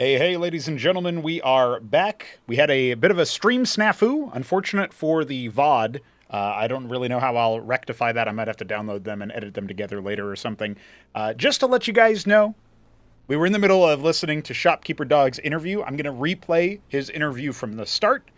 Hey, ladies and gentlemen, we are back. We had a bit of a stream snafu. Unfortunate for the VOD. I don't really know how I'll rectify that. I might have to download them and edit them together later or something. Just to let you guys know, we were in the middle of listening to Shopkeeper Dog's interview. I'm going to replay his interview from the start,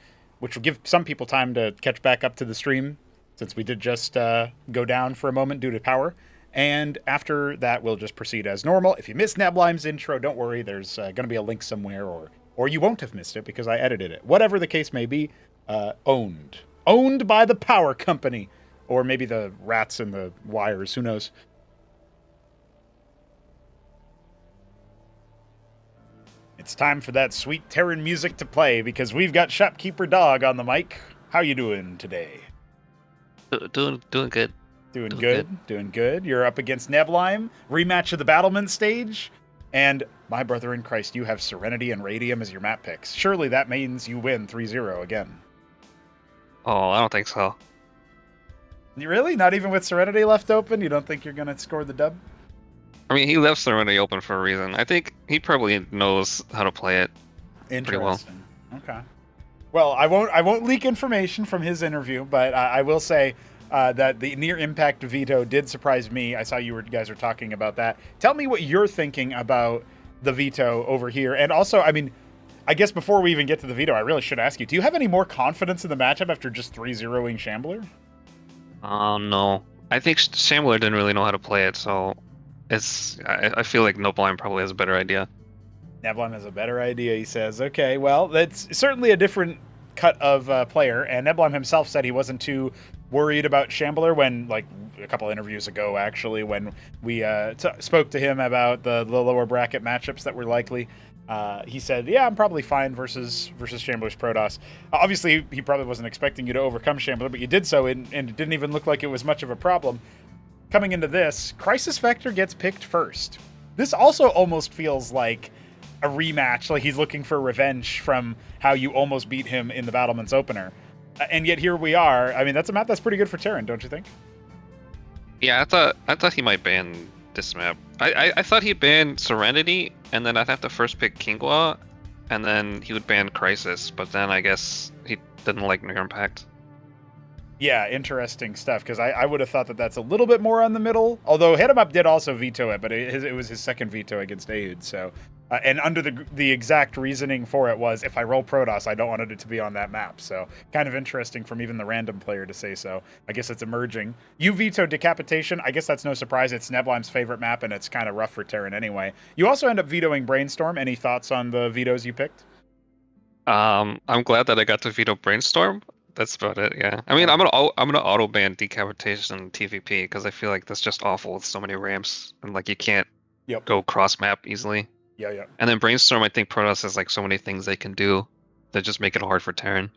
which will give some people time to catch back up to the stream, since we did just go down for a moment due to power. And after that, we'll just proceed as normal. If you missed Neblime's intro, don't worry. There's going to be a link somewhere, or you won't have missed it because I edited it. Whatever the case may be, owned by the power company, or maybe the rats and the wires. Who knows? It's time for that sweet Terran music to play because we've got Shopkeeper Dog on the mic. How you doing today? Doing good. Doing good. You're up against Neblime, rematch of the Battlement stage, and my brother in Christ, you have Serenity and Radium as your map picks. Surely that means you win 3-0 again. Oh, I don't think so. Really? Not even with Serenity left open? You don't think you're going to score the dub? I mean, he left Serenity open for a reason. I think he probably knows how to play it pretty well. Okay. Well, I won't leak information from his interview, but I will say that the near impact veto did surprise me. I saw you guys were talking about that. Tell me what you're thinking about the veto over here. And also, I mean, I guess before we even get to the veto, I really should ask you, do you have any more confidence in the matchup after just 3-0ing Shambler? No. I think Shambler didn't really know how to play it, so I feel like Neblime probably has a better idea. Neblime has a better idea, he says. Okay, well, that's certainly a different cut of player, and Neblime himself said he wasn't too worried about Shambler when, like, a couple interviews ago, actually, when we spoke to him about the lower bracket matchups that were likely. He said, yeah, I'm probably fine versus Shambler's Protoss. Obviously, he probably wasn't expecting you to overcome Shambler, but you did so, and it didn't even look like it was much of a problem. Coming into this, Crisis Vector gets picked first. This also almost feels like a rematch, like he's looking for revenge from how you almost beat him in the Battlements opener. And yet here we are. I mean, that's a map that's pretty good for Terran, don't you think? Yeah, I thought he might ban this map. I thought he'd ban Serenity, and then I'd have to first pick Kingwa, and then he would ban Crisis, but then I guess he didn't like Near Impact. Yeah, interesting stuff, because I would have thought that that's a little bit more on the middle, although HitEmUp did also veto it, but it was his second veto against Aid, so... and under the exact reasoning for it was, if I roll Protoss, I don't want it to be on that map, so kind of interesting from even the random player to say so. I guess it's emerging. You vetoed Decapitation. I guess that's no surprise. It's Neblime's favorite map, and it's kind of rough for Terran anyway. You also end up vetoing Brainstorm. Any thoughts on the vetoes you picked? I'm glad that I got to veto Brainstorm. That's about it, yeah. I mean, I'm gonna auto ban Decapitation TVP because I feel like that's just awful with so many ramps and like you can't go cross map easily. Yeah. And then Brainstorm, I think Protoss has like so many things they can do that just make it hard for Terran.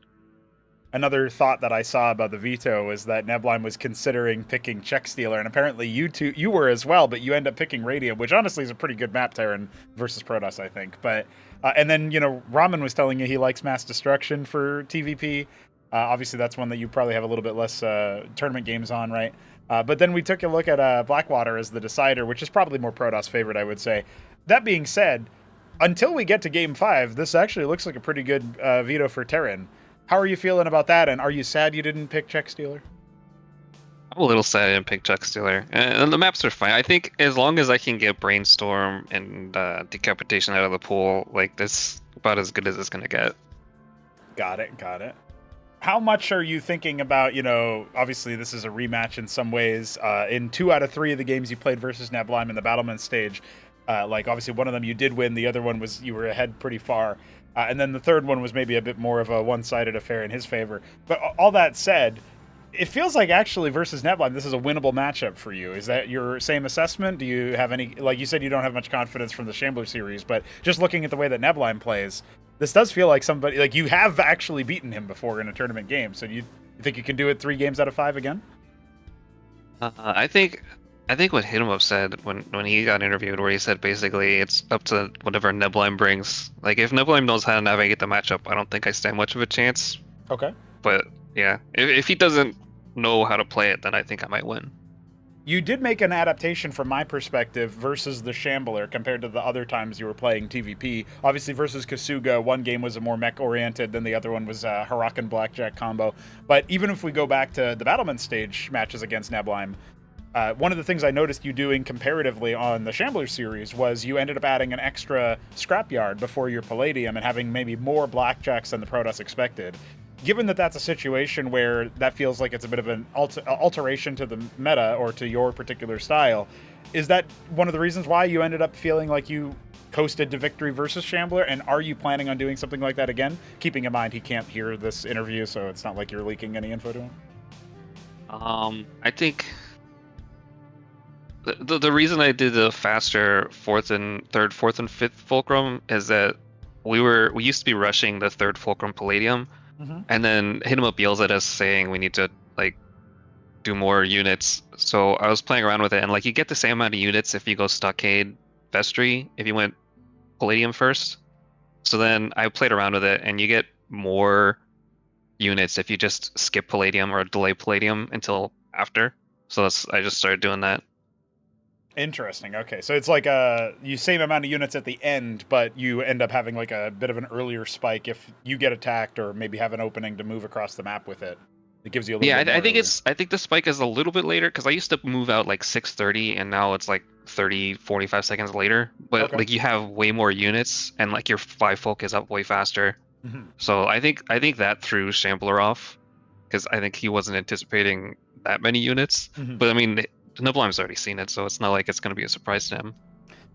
Another thought that I saw about the veto was that Neblime was considering picking Check Stealer, and apparently you were as well, but you end up picking Radium, which honestly is a pretty good map, Terran versus Protoss, I think. But and then, you know, Ramen was telling you he likes Mass Destruction for TVP. Obviously, that's one that you probably have a little bit less tournament games on, right? But then we took a look at Blackwater as the decider, which is probably more Protoss favorite, I would say. That being said, until we get to Game 5, this actually looks like a pretty good veto for Terran. How are you feeling about that, and are you sad you didn't pick Check Stealer? I'm a little sad I didn't pick Check Stealer. And the maps are fine. I think as long as I can get Brainstorm and Decapitation out of the pool, like, this about as good as it's going to get. Got it. How much are you thinking about, you know, obviously this is a rematch in some ways. In 2 out of 3 of the games you played versus Neblime in the Battlement stage, like obviously one of them you did win, the other one was you were ahead pretty far. And then the third one was maybe a bit more of a one-sided affair in his favor. But all that said, it feels like actually versus Neblime, this is a winnable matchup for you. Is that your same assessment? Do you have any, like you said, you don't have much confidence from the Shambler series, but just looking at the way that Neblime plays, this does feel like somebody, like you have actually beaten him before in a tournament game. So you think you can do it 3 games out of 5 again? I think what HitEmUp said when he got interviewed, where he said basically it's up to whatever Neblime brings. Like, if Neblime knows how to navigate the matchup, I don't think I stand much of a chance. Okay. But yeah, if he doesn't know how to play it, then I think I might win. You did make an adaptation from my perspective versus the Shambler compared to the other times you were playing TVP. Obviously, versus Kasuga, one game was a more mech-oriented than the other one was a Huracan Blackjack combo. But even if we go back to the Battlement stage matches against Neblime, one of the things I noticed you doing comparatively on the Shambler series was you ended up adding an extra scrapyard before your Palladium and having maybe more Blackjacks than the Protoss expected. Given that that's a situation where that feels like it's a bit of an alteration to the meta or to your particular style, is that one of the reasons why you ended up feeling like you coasted to victory versus Shambler? And are you planning on doing something like that again? Keeping in mind he can't hear this interview, so it's not like you're leaking any info to him. I think the reason I did the faster fourth and fifth fulcrum is that we used to be rushing the third fulcrum Palladium. And then HitEmUp yells at us saying we need to like do more units. So I was playing around with it, and like you get the same amount of units if you go Stockade Vestry if you went Palladium first. So then I played around with it, and you get more units if you just skip Palladium or delay Palladium until after. So I just started doing that. Interesting. Okay, so it's like you same amount of units at the end, but you end up having like a bit of an earlier spike if you get attacked or maybe have an opening to move across the map with it. It gives you a little bit more I think the spike is a little bit later because I used to move out like 6:30 and now it's like 45 seconds later. But like you have way more units and like your 5 folk is up way faster. So I think that threw Shambler off because I think he wasn't anticipating that many units. But I mean, Neblime's already seen it, so it's not like it's going to be a surprise to him.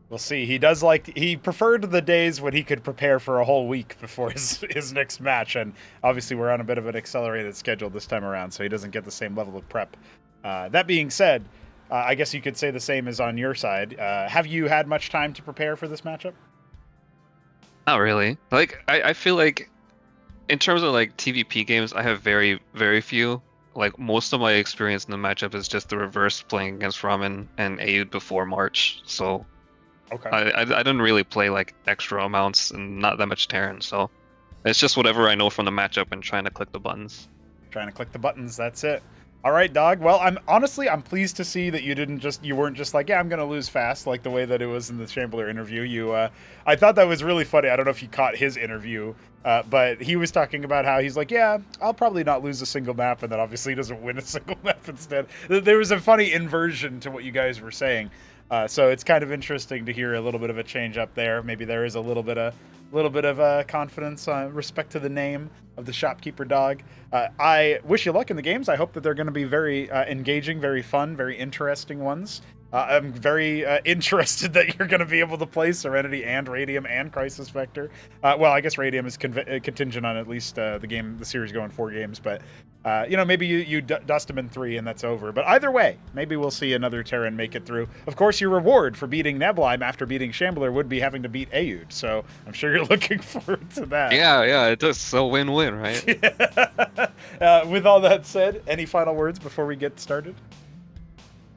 We'll see. He preferred the days when he could prepare for a whole week before his next match, and obviously we're on a bit of an accelerated schedule this time around, so he doesn't get the same level of prep. That being said, I guess you could say the same as on your side. Have you had much time to prepare for this matchup? Not really. Like, I feel like in terms of like TVP games, I have very, very few. Like most of my experience in the matchup is just the reverse, playing against Ramen and Aid before March. So I didn't really play like extra amounts and not that much Terran. So it's just whatever I know from the matchup and trying to click the buttons. Trying to click the buttons. That's it. All right, dog. Well, I'm pleased to see that you weren't just like, yeah, I'm gonna lose fast, like the way that it was in the Shambler interview. I thought that was really funny. I don't know if you caught his interview, but he was talking about how he's like, yeah, I'll probably not lose a single map, and then obviously he doesn't win a single map instead. There was a funny inversion to what you guys were saying, so it's kind of interesting to hear a little bit of a change up there. Maybe there is a little bit of confidence, respect to the name of the shopkeeper dog. I wish you luck in the games. I hope that they're going to be very engaging, very fun, very interesting ones. I'm very interested that you're going to be able to play Serenity and Radium and Crisis Vector. Well, I guess Radium is contingent on at least the series going 4 games, but maybe you dust them in 3 and that's over. But either way, maybe we'll see another Terran make it through. Of course, your reward for beating Neblime after beating Shambler would be having to beat Aoud, so I'm sure you're looking forward to that. Yeah, it does. So win-win, right? With all that said, any final words before we get started?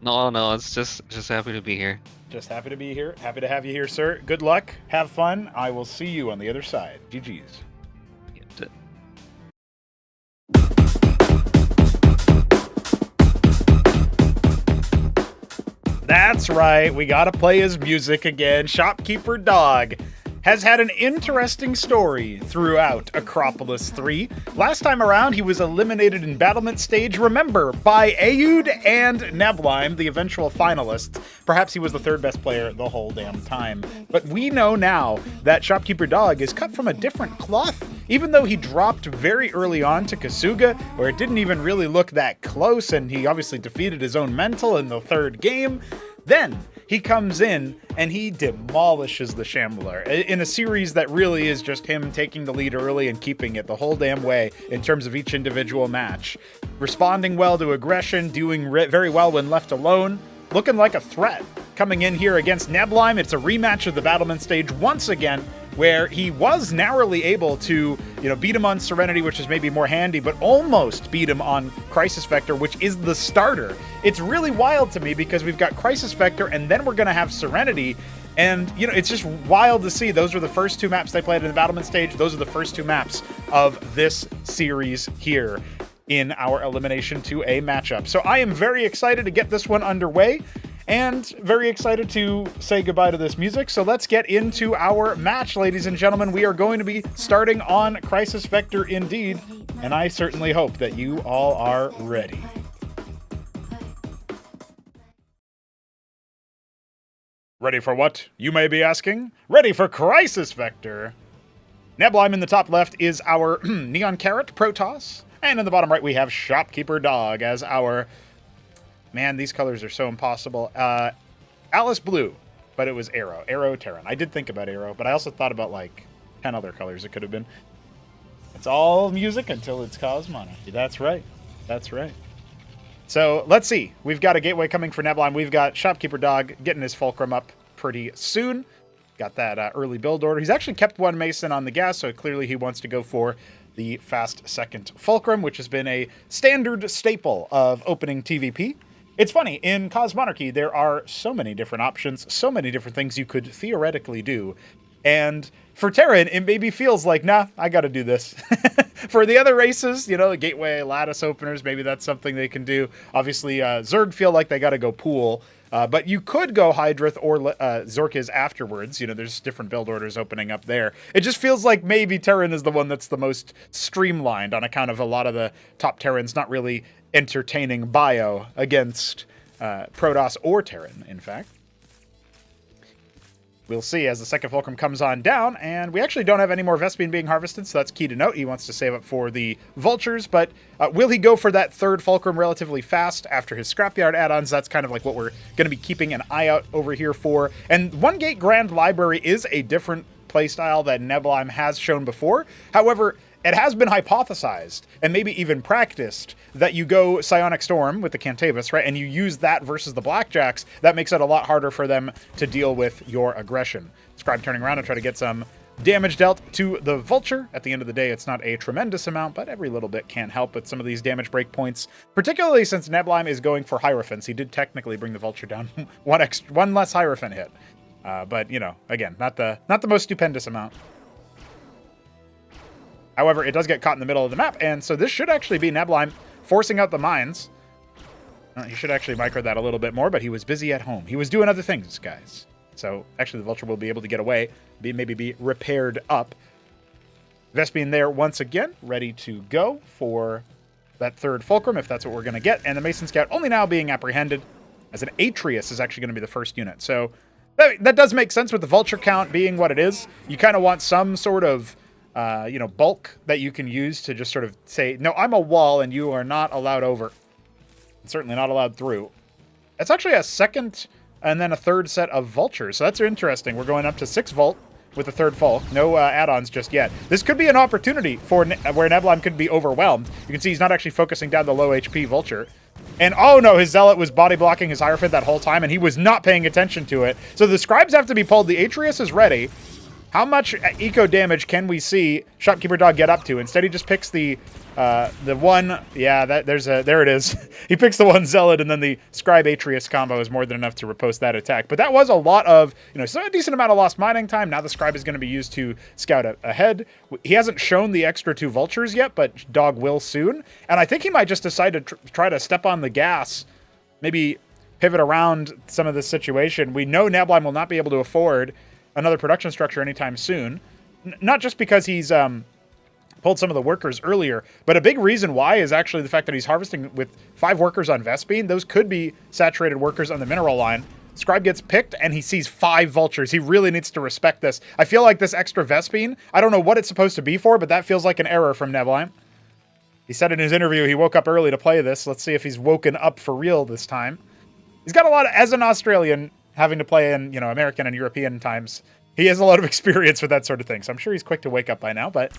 No, it's just happy to be here. Just happy to be here. Happy to have you here, sir. Good luck. Have fun. I will see you on the other side. GG's. That's right. We gotta play his music again. Shopkeeper Dog has had an interesting story throughout Acropolis 3. Last time around, he was eliminated in Battlement Stage, remember, by Aoud and Neblime, the eventual finalists. Perhaps he was the 3rd best player the whole damn time. But we know now that Shopkeeper Dog is cut from a different cloth. Even though he dropped very early on to Kasuga, where it didn't even really look that close, and he obviously defeated his own mental in the 3rd game, then he comes in and he demolishes the Shambler in a series that really is just him taking the lead early and keeping it the whole damn way in terms of each individual match. Responding well to aggression, doing very well when left alone, looking like a threat. Coming in here against Neblime, it's a rematch of the Battlement Stage once again, where he was narrowly able to, beat him on Serenity, which is maybe more handy, but almost beat him on Crisis Vector, which is the starter. It's really wild to me because we've got Crisis Vector and then we're going to have Serenity, and, it's just wild to see. Those were the first 2 maps they played in the Battlement Stage. Those are the first 2 maps of this series here. in our Elimination 2A matchup. So I am very excited to get this one underway and very excited to say goodbye to this music. So let's get into our match, ladies and gentlemen. We are going to be starting on Crisis Vector indeed, and I certainly hope that you all are ready. Ready for what, you may be asking? Ready for Crisis Vector! Neblime in the top left is our Neon Carrot Protoss, and in the bottom right we have Shopkeeper Dog as our... Man, these colors are so impossible. Alice Blue, but it was Arrow. Arrow Terran. I did think about Arrow, but I also thought about like 10 other colors it could have been. It's all music until it's Cosmonarchy. That's right. That's right. So let's see. We've got a gateway coming for Neblime. We've got Shopkeeper Dog getting his Fulcrum up pretty soon. Got that early build order. He's actually kept one Mason on the gas, so clearly he wants to go for the fast second Fulcrum, which has been a standard staple of opening TVP. It's funny, in Cosmonarchy, there are so many different options, so many different things you could theoretically do. And for Terran, it maybe feels like, nah, I gotta do this. For the other races, you know, the Gateway, Lattice Openers, maybe that's something they can do. Obviously, Zerg feel like they gotta go Pool. But you could go Hydrith or Zorkiz afterwards. You know, there's different build orders opening up there. It just feels like maybe Terran is the one that's the most streamlined on account of a lot of the top Terrans not really entertaining bio against Protoss or Terran, in fact. We'll see as the second Fulcrum comes on down, and we actually don't have any more Vespene being harvested, so that's key to note. He wants to save up for the Vultures, but will he go for that third Fulcrum relatively fast after his Scrapyard add-ons? That's kind of like what we're going to be keeping an eye out over here for. And One Gate Grand Library is a different playstyle that Neblime has shown before. However, it has been hypothesized, and maybe even practiced, that you go Psionic Storm with the Cantavis, right, and you use that versus the Blackjacks. That makes it a lot harder for them to deal with your aggression. Scribe turning around and try to get some damage dealt to the Vulture. At the end of the day, it's not a tremendous amount, but every little bit can't help with some of these damage breakpoints, particularly since Neblime is going for Hierophants. He did technically bring the Vulture down one less Hierophant hit. But, you know, again, not the most stupendous amount. However, it does get caught in the middle of the map, and so this should actually be Neblime forcing out the mines. He should actually micro that a little bit more, but he was busy at home. He was doing other things, guys. So actually the Vulture will be able to get away, maybe be repaired up. Vespene there once again, ready to go for that third Fulcrum, if that's what we're going to get. And the Mason Scout only now being apprehended, as an Atreus is actually going to be the first unit. So that does make sense with the Vulture count being what it is. You kind of want some sort of you know, bulk that you can use to just sort of say, no, I'm a wall and you are not allowed over. And certainly not allowed through. It's actually a second and then a third set of Vultures. So that's interesting. We're going up to 6 Volt with the third Fulk. No add-ons just yet. This could be an opportunity for where Neblime could be overwhelmed. You can see he's not actually focusing down the low HP Vulture. And oh no, his Zealot was body blocking his Hierophant that whole time and he was not paying attention to it. So the Scribes have to be pulled. The Atreus is ready. How much eco damage can we see Shopkeeper Dog get up to? Instead, he just picks the one. Yeah, there it is. He picks the one Zealot, and then the Scribe Atreus combo is more than enough to riposte that attack. But that was a lot of, you know, so a decent amount of lost mining time. Now the Scribe is going to be used to scout ahead. He hasn't shown the extra 2 Vultures yet, but Dog will soon. And I think he might just decide to try to step on the gas, maybe pivot around some of this situation. We know Neblime will not be able to afford another production structure anytime soon. Not just because he's pulled some of the workers earlier, but a big reason why is actually the fact that he's harvesting with 5 workers on Vespene. Those could be saturated workers on the mineral line. Scribe gets picked and he sees 5 Vultures. He really needs to respect this. I feel like this extra Vespene, I don't know what it's supposed to be for, but that feels like an error from Neblime. He said in his interview he woke up early to play this. Let's see if he's woken up for real this time. He's got a lot of, as an Australian, having to play in, you know, American and European times, he has a lot of experience with that sort of thing. So I'm sure he's quick to wake up by now. But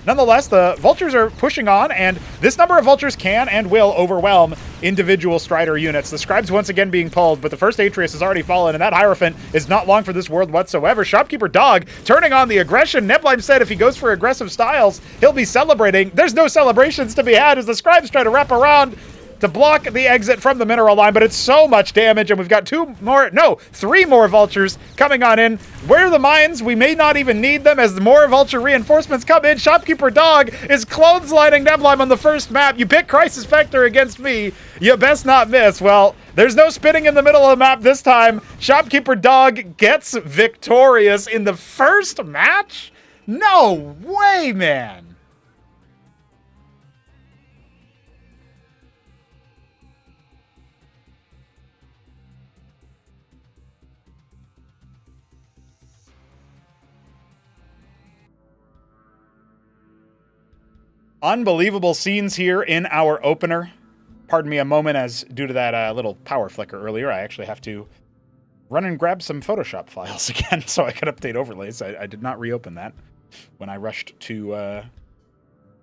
nonetheless, the Vultures are pushing on, and this number of Vultures can and will overwhelm individual Strider units. The Scribe's once again being pulled, but the first Atreus has already fallen, and that Hierophant is not long for this world whatsoever. Shopkeeper Dog turning on the aggression. Neblime said if he goes for aggressive styles, he'll be celebrating. There's no celebrations to be had as the Scribes try to wrap around. to block the exit from the mineral line, but it's so much damage, and we've got three more vultures coming on in. Where are the mines? We may not even need them as the more vulture reinforcements come in. Shopkeeper Dog is clotheslining Neblime on the first map. You pick Crisis Vector against me. You best not miss. Well, there's no spinning in the middle of the map this time. Shopkeeper Dog gets victorious in the first match? No way, man. Unbelievable scenes here in our opener. Pardon me a moment, as due to that little power flicker earlier, I actually have to run and grab some Photoshop files again so I can update overlays. I did not reopen that when I rushed to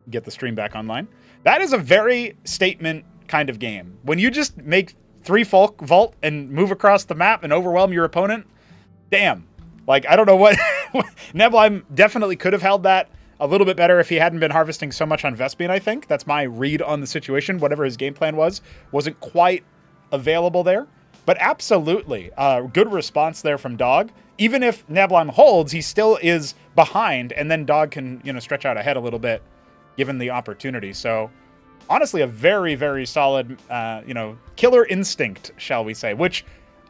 get the stream back online. That is a very statement kind of game. When you just make 3 vault and move across the map and overwhelm your opponent, damn. Like, I don't know what... Neblime definitely could have held that a little bit better if he hadn't been harvesting so much on Vespian, I think. That's my read on the situation. Whatever his game plan wasn't quite available there. But absolutely, good response there from Dog. Even if Neblime holds, he still is behind, and then Dog can, stretch out ahead a little bit, given the opportunity. So, honestly, a very, very solid, killer instinct, shall we say, which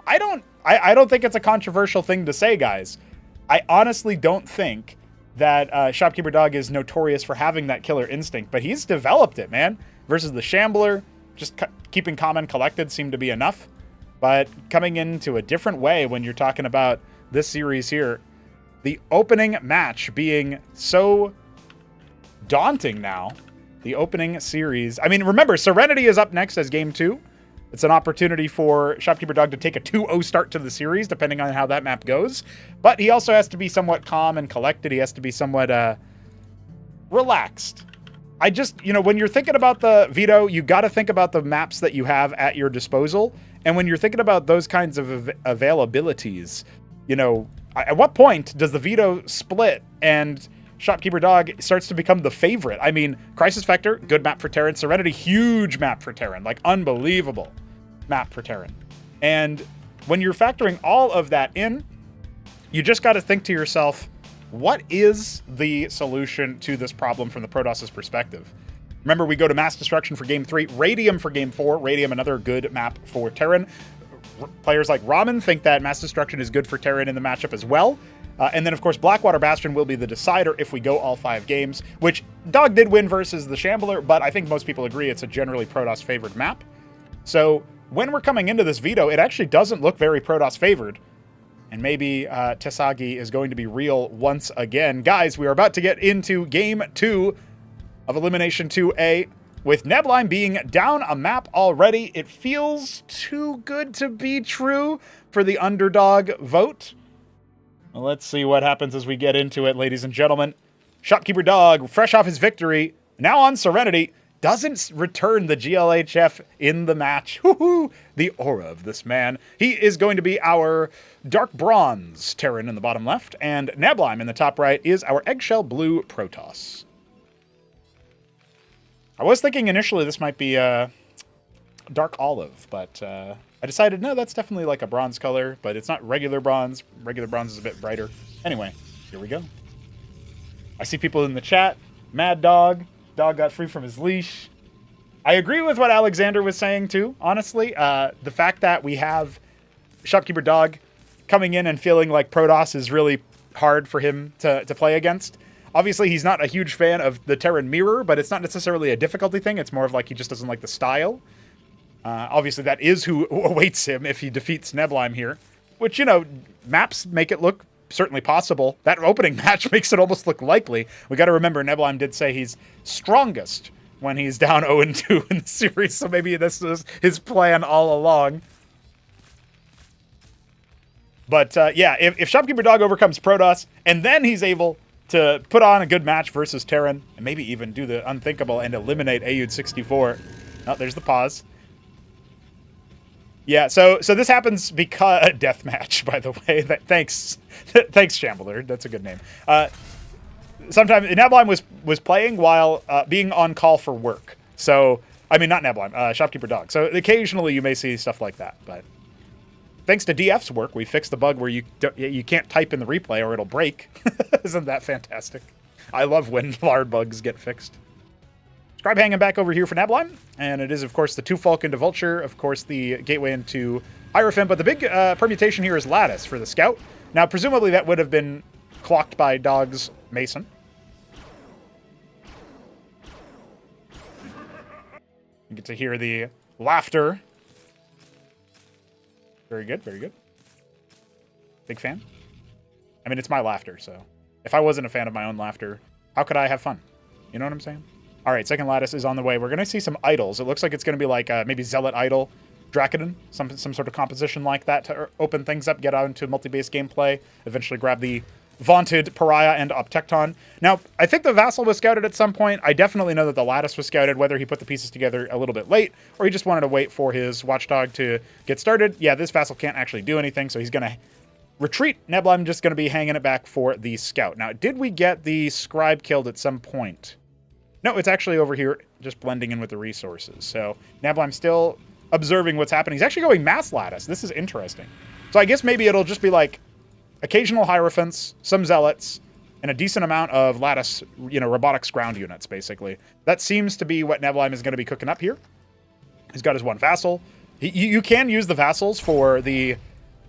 I don't think it's a controversial thing to say, guys. I honestly don't think that Shopkeeper Dog is notorious for having that killer instinct, but he's developed it, man. Versus the Shambler, just keeping calm and collected seemed to be enough. But coming into a different way when you're talking about this series here, the opening match being so daunting now, the opening series. I mean, remember, Serenity is up next as game 2. It's an opportunity for Shopkeeper Dog to take a 2-0 start to the series, depending on how that map goes. But he also has to be somewhat calm and collected. He has to be somewhat relaxed. I just, when you're thinking about the veto, you got to think about the maps that you have at your disposal. And when you're thinking about those kinds of availabilities, at what point does the veto split and Shopkeeper Dog starts to become the favorite? I mean, Crisis Vector, good map for Terran. Serenity, huge map for Terran. Like, unbelievable map for Terran. And when you're factoring all of that in, you just got to think to yourself, what is the solution to this problem from the Protoss' perspective? Remember, we go to Mass Destruction for Game 3, Radium for Game 4. Radium, another good map for Terran. Players like Ramen think that Mass Destruction is good for Terran in the matchup as well. And then, of course, Blackwater Bastion will be the decider if we go all 5 games, which Dog did win versus the Shambler, but I think most people agree it's a generally Protoss-favored map. So when we're coming into this veto, it actually doesn't look very Protoss-favored. And maybe Tesagi is going to be real once again. Guys, we are about to get into Game 2 of Elimination 2A. With Neblime being down a map already, it feels too good to be true for the underdog vote. Well, let's see what happens as we get into it, ladies and gentlemen. Shopkeeper Dog, fresh off his victory, now on Serenity, doesn't return the GLHF in the match. Woohoo! The aura of this man. He is going to be our dark bronze Terran in the bottom left, and Neblime in the top right is our eggshell blue Protoss. I was thinking initially this might be dark olive, but I decided, no, that's definitely like a bronze color, but it's not regular bronze. Regular bronze is a bit brighter. Anyway, here we go. I see people in the chat. Mad Dog. Dog got free from his leash. I agree with what Alexander was saying, too, honestly. The fact that we have Shopkeeper Dog coming in and feeling like Protoss is really hard for him to play against. Obviously, he's not a huge fan of the Terran Mirror, but it's not necessarily a difficulty thing. It's more of like he just doesn't like the style. Obviously, that is who awaits him if he defeats Neblime here. Which, maps make it look certainly possible. That opening match makes it almost look likely. We got to remember, Neblime did say he's strongest when he's down 0-2 in the series, so maybe this is his plan all along. But, yeah, if Shopkeeper Dog overcomes Protoss, and then he's able to put on a good match versus Terran, and maybe even do the unthinkable and eliminate AUD64. Oh, there's the pause. Yeah, so this happens because deathmatch, by the way. Thanks, Shambler. That's a good name. Sometimes Neblime was playing while being on call for work. So I mean, not Neblime, Shopkeeper Dog. So occasionally you may see stuff like that, but thanks to DF's work, we fixed the bug where you can't type in the replay or it'll break. Isn't that fantastic? I love when lard bugs get fixed. Scribe hanging back over here for Neblime, and it is, of course, the 2 Falcon to Vulture, of course, the gateway into Hierophant, but the big permutation here is Lattice for the Scout. Now, presumably that would have been clocked by Dog's Mason. You get to hear the laughter. Very good, very good. Big fan. I mean, it's my laughter, so if I wasn't a fan of my own laughter, how could I have fun? You know what I'm saying? All right, second Lattice is on the way. We're going to see some idols. It looks like it's going to be like maybe Zealot Idol, Dracodon, some sort of composition like that to open things up, get out into multi-base gameplay, eventually grab the vaunted Pariah and Optecton. Now, I think the Vassal was scouted at some point. I definitely know that the Lattice was scouted, whether he put the pieces together a little bit late or he just wanted to wait for his Watchdog to get started. Yeah, this Vassal can't actually do anything, so he's going to retreat. Neblime just going to be hanging it back for the Scout. Now, did we get the Scribe killed at some point? No, it's actually over here, just blending in with the resources. So Neblime's still observing what's happening. He's actually going Mass Lattice. This is interesting. So I guess maybe it'll just be like occasional Hierophants, some Zealots, and a decent amount of Lattice, robotics ground units, basically. That seems to be what Neblime is going to be cooking up here. He's got his 1 Vassal. You can use the Vassals for the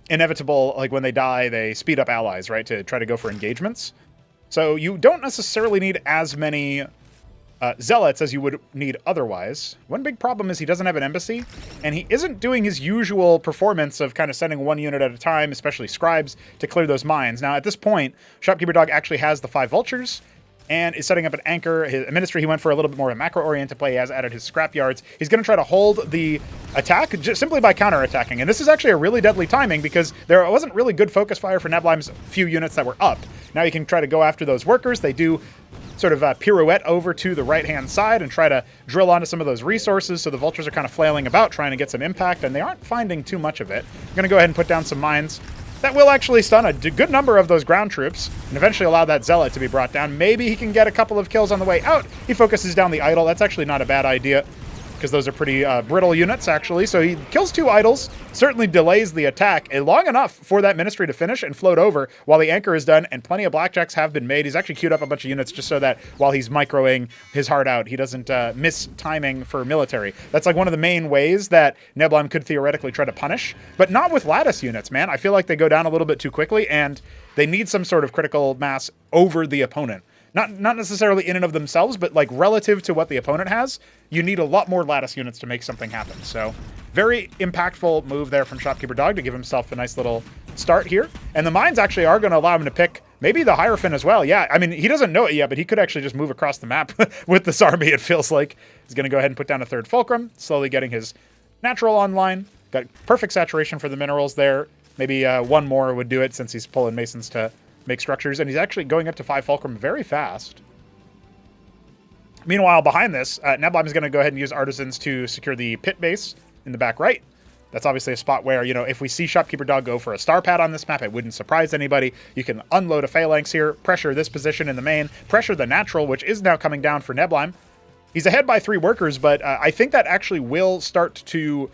inevitable, like when they die, they speed up allies, right, to try to go for engagements. So you don't necessarily need as many Zealots as you would need otherwise. One big problem is he doesn't have an embassy, and he isn't doing his usual performance of kind of sending 1 unit at a time, especially Scribes, to clear those mines. Now, at this point, Shopkeeper Dog actually has the 5 Vultures, and is setting up an anchor. His Ministry, he went for a little bit more of a macro-oriented play. He has added his scrapyards. He's going to try to hold the attack just simply by counterattacking. And this is actually a really deadly timing because there wasn't really good focus fire for Neblime's few units that were up. Now you can try to go after those workers. They do sort of pirouette over to the right-hand side and try to drill onto some of those resources, so the Vultures are kind of flailing about trying to get some impact, and they aren't finding too much of it. I'm going to go ahead and put down some mines. That will actually stun a good number of those ground troops and eventually allow that Zealot to be brought down. Maybe he can get a couple of kills on the way out. He focuses down the Idol. That's actually not a bad idea because those are pretty brittle units, actually. So he kills 2 Idols, certainly delays the attack long enough for that Ministry to finish and float over while the anchor is done, and plenty of blackjacks have been made. He's actually queued up a bunch of units just so that while he's microing his heart out, he doesn't miss timing for military. That's like one of the main ways that Neblime could theoretically try to punish, but not with Lattice units, man. I feel like they go down a little bit too quickly, and they need some sort of critical mass over the opponent. Not necessarily in and of themselves, but like relative to what the opponent has, you need a lot more Lattice units to make something happen. So very impactful move there from Shopkeeper Dog to give himself a nice little start here. And the mines actually are going to allow him to pick maybe the Hierophant as well. Yeah, I mean, he doesn't know it yet, but he could actually just move across the map with this army, it feels like. He's going to go ahead and put down a 3rd Fulcrum, slowly getting his natural online. Got perfect saturation for the minerals there. Maybe 1 more would do it since he's pulling Masons to make structures, and he's actually going up to 5 Fulcrum very fast. Meanwhile, behind this, Neblime is going to go ahead and use Artisans to secure the pit base in the back right. That's obviously a spot where, if we see Shopkeeper Dog go for a star pad on this map, it wouldn't surprise anybody. You can unload a Phalanx here, pressure this position in the main, pressure the natural, which is now coming down for Neblime. He's ahead by 3 workers, but I think that actually will start to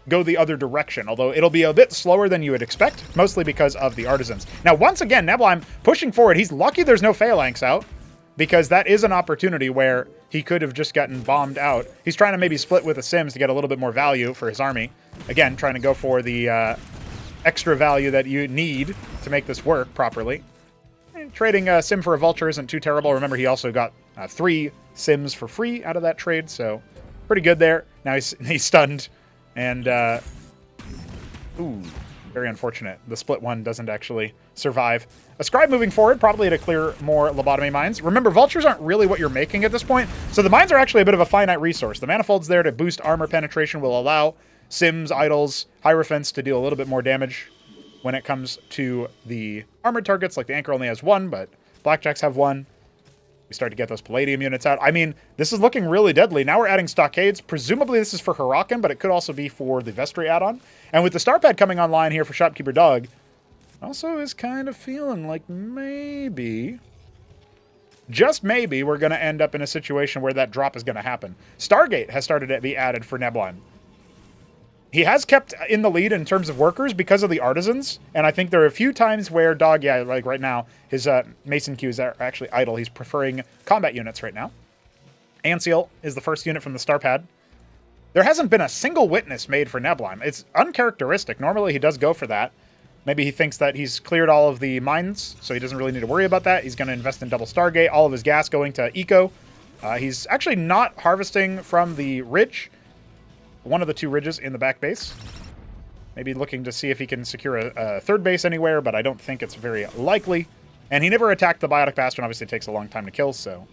go the other direction, although it'll be a bit slower than you would expect, mostly because of the Artisans. Now, once again, Neblime pushing forward. He's lucky there's no Phalanx out, because that is an opportunity where he could have just gotten bombed out. He's trying to maybe split with the Sims to get a little bit more value for his army. Again, trying to go for the extra value that you need to make this work properly. And trading a Sim for a Vulture isn't too terrible. Remember, he also got 3 Sims for free out of that trade, so pretty good there. Now he's stunned. And, ooh, very unfortunate. The split one doesn't actually survive. A Scribe moving forward, probably to clear more lobotomy mines. Remember, Vultures aren't really what you're making at this point, so the mines are actually a bit of a finite resource. The manifolds there to boost armor penetration will allow Sims, Idols, Hierophants to deal a little bit more damage when it comes to the armored targets. Like the Anchor only has 1, but Blackjacks have 1. We start to get those Palladium units out. I mean, this is looking really deadly. Now we're adding Stockades. Presumably this is for Hurakan, but it could also be for the Vestry add-on. And with the Star Pad coming online here for Shopkeeper Dog, also is kind of feeling like maybe just maybe, we're going to end up in a situation where that drop is going to happen. Stargate has started to be added for Neblime. He has kept in the lead in terms of workers because of the artisans, and I think there are a few times where Dog, yeah, like right now, his Mason queues are actually idle. He's preferring combat units right now. Anseal is the first unit from the star pad. There hasn't been a single witness made for Neblime. It's uncharacteristic. Normally he does go for that. Maybe he thinks that he's cleared all of the mines, so he doesn't really need to worry about that. He's going to invest in double Stargate, all of his gas going to Eco. He's actually not harvesting from the ridge, one of the two ridges in the back base. Maybe looking to see if he can secure a third base anywhere, but I don't think it's very likely. And he never attacked the Biotic Bastion. Obviously, it takes a long time to kill, so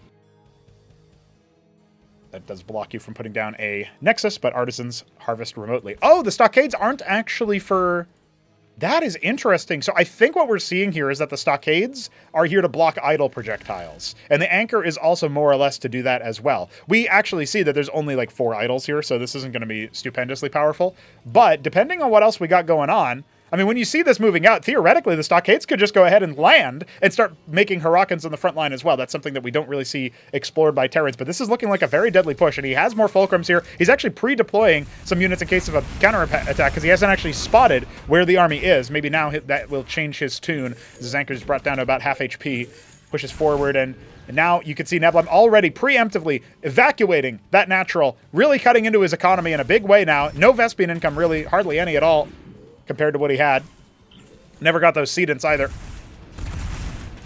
that does block you from putting down a Nexus, but artisans harvest remotely. Oh, the stockades aren't actually for... That is interesting. So I think what we're seeing here is that the stockades are here to block idle projectiles. And the anchor is also more or less to do that as well. We actually see that there's only like 4 idols here, so this isn't going to be stupendously powerful. But depending on what else we got going on, I mean, when you see this moving out, theoretically, the stockades could just go ahead and land and start making Hurricanes on the front line as well. That's something that we don't really see explored by Terrans, but this is looking like a very deadly push, and he has more Fulcrums here. He's actually pre-deploying some units in case of a counter-attack, because he hasn't actually spotted where the army is. Maybe now that will change his tune. His anchor is brought down to about half HP, pushes forward, and now you can see Neblime already preemptively evacuating that natural, really cutting into his economy in a big way now. No Vespian income, really, hardly any at all, compared to what he had. Never got those seedants either.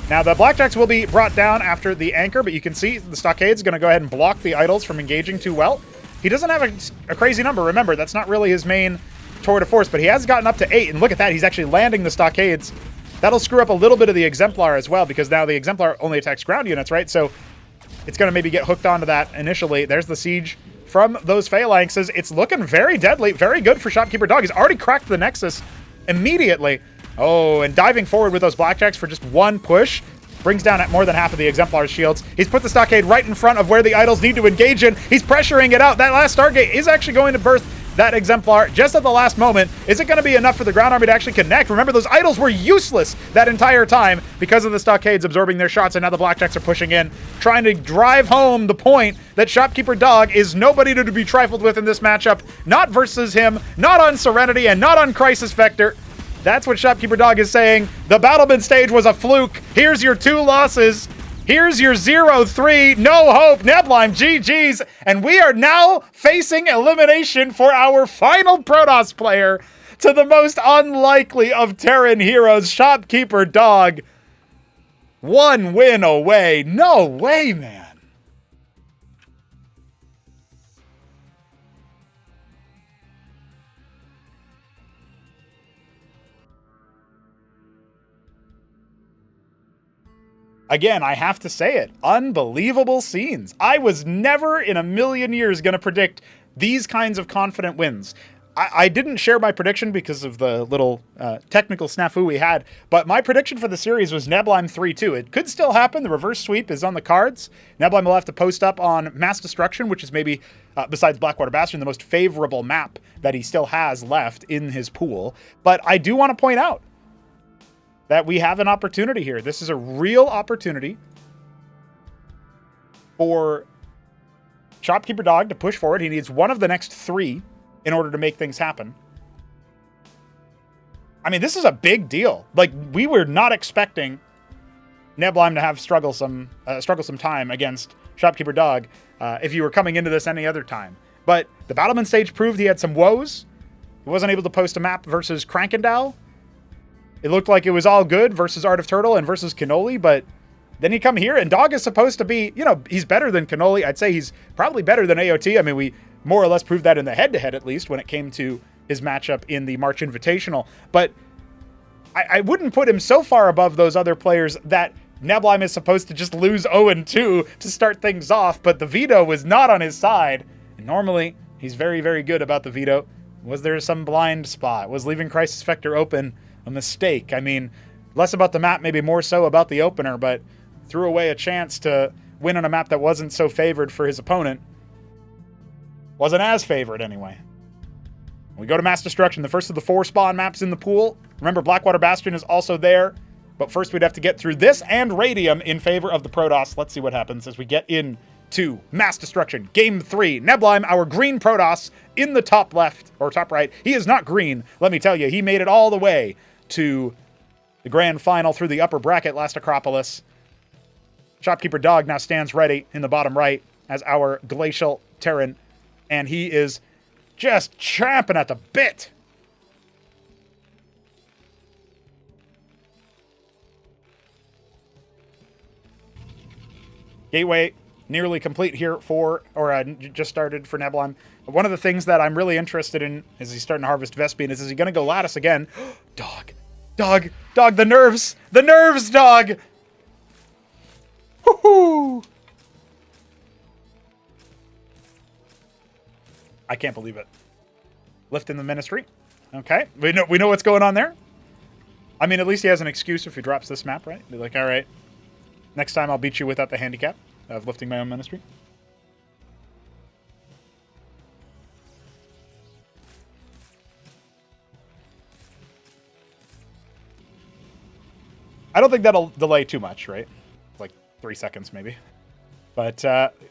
Now, the Blackjacks will be brought down after the anchor, but you can see the Stockade's going to go ahead and block the idols from engaging too well. He doesn't have a crazy number. Remember, that's not really his main tour de force, but he has gotten up to 8, and look at that. He's actually landing the Stockades. That'll screw up a little bit of the Exemplar as well, because now the Exemplar only attacks ground units, right? So it's going to maybe get hooked onto that initially. There's the siege from those phalanxes. It's looking very deadly, very good for Shopkeeper Dog. He's already cracked the Nexus immediately. Oh, and diving forward with those Blackjacks for just one push brings down at more than half of the Exemplar's shields. He's put the Stockade right in front of where the idols need to engage in. He's pressuring it out. That last Stargate is actually going to burst that Exemplar just at the last moment. Is it going to be enough for the ground army to actually connect? Remember, those idols were useless that entire time because of the Stockades absorbing their shots, and now the Blackjacks are pushing in, trying to drive home the point that Shopkeeper Dog is nobody to be trifled with in this matchup. Not versus him, not on Serenity, and not on Crisis Vector. That's what Shopkeeper Dog is saying. The Battlement stage was a fluke. Here's your 2 losses. Here's your 0-3, no hope, Neblime, GG's. And we are now facing elimination for our final Protoss player to the most unlikely of Terran heroes, Shopkeeper Dog. 1 win away. No way, man. Again, I have to say it. Unbelievable scenes. I was never in a million years going to predict these kinds of confident wins. I didn't share my prediction because of the little technical snafu we had, but my prediction for the series was Neblime 3-2. It could still happen. The reverse sweep is on the cards. Neblime will have to post up on Mass Destruction, which is maybe, besides Blackwater Bastion, the most favorable map that he still has left in his pool. But I do want to point out that we have an opportunity here. This is a real opportunity for Shopkeeper Dog to push forward. He needs one of the next 3 in order to make things happen. I mean, this is a big deal. Like, we were not expecting Neblime to have struggle some time against Shopkeeper Dog if you were coming into this any other time. But the Battlement stage proved he had some woes. He wasn't able to post a map versus Krankendal. It looked like it was all good versus Art of Turtle and versus Cannoli, but then you come here, and Dog is supposed to be, you know, he's better than Cannoli. I'd say he's probably better than AOT. I mean, we more or less proved that in the head-to-head, at least, when it came to his matchup in the March Invitational. But I wouldn't put him so far above those other players that Neblime is supposed to just lose 0-2 to start things off, but the veto was not on his side. And normally, he's very, very good about the veto. Was there some blind spot? Was leaving Crisis Vector open a mistake? I mean, less about the map, maybe more so about the opener, but threw away a chance to win on a map that wasn't so favored for his opponent. Wasn't as favored, anyway. We go to Mass Destruction, the first of the 4 spawn maps in the pool. Remember, Blackwater Bastion is also there. But first, we'd have to get through this and Radium in favor of the Protoss. Let's see what happens as we get into Mass Destruction. Game 3. Neblime, our green Protoss, in the top left, or top right. He is not green, let me tell you. He made it all the way to the grand final through the upper bracket last Acropolis. Shopkeeper Dog now stands ready in the bottom right as our Glacial Terran. And he is just champing at the bit. Gateway nearly complete here for, or just started for Neblime. One of the things that I'm really interested in is he's starting to harvest Vespene. Is he going to go Lattice again? Dog. Dog. Dog, the nerves. The nerves, dog. Woohoo. I can't believe it. Lift in the Ministry. Okay. We know what's going on there. I mean, at least he has an excuse if he drops this map, right? Be like, all right. Next time I'll beat you without the handicap of lifting my own Ministry. I don't think that'll delay too much, right? Like 3 seconds maybe. But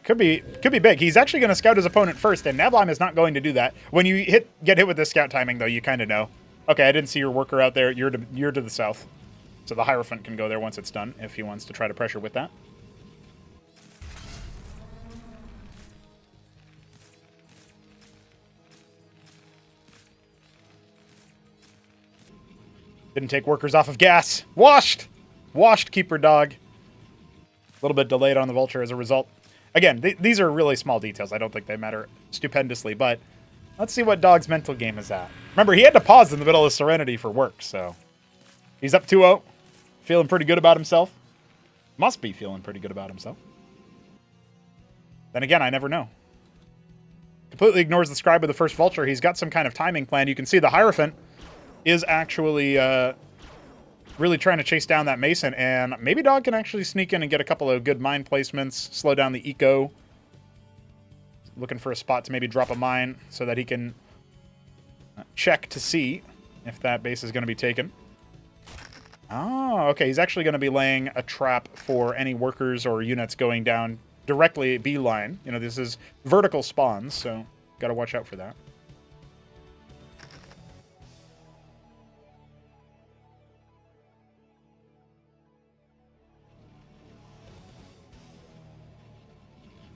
could be big. He's actually going to scout his opponent first, and Neblime is not going to do that. When you get hit with this scout timing, though, you kind of know. Okay, I didn't see your worker out there. You're to the south. So the Hierophant can go there once it's done, if he wants to try to pressure with that. Didn't take workers off of gas. Washed! Washed, Keeper Dog. A little bit delayed on the Vulture as a result. Again, these are really small details. I don't think they matter stupendously, but let's see what Dog's mental game is at. Remember, he had to pause in the middle of Serenity for work, so he's up 2-0. Feeling pretty good about himself. Must be feeling pretty good about himself. Then again, I never know. Completely ignores the Scribe of the first Vulture. He's got some kind of timing plan. You can see the Hierophant is actually really trying to chase down that Mason, and maybe Dog can actually sneak in and get a couple of good mine placements, slow down the eco. Looking for a spot to maybe drop a mine so that he can check to see if that base is going to be taken. Oh, okay. He's actually going to be laying a trap for any workers or units going down directly beeline. You know, this is vertical spawns, so got to watch out for that.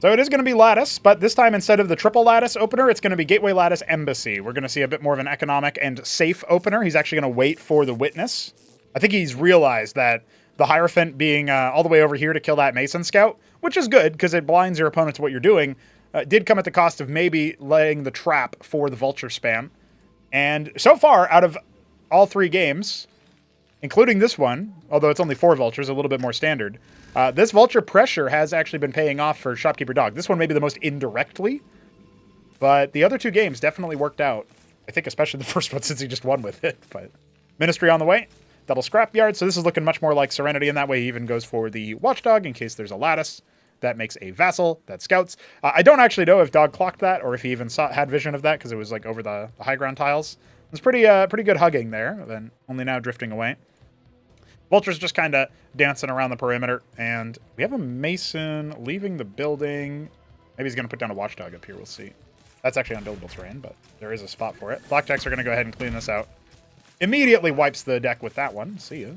So it is going to be Lattice, but this time instead of the triple Lattice opener, it's going to be Gateway Lattice Embassy. We're going to see a bit more of an economic and safe opener. He's actually going to wait for the Witness. I think he's realized that the Hierophant being all the way over here to kill that Mason Scout, which is good because it blinds your opponent to what you're doing, did come at the cost of maybe laying the trap for the Vulture spam. And so far, out of all 3 games, including this one, although it's only 4 Vultures, a little bit more standard, this Vulture pressure has actually been paying off for Shopkeeper Dog. This one maybe the most indirectly, but the other 2 games definitely worked out. I think especially the first one since he just won with it. But Ministry on the way, double Scrapyard, so this is looking much more like Serenity, and that way he even goes for the Watchdog in case there's a Lattice. That makes a Vassal that scouts. I don't actually know if Dog clocked that or if he even had vision of that because it was like over the high ground tiles. It was pretty good hugging there, then only now drifting away. Vulture's just kind of dancing around the perimeter, and we have a Mason leaving the building. Maybe he's going to put down a Watchdog up here, we'll see. That's actually unbuildable terrain, but there is a spot for it. Blackjacks are going to go ahead and clean this out. Immediately wipes the deck with that one. See ya.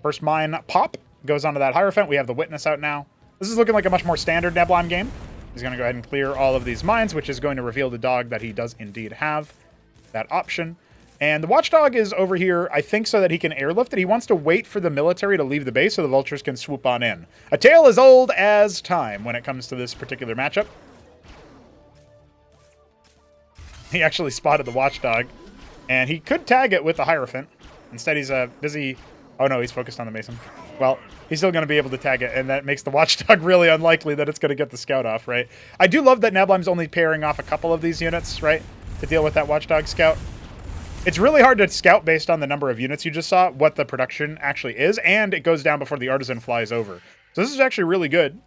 First mine pop goes onto that Hierophant. We have the Witness out now. This is looking like a much more standard Neblime game. He's going to go ahead and clear all of these mines, which is going to reveal the Dog that he does indeed have that option. And the Watchdog is over here, I think, so that he can airlift it. He wants to wait for the military to leave the base so the Vultures can swoop on in. A tale as old as time when it comes to this particular matchup. He actually spotted the Watchdog, and he could tag it with the Hierophant. Instead, he's busy... Oh, no, he's focused on the Mason. Well, he's still going to be able to tag it, and that makes the Watchdog really unlikely that it's going to get the Scout off, right? I do love that Neblime's only pairing off a couple of these units, right, to deal with that Watchdog Scout. It's really hard to scout based on the number of units you just saw, what the production actually is, and it goes down before the Artisan flies over. So this is actually really good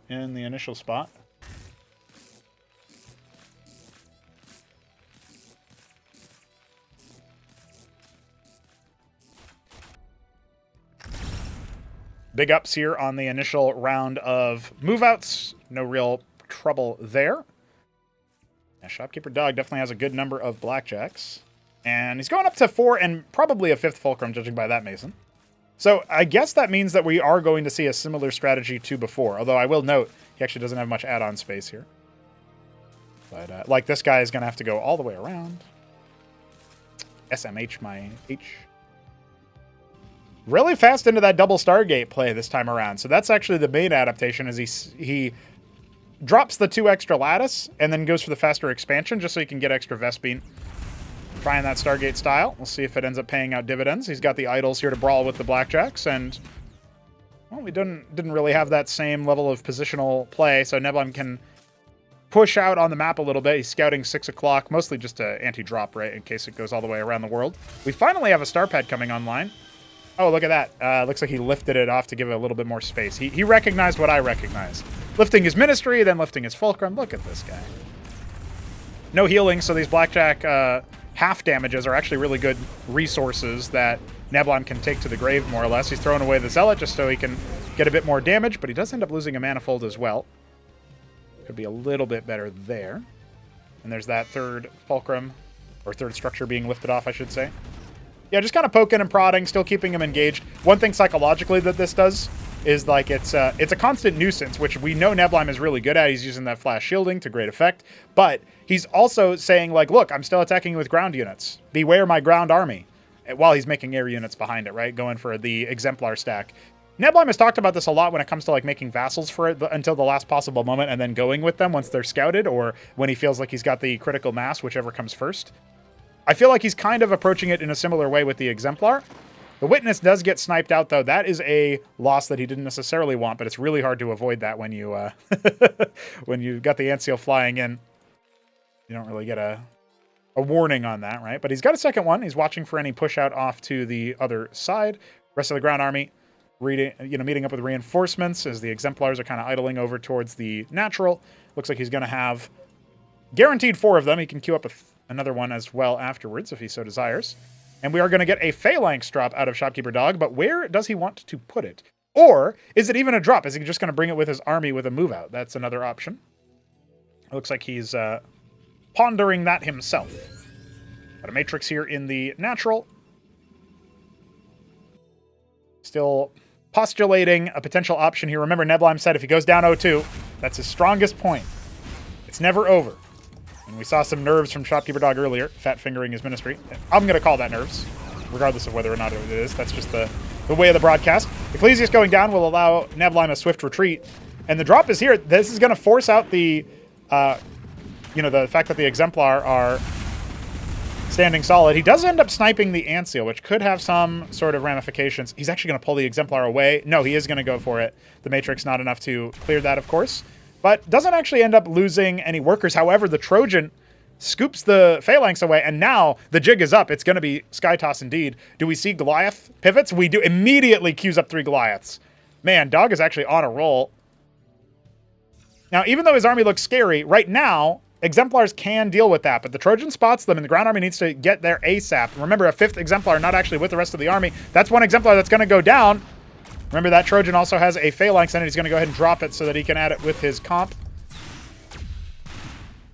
in the initial spot. Big ups here on the initial round of move-outs. No real trouble there. Yeah, Shopkeeper Dog definitely has a good number of blackjacks. And he's going up to 4 and probably a 5th fulcrum, judging by that, Mason. So I guess that means that we are going to see a similar strategy to before. Although I will note, he actually doesn't have much add-on space here. But, like, this guy is going to have to go all the way around. SMH my H. Really fast into that double Stargate play this time around. So that's actually the main adaptation, is he drops the 2 extra lattice and then goes for the faster expansion just so he can get extra Vespene. Trying that Stargate style. We'll see if it ends up paying out dividends. He's got the idols here to brawl with the blackjacks, and well, we didn't really have that same level of positional play, so Neblime can push out on the map a little bit. He's scouting 6 o'clock, mostly just to anti-drop, right, in case it goes all the way around the world. We finally have a star pad coming online. Oh, look at that. Looks like he lifted it off to give it a little bit more space. He recognized what I recognize. Lifting his ministry, then lifting his fulcrum. Look at this guy. No healing, so these blackjack half damages are actually really good resources that Neblime can take to the grave, more or less. He's throwing away the Zealot just so he can get a bit more damage, but he does end up losing a Manifold as well. Could be a little bit better there. And there's that 3rd fulcrum, or 3rd structure being lifted off, I should say. Yeah, just kind of poking and prodding, still keeping him engaged. One thing psychologically that this does is, like, it's a constant nuisance, which we know Neblime is really good at. He's using that flash shielding to great effect. But he's also saying, like, look, I'm still attacking you with ground units. Beware my ground army. While he's making air units behind it, right? Going for the Exemplar stack. Neblime has talked about this a lot when it comes to, like, making vassals for it until the last possible moment and then going with them once they're scouted, or when he feels like he's got the critical mass, whichever comes first. I feel like he's kind of approaching it in a similar way with the Exemplar. The Witness does get sniped out, though. That is a loss that he didn't necessarily want, but it's really hard to avoid that when you when you got the Ant Seal flying in. You don't really get a warning on that, right? But he's got a second one. He's watching for any push out off to the other side. Rest of the ground army meeting up with reinforcements as the Exemplars are kind of idling over towards the natural. Looks like he's going to have guaranteed 4 of them. He can queue up another one as well afterwards if he so desires. And we are going to get a Phalanx drop out of Shopkeeper Dog, but where does he want to put it? Or is it even a drop? Is he just going to bring it with his army with a move out? That's another option. It looks like he's pondering that himself. Got a Matrix here in the natural. Still postulating a potential option here. Remember, Neblime said if he goes down 0-2, that's his strongest point. It's never over. And we saw some nerves from Shopkeeper Dog earlier, fat fingering his ministry. I'm going to call that nerves, regardless of whether or not it is. That's just the way of the broadcast. Ecclesiast going down will allow Neblime a swift retreat. And the drop is here. This is going to force out the, the fact that the Exemplar are standing solid. He does end up sniping the Ant Seal, which could have some sort of ramifications. He's actually going to pull the Exemplar away. No, he is going to go for it. The Matrix not enough to clear that, of course. But doesn't actually end up losing any workers. However, the Trojan scoops the Phalanx away, and now the jig is up. It's going to be Sky Toss indeed. Do we see Goliath pivots? We do. Immediately queues up 3 Goliaths. Man, Dog is actually on a roll. Now, even though his army looks scary, right now, Exemplars can deal with that, but the Trojan spots them, and the ground army needs to get there ASAP. Remember, a 5th Exemplar not actually with the rest of the army. That's one Exemplar that's going to go down. Remember, that Trojan also has a Phalanx in it. He's going to go ahead and drop it so that he can add it with his comp.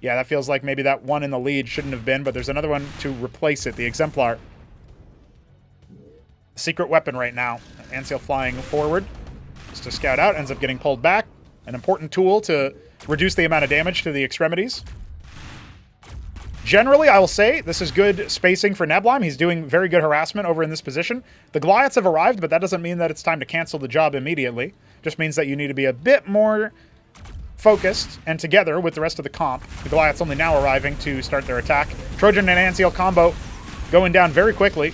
Yeah, that feels like maybe that one in the lead shouldn't have been, but there's another one to replace it, the Exemplar. Secret weapon right now. Ant Seal flying forward just to scout out, ends up getting pulled back. An important tool to reduce the amount of damage to the extremities. Generally, I will say, this is good spacing for Neblime. He's doing very good harassment over in this position. The Goliaths have arrived, but that doesn't mean that it's time to cancel the job immediately. Just means that you need to be a bit more focused and together with the rest of the comp. The Goliaths only now arriving to start their attack. Trojan and Ant Seal combo going down very quickly.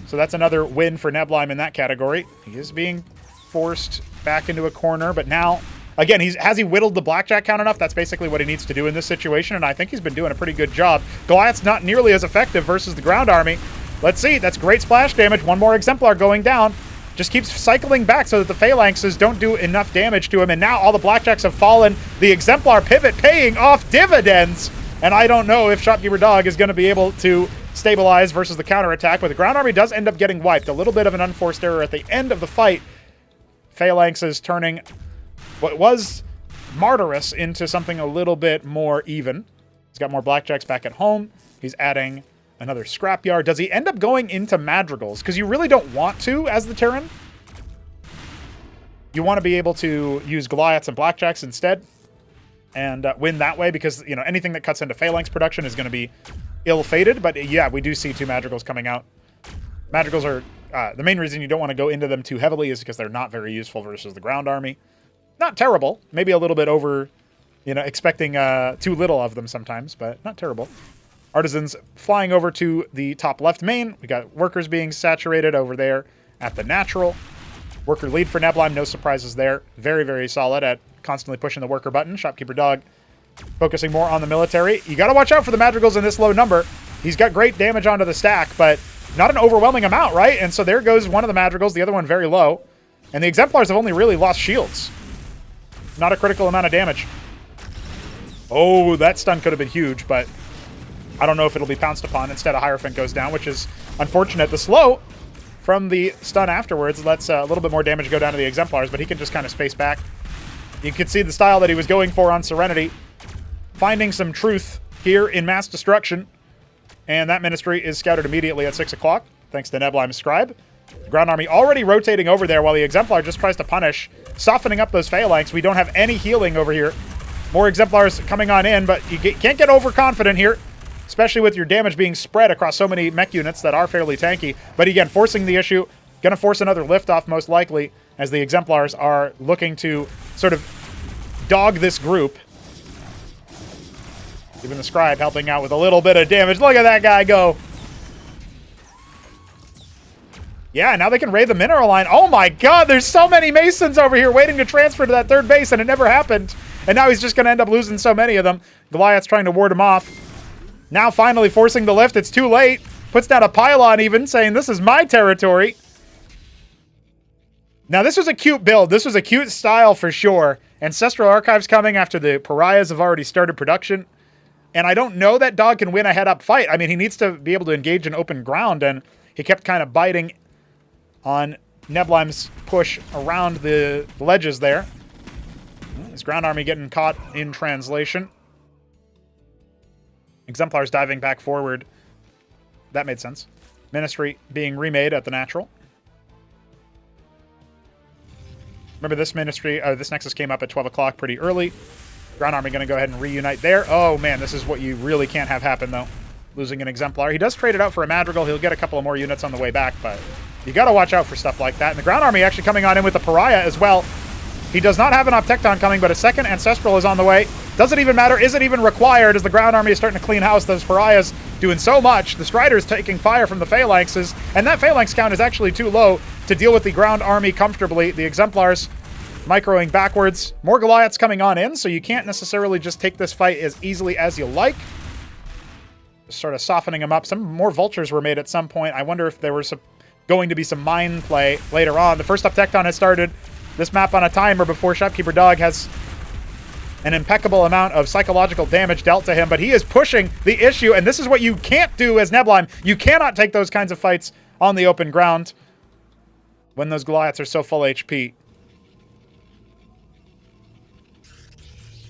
So that's another win for Neblime in that category. He is being forced back into a corner, but now... Again, has he whittled the blackjack count enough? That's basically what he needs to do in this situation, and I think he's been doing a pretty good job. Goliath's not nearly as effective versus the ground army. Let's see. That's great splash damage. One more Exemplar going down. Just keeps cycling back so that the Phalanxes don't do enough damage to him, and now all the blackjacks have fallen. The Exemplar pivot paying off dividends, and I don't know if Shopkeeper Dog is going to be able to stabilize versus the counterattack, but the ground army does end up getting wiped. A little bit of an unforced error at the end of the fight. Phalanxes turning what was martyrous into something a little bit more even. He's got more blackjacks back at home. He's adding another scrapyard. Does he end up going into madrigals? Because you really don't want to as the Terran. You want to be able to use Goliaths and blackjacks instead and win that way, because you know anything that cuts into phalanx production is going to be ill-fated. But yeah, we do see 2 madrigals coming out. Madrigals are the main reason you don't want to go into them too heavily is because they're not very useful versus the ground army. Not terrible, maybe a little bit over, you know, expecting too little of them sometimes, but not terrible. Artisans flying over to the top left main. We got workers being saturated over there at the natural. Worker lead for Neblime, no surprises there. Very, very solid at constantly pushing the worker button. Shopkeeper Dog focusing more on the military. You got to watch out for the madrigals in this low number. He's got great damage onto the stack, but not an overwhelming amount, right? And so there goes one of the madrigals, the other one very low. And the exemplars have only really lost shields. Not a critical amount of damage. Oh, that stun could have been huge, but I don't know if it'll be pounced upon. Instead, a Hierophant goes down, which is unfortunate. The slow from the stun afterwards lets a little bit more damage go down to the exemplars, but he can just kind of space back. You can see the style that he was going for on Serenity. Finding some truth here in mass destruction. And that ministry is scouted immediately at 6 o'clock, thanks to Neblime's Scribe. The ground army already rotating over there while the exemplar just tries to punish, softening up those phalanx. We don't have any healing over here. More exemplars coming on in, but you can't get overconfident here, especially with your damage being spread across so many mech units that are fairly tanky. But again, forcing the issue, going to force another liftoff most likely, as the exemplars are looking to sort of dog this group. Even the Scribe helping out with a little bit of damage. Look at that guy go. Yeah, now they can raid the mineral line. Oh my god, there's so many Masons over here waiting to transfer to that third base, and it never happened. And now he's just going to end up losing so many of them. Goliath's trying to ward him off. Now finally forcing the lift. It's too late. Puts down a pylon even, saying this is my territory. Now this was a cute build. This was a cute style for sure. Ancestral Archives coming after the Pariahs have already started production. And I don't know that Dog can win a head-up fight. I mean, he needs to be able to engage in open ground, and he kept kind of biting on Neblime's push around the ledges there. His ground army getting caught in translation. Exemplars diving back forward. That made sense. Ministry being remade at the natural. Remember this ministry, this Nexus came up at 12 o'clock pretty early. Ground army going to go ahead and reunite there. Oh man, this is what you really can't have happen though. Losing an exemplar. He does trade it out for a madrigal. He'll get a couple of more units on the way back, but you got to watch out for stuff like that. And the ground army actually coming on in with the Pariah as well. He does not have an Optecton coming, but a second Ancestral is on the way. Doesn't even matter. Isn't even required as the ground army is starting to clean house. Those Pariahs doing so much. The Strider's taking fire from the Phalanxes, and that Phalanx count is actually too low to deal with the ground army comfortably. The Exemplars microing backwards. More Goliaths coming on in, so you can't necessarily just take this fight as easily as you like. Just sort of softening them up. Some more Vultures were made at some point. I wonder if there was going to be some mind play later on. The first Optecton has started this map on a timer before Shopkeeper Dog has an impeccable amount of psychological damage dealt to him, but he is pushing the issue, and this is what you can't do as Neblime. You cannot take those kinds of fights on the open ground when those Goliaths are so full HP.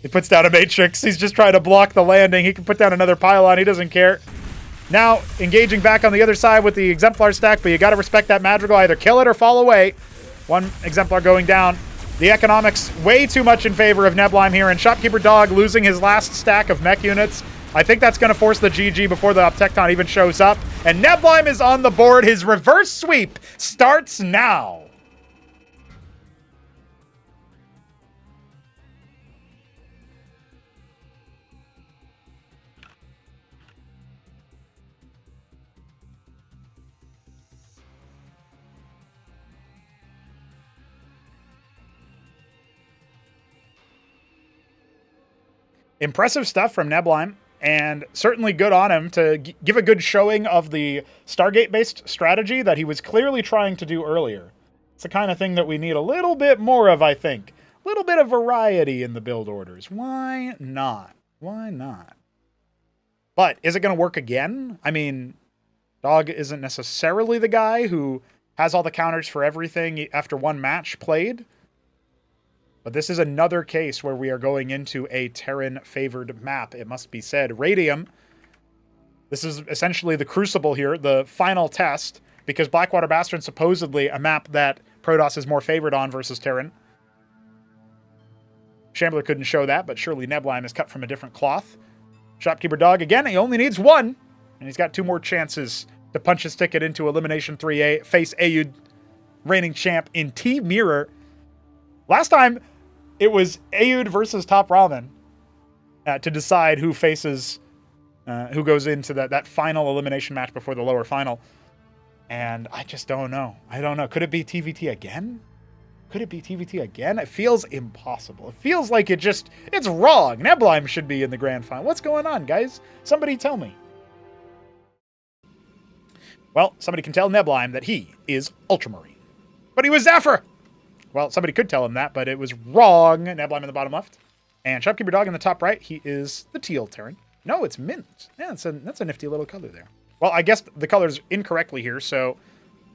He puts down a Matrix. He's just trying to block the landing. He can put down another pylon. He doesn't care. Now, engaging back on the other side with the Exemplar stack, but you got to respect that Madrigal. Either kill it or fall away. One Exemplar going down. The economics way too much in favor of Neblime here, and Shopkeeper Dog losing his last stack of mech units. I think that's going to force the GG before the Optecton even shows up. And Neblime is on the board. His reverse sweep starts now. Impressive stuff from Neblime, and certainly good on him to give a good showing of the Stargate-based strategy that he was clearly trying to do earlier. It's the kind of thing that we need a little bit more of, I think. A little bit of variety in the build orders. Why not? Why not? But is it going to work again? I mean, Dog isn't necessarily the guy who has all the counters for everything after one match played. But this is another case where we are going into a Terran-favored map, it must be said. Radium, this is essentially the crucible here, the final test, because Blackwater Bastion supposedly a map that Protoss is more favored on versus Terran. Shambler couldn't show that, but surely Neblime is cut from a different cloth. Shopkeeper Dog, again, he only needs one, and he's got 2 more chances to punch his ticket into Elimination 3A, face Ayud, reigning champ, in T-Mirror. Last time, it was Ayud versus TopRamen to decide who faces, who goes into that final elimination match before the lower final. And I just don't know. I don't know. Could it be TVT again? Could it be TVT again? It feels impossible. It feels like it's wrong. Neblime should be in the grand final. What's going on, guys? Somebody tell me. Well, somebody can tell Neblime that he is Ultramarine. But he was Zephyr! Well, somebody could tell him that, but it was wrong. Neblime in the bottom left. And Shopkeeper Dog in the top right, he is the teal Terran. No, it's mint. Yeah, that's a nifty little color there. Well, I guessed the colors incorrectly here, so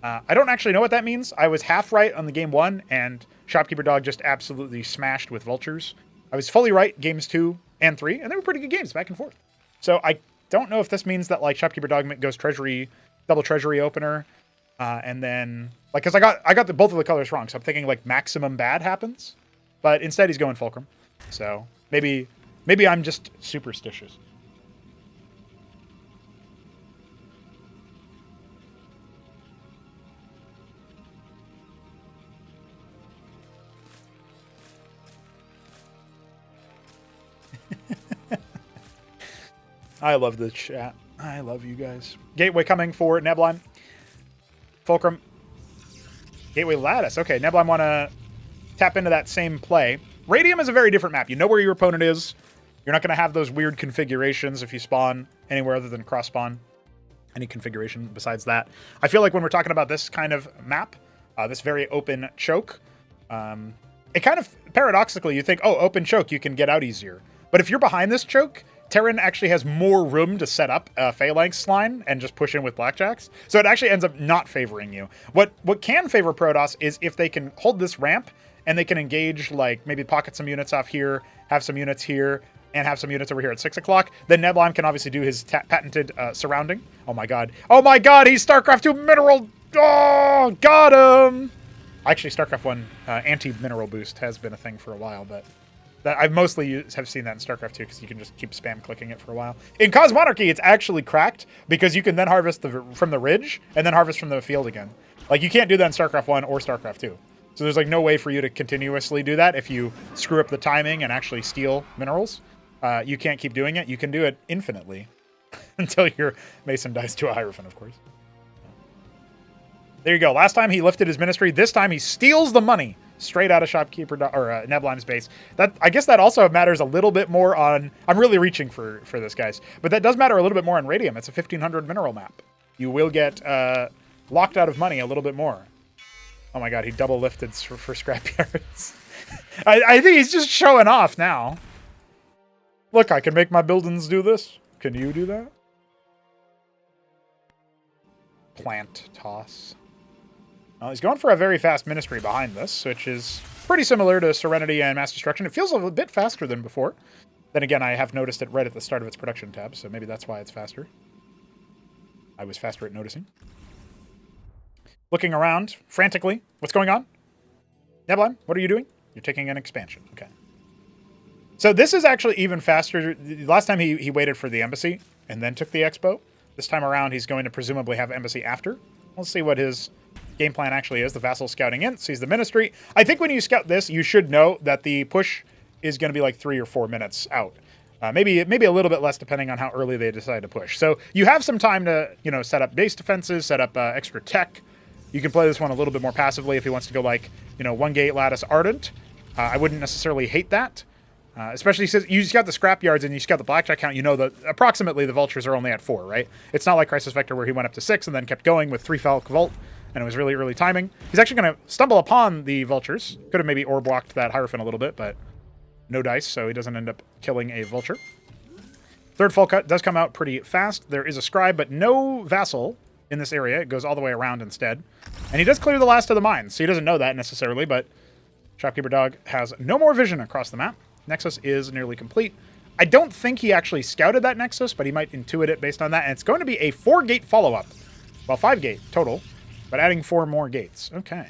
I don't actually know what that means. I was half right on the game 1, and Shopkeeper Dog just absolutely smashed with vultures. I was fully right games 2 and 3, and they were pretty good games back and forth. So I don't know if this means that like Shopkeeper Dog goes treasury, double treasury opener, and then like because I got both of the colors wrong, so I'm thinking like maximum bad happens, but instead he's going Fulcrum. So maybe I'm just superstitious. I love the chat. I love you guys. Gateway coming for Neblime. Fulcrum. Gateway Lattice. Okay, Neblime want to tap into that same play. Radium is a very different map. You know where your opponent is. You're not going to have those weird configurations if you spawn anywhere other than cross spawn. Any configuration besides that. I feel like when we're talking about this kind of map, this very open choke, it kind of paradoxically, you think, oh, open choke, you can get out easier. But if you're behind this choke, Terran actually has more room to set up a Phalanx line and just push in with Blackjacks. So it actually ends up not favoring you. What can favor Protoss is if they can hold this ramp and they can engage, like, maybe pocket some units off here, have some units here, and have some units over here at 6 o'clock. Then Neblime can obviously do his patented surrounding. Oh my god. Oh my god, he's StarCraft 2 mineral. Oh, got him. Actually, StarCraft 1 anti-mineral boost has been a thing for a while, but I've mostly have seen that in StarCraft 2 because you can just keep spam clicking it for a while. In Cosmonarchy, it's actually cracked because you can then harvest from the ridge and then harvest from the field again. Like, you can't do that in StarCraft 1 or StarCraft 2. So there's, like, no way for you to continuously do that if you screw up the timing and actually steal minerals. You can't keep doing it. You can do it infinitely until your Mason dies to a Hierophant, of course. There you go. Last time he lifted his ministry. This time he steals the money straight out of Shopkeeper or Neblime's base. That, I guess that also matters a little bit more on... I'm really reaching for this, guys. But that does matter a little bit more on Radium. It's a 1500 mineral map. You will get locked out of money a little bit more. Oh my god, he double lifted for scrapyards. I think he's just showing off now. Look, I can make my buildings do this. Can you do that? Plant toss. Well, he's going for a very fast ministry behind this, which is pretty similar to Serenity and Mass Destruction. It feels a bit faster than before. Then again, I have noticed it right at the start of its production tab, so maybe that's why it's faster. I was faster at noticing. Looking around frantically. What's going on? Neblime, what are you doing? You're taking an expansion. Okay. So this is actually even faster. Last time he waited for the embassy and then took the expo. This time around, he's going to presumably have embassy after. We'll see what his game plan actually is. The vassal scouting in, sees the ministry. I think when you scout this, you should know that the push is going to be like 3 or 4 minutes out. Maybe a little bit less depending on how early they decide to push. So you have some time to, you know, set up base defenses, set up extra tech. You can play this one a little bit more passively if he wants to go like, you know, 1 gate lattice ardent. I wouldn't necessarily hate that. Especially since you just got the scrapyards and you just got the blackjack count, you know that approximately the vultures are only at 4, right? It's not like Crisis Vector where he went up to 6 and then kept going with 3 Falcon Vault, and it was really early timing. He's actually going to stumble upon the vultures. Could have maybe orb blocked that Hierophant a little bit, but no dice, so he doesn't end up killing a vulture. Third full cut does come out pretty fast. There is a scribe, but no vassal in this area. It goes all the way around instead. And he does clear the last of the mines, so he doesn't know that necessarily, but Shopkeeper Dog has no more vision across the map. Nexus is nearly complete. I don't think he actually scouted that Nexus, but he might intuit it based on that. And it's going to be a 4-gate follow-up. Well, 5-gate total, but adding 4 more gates. Okay.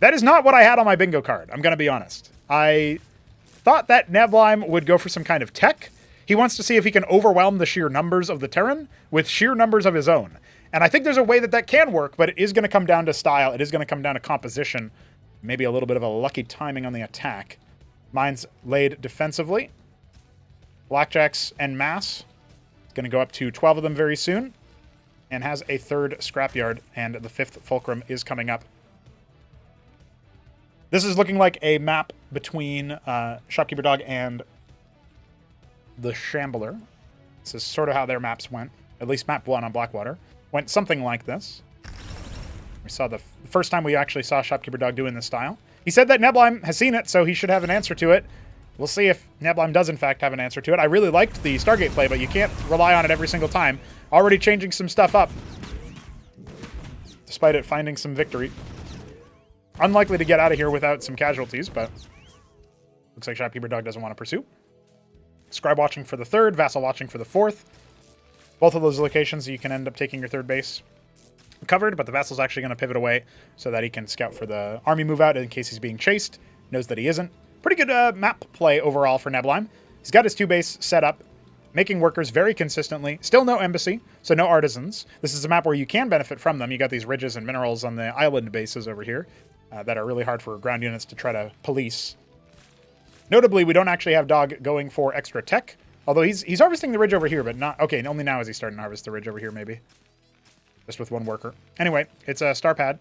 That is not what I had on my bingo card, I'm going to be honest. I thought that Neblime would go for some kind of tech. He wants to see if he can overwhelm the sheer numbers of the Terran with sheer numbers of his own. And I think there's a way that that can work, but it is going to come down to style. It is going to come down to composition. Maybe a little bit of a lucky timing on the attack. Mines laid defensively. Blackjacks en masse. It's going to go up to 12 of them very soon. And has a 3rd scrapyard, and the 5th fulcrum is coming up. This is looking like a map between Shopkeeper Dog and the Shambler. This is sort of how their maps went. At least map 1 on Blackwater. Went something like this. We saw the first time we actually saw Shopkeeper Dog doing this style. He said that Neblime has seen it, so he should have an answer to it. We'll see if Neblime does in fact have an answer to it. I really liked the Stargate play, but you can't rely on it every single time. Already changing some stuff up. Despite it finding some victory. Unlikely to get out of here without some casualties, but looks like Shopkeeper Dog doesn't want to pursue. Scribe watching for the 3rd, Vassal watching for the 4th. Both of those locations you can end up taking your 3rd base covered, but the Vassal's actually going to pivot away so that he can scout for the army move out in case he's being chased. Knows that he isn't. Pretty good map play overall for Neblime. He's got his 2 base set up, making workers very consistently. Still no embassy, so no artisans. This is a map where you can benefit from them. You got these ridges and minerals on the island bases over here that are really hard for ground units to try to police. Notably, we don't actually have Dog going for extra tech, although he's harvesting the ridge over here, but not... Okay, only now is he starting to harvest the ridge over here, maybe. Just with 1 worker. Anyway, it's a star pad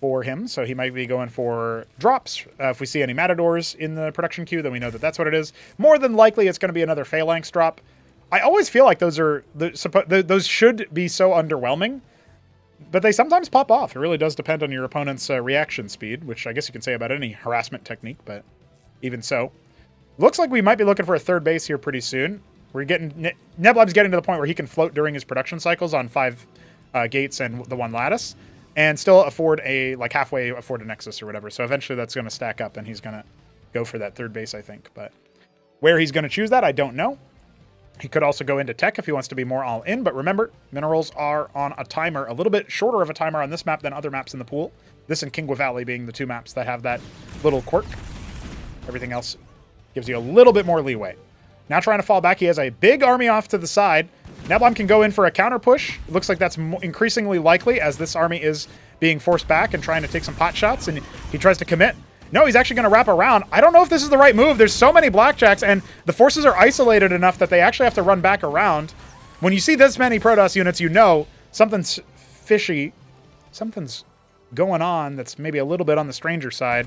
for him, so he might be going for drops. If we see any Matadors in the production queue, then we know that that's what it is. More than likely, it's going to be another Phalanx drop. I always feel like those should be so underwhelming, but they sometimes pop off. It really does depend on your opponent's reaction speed, which I guess you can say about any harassment technique, but even so. Looks like we might be looking for a 3rd base here pretty soon. We're getting... Neblime's getting to the point where he can float during his production cycles on 5 gates and the 1 lattice, and still afford halfway afford a Nexus or whatever. So eventually that's going to stack up, and he's going to go for that 3rd base, I think. But where he's going to choose that, I don't know. He could also go into tech if he wants to be more all-in, but remember, minerals are on a timer, a little bit shorter of a timer on this map than other maps in the pool. This and Kingwa Valley being the 2 maps that have that little quirk. Everything else gives you a little bit more leeway. Now trying to fall back, he has a big army off to the side. Neblime can go in for a counter push. It looks like that's increasingly likely as this army is being forced back and trying to take some pot shots, and he tries to commit. No, he's actually going to wrap around. I don't know if this is the right move. There's so many Blackjacks, and the forces are isolated enough that they actually have to run back around. When you see this many Protoss units, you know something's fishy. Something's going on that's maybe a little bit on the stranger side.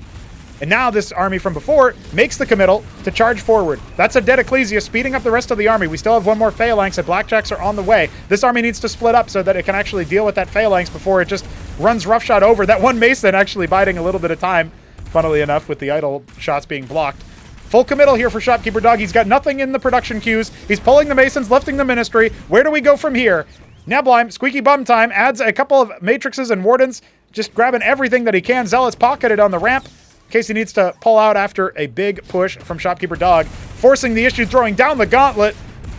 And now this army from before makes the committal to charge forward. That's a dead Ecclesia speeding up the rest of the army. We still have 1 more Phalanx, and Blackjacks are on the way. This army needs to split up so that it can actually deal with that Phalanx before it just runs roughshod over. That 1 Mason actually biding a little bit of time, funnily enough, with the idle shots being blocked. Full committal here for Shopkeeper Dog. He's got nothing in the production queues. He's pulling the Masons, lifting the Ministry. Where do we go from here? Neblime, squeaky bum time, adds a couple of Matrixes and Wardens, just grabbing everything that he can. Zealots pocketed on the ramp, in case he needs to pull out after a big push from Shopkeeper Dog, forcing the issue, throwing down the gauntlet.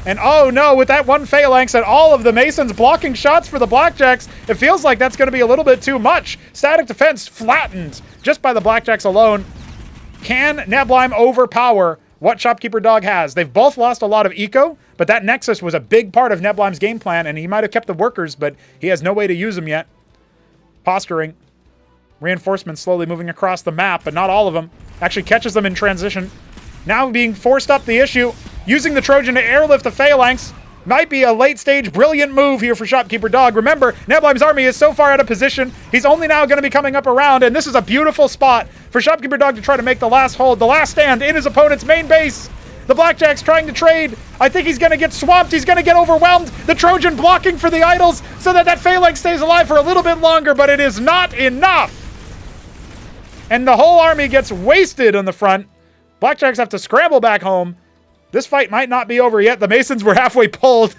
And oh no, with that 1 Phalanx and all of the Masons blocking shots for the Blackjacks, it feels like that's going to be a little bit too much. Static defense flattened just by the Blackjacks alone. Can Neblime overpower what Shopkeeper Dog has? They've both lost a lot of eco, but that Nexus was a big part of Neblime's game plan, and he might have kept the workers, but he has no way to use them yet. Posturing. Reinforcements slowly moving across the map, but not all of them. Actually catches them in transition. Now being forced up the issue, using the Trojan to airlift the Phalanx. Might be a late-stage brilliant move here for Shopkeeper Dog. Remember, Neblime's army is so far out of position, he's only now going to be coming up around, and this is a beautiful spot for Shopkeeper Dog to try to make the last hold, the last stand in his opponent's main base. The Blackjack's trying to trade. I think he's going to get swamped. He's going to get overwhelmed. The Trojan blocking for the idols so that that Phalanx stays alive for a little bit longer, but it is not enough. And the whole army gets wasted on the front. Blackjacks have to scramble back home. This fight might not be over yet. The Masons were halfway pulled.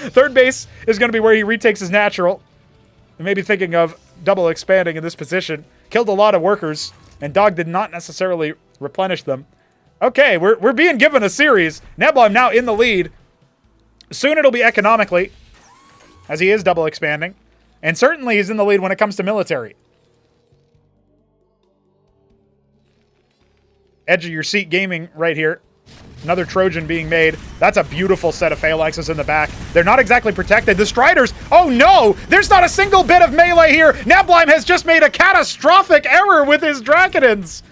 Third base is going to be where he retakes his natural. And maybe thinking of double expanding in this position. Killed a lot of workers, and Dog did not necessarily replenish them. Okay, we're being given a series. Neblime now in the lead. Soon it'll be economically, as he is double expanding. And certainly he's in the lead when it comes to military. Edge of your seat gaming right here. Another Trojan being made. That's a beautiful set of phalanxes in the back. They're not exactly protected. The Striders, oh no! There's not a single bit of melee here! Neblime has just made a catastrophic error with his Draconins!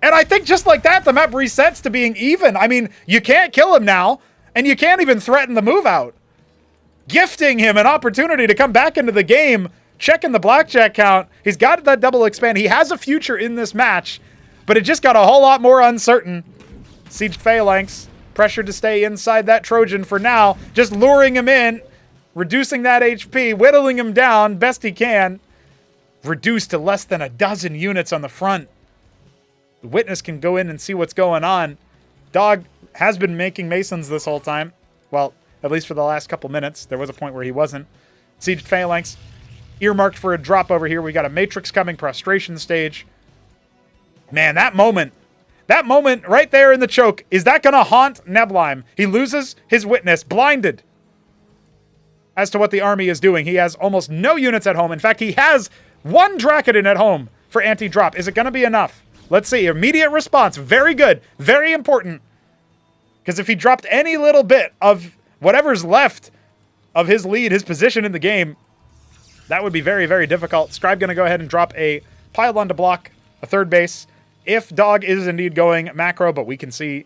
And I think just like that, the map resets to being even. I mean, you can't kill him now, and you can't even threaten the move out. Gifting him an opportunity to come back into the game, checking the blackjack count. He's got that double expand. He has a future in this match, but it just got a whole lot more uncertain. Siege Phalanx, pressured to stay inside that Trojan for now, just luring him in, reducing that HP, whittling him down best he can. Reduced to less than a dozen units on the front. The Witness can go in and see what's going on. Dog has been making Masons this whole time. Well, at least for the last couple minutes. There was a point where he wasn't. Siege Phalanx, earmarked for a drop over here. We got a Matrix coming, Prostration Stage. Man, that moment right there in the choke, is that going to haunt Neblime? He loses his Witness, blinded as to what the army is doing. He has almost no units at home. In fact, he has one Draconin at home for anti-drop. Is it going to be enough? Let's see. Immediate response. Very good. Very important. Because if he dropped any little bit of whatever's left of his lead, his position in the game, that would be very, very difficult. Scribe going to go ahead and drop a pylon to block a third base. If Dog is indeed going macro, but we can see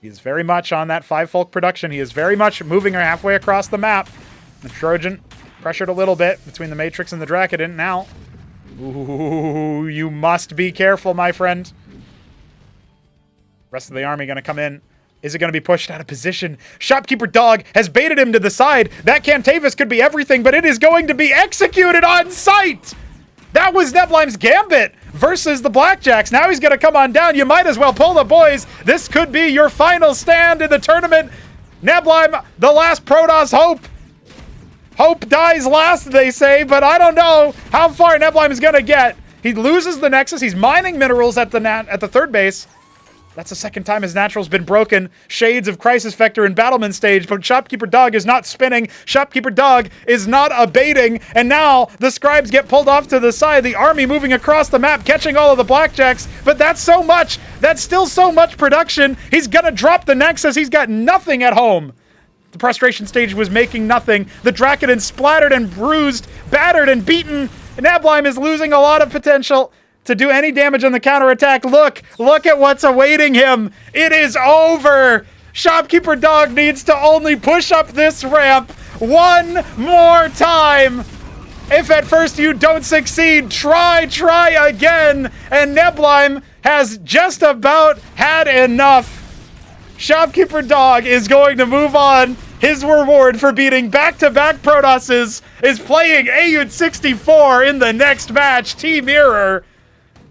he's very much on that 5-folk production. He is very much moving halfway across the map. The Trojan pressured a little bit between the Matrix and the Draconin. Now, ooh, you must be careful, my friend. Rest of the army going to come in. Is it going to be pushed out of position? Shopkeeper Dog has baited him to the side. That Cantavis could be everything, but it is going to be executed on sight! That was Neblime's gambit versus the Blackjacks. Now he's going to come on down. You might as well pull the boys. This could be your final stand in the tournament. Neblime, the last Protoss hope. Hope dies last, they say, but I don't know how far Neblime is going to get. He loses the Nexus. He's mining minerals at the third base. That's the second time his natural's been broken. Shades of Crisis Vector and Battlement Stage, but Shopkeeper Dog is not spinning. Shopkeeper Dog is not abating, and now the Scribes get pulled off to the side. The army moving across the map, catching all of the Blackjacks, but that's so much. That's still so much production. He's gonna drop the Nexus. He's got nothing at home. The Prostration Stage was making nothing. The Draconin splattered and bruised, battered and beaten. Neblime is losing a lot of potential to do any damage on the counterattack. Look at what's awaiting him. It is over. Shopkeeper Dog needs to only push up this ramp one more time. If at first you don't succeed, try again. And Neblime has just about had enough. Shopkeeper Dog is going to move on. His reward for beating back-to-back Protosses is playing AUD 64 in the next match. T-Mirror.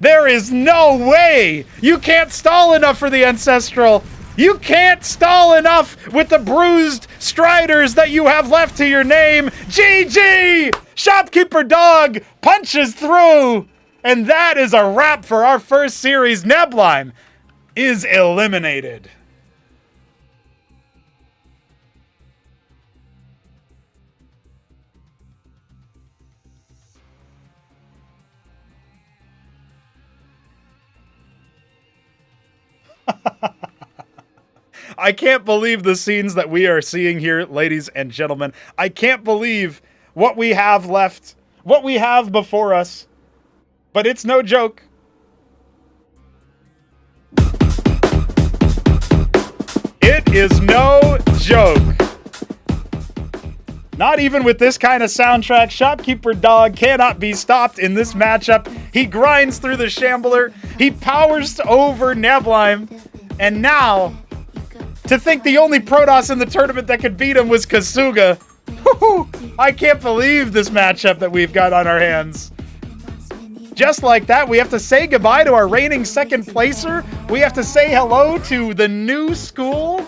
There is no way! You can't stall enough for the Ancestral! You can't stall enough with the bruised Striders that you have left to your name! GG! Shopkeeper Dog punches through! And that is a wrap for our first series. Neblime is eliminated. I can't believe the scenes that we are seeing here, ladies and gentlemen. I can't believe what we have left, what we have before us. But it's no joke. It is no joke. Not even with this kind of soundtrack, Shopkeeper Dog cannot be stopped in this matchup. He grinds through the Shambler. He powers over Neblime. And now, to think the only Protoss in the tournament that could beat him was Kasuga. I can't believe this matchup that we've got on our hands. Just like that, we have to say goodbye to our reigning second placer. We have to say hello to the new school.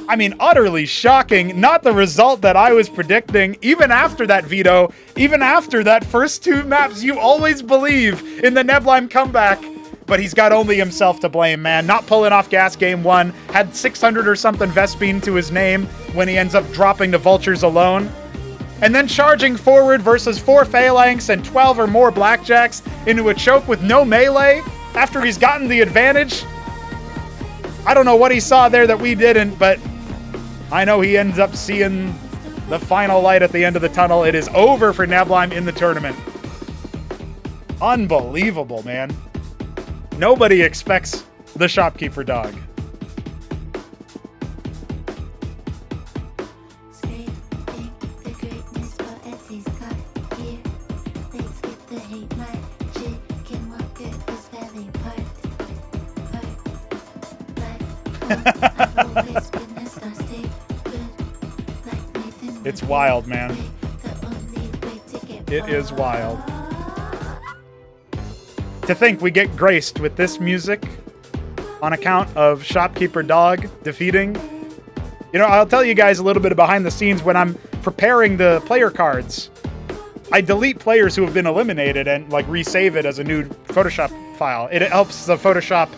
I mean, utterly shocking. Not the result that I was predicting. Even after that veto, even after that first 2 maps, you always believe in the Neblime comeback. But he's got only himself to blame, man. Not pulling off gas game 1. Had 600 or something Vespine to his name when he ends up dropping the Vultures alone. And then charging forward versus 4 Phalanx and 12 or more Blackjacks into a choke with no melee after he's gotten the advantage. I don't know what he saw there that we didn't, but I know he ends up seeing the final light at the end of the tunnel. It is over for Neblime in the tournament. Unbelievable, man. Nobody expects the shopkeeper dog. It's wild, man. It is wild. To think we get graced with this music on account of Shopkeeper Dog defeating. You know, I'll tell you guys a little bit of behind the scenes when I'm preparing the player cards. I delete players who have been eliminated and like resave it as a new Photoshop file. It helps the Photoshop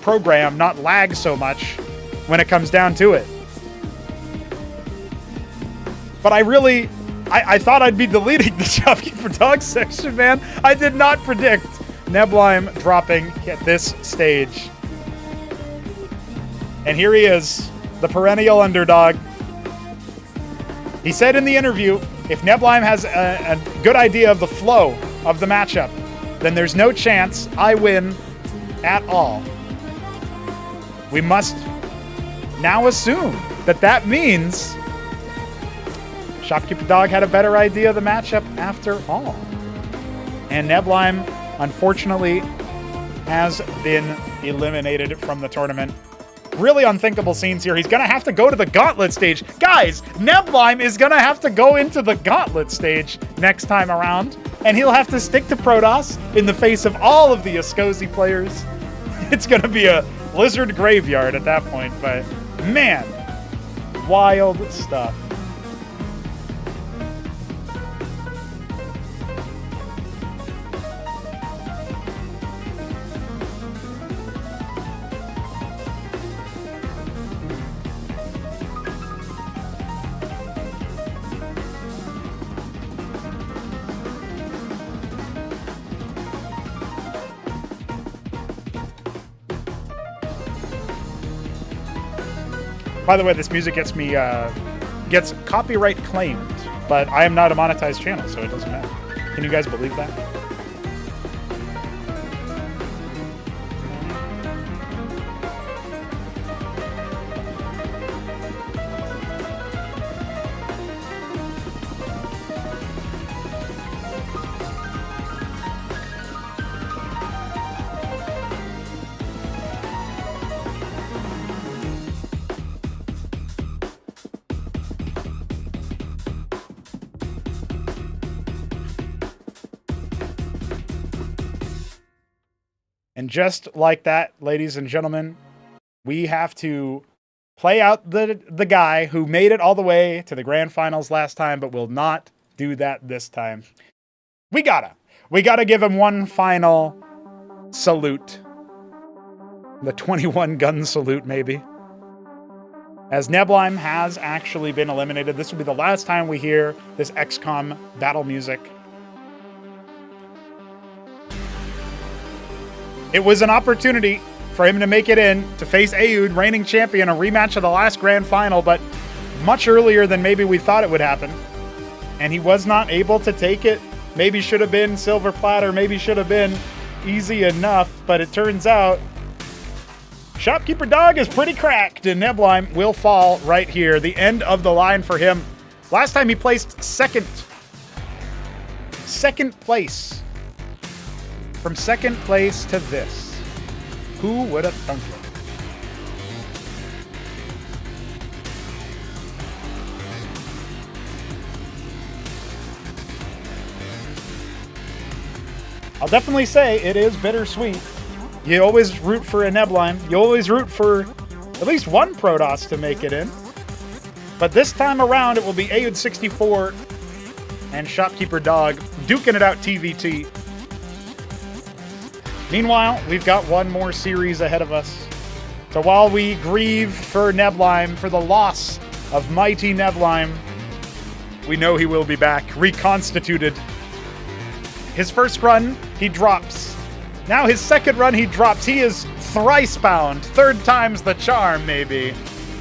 program not lag so much when it comes down to it. But I thought I'd be deleting the Shopkeeper Dog section, man. I did not predict Neblime dropping at this stage. And here he is, the perennial underdog. He said in the interview, if Neblime has a good idea of the flow of the matchup, then there's no chance I win at all. We must now assume that that means Shopkeeper Dog had a better idea of the matchup after all. And Neblime, unfortunately, has been eliminated from the tournament. Really unthinkable scenes here. He's going to have to go to the Gauntlet stage. Guys, Neblime is going to have to go into the Gauntlet stage next time around. And he'll have to stick to Protoss in the face of all of the Ascozi players. It's going to be a Lizard graveyard at that point. But, man, wild stuff. By the way, this music gets copyright claimed, but I am not a monetized channel, so it doesn't matter. Can you guys believe that? And just like that, ladies and gentlemen, we have to play out the guy who made it all the way to the grand finals last time, but will not do that this time. We gotta give him one final salute. The 21 gun salute, maybe. As Neblime has actually been eliminated, this will be the last time we hear this XCOM battle music. It was an opportunity for him to make it in, to face Aoud, reigning champion, a rematch of the last grand final, but much earlier than maybe we thought it would happen. And he was not able to take it. Maybe should have been silver platter, maybe should have been easy enough, but it turns out Shopkeeper Dog is pretty cracked, and Neblime will fall right here. The end of the line for him. Last time he placed second. Second place. From second place to this. Who would have thunk it? I'll definitely say it is bittersweet. You always root for a Neblime. You always root for at least one Protoss to make it in. But this time around, it will be Aud64 and Shopkeeper Dog duking it out TVT. Meanwhile, we've got one more series ahead of us. So while we grieve for Neblime, for the loss of mighty Neblime, we know he will be back, reconstituted. His first run, he drops. Now his second run, he drops. He is thrice bound. Third time's the charm, maybe.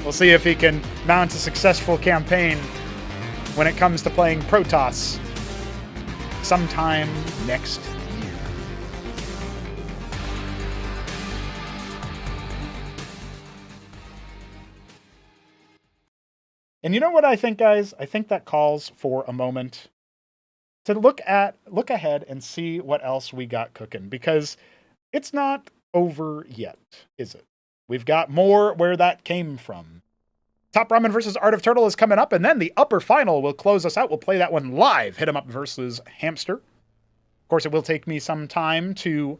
We'll see if he can mount a successful campaign when it comes to playing Protoss sometime next year. And you know what I think, guys? I think that calls for a moment to look ahead and see what else we got cooking, because it's not over yet, is it? We've got more where that came from. TopRamen versus Art of Turtle is coming up, and then the upper final will close us out. We'll play that one live. HitEmUp versus Hamster. Of course, it will take me some time to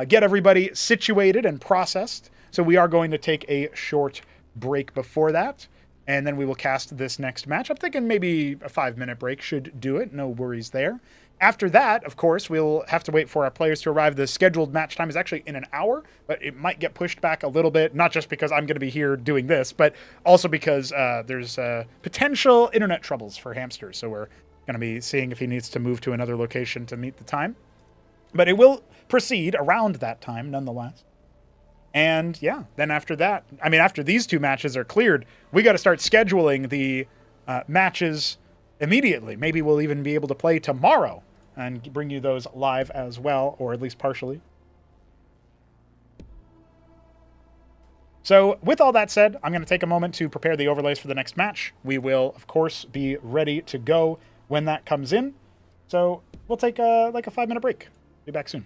get everybody situated and processed, so we are going to take a short break before that. And then we will cast this next match. I'm thinking maybe a 5-minute break should do it. No worries there. After that, of course, we'll have to wait for our players to arrive. The scheduled match time is actually in an hour, but it might get pushed back a little bit, not just because I'm going to be here doing this, but also because there's potential internet troubles for Hamster. So we're going to be seeing if he needs to move to another location to meet the time. But it will proceed around that time, nonetheless. And yeah, then after that, I mean, after these two matches are cleared, we got to start scheduling the matches immediately. Maybe we'll even be able to play tomorrow and bring you those live as well, or at least partially. So with all that said, I'm going to take a moment to prepare the overlays for the next match. We will, of course, be ready to go when that comes in. So we'll take like a 5-minute break. Be back soon.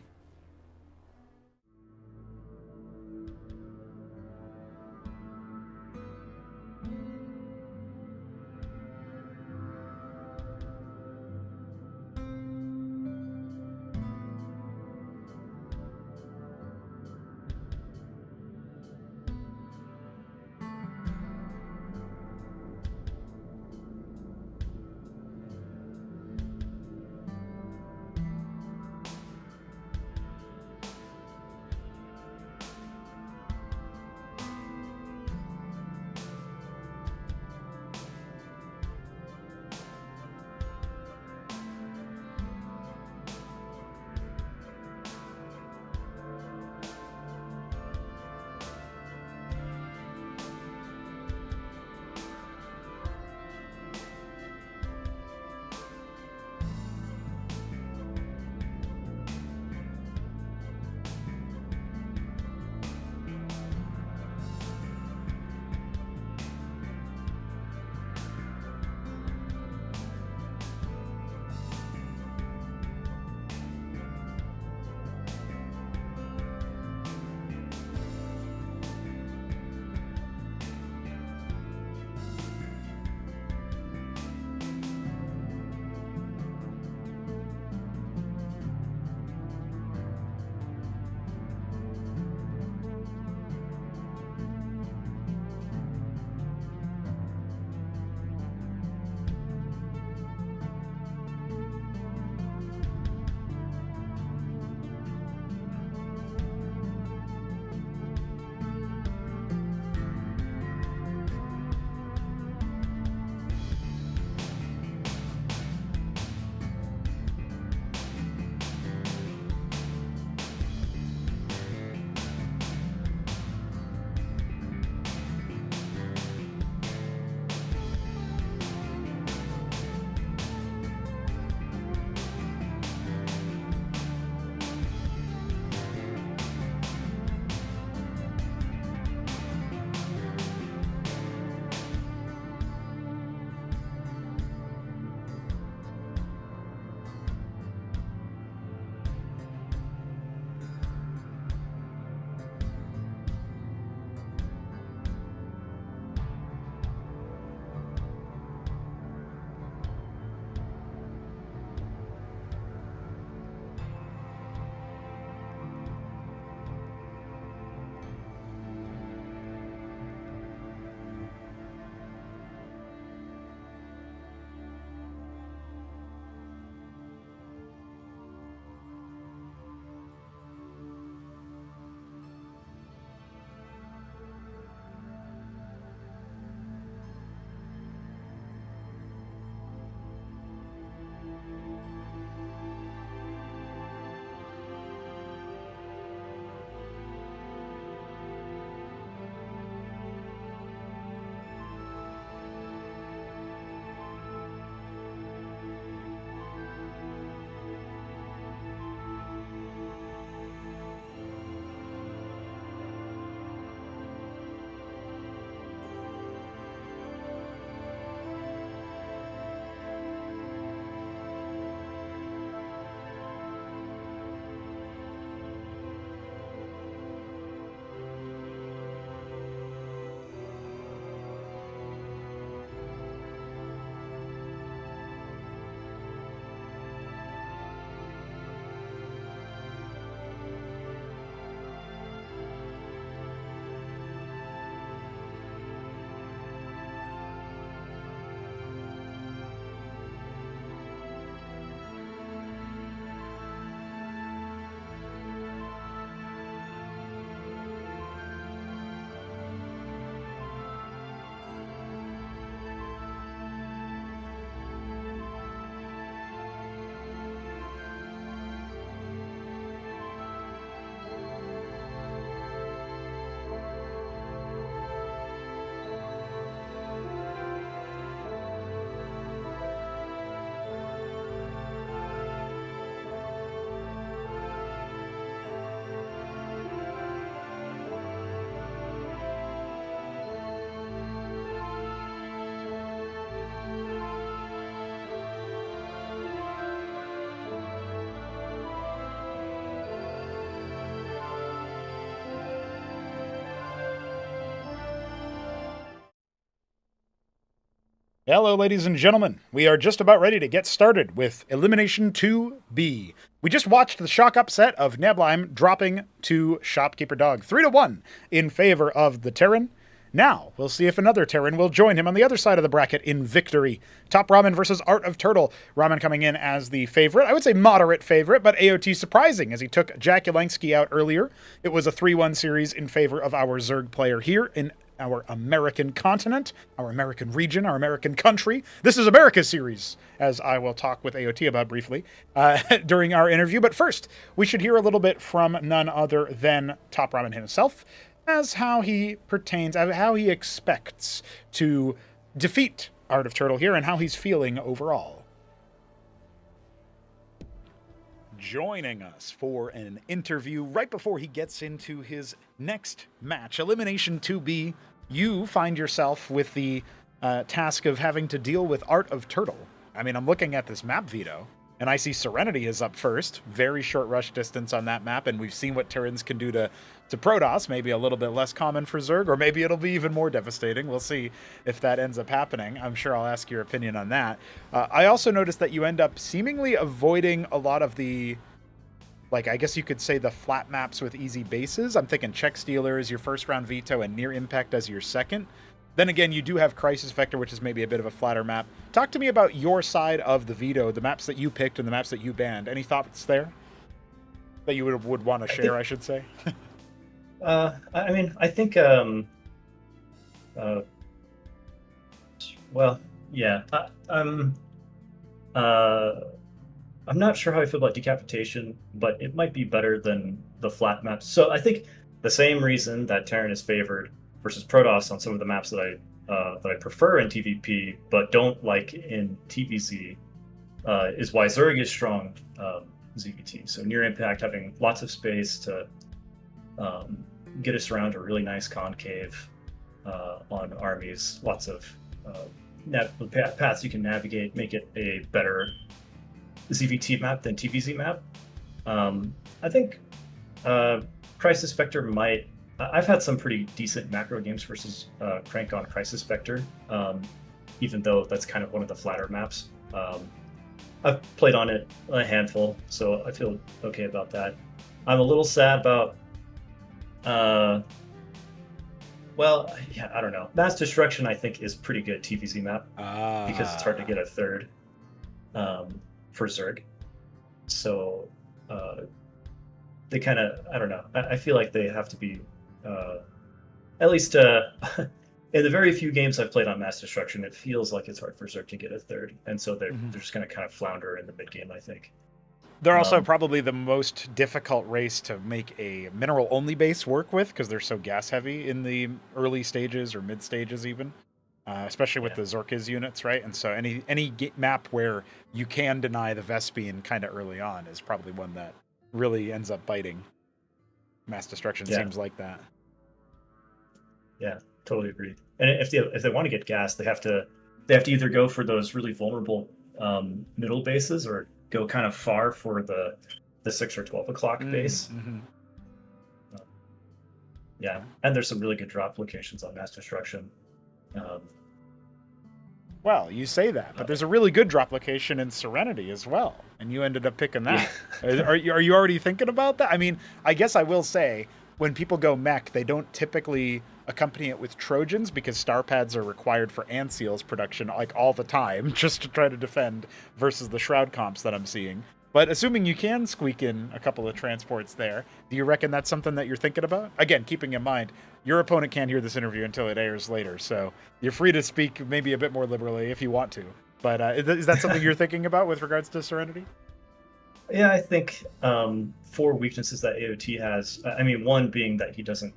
Hello, ladies and gentlemen. We are just about ready to get started with Elimination 2B. We just watched the shock upset of Neblime dropping to Shopkeeper Dog 3-1 in favor of the Terran. Now, we'll see if another Terran will join him on the other side of the bracket in victory. TopRamen versus Art of Turtle. Ramen coming in as the favorite. I would say moderate favorite, but AOT surprising as he took Jack Yelansky out earlier. It was a 3-1 series in favor of our Zerg player here in our American continent, our American region, our American country. This is America's series, as I will talk with AOT about briefly during our interview. But first, we should hear a little bit from none other than TopRamen himself, as how he expects to defeat Art of Turtle here and how he's feeling overall. Joining us for an interview right before he gets into his next match, Elimination 2B, you find yourself with the task of having to deal with Art of Turtle. I mean, I'm looking at this map, Vito, and I see Serenity is up first. Very short rush distance on that map, and we've seen what Terrans can do to Protoss. Maybe a little bit less common for Zerg, or maybe it'll be even more devastating. We'll see if that ends up happening. I'm sure I'll ask your opinion on that. I also noticed that you end up seemingly avoiding a lot of the, like, I guess you could say the flat maps with easy bases. I'm thinking Check Stealer is your first round veto and Near Impact as your second. Then again, you do have Crisis Vector, which is maybe a bit of a flatter map. Talk to me about your side of the veto, the maps that you picked and the maps that you banned. Any thoughts there that you would want to share, I should say? I mean, I think, well, yeah, I'm not sure how I feel about Decapitation, but it might be better than the flat maps. So I think the same reason that Terran is favored versus Protoss on some of the maps that I prefer in TVP, but don't like in TVZ, is why Zerg is strong ZVT. So Near Impact, having lots of space to get us around a really nice concave on armies, lots of paths you can navigate, make it a better ZVT map than TVZ map. I think Crisis Vector might. I've had some pretty decent macro games versus Crank on Crisis Vector, even though that's kind of one of the flatter maps. I've played on it a handful, so I feel okay about that. I'm a little sad about, well, yeah, I don't know. Mass Destruction, I think, is pretty good TVZ map because it's hard to get a third for Zerg. So they kind of, I don't know. I feel like they have to be, at least in the very few games I've played on Mass Destruction, it feels like it's hard for Zerg to get a third. And so they're just going to kind of flounder in the mid game, I think. They're also probably the most difficult race to make a mineral-only base work with because they're so gas-heavy in the early stages or mid-stages even, especially with the Zorkiz units, right? And so any map where you can deny the Vespene kind of early on is probably one that really ends up biting. Mass Destruction seems like that. Yeah, totally agree. And if they want to get gas, they have to either go for those really vulnerable middle bases or go kind of far for the 6 or 12 o'clock base. Yeah, and there's some really good drop locations on Mass Destruction. Well, you say that, but there's a really good drop location in Serenity as well, and you ended up picking that. Yeah. Are you already thinking about that? I mean, I guess I will say, when people go mech, they don't typically accompany it with Trojans because star pads are required for Anseal's production like all the time just to try to defend versus the Shroud comps that I'm seeing. But assuming you can squeak in a couple of transports there, do you reckon that's something that you're thinking about? Again, keeping in mind, your opponent can't hear this interview until it airs later, so you're free to speak maybe a bit more liberally if you want to. But is that something you're thinking about with regards to Serenity? Yeah, I think 4 weaknesses that AOT has. I mean, one being that he doesn't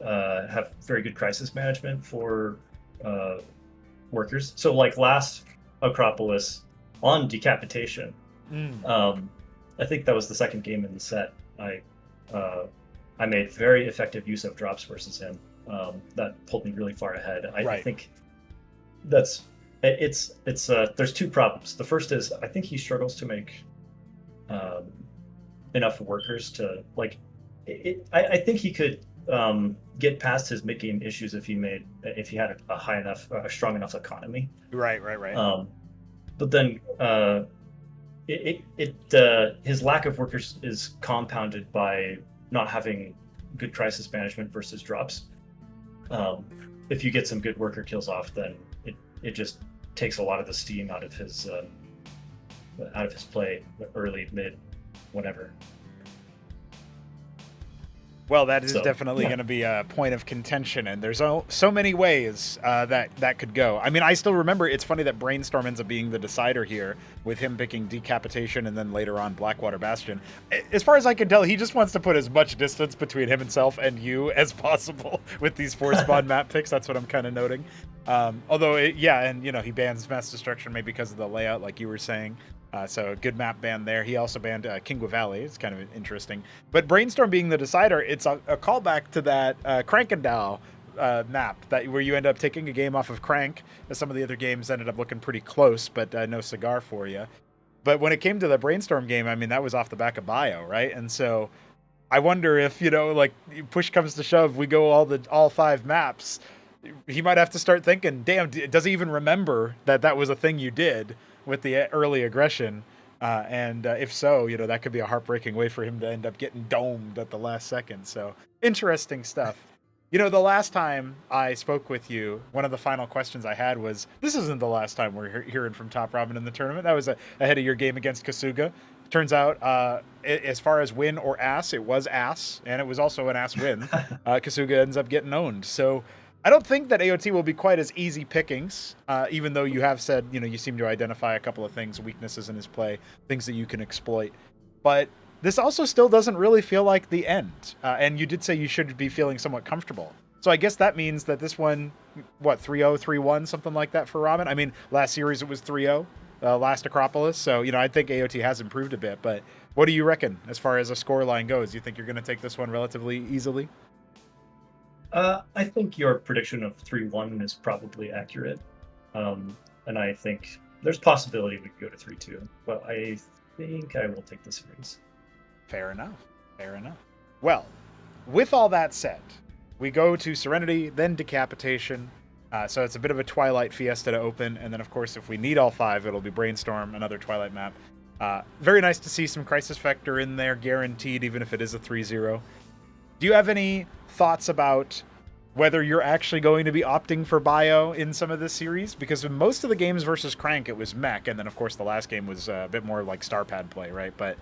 have very good crisis management for workers. So, like last Acropolis on Decapitation, I think that was the second game in the set. I made very effective use of drops versus him. That pulled me really far ahead. I think that's. There's two problems. The first is I think he struggles to make enough workers to like. I think he could get past his mid-game issues if he had a strong enough economy. Right. But then his lack of workers is compounded by not having good crisis management versus drops. If you get some good worker kills off, then it just takes a lot of the steam out of his play, early, mid, whenever. Well, that is definitely going to be a point of contention, and there's so many ways that could go. I mean, I still remember, it's funny that Brainstorm ends up being the decider here, with him picking Decapitation and then later on Blackwater Bastion. As far as I can tell, he just wants to put as much distance between himself and you as possible with these 4 spawn map picks. That's what I'm kind of noting. Although, and he bans Mass Destruction maybe because of the layout, like you were saying. So a good map ban there. He also banned Kingwa Valley. It's kind of interesting. But Brainstorm being the decider, it's a callback to that Crankendow map where you end up taking a game off of Crank. Some of the other games ended up looking pretty close, but no cigar for you. But when it came to the Brainstorm game, I mean, that was off the back of Bio, right? And so I wonder if, like, push comes to shove, we go all 5 maps. He might have to start thinking, damn, does he even remember that was a thing you did with the early aggression? And if so, that could be a heartbreaking way for him to end up getting domed at the last second. So interesting stuff. The last time I spoke with you, one of the final questions I had was, this isn't the last time we're hearing from TopRamen in the tournament. That was ahead of your game against Kasuga. Turns out, as far as win or ass, it was ass, and it was also an ass win. Kasuga ends up getting owned. So I don't think that AOT will be quite as easy pickings, even though you have said, you seem to identify a couple of things, weaknesses in his play, things that you can exploit. But this also still doesn't really feel like the end. And you did say you should be feeling somewhat comfortable. So I guess that means that this one, 3-0, 3-1, something like that for Ramen? I mean, last series it was 3-0, last Acropolis. So, I think AOT has improved a bit. But what do you reckon as far as a scoreline goes? You think you're going to take this one relatively easily? I think your prediction of 3-1 is probably accurate. And I think there's possibility we could go to 3-2. But I think I will take the series. Fair enough. Well, with all that said, we go to Serenity, then Decapitation. So it's a bit of a Twilight fiesta to open. And then, of course, if we need all 5, it'll be Brainstorm, another Twilight map. Very nice to see some Crisis Vector in there, guaranteed, even if it is a 3-0. Do you have any thoughts about whether you're actually going to be opting for Bio in some of this series? Because in most of the games versus Crank, it was mech, and then, of course, the last game was a bit more like Starpad play, right? But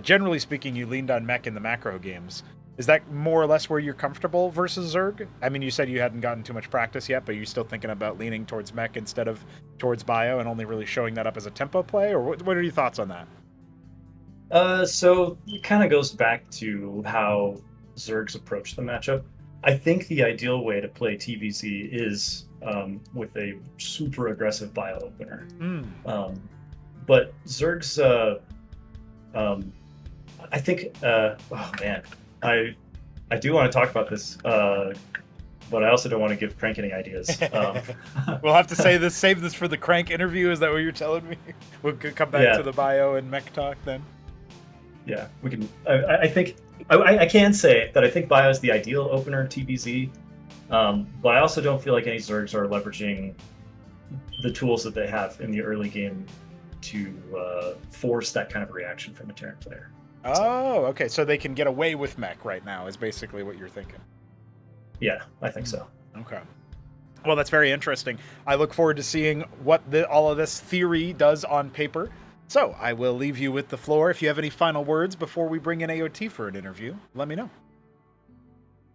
generally speaking, you leaned on mech in the macro games. Is that more or less where you're comfortable versus Zerg? I mean, you said you hadn't gotten too much practice yet, but you're still thinking about leaning towards mech instead of towards Bio and only really showing that up as a tempo play? Or what are your thoughts on that? So it kind of goes back to how Zergs approach the matchup. I think the ideal way to play TVZ is with a super aggressive Bio opener. But Zergs, I think, oh man, I do want to talk about this, but I also don't want to give Crank any ideas. We'll have to save this for the Crank interview. Is that what you're telling me? We'll come back to the Bio and mech talk then. Yeah, we can. I think I can say that I think Bio is the ideal opener in TBZ, but I also don't feel like any Zergs are leveraging the tools that they have in the early game to force that kind of reaction from a Terran player. Oh, okay. So they can get away with mech right now is basically what you're thinking. Yeah, I think so. Okay. Well, that's very interesting. I look forward to seeing what all of this theory does on paper. So I will leave you with the floor. If you have any final words before we bring in AOT for an interview, let me know.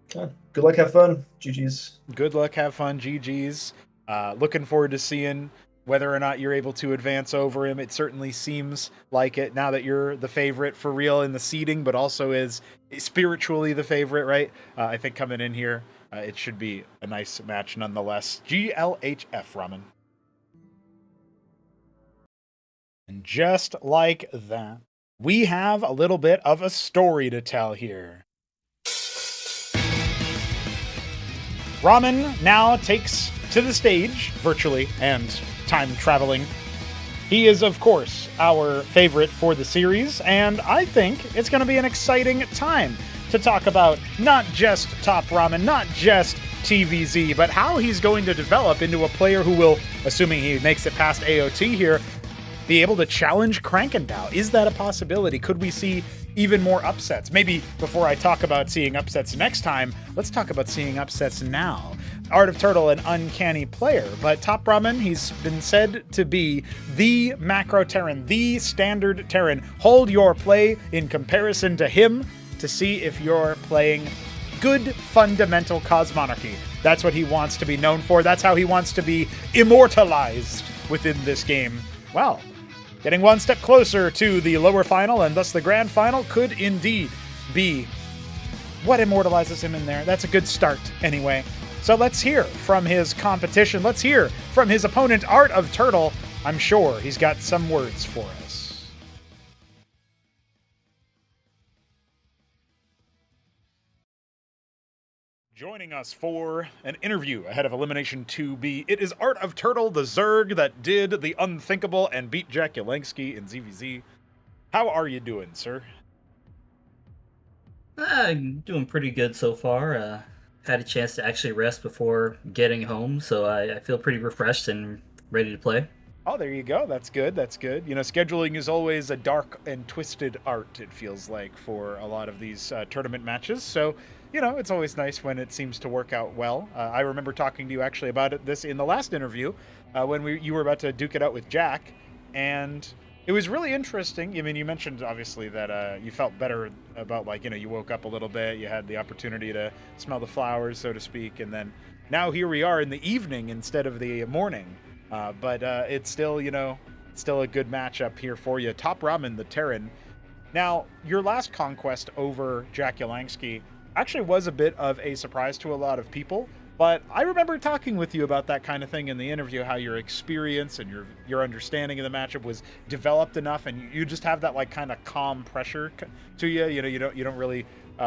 Good luck, have fun. GG's. Good luck, have fun. GG's. Looking forward to seeing whether or not you're able to advance over him. It certainly seems like it now that you're the favorite for real in the seeding, but also is spiritually the favorite, right? I think coming in here, it should be a nice match nonetheless. GLHF, Ramen. And just like that, we have a little bit of a story to tell here. Ramen now takes to the stage, virtually and time traveling. He is, of course, our favorite for the series, and I think it's going to be an exciting time. to talk about not just TopRamen, not just TVZ, but how he's going to develop into a player who will, assuming he makes it past AOT here, be able to challenge Krankendow. Is that a possibility? Could we see even more upsets? Maybe before I talk about seeing upsets next time, let's talk about seeing upsets now. Art of Turtle, an uncanny player, but TopRamen, he's been said to be the macro Terran, the standard Terran. Hold your play in comparison to him to see if you're playing good fundamental Cosmonarchy. That's what he wants to be known for. That's how he wants to be immortalized within this game. Well, getting one step closer to the lower final and thus the grand final could indeed be what immortalizes him in there. That's a good start anyway. So let's hear from his competition. Let's hear from his opponent, Art of Turtle. I'm sure he's got some words for us. Joining us for an interview ahead of Elimination 2B, it is Art of Turtle, the Zerg that did the unthinkable and beat Jack Yelansky in ZVZ. How are you doing, sir? I'm doing pretty good so far. Had a chance to actually rest before getting home, so I feel pretty refreshed and ready to play. Oh, there you go. That's good. That's good. You know, scheduling is always a dark and twisted art, it feels like, for a lot of these tournament matches. So, you know, it's always nice when it seems to work out well. I remember talking to you actually about this in the last interview when you were about to duke it out with Jack, and it was really interesting. I mean, you mentioned, obviously, that you felt better about, like, you know, you woke up a little bit, you had the opportunity to smell the flowers, so to speak, and then now here we are in the evening instead of the morning. But it's still, you know, still a good matchup here for you. TopRamen, the Terran. Now, your last conquest over Jack Yelansky actually was a bit of a surprise to a lot of people. But I remember talking with you about that kind of thing in the interview, how your experience and your understanding of the matchup was developed enough, and you just have that like kind of calm pressure to you. You know, you don't really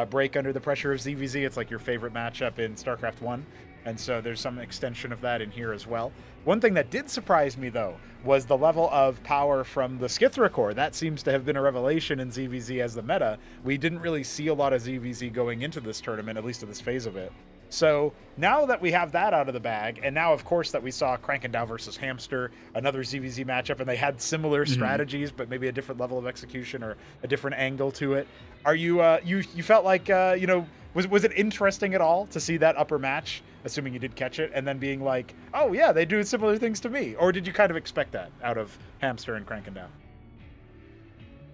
break under the pressure of ZVZ. It's like your favorite matchup in StarCraft 1. And so there's some extension of that in here as well. One thing that did surprise me, though, was the level of power from the Skithra core. That seems to have been a revelation in ZVZ as the meta. We didn't really see a lot of ZVZ going into this tournament, at least to this phase of it. So now that we have that out of the bag, and now, of course, that we saw Krankendow versus Hamster, another ZVZ matchup, and they had similar strategies, but maybe a different level of execution or a different angle to it. Are you you felt like you know, was it interesting at all to see that upper match, assuming you did catch it, and then being like, oh yeah, they do similar things to me, or did you kind of expect that out of Hamster and Krankendow?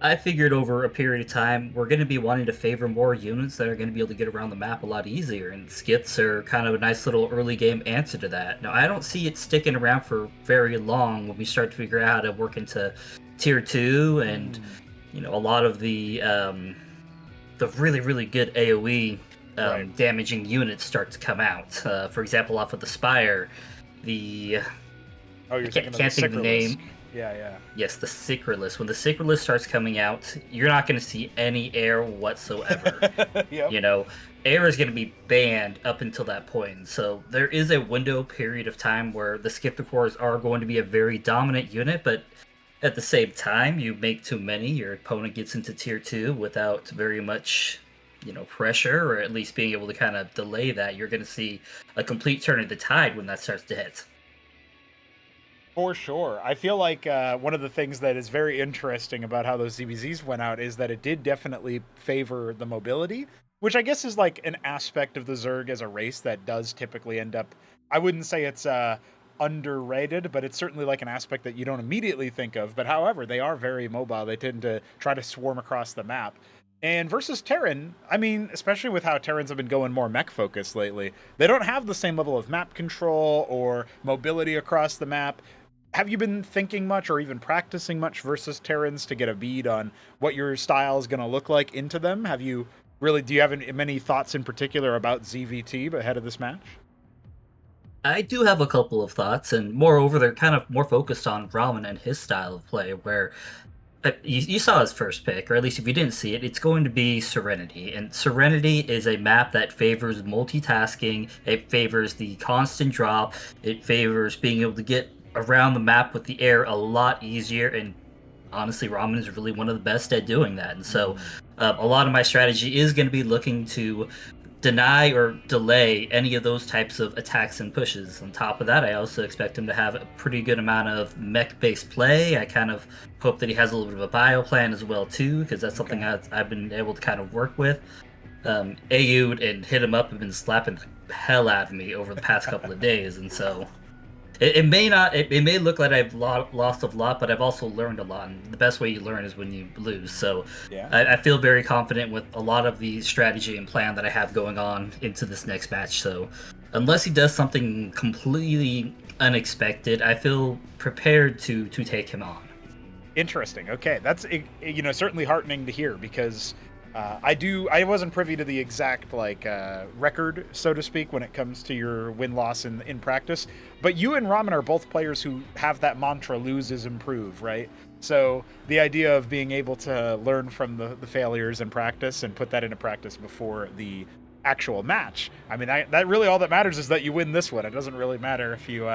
I figured over a period of time, we're going to be wanting to favor more units that are going to be able to get around the map a lot easier, and skits are kind of a nice little early game answer to that. Now, I don't see it sticking around for very long when we start to figure out how to work into Tier 2, and you know, a lot of the really, really good AoE damaging units start to come out. For example, off of the Spire, I can't think of the name. Yeah. Yes, the Secretless. When the Secretless starts coming out, you're not going to see any air whatsoever. Yep. You know, air is going to be banned up until that point. So there is a window period of time where the Skipper cores are going to be a very dominant unit, but at the same time, you make too many, your opponent gets into Tier 2 without very much, you know, pressure, or at least being able to kind of delay that. You're going to see a complete turn of the tide when that starts to hit. For sure. I feel like one of the things that is very interesting about how those ZVZs went out is that it did definitely favor the mobility, which I guess is like an aspect of the Zerg as a race that does typically end up, I wouldn't say it's underrated, but it's certainly like an aspect that you don't immediately think of. But however, they are very mobile. They tend to try to swarm across the map. And versus Terran, I mean, especially with how Terrans have been going more mech-focused lately, they don't have the same level of map control or mobility across the map. Have you been thinking much or even practicing much versus Terrans to get a bead on what your style is going to look like into them? Do you have many thoughts in particular about ZVT ahead of this match? I do have a couple of thoughts, and moreover, they're kind of more focused on Ramen and his style of play, where you saw his first pick, or at least if you didn't see it, it's going to be Serenity. And Serenity is a map that favors multitasking, it favors the constant drop, it favors being able to get around the map with the air a lot easier, and honestly, Ramen is really one of the best at doing that. And so A lot of my strategy is going to be looking to deny or delay any of those types of attacks and pushes. On top of that, I also expect him to have a pretty good amount of mech-based play. I kind of hope that he has a little bit of a bio plan as well too, because that's something I've been able to kind of work with. AU and HitEmUp have been slapping the hell out of me over the past couple of days, and so it may look like I've lost a lot, but I've also learned a lot, and the best way you learn is when you lose. So I feel very confident with a lot of the strategy and plan that I have going on into this next match. So unless he does something completely unexpected, I feel prepared to take him on. Interesting. Okay, that's certainly heartening to hear, because I wasn't privy to the exact record, so to speak, when it comes to your win-loss in practice. But you and Ramen are both players who have that mantra, lose is improve, right? So the idea of being able to learn from the failures in practice and put that into practice before the actual match. I mean, that really all that matters is that you win this one. It doesn't really matter if you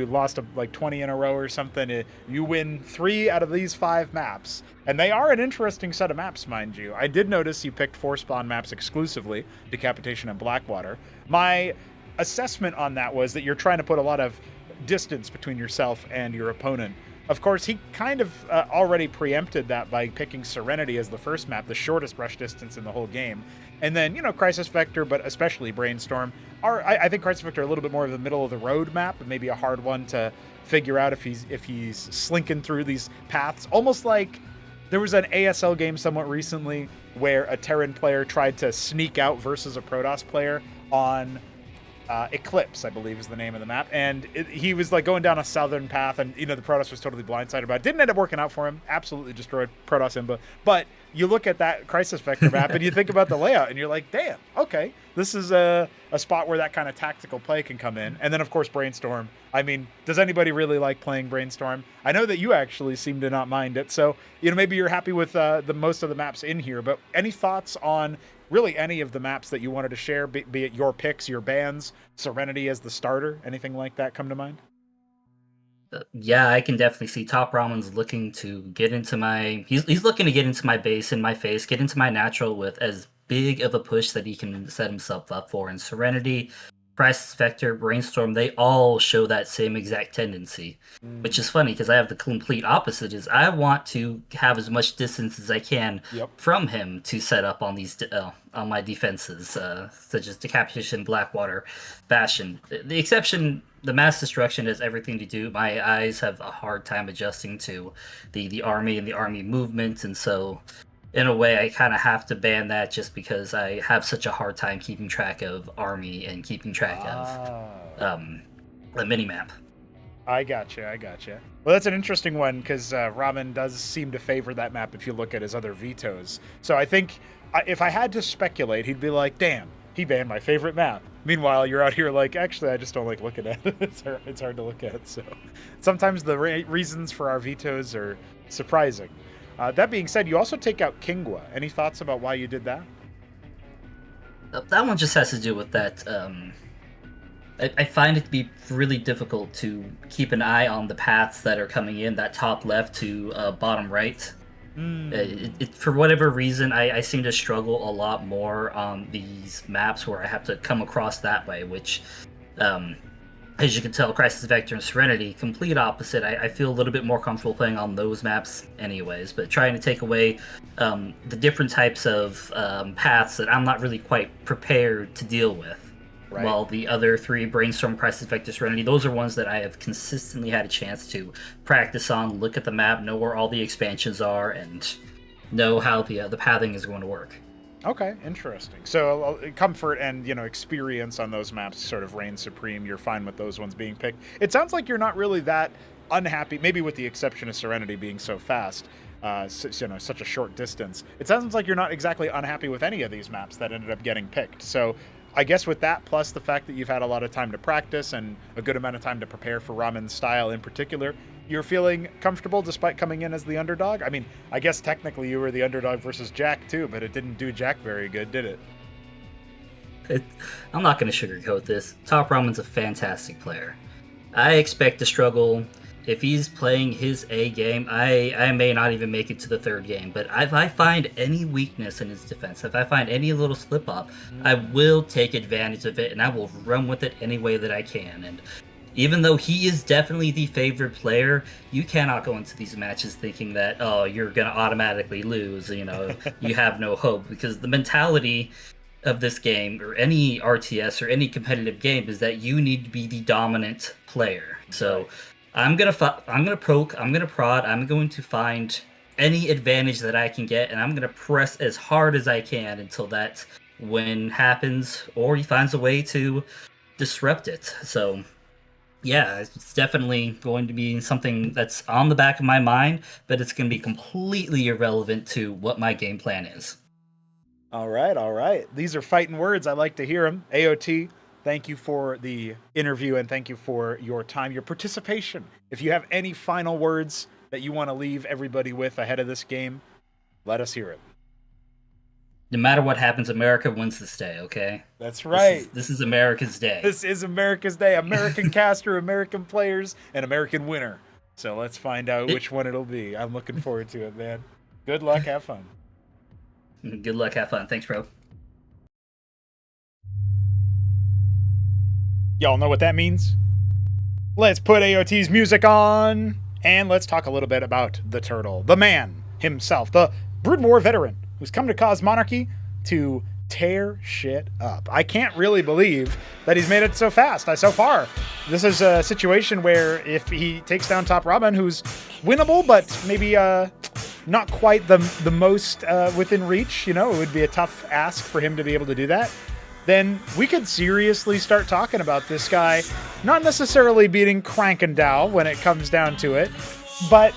lost 20 in a row or something. You win 3 out of these 5 maps, and they are an interesting set of maps, mind you. I did notice you picked 4 spawn maps exclusively, Decapitation and Blackwater. My assessment on that was that you're trying to put a lot of distance between yourself and your opponent. Of course, he kind of already preempted that by picking Serenity as the first map, the shortest rush distance in the whole game. And then, Crisis Vector, but especially Brainstorm, I think Crisis Vector a little bit more of the middle of the road map, and maybe a hard one to figure out if he's slinking through these paths. Almost like there was an ASL game somewhat recently where a Terran player tried to sneak out versus a Protoss player on Eclipse, I believe is the name of the map, and he was going down a southern path, and the Protoss was totally blindsided by it. Didn't end up working out for him. Absolutely destroyed Protoss Imba. But you look at that Crisis Vector map and you think about the layout, and you're like, damn, okay, this is a spot where that kind of tactical play can come in. And then of course Brainstorm. I mean, does anybody really like playing Brainstorm? I know that you actually seem to not mind it, so maybe you're happy with the most of the maps in here. But any thoughts on really any of the maps that you wanted to share, be it your picks, your bans, Serenity as the starter, anything like that come to mind? Yeah, I can definitely see TopRamen's looking to get into my... He's looking to get into my base, in my face, get into my natural with as big of a push that he can set himself up for. And Serenity, Crisis Vector, Brainstorm, they all show that same exact tendency. Which is funny, because I have the complete opposite, is I want to have as much distance as I can from him to set up on these on my defenses, such as Decapitation, Blackwater, Bastion. The exception, the mass destruction, has everything to do. My eyes have a hard time adjusting to the army and the army movement, and so in a way I kind of have to ban that just because I have such a hard time keeping track of army and keeping track of the minimap. I gotcha. Well, that's an interesting one, because Ramen does seem to favor that map if you look at his other vetoes. So I think if I had to speculate, he'd be like, damn, he banned my favorite map. Meanwhile, you're out here like, actually, I just don't like looking at it. It's hard to look at. So sometimes the reasons for our vetoes are surprising. That being said, you also take out Kingwa. Any thoughts about why you did that? That one just has to do with that... I find it to be really difficult to keep an eye on the paths that are coming in, that top left to bottom right. For whatever reason, I seem to struggle a lot more on these maps where I have to come across that way, which, as you can tell, Crisis Vector and Serenity, complete opposite. I feel a little bit more comfortable playing on those maps anyways, but trying to take away the different types of paths that I'm not really quite prepared to deal with. Right. While the other 3, Brainstorm, Crisis Vector, Serenity, those are ones that I have consistently had a chance to practice on, look at the map, know where all the expansions are, and know how the pathing is going to work. Okay, interesting. So comfort and experience on those maps sort of reign supreme. You're fine with those ones being picked. It sounds like you're not really that unhappy, maybe with the exception of Serenity being so fast. Such a short distance. It sounds like you're not exactly unhappy with any of these maps that ended up getting picked. So I guess with that, plus the fact that you've had a lot of time to practice and a good amount of time to prepare for Ramen's style in particular, you're feeling comfortable despite coming in as the underdog? I mean, I guess technically you were the underdog versus Jack too, but it didn't do Jack very good, did it? I'm not going to sugarcoat this. TopRamen's a fantastic player. I expect to struggle if he's playing his A game, I may not even make it to the third game. But if I find any weakness in his defense, if I find any little slip up, I will take advantage of it and I will run with it any way that I can. And even though he is definitely the favored player, you cannot go into these matches thinking that, oh, you're going to automatically lose, you know, you have no hope. Because the mentality of this game, or any RTS or any competitive game, is that you need to be the dominant player. So I'm gonna poke, I'm gonna prod, I'm going to find any advantage that I can get, and I'm gonna press as hard as I can until that win happens, or he finds a way to disrupt it. So yeah, it's definitely going to be something that's on the back of my mind, but it's going to be completely irrelevant to what my game plan is. All right. These are fighting words. I like to hear them. AOT, thank you for the interview and thank you for your time, your participation. If you have any final words that you want to leave everybody with ahead of this game, let us hear it. No matter what happens, America wins this day, okay? That's right. This is America's day. This is America's day. American caster, American players, and American winner. So let's find out which one it'll be. I'm looking forward to it, man. Good luck. Have fun. Good luck. Have fun. Thanks, bro. Y'all know what that means? Let's put AOT's music on, and let's talk a little bit about the turtle. The man himself, the Broodmore veteran, who's come to Cosmonarchy to tear shit up. I can't really believe that he's made it so fast. So far, this is a situation where if he takes down TopRamen, who's winnable, but maybe not quite the most within reach, you know, it would be a tough ask for him to be able to do that, then we could seriously start talking about this guy not necessarily beating Crankendow when it comes down to it, but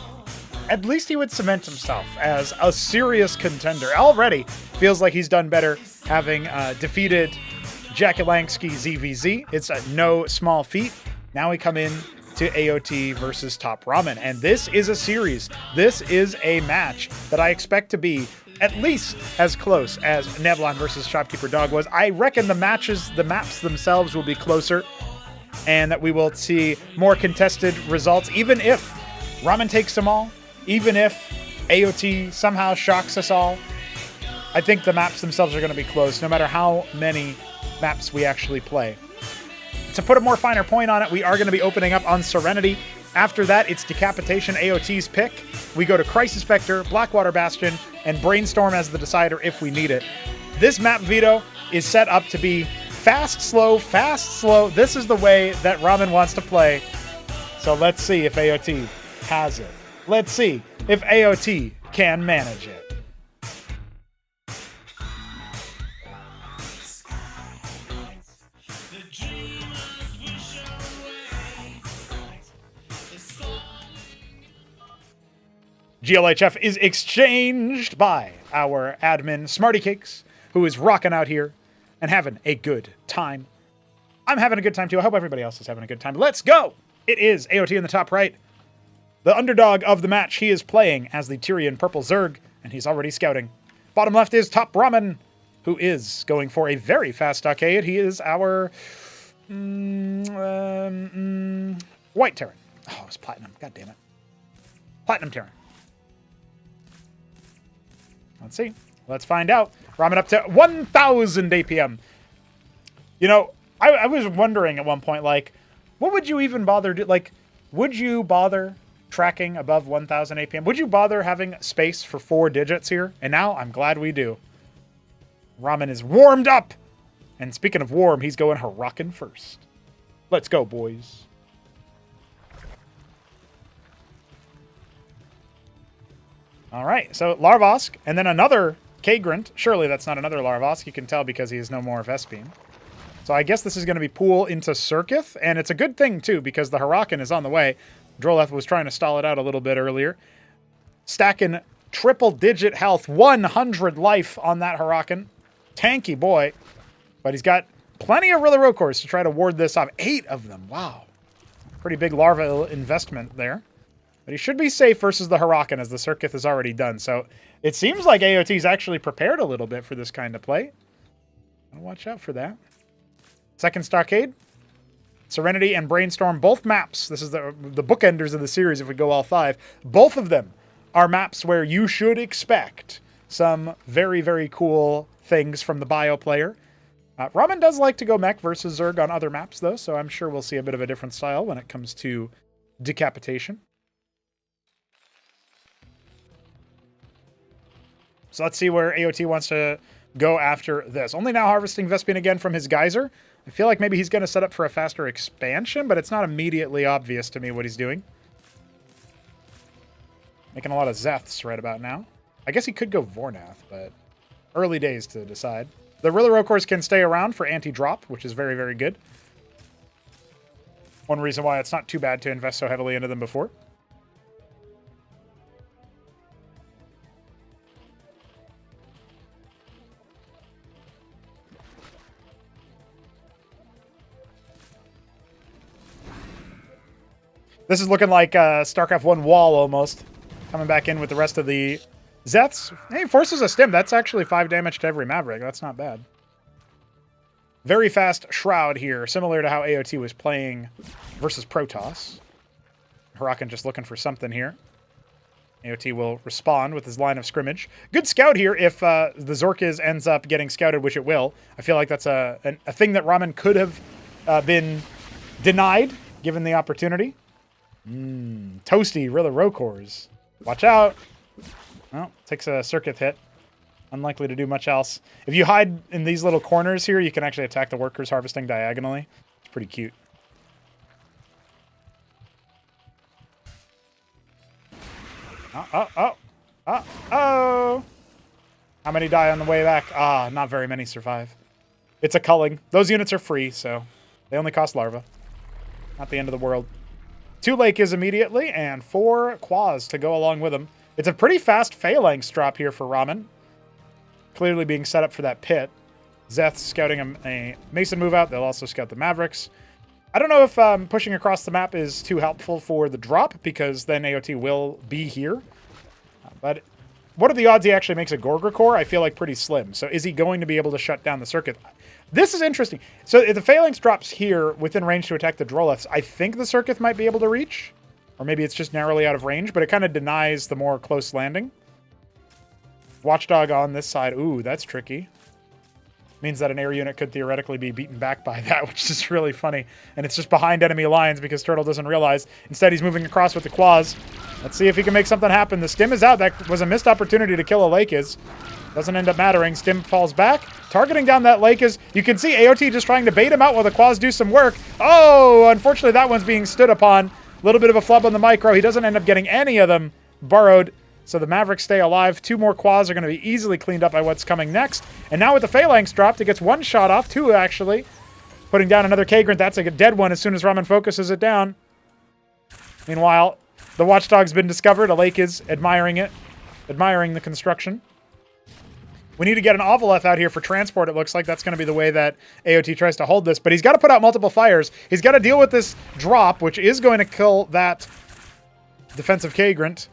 at least he would cement himself as a serious contender. Already feels like he's done better having defeated Jackalansky ZVZ. It's a no small feat. Now we come in to AOT versus TopRamen, and this is a series. This is a match that I expect to be at least as close as Neblime versus Shopkeeper Dog was. I reckon the maps themselves will be closer, and that we will see more contested results, even if Ramen takes them all. Even if AOT somehow shocks us all, I think the maps themselves are going to be close, no matter how many maps we actually play. To put a more finer point on it, we are going to be opening up on Serenity. After that, it's Decapitation, AOT's pick. We go to Crisis Vector, Blackwater Bastion, and Brainstorm as the decider if we need it. This map veto is set up to be fast, slow, fast, slow. This is the way that Ramen wants to play. So let's see if AOT has it. Let's see if AOT can manage it. GLHF is exchanged by our admin Smarty Cakes, who is rocking out here and having a good time. I'm having a good time too. I hope everybody else is having a good time. Let's go! It is AOT in the top right. The underdog of the match, he is playing as the Tyrian Purple Zerg, and he's already scouting. Bottom left is TopRamen, who is going for a very fast stockade. He is our White Terran. Oh, it was Platinum. God damn it. Platinum Terran. Let's see. Let's find out. Ramen up to 1,000 APM. You know, I was wondering at one point, like, what would you even bother do? Like, would you bother tracking above 1,000 APM? Would you bother having space for 4 digits here? And now I'm glad we do. Ramen is warmed up. And speaking of warm, he's going Huracan first. Let's go, boys. All right, so Larvosk, and then another Kagrant. Surely that's not another Larvosk. You can tell because he has no more Vespine. So I guess this is going to be Pool into Circuith, and it's a good thing, too, because the Huracan is on the way. Droleth was trying to stall it out a little bit earlier. Stacking triple-digit health, 100 life on that Huracan. Tanky boy. But he's got plenty of Rilla Rocors to try to ward this off. 8 of them, wow. Pretty big larva investment there. But he should be safe versus the Huracan, as the Circuith is already done. So it seems like AOT's actually prepared a little bit for this kind of play. I'll watch out for that. Second stockade. Serenity and Brainstorm, both maps. This is the bookenders of the series if we go all 5. Both of them are maps where you should expect some very, very cool things from the bio player. Ramen does like to go mech versus Zerg on other maps, though, so I'm sure we'll see a bit of a different style when it comes to decapitation. So let's see where AOT wants to go after this. Only now harvesting Vespian again from his geyser. I feel like maybe he's going to set up for a faster expansion, but it's not immediately obvious to me what he's doing. Making a lot of Zeths right about now. I guess he could go Vornath, but early days to decide. The Rillarokors can stay around for anti-drop, which is very, very good. One reason why it's not too bad to invest so heavily into them before. This is looking like StarCraft 1 wall almost. Coming back in with the rest of the Zeths. Hey, forces a stim. That's actually 5 damage to every Maverick. That's not bad. Very fast Shroud here, similar to how AOT was playing versus Protoss. Hurakan just looking for something here. AOT will respond with his line of scrimmage. Good scout here if the Zorkiz ends up getting scouted, which it will. I feel like that's a thing that Ramen could have been denied, given the opportunity. Toasty Rillarokors. Watch out. Well, takes a circuit hit. Unlikely to do much else. If you hide in these little corners here, you can actually attack the workers harvesting diagonally. It's pretty cute. Oh. How many die on the way back? Not very many survive. It's a culling. Those units are free, so they only cost larva. Not the end of the world. 2 Lake is immediately, and 4 Quas to go along with them. It's a pretty fast Phalanx drop here for Ramen. Clearly being set up for that pit. Zeth scouting a Mason move out. They'll also scout the Mavericks. I don't know if pushing across the map is too helpful for the drop, because then AOT will be here. But what are the odds he actually makes a Gorgrakor? I feel like pretty slim. So is he going to be able to shut down the circuit? This is interesting. So if the Phalanx drops here within range to attack the Droleths, I think the circuit might be able to reach. Or maybe it's just narrowly out of range, but it kind of denies the more close landing. Watchdog on this side. Ooh, that's tricky. Means that an air unit could theoretically be beaten back by that, which is really funny. And it's just behind enemy lines because Turtle doesn't realize. Instead, he's moving across with the Quas. Let's see if he can make something happen. The stim is out. That was a missed opportunity to kill a Lakis. Doesn't end up mattering. Stim falls back. Targeting down that Lakis. You can see AOT just trying to bait him out while the Quas do some work. Oh, unfortunately, that one's being stood upon. A little bit of a flub on the micro. He doesn't end up getting any of them burrowed. So the Mavericks stay alive. 2 more Quas are going to be easily cleaned up by what's coming next. And now with the Phalanx dropped, it gets 1 shot off. 2, actually. Putting down another Kagrant. That's a dead one as soon as Ramen focuses it down. Meanwhile, the Watchdog's been discovered. A Lake is admiring it. Admiring the construction. We need to get an Ovaleth out here for transport, it looks like. That's going to be the way that AOT tries to hold this. But he's got to put out multiple fires. He's got to deal with this drop, which is going to kill that defensive Kagrant.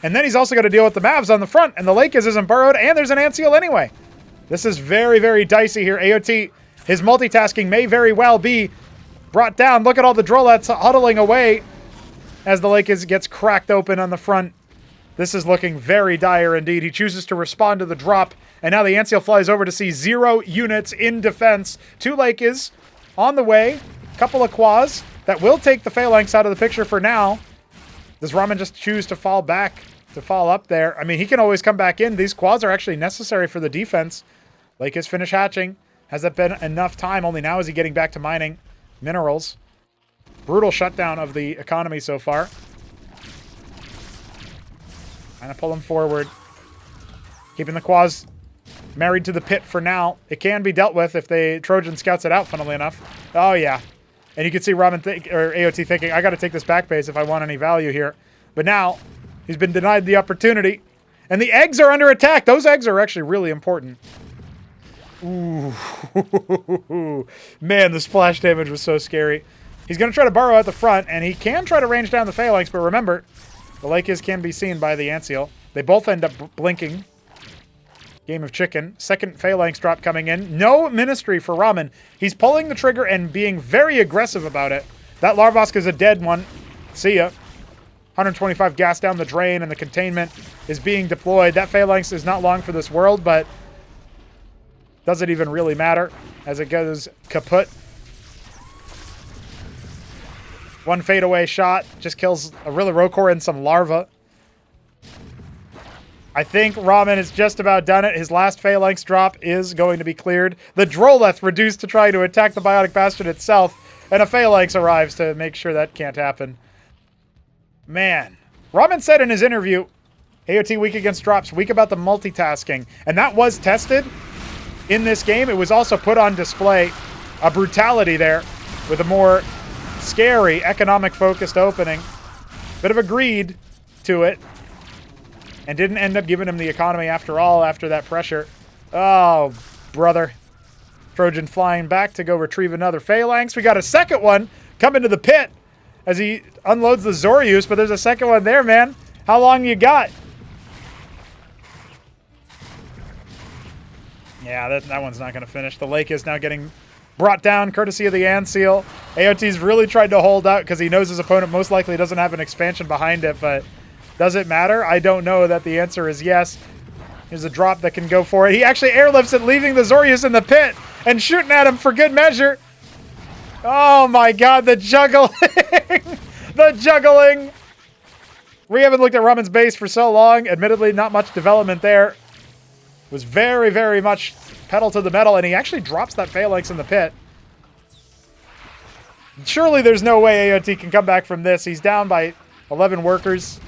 And then he's also got to deal with the Mavs on the front. And the Lake isn't burrowed, and there's an Ant Seal anyway. This is very, very dicey here. AOT, his multitasking may very well be brought down. Look at all the Droleths huddling away as the Lake gets cracked open on the front. This is looking very dire indeed. He chooses to respond to the drop. And now the Ant Seal flies over to see 0 units in defense. 2 Lake is on the way. Couple of Quas that will take the Phalanx out of the picture for now. Does Ramen just choose to fall back, to fall up there? I mean, he can always come back in. These Quads are actually necessary for the defense. Lake is finished hatching. Has that been enough time? Only now is he getting back to mining minerals. Brutal shutdown of the economy so far. Trying to pull him forward. Keeping the Quas married to the pit for now. It can be dealt with if the Trojan scouts it out, funnily enough. Oh, yeah. And you can see Ramen or AOT thinking, I got to take this back base if I want any value here. But now, he's been denied the opportunity. And the eggs are under attack. Those eggs are actually really important. Ooh. Man, the splash damage was so scary. He's going to try to burrow at the front, and he can try to range down the Phalanx, but remember, the Lakis can be seen by the Ant Seal. They both end up blinking. Game of chicken. Second phalanx drop coming in. No ministry for Ramen. He's pulling the trigger and being very aggressive about it. That Larvosk is a dead one. See ya. 125 gas down the drain, and the containment is being deployed. That phalanx is not long for this world, but doesn't even really matter as it goes kaput. One fadeaway shot just kills a Rokor and some larva. I think Ramen has just about done it. His last phalanx drop is going to be cleared. The Droleth reduced to try to attack the Biotic Bastion itself, and a phalanx arrives to make sure that can't happen. Man. Ramen said in his interview, AOT weak against drops, weak about the multitasking, and that was tested in this game. It was also put on display, a brutality there with a more scary, economic-focused opening. Bit of a greed to it. And didn't end up giving him the economy after all, after that pressure. Oh, brother. Trojan flying back to go retrieve another phalanx. We got a second one coming to the pit as he unloads the Zorius, but there's a second one there, man. How long you got? Yeah, that one's not going to finish. The lake is now getting brought down courtesy of the Anseal. AOT's really tried to hold out because he knows his opponent most likely doesn't have an expansion behind it, but does it matter? I don't know. That the answer is yes. Here's a drop that can go for it. He actually airlifts it, leaving the Zorius in the pit and shooting at him for good measure. Oh my god, the juggling! The juggling! We haven't looked at Ramen's base for so long. Admittedly, not much development there. Was very, very much pedal to the metal, and he actually drops that phalanx in the pit. Surely there's no way AOT can come back from this. He's down by 11 workers.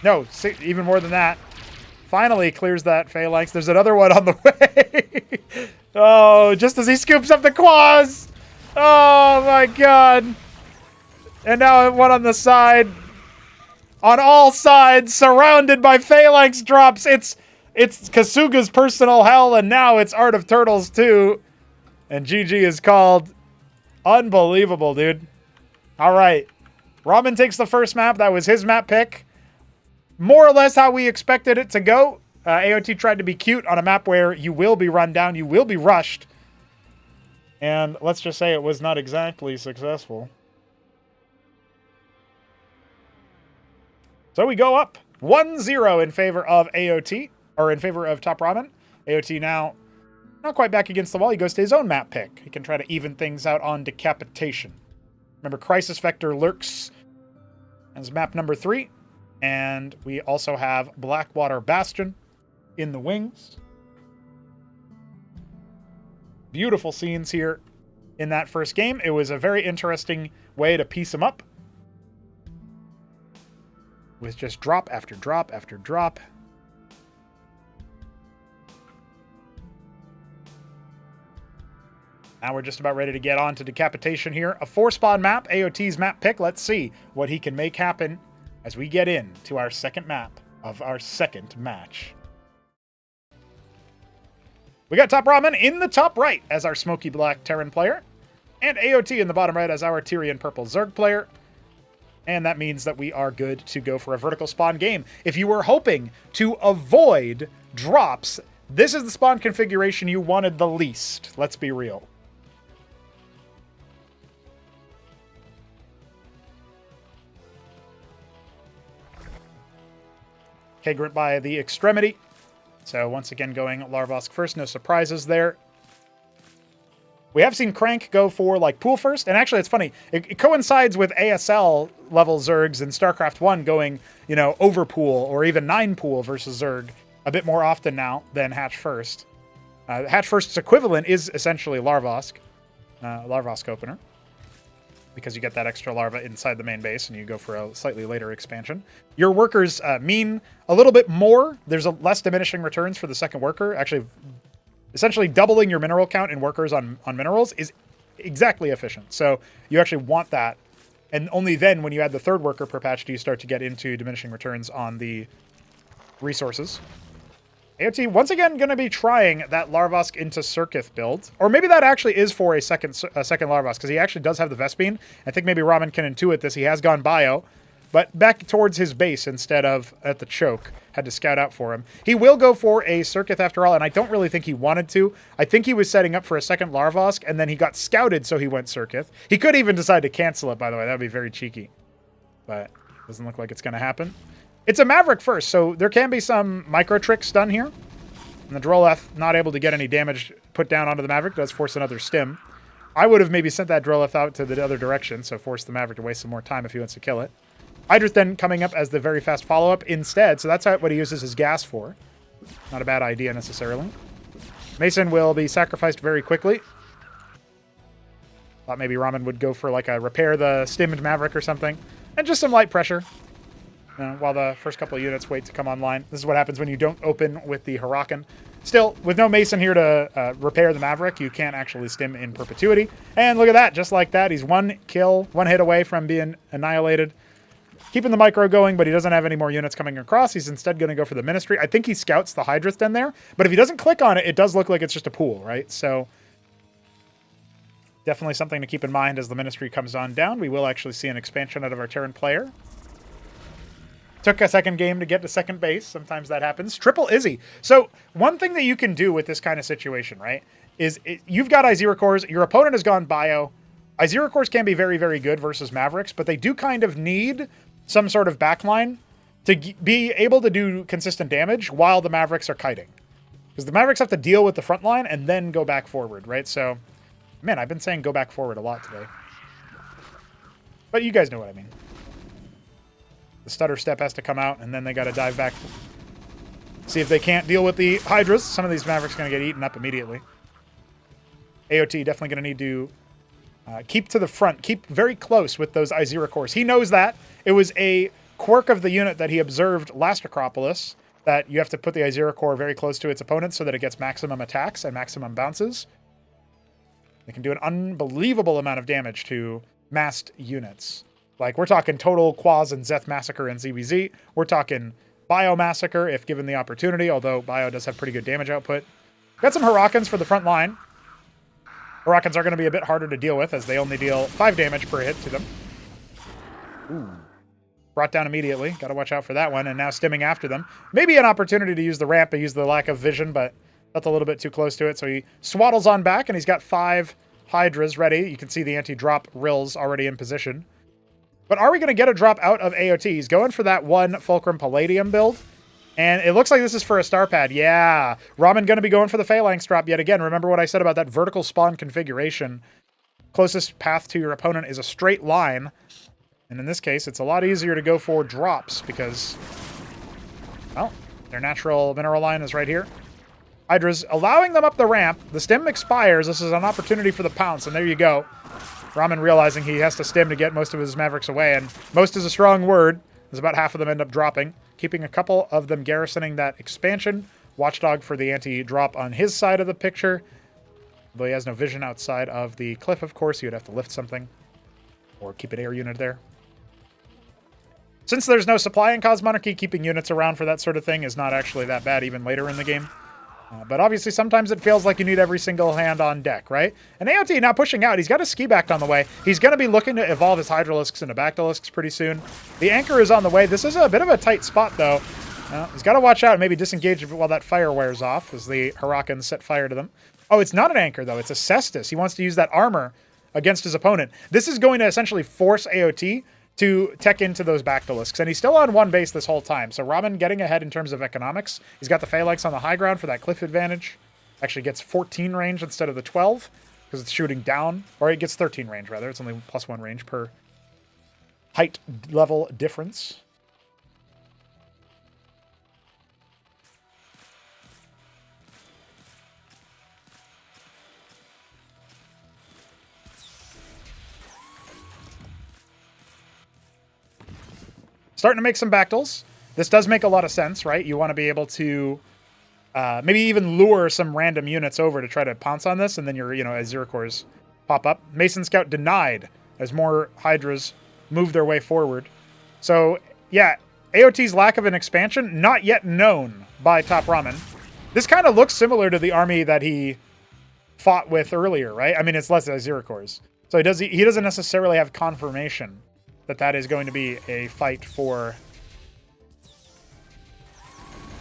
No, even more than that. Finally clears that phalanx. There's another one on the way. Oh, just as he scoops up the quads. Oh, my God. And now one on the side. On all sides, surrounded by phalanx drops. It's Kasuga's personal hell, and now it's Art of Turtles, too. And GG is called. Unbelievable, dude. All right. Ramen takes the first map. That was his map pick. More or less how we expected it to go. AOT tried to be cute on a map where you will be run down, you will be rushed. And let's just say it was not exactly successful. So we go up 1-0 in favor of AOT, or in favor of TopRamen. AOT now not quite back against the wall. He goes to his own map pick. He can try to even things out on Decapitation. Remember, Crisis Vector lurks as map number 3. And we also have Blackwater Bastion in the wings. Beautiful scenes here in that first game. It was a very interesting way to piece them up. With just drop after drop after drop. Now we're just about ready to get on to Decapitation here. A 4-spawn map, AOT's map pick. Let's see what he can make happen as we get into our second map of our second match. We got TopRamen in the top right as our smoky black Terran player, and AOT in the bottom right as our Tyrian purple Zerg player. And that means that we are good to go for a vertical spawn game. If you were hoping to avoid drops, this is the spawn configuration you wanted the least. Let's be real. Kagrant by the extremity. So once again going Larvosk first. No surprises there. We have seen Crank go for like pool first. And actually it's funny. It coincides with ASL level Zergs in StarCraft 1 going, you know, over pool or even 9 pool versus Zerg a bit more often now than Hatch First. Hatch First's equivalent is essentially Larvosk. Larvosk opener. Because you get that extra larva inside the main base and you go for a slightly later expansion. Your workers mean a little bit more. There's a less diminishing returns for the second worker. Actually, essentially doubling your mineral count in workers on minerals is exactly efficient. So you actually want that. And only then, when you add the third worker per patch, do you start to get into diminishing returns on the resources. AOT, once again, going to be trying that Larvosk into Circuith build. Or maybe that actually is for a second Larvosk, because he actually does have the Vespene. I think maybe Ramen can intuit this. He has gone bio. but back towards his base instead of at the choke. Had to scout out for him. He will go for a Circuit after all, and I don't really think he wanted to. I think he was setting up for a second Larvosk, and then he got scouted, so he went Circuit. He could even decide to cancel it, by the way. That would be very cheeky. But doesn't look like it's going to happen. It's a Maverick first, so there can be some micro tricks done here. And the Droleth not able to get any damage put down onto the Maverick does force another stim. I would have maybe sent that Droleth out to the other direction, so force the Maverick to waste some more time if he wants to kill it. Hydra's then coming up as the very fast follow-up instead, so that's what he uses his gas for. Not a bad idea necessarily. Mason will be sacrificed very quickly. Thought maybe Ramen would go for like a repair the stimmed Maverick or something. And just some light pressure. While the first couple of units wait to come online. This is what happens when you don't open with the Hurakan. Still, with no Mason here to repair the Maverick, you can't actually stim in perpetuity. And look at that, just like that. He's one kill, one hit away from being annihilated. Keeping the micro going, but he doesn't have any more units coming across. He's instead going to go for the Ministry. I think he scouts the Hydrith den there, but if he doesn't click on it, it does look like it's just a pool, right? So definitely something to keep in mind as the Ministry comes on down. We will actually see an expansion out of our Terran player. Took a second game to get to second base. Sometimes that happens. Triple Izzy. So one thing that you can do with this kind of situation, right, is you've got Izira cores. Your opponent has gone bio. Izira cores can be very, very good versus Mavericks, but they do kind of need some sort of backline to be able to do consistent damage while the Mavericks are kiting. Because the Mavericks have to deal with the front line and then go back forward, right? So, man, I've been saying go back forward a lot today. But you guys know what I mean. The stutter step has to come out, and then they got to dive back. See if they can't deal with the Hydras. Some of these Mavericks are going to get eaten up immediately. AOT definitely going to need to keep to the front. Keep very close with those Izira cores. He knows that. It was a quirk of the unit that he observed last Acropolis, that you have to put the Izira core very close to its opponent so that it gets maximum attacks and maximum bounces. They can do an unbelievable amount of damage to massed units. Like, we're talking total Quaz and Zeth Massacre and ZBZ. We're talking Bio Massacre if given the opportunity, although Bio does have pretty good damage output. Got some Hurakans for the front line. Hurakans are going to be a bit harder to deal with as they only deal 5 damage per hit to them. Ooh. Brought down immediately. Got to watch out for that one. And now stimming after them. Maybe an opportunity to use the ramp and use the lack of vision, but that's a little bit too close to it. So he swaddles on back, and he's got 5 Hydras ready. You can see the anti-drop Rills already in position. But are we going to get a drop out of AOT? He's going for that one Fulcrum Palladium build. And it looks like this is for a star pad. Yeah. Ramen going to be going for the Phalanx drop yet again. Remember what I said about that vertical spawn configuration. Closest path to your opponent is a straight line. And in this case, it's a lot easier to go for drops because, well, their natural mineral line is right here. Hydra's allowing them up the ramp. The stim expires. This is an opportunity for the pounce, and there you go. Ramen realizing he has to stim to get most of his Mavericks away, and most is a strong word, as about half of them end up dropping, keeping a couple of them garrisoning that expansion. Watchdog for the anti-drop on his side of the picture. Though he has no vision outside of the cliff, of course, he would have to lift something or keep an air unit there. Since there's no supply in Cosmonarchy, keeping units around for that sort of thing is not actually that bad even later in the game. But obviously sometimes it feels like you need every single hand on deck, right? And AOT now pushing out. He's got a ski back on the way. He's going to be looking to evolve his Hydralisks into Bactylisks pretty soon. The anchor is on the way. This is a bit of a tight spot, though. He's got to watch out and maybe disengage while that fire wears off as the Hurakans set fire to them. Oh, it's not an anchor, though. It's a Cestus. He wants to use that armor against his opponent. This is going to essentially force AOT to tech into those Bactylisks. And he's still on one base this whole time. So Ramen getting ahead in terms of economics. He's got the Phalanx on the high ground for that cliff advantage. Actually gets 14 range instead of the 12 because it's shooting down. Or it gets 13 range, rather. It's only +1 range per height level difference. Starting to make some Bactyls. This does make a lot of sense, right? You want to be able to maybe even lure some random units over to try to pounce on this, and then your, Azure cores pop up. Mason Scout denied as more Hydras move their way forward. So, yeah, AOT's lack of an expansion, not yet known by TopRamen. This kind of looks similar to the army that he fought with earlier, right? I mean, it's less Azure cores. So he doesn't necessarily have confirmation that is going to be a fight for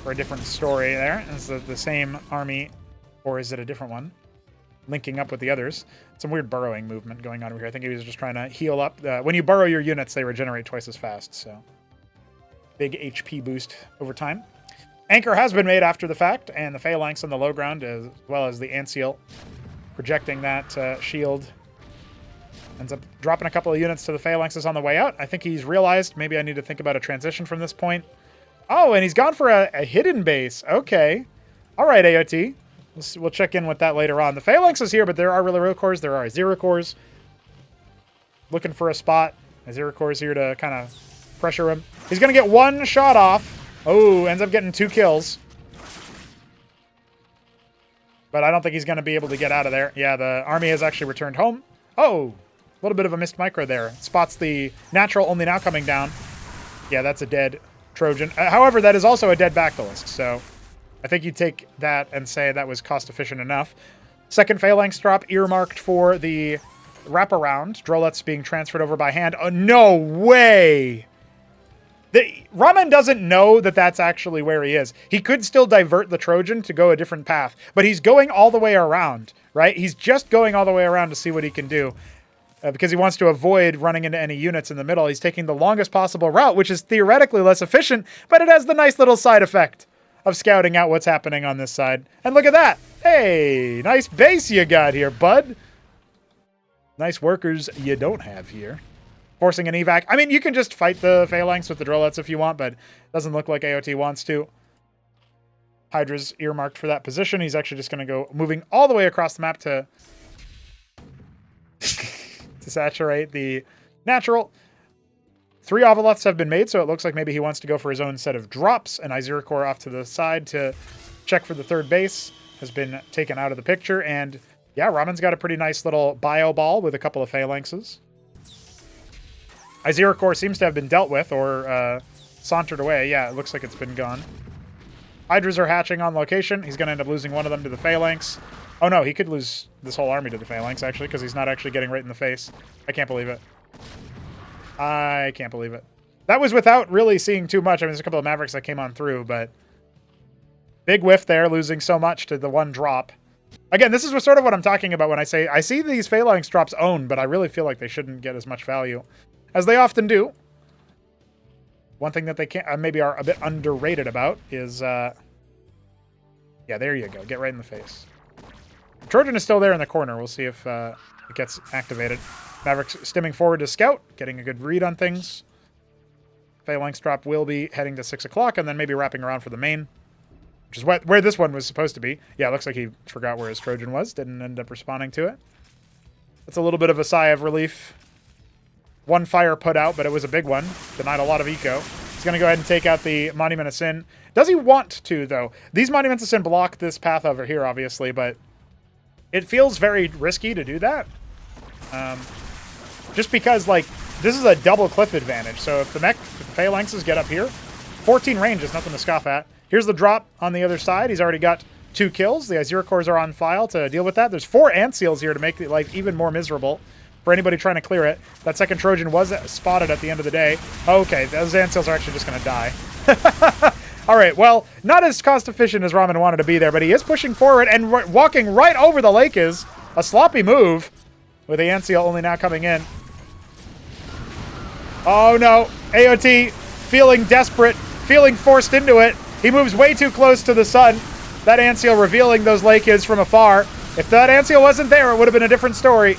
a different story there. Is it the same army, or is it a different one? Linking up with the others. Some weird burrowing movement going on over here. I think he was just trying to heal up. When you burrow your units, they regenerate twice as fast, so big HP boost over time. Anchor has been made after the fact, and the Phalanx on the low ground, as well as the Antseal, projecting that shield. Ends up dropping a couple of units to the Phalanxes on the way out. I think he's realized maybe I need to think about a transition from this point. Oh, and he's gone for a hidden base. Okay. All right, AOT. We'll check in with that later on. The Phalanx is here, but there are real cores. There are Zero cores. Looking for a spot. Zero cores here to kind of pressure him. He's going to get one shot off. Oh, ends up getting 2 kills. But I don't think he's going to be able to get out of there. Yeah, the army has actually returned home. Oh, a little bit of a missed micro there. Spots the natural only now coming down. Yeah, that's a dead Trojan. However, that is also a dead Bactylist, so I think you take that and say that was cost efficient enough. Second Phalanx drop earmarked for the wraparound. Drolet's being transferred over by hand. Oh, no way! Ramen doesn't know that that's actually where he is. He could still divert the Trojan to go a different path, but he's going all the way around, right? He's just going all the way around to see what he can do. Because he wants to avoid running into any units in the middle. He's taking the longest possible route, which is theoretically less efficient, but it has the nice little side effect of scouting out what's happening on this side. And look at that. Hey, nice base you got here, bud. Nice workers you don't have here. Forcing an evac. I mean, you can just fight the Phalanx with the Drolets if you want, but it doesn't look like AOT wants to. Hydra's earmarked for that position. He's actually just going to go moving all the way across the map to saturate the natural. 3 Ovoleths have been made, so it looks like maybe he wants to go for his own set of drops. An Iziracore off to the side to check for the third base has been taken out of the picture. And yeah, Ramen's got a pretty nice little bio ball with a couple of Phalanxes. Iziracore seems to have been dealt with or sauntered away. Yeah, it looks like it's been gone. Hydras are hatching on location. He's going to end up losing one of them to the Phalanx. Oh no, he could lose this whole army to the Phalanx, actually, because he's not actually getting right in the face. I can't believe it. I can't believe it. That was without really seeing too much. I mean, there's a couple of Mavericks that came on through, but big whiff there, losing so much to the one drop. Again, this is sort of what I'm talking about when I say I see these Phalanx drops owned, but I really feel like they shouldn't get as much value as they often do. One thing that they can't maybe are a bit underrated about is, yeah, there you go. Get right in the face. Trojan is still there in the corner. We'll see if it gets activated. Mavericks stimming forward to scout, getting a good read on things. Phalanx drop will be heading to 6 o'clock and then maybe wrapping around for the main, which is where this one was supposed to be. Yeah, it looks like he forgot where his Trojan was. Didn't end up responding to it. That's a little bit of a sigh of relief. One fire put out, but it was a big one. Denied a lot of eco. He's going to go ahead and take out the Monument of Sin. Does he want to, though? These Monuments of Sin block this path over here, obviously, but it feels very risky to do that. Just because, like, this is a double cliff advantage. So if the Phalanxes get up here, 14 range is nothing to scoff at. Here's the drop on the other side. He's already got 2 kills. The Iziracores are on file to deal with that. There's 4 Antseals here to make life even more miserable for anybody trying to clear it. That second Trojan was spotted at the end of the day. Okay, those Antseals are actually just going to die. All right, well, not as cost-efficient as Ramen wanted to be there, but he is pushing forward, and walking right over the lake is a sloppy move, with the Antseal only now coming in. Oh, no. AOT feeling desperate, feeling forced into it. He moves way too close to the sun. That Antseal revealing those Lakids from afar. If that Antseal wasn't there, it would have been a different story.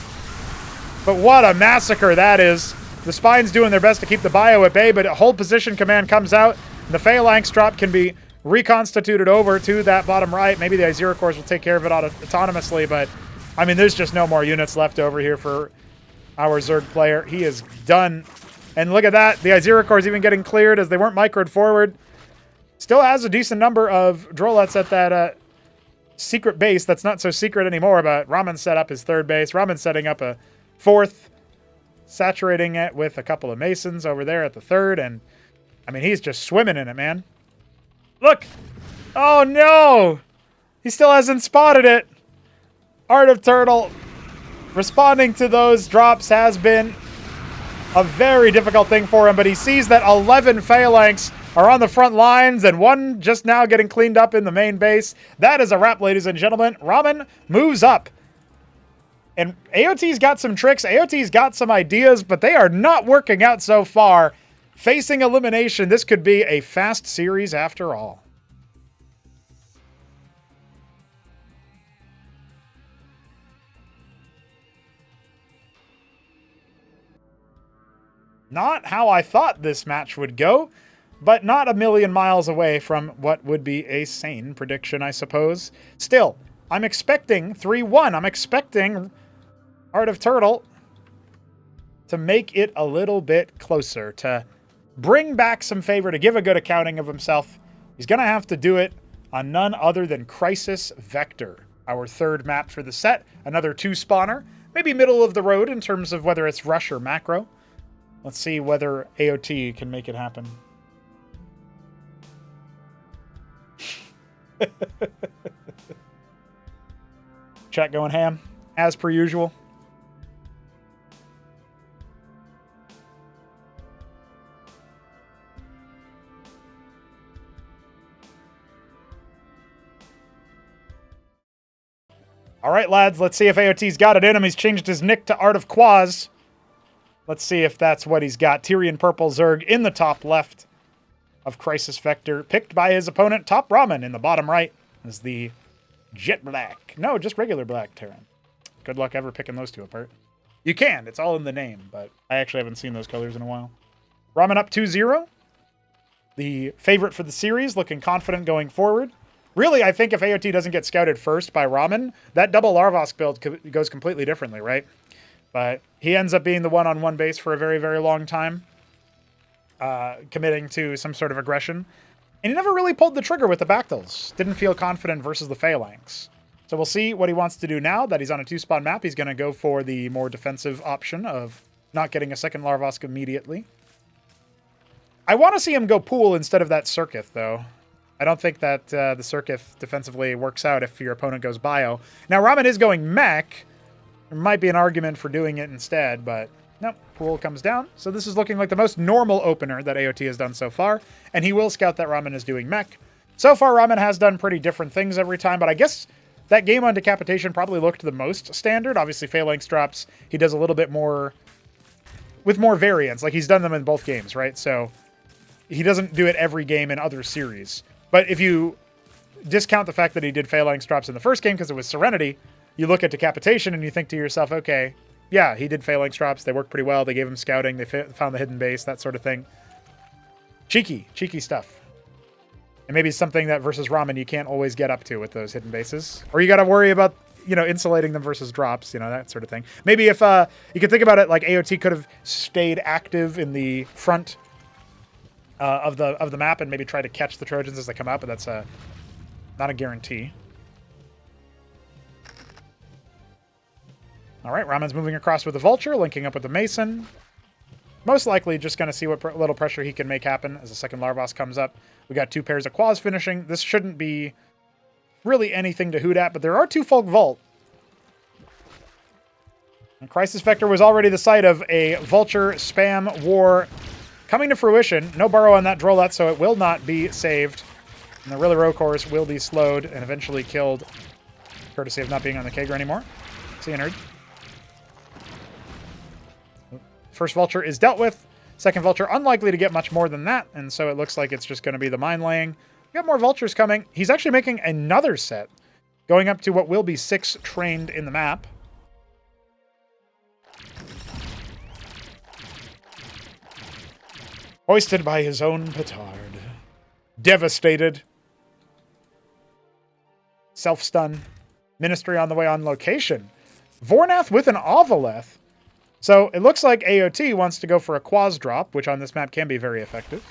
But what a massacre that is. The Spine's doing their best to keep the bio at bay, but hold position command comes out. And the Phalanx drop can be reconstituted over to that bottom right. Maybe the Iziracores will take care of it autonomously, but I mean, there's just no more units left over here for our Zerg player. He is done. And look at that. The Iziracores even getting cleared as they weren't microed forward. Still has a decent number of Drolets at that secret base. That's not so secret anymore, but Ramen set up his third base. Ramen setting up a fourth, saturating it with a couple of Masons over there at the third. And, I mean, he's just swimming in it, man. Look! Oh, no! He still hasn't spotted it. Art of Turtle responding to those drops has been a very difficult thing for him, but he sees that 11 phalanx are on the front lines and one just now getting cleaned up in the main base. That is a wrap, ladies and gentlemen. Ramen moves up. And AOT's got some tricks. AOT's got some ideas, but they are not working out so far. Facing elimination, this could be a fast series after all. Not how I thought this match would go, but not a million miles away from what would be a sane prediction, I suppose. Still, I'm expecting 3-1. I'm expecting Art of Turtle to make it a little bit closer, to bring back some favor, to give a good accounting of himself. He's going to have to do it on none other than Crisis Vector, our third map for the set. Another 2-spawner, maybe middle of the road in terms of whether it's rush or macro. Let's see whether AOT can make it happen. Chat going ham, as per usual. All right, lads, let's see if AOT's got it in him. He's changed his nick to Art of Quaz. Let's see if that's what he's got. Tyrian Purple Zerg in the top left of Crisis Vector, picked by his opponent, TopRamen, in the bottom right is the Jet Black. No, just regular black Terran. Good luck ever picking those two apart. You can. It's all in the name, but I actually haven't seen those colors in a while. Ramen up 2-0. The favorite for the series, looking confident going forward. Really, I think if AOT doesn't get scouted first by Ramen, that double Larvosk build goes completely differently, right? But he ends up being the one-on-one base for a very, very long time, committing to some sort of aggression. And he never really pulled the trigger with the Bactyls. Didn't feel confident versus the Phalanx. So we'll see what he wants to do now that he's on a 2-spawn map. He's going to go for the more defensive option of not getting a second Larvosk immediately. I want to see him go pool instead of that Circuit, though. I don't think that the Circuit defensively works out if your opponent goes bio. Now, Ramen is going mech. There might be an argument for doing it instead, but nope, pool comes down. So this is looking like the most normal opener that AOT has done so far, and he will scout that Ramen is doing mech. So far, Ramen has done pretty different things every time, but I guess that game on Decapitation probably looked the most standard. Obviously, Phalanx drops, he does a little bit more, with more variance. Like, he's done them in both games, right? So he doesn't do it every game in other series. But if you discount the fact that he did Phalanx drops in the first game because it was Serenity, you look at Decapitation and you think to yourself, okay, yeah, he did Phalanx drops. They worked pretty well. They gave him scouting. They found the hidden base, that sort of thing. Cheeky stuff. And maybe something that versus Ramen you can't always get up to with those hidden bases. Or you got to worry about, insulating them versus drops, that sort of thing. Maybe if you could think about it like AOT could have stayed active in the front of the map and maybe try to catch the Trojans as they come out, but that's not a guarantee. All right, Ramen's moving across with the Vulture, linking up with the Mason. Most likely just going to see what little pressure he can make happen as the second Larvos comes up. We got 2 pairs of Quaz finishing. This shouldn't be really anything to hoot at, but there are 2 Folk Vault. And Crisis Vector was already the site of a Vulture spam war coming to fruition. No burrow on that Drolet, so it will not be saved. And the Really Rokors will be slowed and eventually killed, courtesy of not being on the Kager anymore. See you, nerd. First Vulture is dealt with. Second Vulture unlikely to get much more than that, and so it looks like it's just going to be the mine laying. We got more Vultures coming. He's actually making another set, going up to what will be 6 trained in the map. Hoisted by his own petard. Devastated. Self-stun. Ministry on the way on location. Vornath with an Ovaleth. So it looks like AOT wants to go for a Quaz drop, which on this map can be very effective,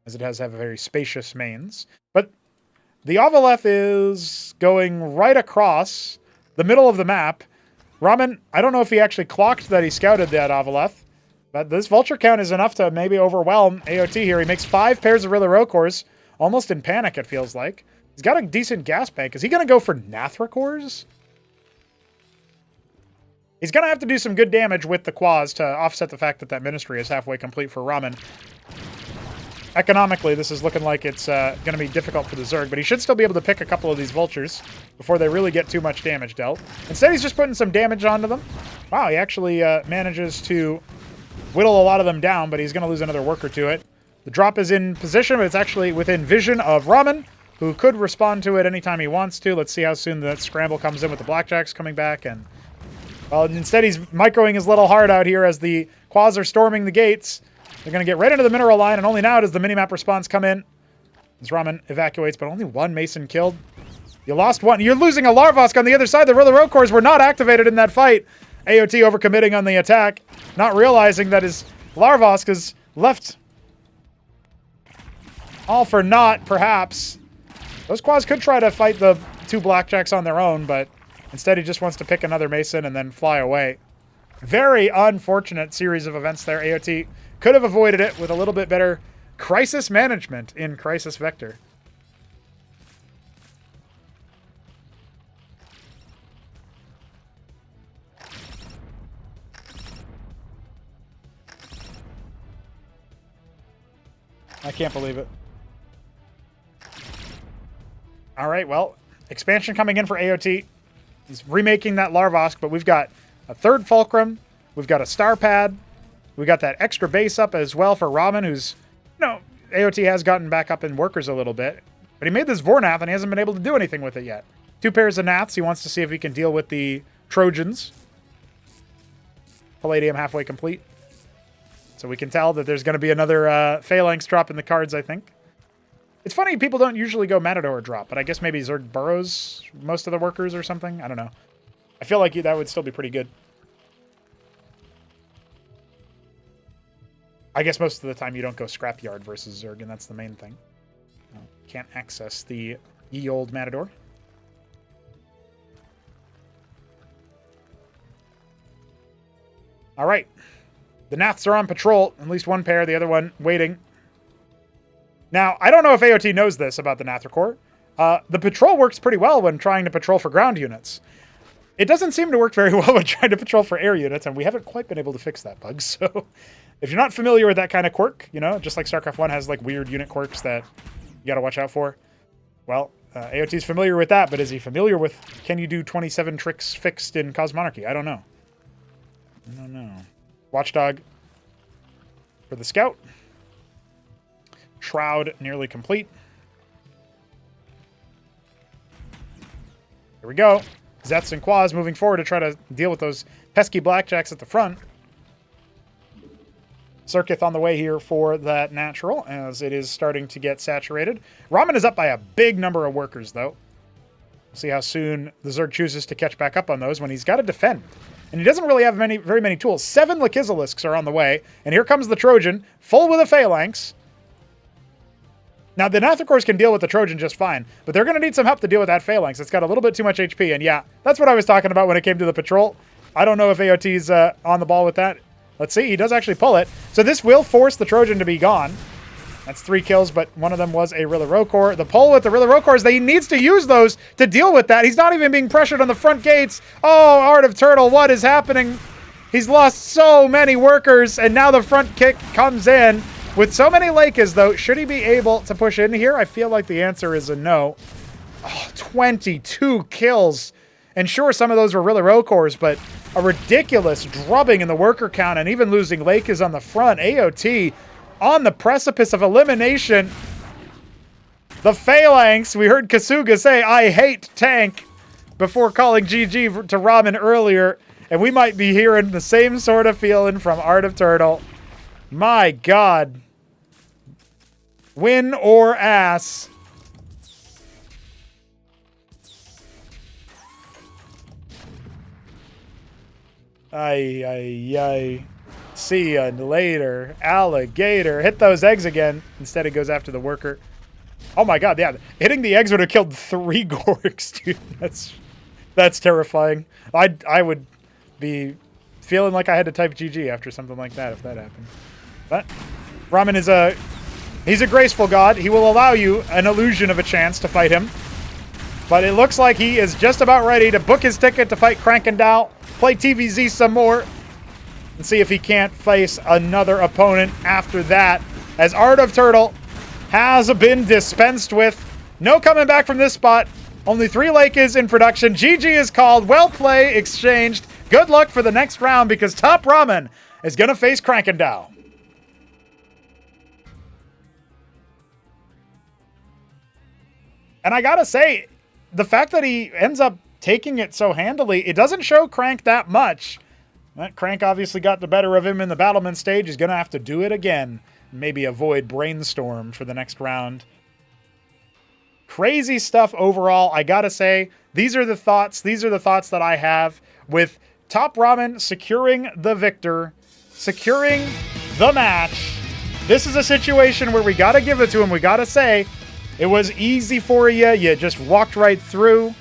as it has to have very spacious mains. But the Ovaleth is going right across the middle of the map. Ramen, I don't know if he actually clocked that he scouted that Ovaleth, but this Vulture count is enough to maybe overwhelm AOT here. He makes 5 pairs of Really Rokors, almost in panic, it feels like. He's got a decent gas bank. Is he going to go for Nathracors? He's going to have to do some good damage with the Quaz to offset the fact that that Ministry is halfway complete for Ramen. Economically, this is looking like it's going to be difficult for the Zerg, but he should still be able to pick a couple of these Vultures before they really get too much damage dealt. Instead, he's just putting some damage onto them. Wow, he actually manages to whittle a lot of them down, but he's going to lose another worker to it. The drop is in position, but it's actually within vision of Ramen, who could respond to it anytime he wants to. Let's see how soon that scramble comes in with the Blackjacks coming back. And well, instead he's microing his little heart out here as the Quaz are storming the gates. They're going to get right into the mineral line, and only now does the minimap response come in. As Ramen evacuates, but only one Mason killed. You lost one. You're losing a Larvosk on the other side. The Rilla Cores were not activated in that fight. AOT overcommitting on the attack, not realizing that his Larvosk is left all for naught, perhaps. Those Quaz could try to fight the two Blackjacks on their own, but instead he just wants to pick another Mason and then fly away. Very unfortunate series of events there. AOT could have avoided it with a little bit better crisis management in Crisis Vector. I can't believe it. All right, well, expansion coming in for AOT. He's remaking that Larvosk, but we've got a third Fulcrum. We've got a Star Pad. We got that extra base up as well for Ramen, who's, AOT has gotten back up in workers a little bit. But he made this Vornath, and he hasn't been able to do anything with it yet. 2 pairs of Naths. He wants to see if he can deal with the Trojans. Palladium halfway complete. So we can tell that there's going to be another Phalanx drop in the cards, I think. It's funny, people don't usually go Matador drop, but I guess maybe Zerg burrows most of the workers or something. I don't know. I feel like that would still be pretty good. I guess most of the time you don't go Scrapyard versus Zerg, and that's the main thing. Can't access the ye old Matador. All right. The Naths are on patrol, at least one pair, the other one waiting. Now, I don't know if AOT knows this about the Nather Corps. The patrol works pretty well when trying to patrol for ground units. It doesn't seem to work very well when trying to patrol for air units, and we haven't quite been able to fix that bug. So if you're not familiar with that kind of quirk, just like StarCraft 1 has like weird unit quirks that you got to watch out for. Well, AOT's familiar with that, but is he familiar with, can you do 27 tricks fixed in Cosmonarchy? I don't know. Watchdog for the Scout. Shroud nearly complete. Here we go. Zets and Quaz moving forward to try to deal with those pesky Blackjacks at the front. Circuith on the way here for that natural, as it is starting to get saturated. Ramen is up by a big number of workers, though. We'll see how soon the Zerg chooses to catch back up on those when he's got to defend. And he doesn't really have very many tools. 7 Lakizilisks are on the way, and here comes the Trojan, full with a Phalanx. Now, the Nather Corps can deal with the Trojan just fine, but they're going to need some help to deal with that Phalanx. It's got a little bit too much HP, and yeah, that's what I was talking about when it came to the patrol. I don't know if AOT's on the ball with that. Let's see, he does actually pull it. So this will force the Trojan to be gone. That's 3 kills, but one of them was a Rilla Rokor. The pull with the Rilla Rokors, he needs to use those to deal with that. He's not even being pressured on the front gates. Oh, Art of Turtle, what is happening? He's lost so many workers, and now the front kick comes in. With so many Lakers, though, should he be able to push in here? I feel like the answer is a no. Oh, 22 kills. And sure, some of those were Rilla Rokors, but a ridiculous drubbing in the worker count and even losing Lakers on the front. AOT on the precipice of elimination. The Phalanx, we heard Kasuga say, I hate tank, before calling GG to Ramen earlier. And we might be hearing the same sort of feeling from Art of Turtle. My God. Win or ass. Ay. See ya later, alligator. Hit those eggs again. Instead, it goes after the worker. Oh my God, yeah. Hitting the eggs would have killed 3 Gorks, dude. That's terrifying. I would be feeling like I had to type GG after something like that if that happened. But Ramen is he's a graceful god. He will allow you an illusion of a chance to fight him. But it looks like he is just about ready to book his ticket to fight Krankendow, play TVZ some more, and see if he can't face another opponent after that, as Art of Turtle has been dispensed with. No coming back from this spot. Only 3 Lakers in production. GG is called. Well play exchanged. Good luck for the next round because TopRamen is going to face Krankendow. And I gotta say, the fact that he ends up taking it so handily, it doesn't show Crank that much. That Crank obviously got the better of him in the Battlement stage. He's going to have to do it again. Maybe avoid Brainstorm for the next round. Crazy stuff overall. I gotta say, these are the thoughts that I have with TopRamen securing the victor, securing the match. This is a situation where we gotta give it to him. We gotta say, it was easy for you. You just walked right through.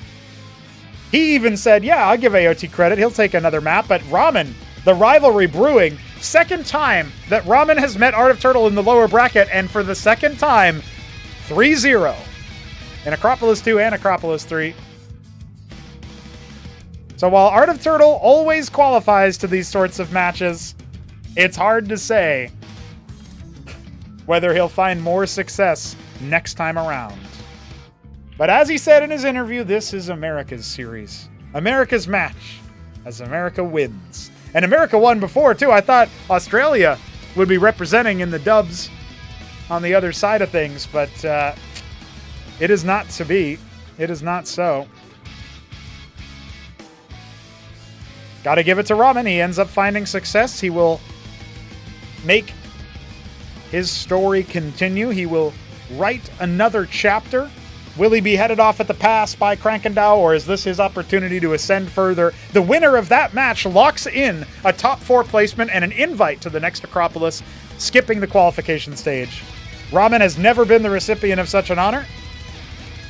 He even said, yeah, I'll give AOT credit. He'll take another map. But Ramen, the rivalry brewing, second time that Ramen has met Art of Turtle in the lower bracket, and for the second time, 3-0 in Acropolis 2 and Acropolis 3. So while Art of Turtle always qualifies to these sorts of matches, it's hard to say whether he'll find more success next time around. But as he said in his interview, this is America's series. America's match, as America wins. And America won before, too. I thought Australia would be representing in the dubs on the other side of things, but it is not to be. It is not so. Gotta give it to Ramen. He ends up finding success. He will make his story continue. He will write another chapter. Will he be headed off at the pass by Krankendow, or is this his opportunity to ascend further? The winner of that match locks in a top 4 placement and an invite to the next Acropolis, skipping the qualification stage. Ramen has never been the recipient of such an honor.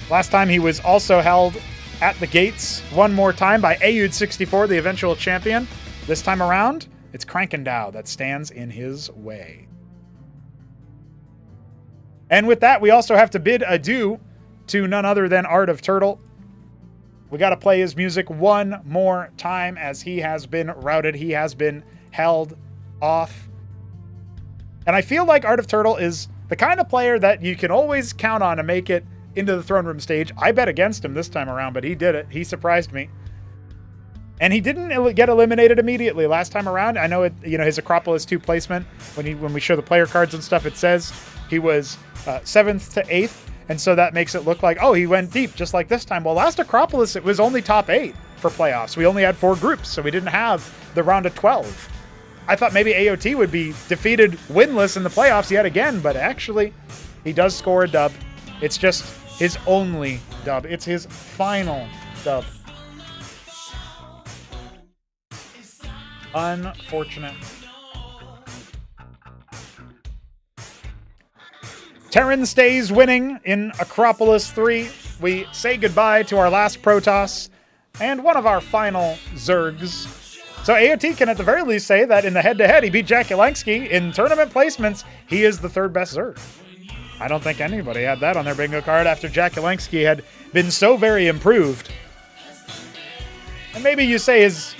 Last time he was also held at the gates one more time by Ayud64, the eventual champion. This time around, it's Krankendow that stands in his way. And with that, we also have to bid adieu to none other than Art of Turtle. We got to play his music one more time as he has been routed. He has been held off. And I feel like Art of Turtle is the kind of player that you can always count on to make it into the Throneroom stage. I bet against him this time around, but he did it. He surprised me. And he didn't get eliminated immediately last time around. I know it, his Acropolis 2 placement, when we show the player cards and stuff, it says he was 7th to 8th. And so that makes it look like, oh, he went deep, just like this time. Well, last Acropolis, it was only top 8 for playoffs. We only had 4 groups, so we didn't have the round of 12. I thought maybe AOT would be defeated winless in the playoffs yet again, but actually, he does score a dub. It's just his only dub. It's his final dub. Unfortunate. Terran stays winning in Acropolis 3. We say goodbye to our last Protoss and one of our final Zergs. So AOT can at the very least say that in the head-to-head, he beat Jack Yelengsky. In tournament placements, he is the 3rd best Zerg. I don't think anybody had that on their bingo card after Jack Yelengsky had been so very improved. And maybe you say his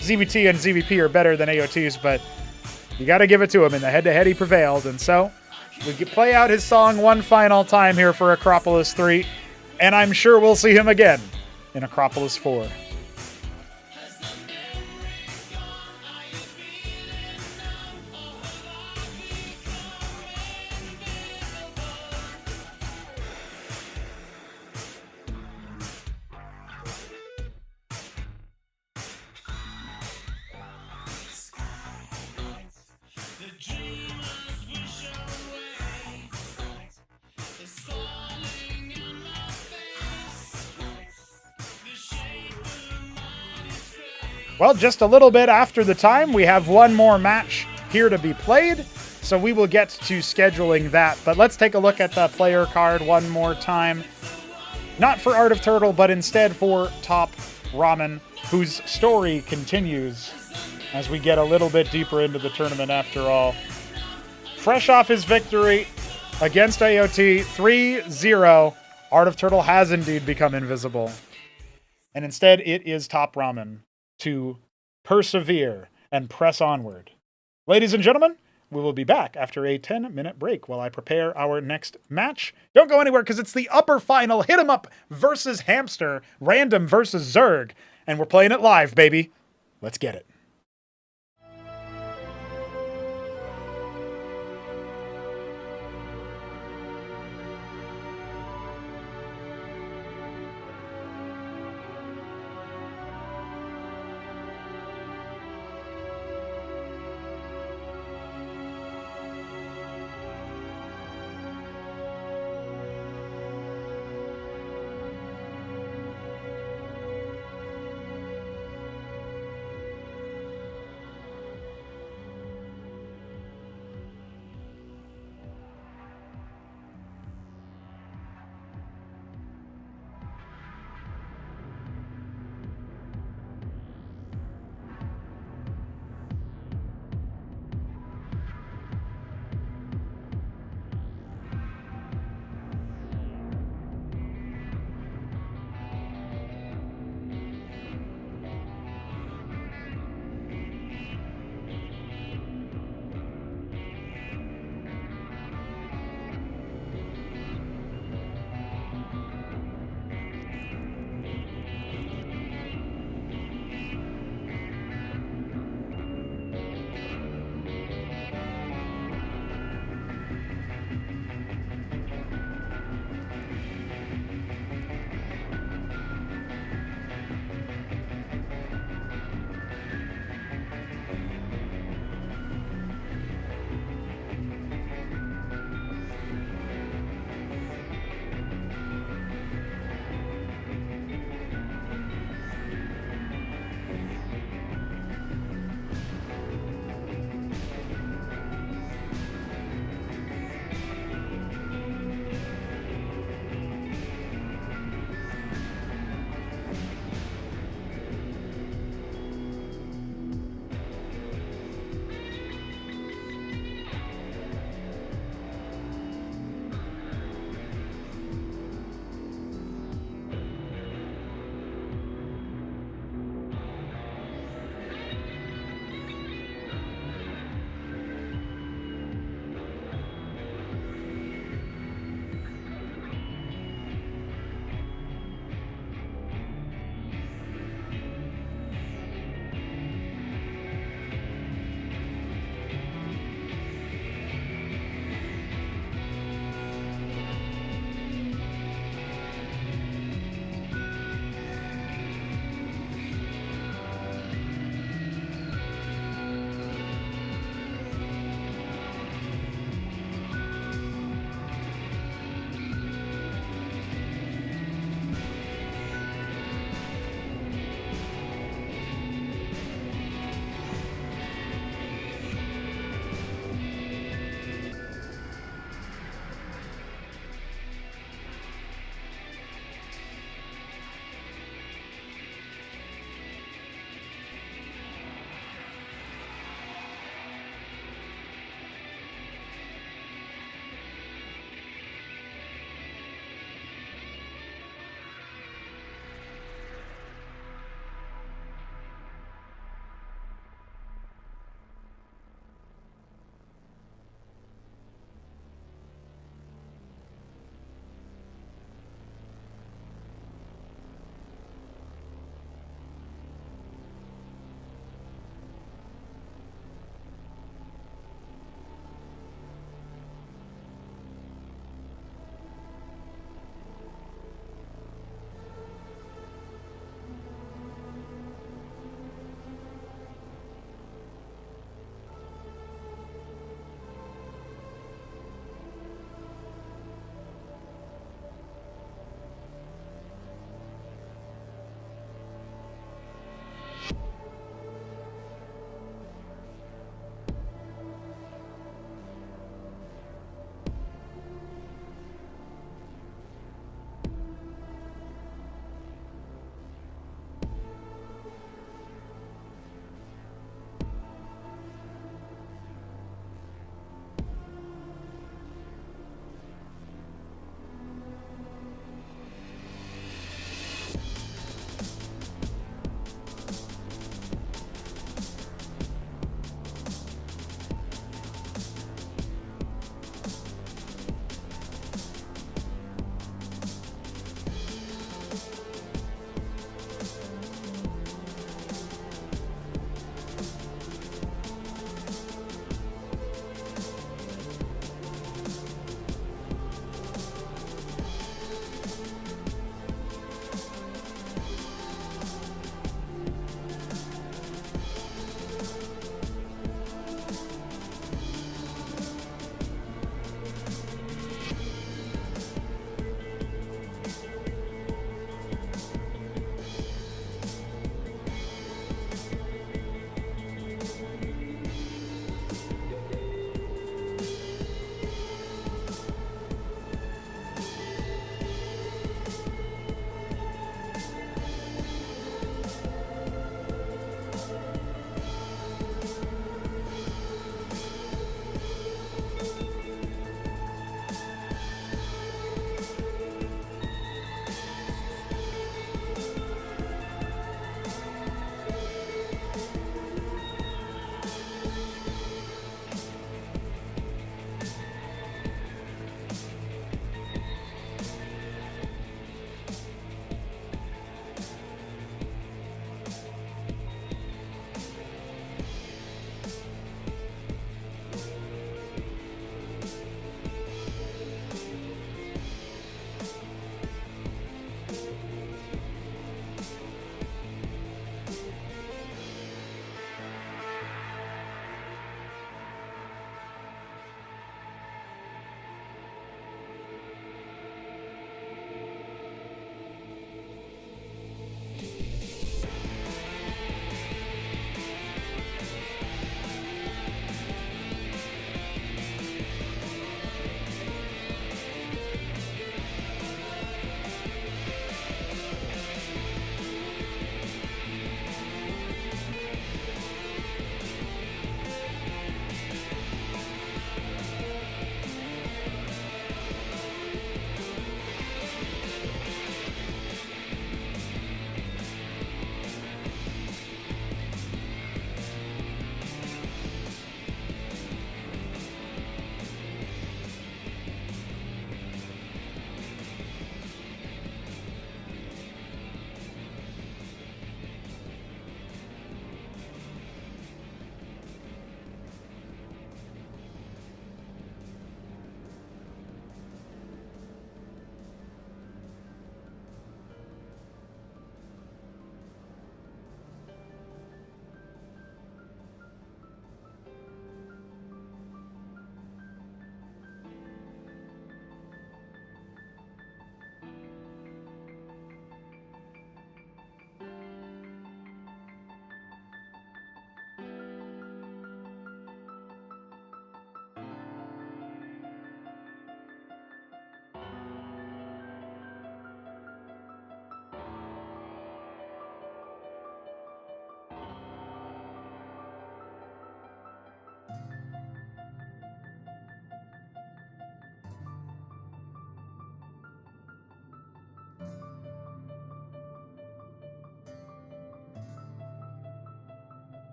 ZVT and ZVP are better than AOT's, but you got to give it to him. In the head-to-head, he prevailed, and so we can play out his song one final time here for Acropolis 3, and I'm sure we'll see him again in Acropolis 4. Well, just a little bit after the time, we have one more match here to be played, so we will get to scheduling that. But let's take a look at the player card one more time. Not for Art of Turtle, but instead for TopRamen, whose story continues as we get a little bit deeper into the tournament after all. Fresh off his victory against AOT, 3-0, Art of Turtle has indeed become invisible. And instead, it is TopRamen to persevere and press onward. Ladies and gentlemen, we will be back after a 10-minute break while I prepare our next match. Don't go anywhere because it's the upper final HitEmUp versus Hamster, Random versus Zerg. And we're playing it live, baby. Let's get it.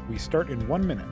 We start in 1 minute.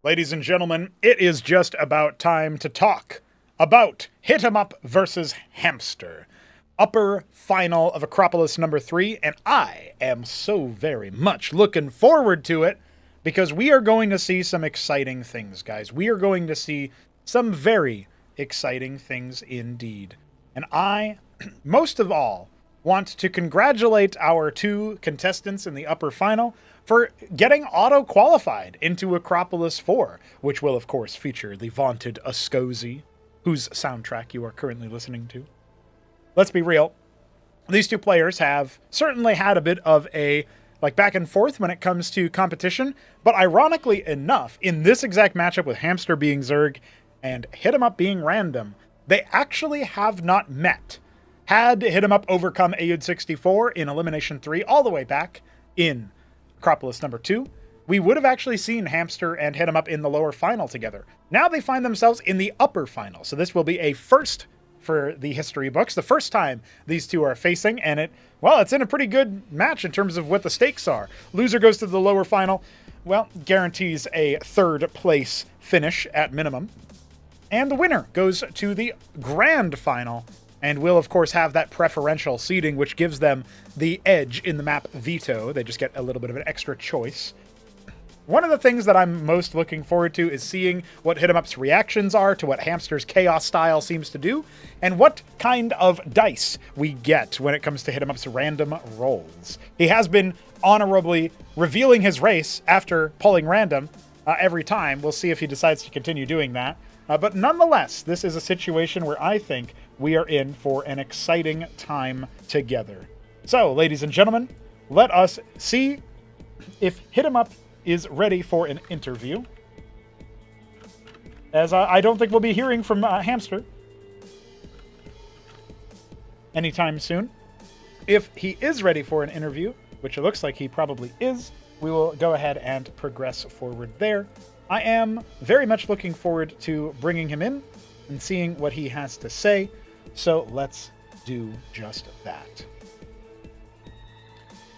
Ladies and gentlemen, it is just about time to talk about HitEmUp versus Hamster. Upper final of Acropolis number 3, and I am so very much looking forward to it because we are going to see some exciting things, guys. We are going to see some very exciting things indeed. And I, most of all, want to congratulate our 2 contestants in the upper final for getting auto-qualified into Acropolis 4, which will, of course, feature the vaunted Ascosi, whose soundtrack you are currently listening to. Let's be real. These 2 players have certainly had a bit of a back and forth when it comes to competition, but ironically enough, in this exact matchup with Hamster being Zerg and HitEmUp being random, they actually have not met. Had HitEmUp overcome Ayud64 in Elimination 3 all the way back in Acropolis number 2, we would have actually seen Hamster and HitEmUp in the lower final together. Now they find themselves in the upper final, so this will be a first for the history books, the first time these 2 are facing, and it's in a pretty good match in terms of what the stakes are. Loser goes to the lower final, guarantees a 3rd place finish at minimum, and the winner goes to the grand final, and will, of course, have that preferential seeding, which gives them the edge in the map veto. They just get a little bit of an extra choice. One of the things that I'm most looking forward to is seeing what HitEmUp's reactions are to what Hamster's Chaos style seems to do, and what kind of dice we get when it comes to HitEmUp's random rolls. He has been honorably revealing his race after pulling random every time. We'll see if he decides to continue doing that. But nonetheless, this is a situation where I think we are in for an exciting time together. So, ladies and gentlemen, let us see if HitEmUp is ready for an interview. As I don't think we'll be hearing from Hamster anytime soon. If he is ready for an interview, which it looks like he probably is, we will go ahead and progress forward there. I am very much looking forward to bringing him in and seeing what he has to say, so let's do just that.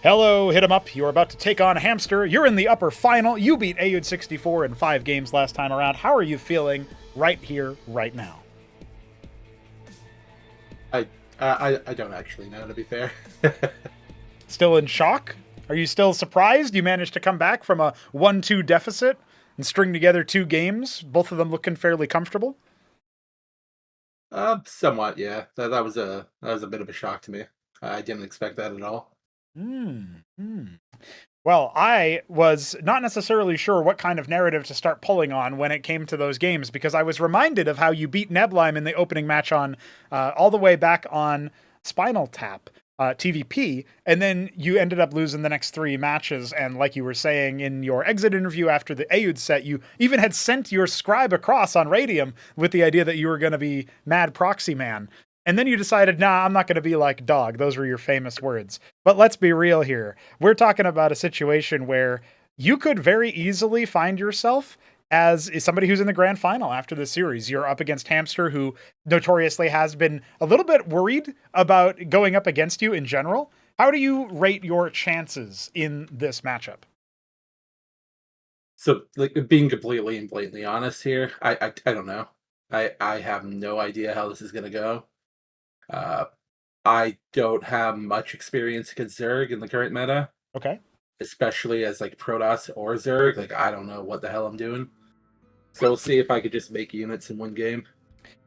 Hello, HitEmUp. You're about to take on Hamster. You're in the upper final. You beat Ayud64 in 5 games last time around. How are you feeling right here, right now? I don't actually know, to be fair. Still in shock? Are you still surprised you managed to come back from a 1-2 deficit and string together 2 games, both of them looking fairly comfortable? Somewhat, yeah. That was a bit of a shock to me. I didn't expect that at all. Well, I was not necessarily sure what kind of narrative to start pulling on when it came to those games, because I was reminded of how you beat Neblime in the opening match on all the way back on Spinal Tap TVP, and then you ended up losing the next 3 matches, and like you were saying in your exit interview after the Ayud set, you even had sent your scribe across on Radium with the idea that you were going to be Mad Proxy Man. And then you decided, nah, I'm not going to be like Dog. Those were your famous words. But let's be real here. We're talking about a situation where you could very easily find yourself as somebody who's in the grand final after the series. You're up against Hamster, who notoriously has been a little bit worried about going up against you in general. How do you rate your chances in this matchup? So, being completely and blatantly honest here, I don't know. I have no idea how this is going to go. I don't have much experience against Zerg in the current meta. Okay. Especially as Protoss or Zerg. I don't know what the hell I'm doing. So we'll see if I could just make units in one game.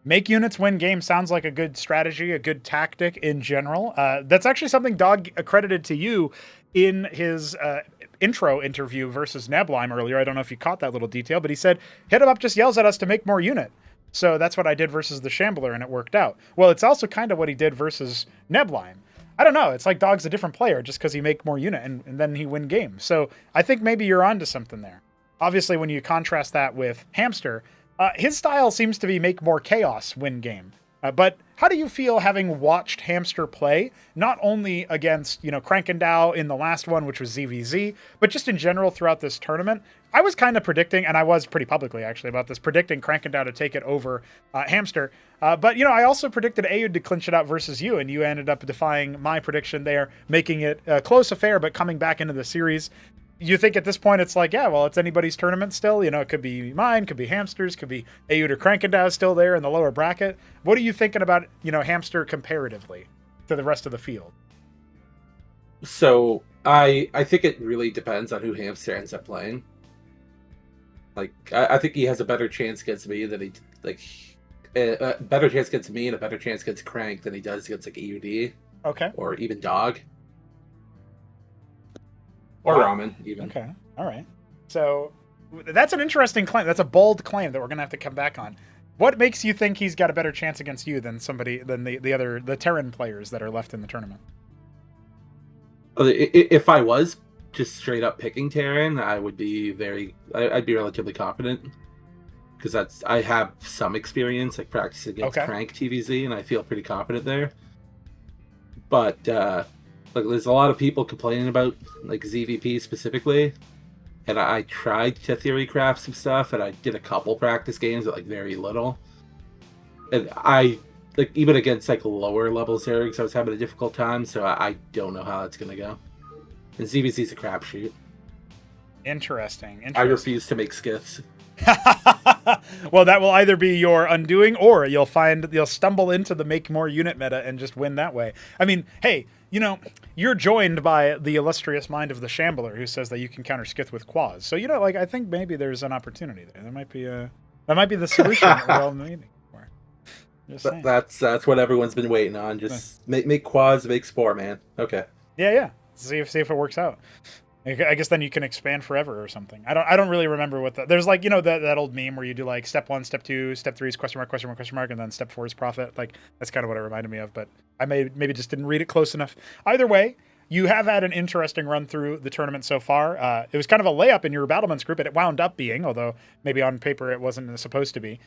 Make units win games sounds like a good strategy, a good tactic in general. That's actually something Dog accredited to you in his intro interview versus Neblime earlier. I don't know if you caught that little detail, but he said, HitEmUp just yells at us to make more unit. So that's what I did versus the Shambler, and it worked out. Well, it's also kind of what he did versus Neblime. I don't know. It's like Dog's a different player just because he make more unit, and then he win games. So I think maybe you're onto something there. Obviously, when you contrast that with Hamster, his style seems to be make more chaos, win game. But how do you feel having watched Hamster play, not only against, Krankendow in the last one, which was ZVZ, but just in general throughout this tournament? I was kind of predicting, and I was pretty publicly actually about this, predicting Krankendow to take it over Hamster. But, I also predicted Aoud to clinch it out versus you, and you ended up defying my prediction there, making it a close affair, but coming back into the series. You think at this point it's like, yeah, well, it's anybody's tournament still. It could be mine, could be Hamster's, could be Aoud or Krankendow still there in the lower bracket. What are you thinking about, Hamster comparatively to the rest of the field? So I think it really depends on who Hamster ends up playing. Like I think he has a better chance against me than a better chance against me and a better chance against Crank than he does against AUD. Okay. Or even Dog. Or Ramen, even. Okay. All right. So that's an interesting claim. That's a bold claim that we're going to have to come back on. What makes you think he's got a better chance against you than the Terran players that are left in the tournament? If I was just straight up picking Terran, I'd be relatively confident. Because I have some experience, like practicing against Crank TVZ, and I feel pretty confident there. But there's a lot of people complaining about like ZVP specifically, and I tried to theory craft some stuff, and I did a couple practice games at like very little, and I even against like lower level Zergs I was having a difficult time, so I don't know how that's gonna go. And ZVC's a crapshoot. Interesting. I refuse to make skiffs. Well, that will either be your undoing, or you'll stumble into the make more unit meta and just win that way. I mean, hey, you're joined by the illustrious mind of the Shambler, who says that you can counter Skith with Quaz. So I think maybe there's an opportunity there. That might be the solution that we're all needing for. That's what everyone's been waiting on. Just make Quaz, make Spore, man. Okay. Yeah. See if it works out. I guess then you can expand forever or something. I don't really remember what there's like, that old meme where you do like step 1, step 2, step 3 is question mark, and then step 4 is profit. Like that's kind of what it reminded me of, but I maybe just didn't read it close enough. Either way, you have had an interesting run through the tournament so far. It was kind of a layup in your Battlements group, and it wound up being, although maybe on paper it wasn't supposed to be.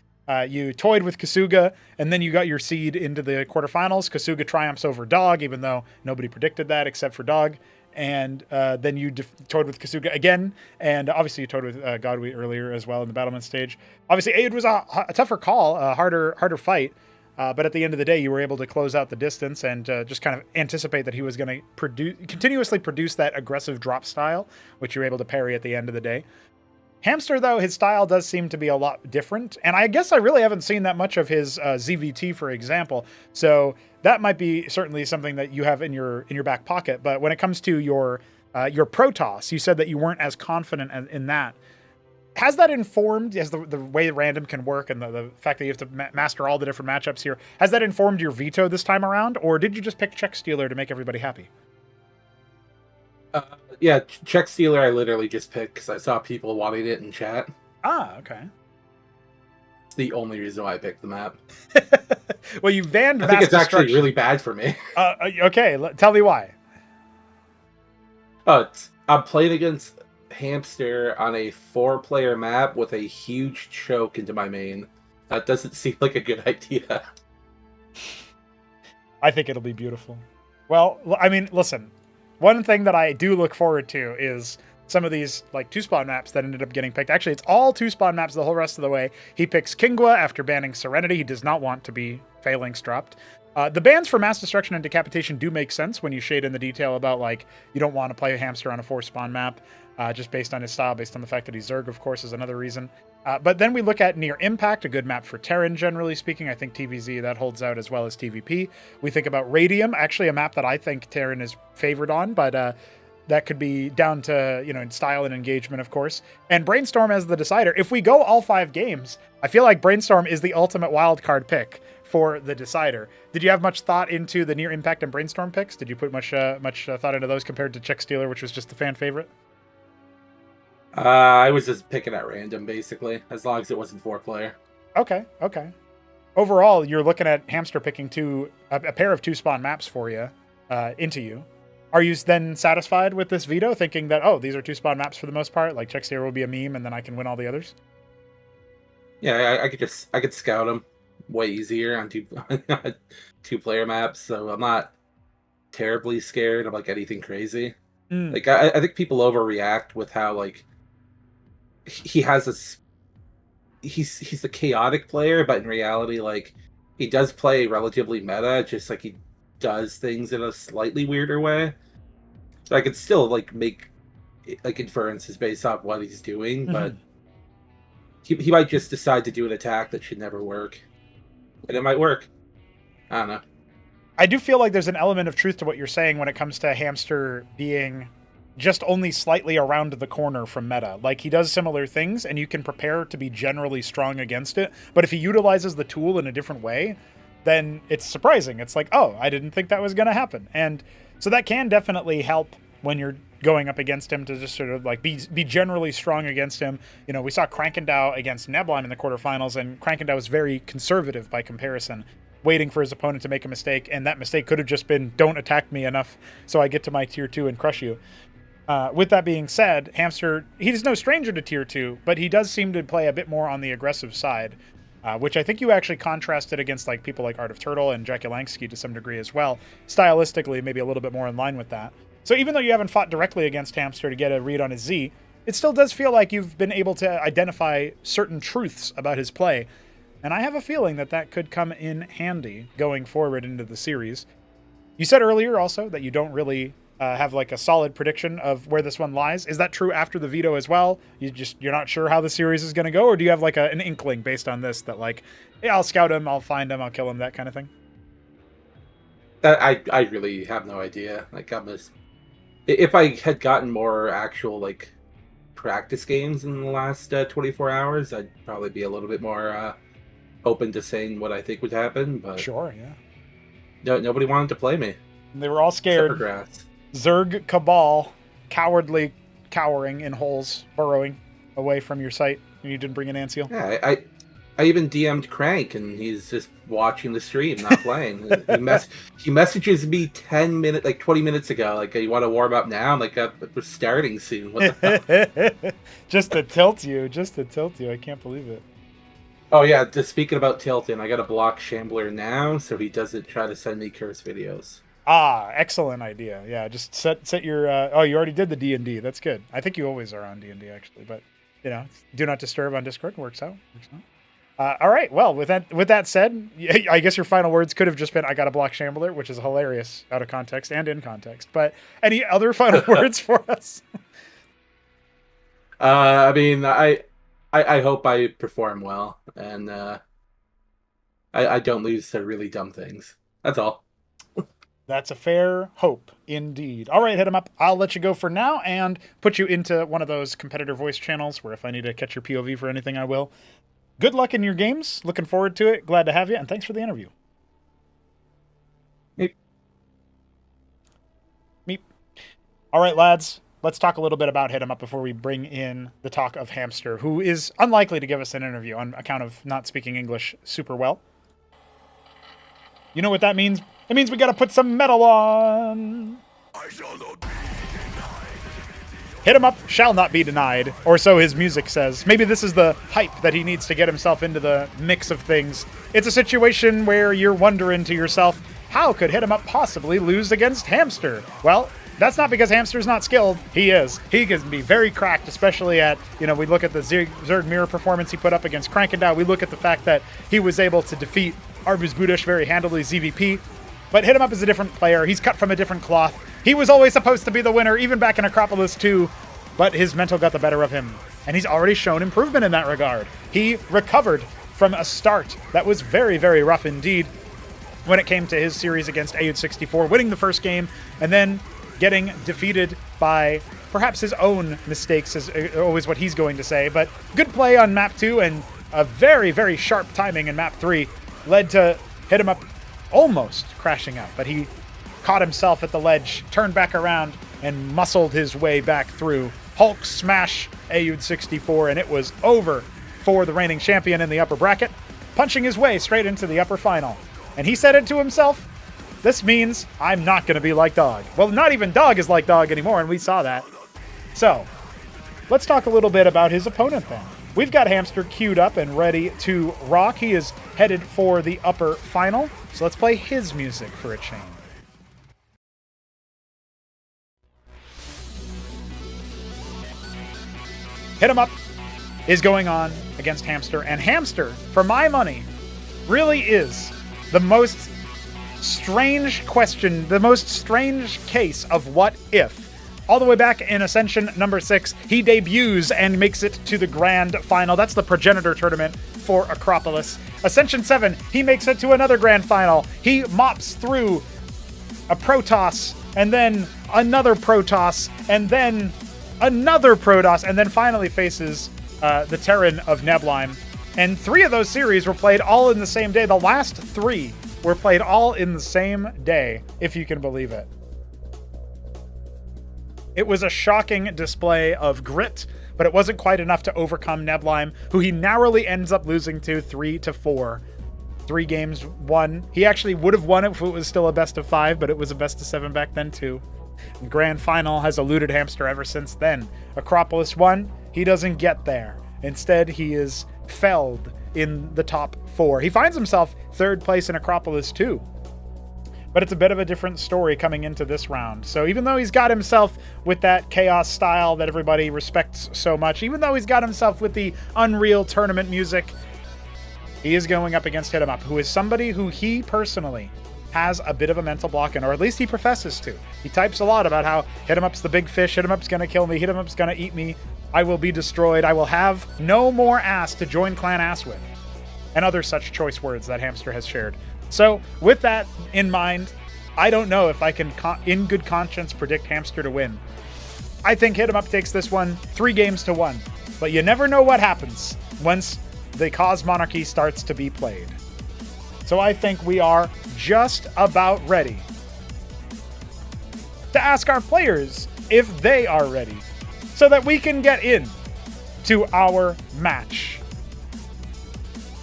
You toyed with Kasuga, and then you got your seed into the quarterfinals. Kasuga triumphs over Dog, even though nobody predicted that except for Dog. And then you toyed with Kasuga again, and obviously you toyed with Godwee earlier as well in the Battlement stage. Obviously, Aoud was a tougher call, a harder fight, but at the end of the day, you were able to close out the distance and just kind of anticipate that he was going to continuously produce that aggressive drop style, which you were able to parry at the end of the day. Hamster, though, his style does seem to be a lot different, and I guess I really haven't seen that much of his ZVT, for example, so that might be certainly something that you have in your back pocket. But when it comes to your Protoss, you said that you weren't as confident in that. Has that informed, as the way random can work and the fact that you have to master all the different matchups here, has that informed your veto this time around, or did you just pick Check Stealer to make everybody happy? Yeah, Check Stealer I literally just picked because I saw people wanting it in chat. Ah, okay. It's the only reason why I picked the map. Well, you banned I think it's actually really bad for me. Okay, tell me why. I'm playing against Hamster on a 4-player map with a huge choke into my main. That doesn't seem like a good idea. I think it'll be beautiful. Well, I mean, listen. One thing that I do look forward to is some of these like 2-spawn maps that ended up getting picked. Actually, it's all 2-spawn maps the whole rest of the way. He picks Kingwa after banning Serenity. He does not want to be Phalanx dropped. The bans for Mass Destruction and Decapitation do make sense when you shade in the detail about like you don't want to play a Hamster on a 4-spawn map just based on his style, based on the fact that he's Zerg, of course, is another reason. But then we look at Near Impact, a good map for Terran, generally speaking. I think TVZ, that holds out as well as TVP. We think about Radium, actually a map that I think Terran is favored on, but that could be down to, style and engagement, of course. And Brainstorm as the decider. If we go all 5 games, I feel like Brainstorm is the ultimate wildcard pick for the decider. Did you have much thought into the Near Impact and Brainstorm picks? Did you put much thought into those compared to Chick Stealer, which was just the fan favorite? I was just picking at random, basically, as long as it wasn't 4-player. Okay. Overall, you're looking at Hamster picking a pair of 2-spawn maps for you into you. Are you then satisfied with this veto, thinking that, these are 2-spawn maps for the most part? Like, Check Steer will be a meme, and then I can win all the others? Yeah, I could scout them way easier on 2-player maps, so I'm not terribly scared of, like, anything crazy. Like, I think people overreact with how, like, he has this... He's a chaotic player, but in reality, like, he does play relatively meta, just like he does things in a slightly weirder way. So I could still like make like inferences based off what he's doing, but he might just decide to do an attack that should never work, and it might work. I don't know. I do feel like there's an element of truth to what you're saying when it comes to Hamster being just only slightly around the corner from meta. Like, he does similar things, and you can prepare to be generally strong against it. But if he utilizes the tool in a different way, then it's surprising. It's like, I didn't think that was going to happen. And so that can definitely help when you're going up against him to just sort of like be generally strong against him. We saw Krankendao against Neblime in the quarterfinals, and Krankendao was very conservative by comparison, waiting for his opponent to make a mistake, and that mistake could have just been, don't attack me enough so I get to my tier 2 and crush you. With that being said, Hamster, he's no stranger to tier 2, but he does seem to play a bit more on the aggressive side, which I think you actually contrasted against like people like Art of Turtle and Jakulansky to some degree as well. Stylistically, maybe a little bit more in line with that. So even though you haven't fought directly against Hamster to get a read on his Z, it still does feel like you've been able to identify certain truths about his play. And I have a feeling that that could come in handy going forward into the series. You said earlier also that you don't really have like a solid prediction of where this one lies. Is that true after the veto as well? You're not sure how the series is going to go, or do you have like an inkling based on this that like, yeah, I'll scout him, I'll find him, I'll kill him, that kind of thing? I really have no idea. Like, if I had gotten more actual like practice games in the last 24 hours, I'd probably be a little bit more open to saying what I think would happen. But sure, yeah. Nobody wanted to play me. They were all scared. Zerg Cabal, cowardly cowering in holes, burrowing away from your sight, and you didn't bring an Anseal. Yeah, I even DM'd Crank, and he's just watching the stream, not playing. He messages me 20 minutes ago, like, you want to warm up now? I'm like, we're starting soon. What the hell? Just to tilt you. I can't believe it. Oh yeah, just speaking about tilting, I gotta block Shambler now, so he doesn't try to send me curse videos. Excellent idea. Yeah, just set your. You already did the D&D. That's good. I think you always are on D&D actually, but do not disturb on Discord. Works out. All right. Well, with that said, I guess your final words could have just been, "I got to block Shambler," which is hilarious out of context and in context. But any other final words for us? I mean, I hope I perform well, and I don't lose to really dumb things. That's all. That's a fair hope, indeed. All right, HitEmUp. I'll let you go for now and put you into one of those competitor voice channels where if I need to catch your POV for anything, I will. Good luck in your games. Looking forward to it. Glad to have you, and thanks for the interview. Meep. All right, lads. Let's talk a little bit about HitEmUp before we bring in the talk of Hamster, who is unlikely to give us an interview on account of not speaking English super well. You know what that means? It means we gotta put some metal on. HitEmUp shall not be denied, or so his music says. Maybe this is the hype that he needs to get himself into the mix of things. It's a situation where you're wondering to yourself, how could HitEmUp possibly lose against Hamster? Well, that's not because Hamster's not skilled. He is. He can be very cracked, especially at, we look at the Zerg Mirror performance he put up against Krankendao. We look at the fact that he was able to defeat Arbuz Budush very handily, ZVP. But HitEmUp is a different player. He's cut from a different cloth. He was always supposed to be the winner, even back in Acropolis 2, but his mental got the better of him. And he's already shown improvement in that regard. He recovered from a start that was very, very rough indeed when it came to his series against Ayud 64, winning the first game, and then getting defeated by perhaps his own mistakes is always what he's going to say, but good play on map 2 and a very, very sharp timing in map 3 led to HitEmUp almost crashing out, but he caught himself at the ledge, turned back around, and muscled his way back through. Hulk smash AUD64, and it was over for the reigning champion in the upper bracket, punching his way straight into the upper final. And he said it to himself, this means I'm not going to be like Dog. Well, not even Dog is like Dog anymore, and we saw that. So, let's talk a little bit about his opponent then. We've got Hamster queued up and ready to rock. He is headed for the upper final, so let's play his music for a change. HitEmUp is going on against Hamster, and Hamster, for my money, really is the most strange question, the most strange case of what if. All the way back in Ascension number 6, he debuts and makes it to the grand final. That's the progenitor tournament for Acropolis. Ascension 7, he makes it to another grand final. He mops through a Protoss, and then another Protoss, and then another Protoss, and then finally faces the Terran of Neblime. And 3 of those series were played all in the same day. The last 3 were played all in the same day, if you can believe it. It was a shocking display of grit, but it wasn't quite enough to overcome Neblime, who he narrowly ends up losing to 3-4. 3 games won. He actually would have won it if it was still a best of 5, but it was a best of 7 back then too. The grand final has eluded Hamster ever since then. Acropolis won. He doesn't get there. Instead, he is felled in the top 4. He finds himself 3rd place in Acropolis too. But it's a bit of a different story coming into this round. So even though he's got himself with that chaos style that everybody respects so much, even though he's got himself with the Unreal tournament music, he is going up against HitEmUp, who is somebody who he personally has a bit of a mental block in, or at least he professes to. He types a lot about how HitEmUp's the big fish, HitEmUp's gonna kill me, HitEmUp's gonna eat me, I will be destroyed, I will have no more ass to join Clan Ass with, and other such choice words that Hamster has shared. So, with that in mind, I don't know if I can, in good conscience, predict Hamster to win. I think HitEmUp takes this one 3-1, but you never know what happens once the Cosmonarchy starts to be played. So I think we are just about ready to ask our players if they are ready, so that we can get in to our match.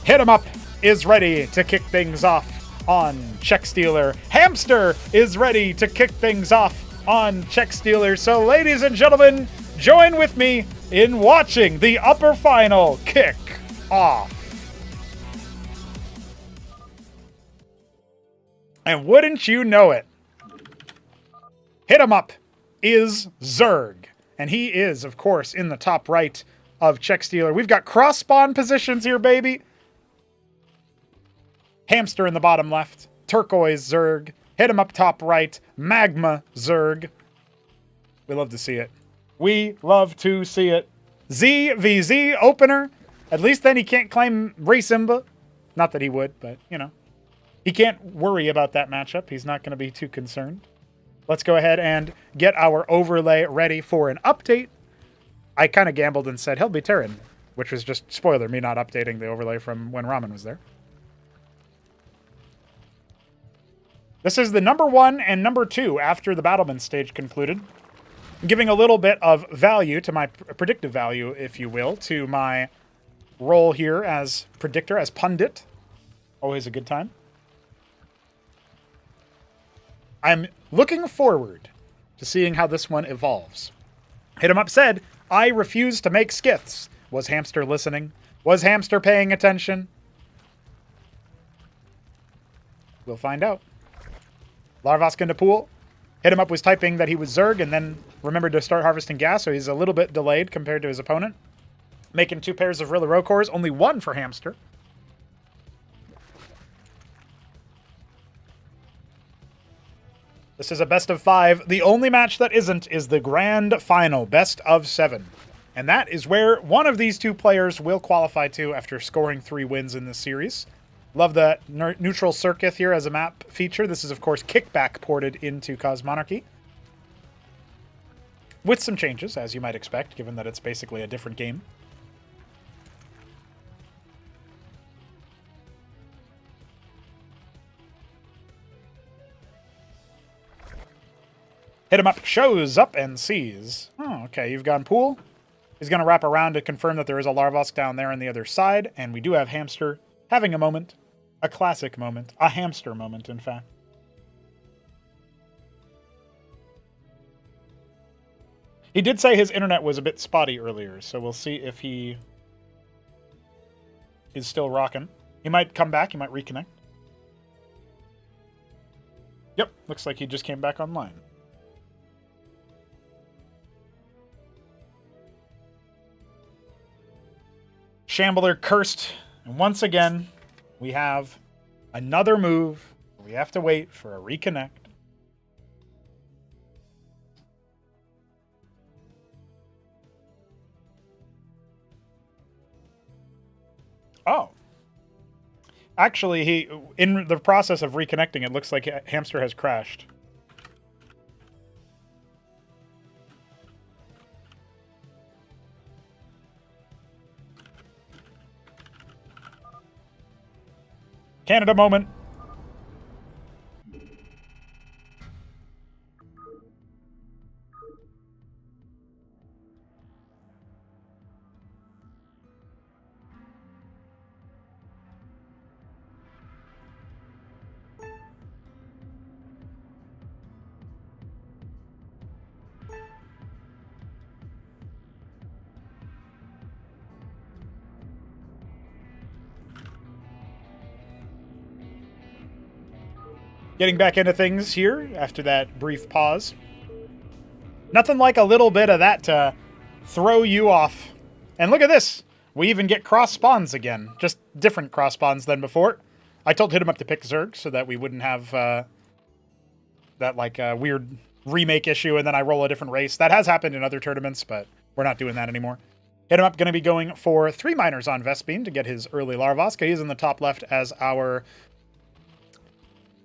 HitEmUp is ready to kick things off on Check Stealer. Hamster is ready to kick things off on Check Stealer. So ladies and gentlemen, join with me in watching the upper final kick off. And wouldn't you know it, HitEmUp is Zerg. And he is, of course, in the top right of Check Stealer. We've got cross spawn positions here, baby. Hamster in the bottom left. Turquoise Zerg. HitEmUp top right. Magma Zerg. We love to see it. We love to see it. ZVZ opener. At least then he can't claim Ray Simba. Not that he would, but, you know. He can't worry about that matchup. He's not going to be too concerned. Let's go ahead and get our overlay ready for an update. I kind of gambled and said he'll be Terran, which was just, spoiler, me not updating the overlay from when Ramen was there. This is the number 1 and number 2 after the Battlement stage concluded. Giving a little bit of value to my predictive value, if you will, to my role here as predictor, as pundit. Always a good time. I'm looking forward to seeing how this one evolves. HitEmUp said, I refuse to make skiths. Was Hamster listening? Was Hamster paying attention? We'll find out. Larvask into pool. HitEmUp was typing that he was Zerg and then remembered to start harvesting gas, so he's a little bit delayed compared to his opponent. Making 2 pairs of Rilla cores, only 1 for Hamster. This is a best of 5. The only match that isn't is the grand final, best of 7. And that is where one of these 2 players will qualify to after scoring 3 wins in this series. Love the neutral circuit here as a map feature. This is, of course, Kickback ported into Cosmonarchy. with some changes, as you might expect, given that it's basically a different game. HitEmUp shows up and sees. Oh, okay, you've gone pool. He's going to wrap around to confirm that there is a Larvosk down there on the other side, and we do have Hamster having a moment. A classic moment. A hamster moment, in fact. He did say his internet was a bit spotty earlier, so we'll see if he is still rocking. He might come back, he might reconnect. Yep, looks like he just came back online. Shambler cursed, and once again, we have another move. We have to wait for a reconnect. Oh. Actually, in the process of reconnecting, it looks like Hamster has crashed. Canada moment. Getting back into things here after that brief pause. Nothing like a little bit of that to throw you off. And look at this. We even get cross spawns again. Just different cross spawns than before. I told HitEmUp to pick Zerg so that we wouldn't have that weird remake issue and then I roll a different race. That has happened in other tournaments, but we're not doing that anymore. HitEmUp going to be going for 3 miners on Vespene to get his early Larvosk. He's in the top left as our...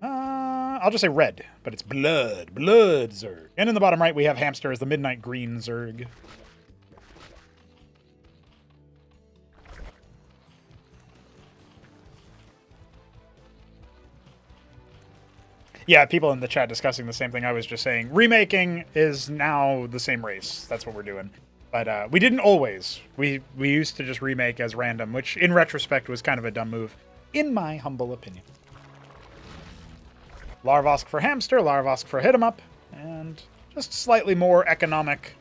I'll just say red, but it's blood Zerg. And in the bottom right, we have Hamster as the midnight green Zerg. Yeah, people in the chat discussing the same thing I was just saying. Remaking is now the same race. That's what we're doing. But we didn't always. We used to just remake as random, which in retrospect was kind of a dumb move, in my humble opinion. Larvosk for Hamster, Larvosk for HitEmUp, and just slightly more economic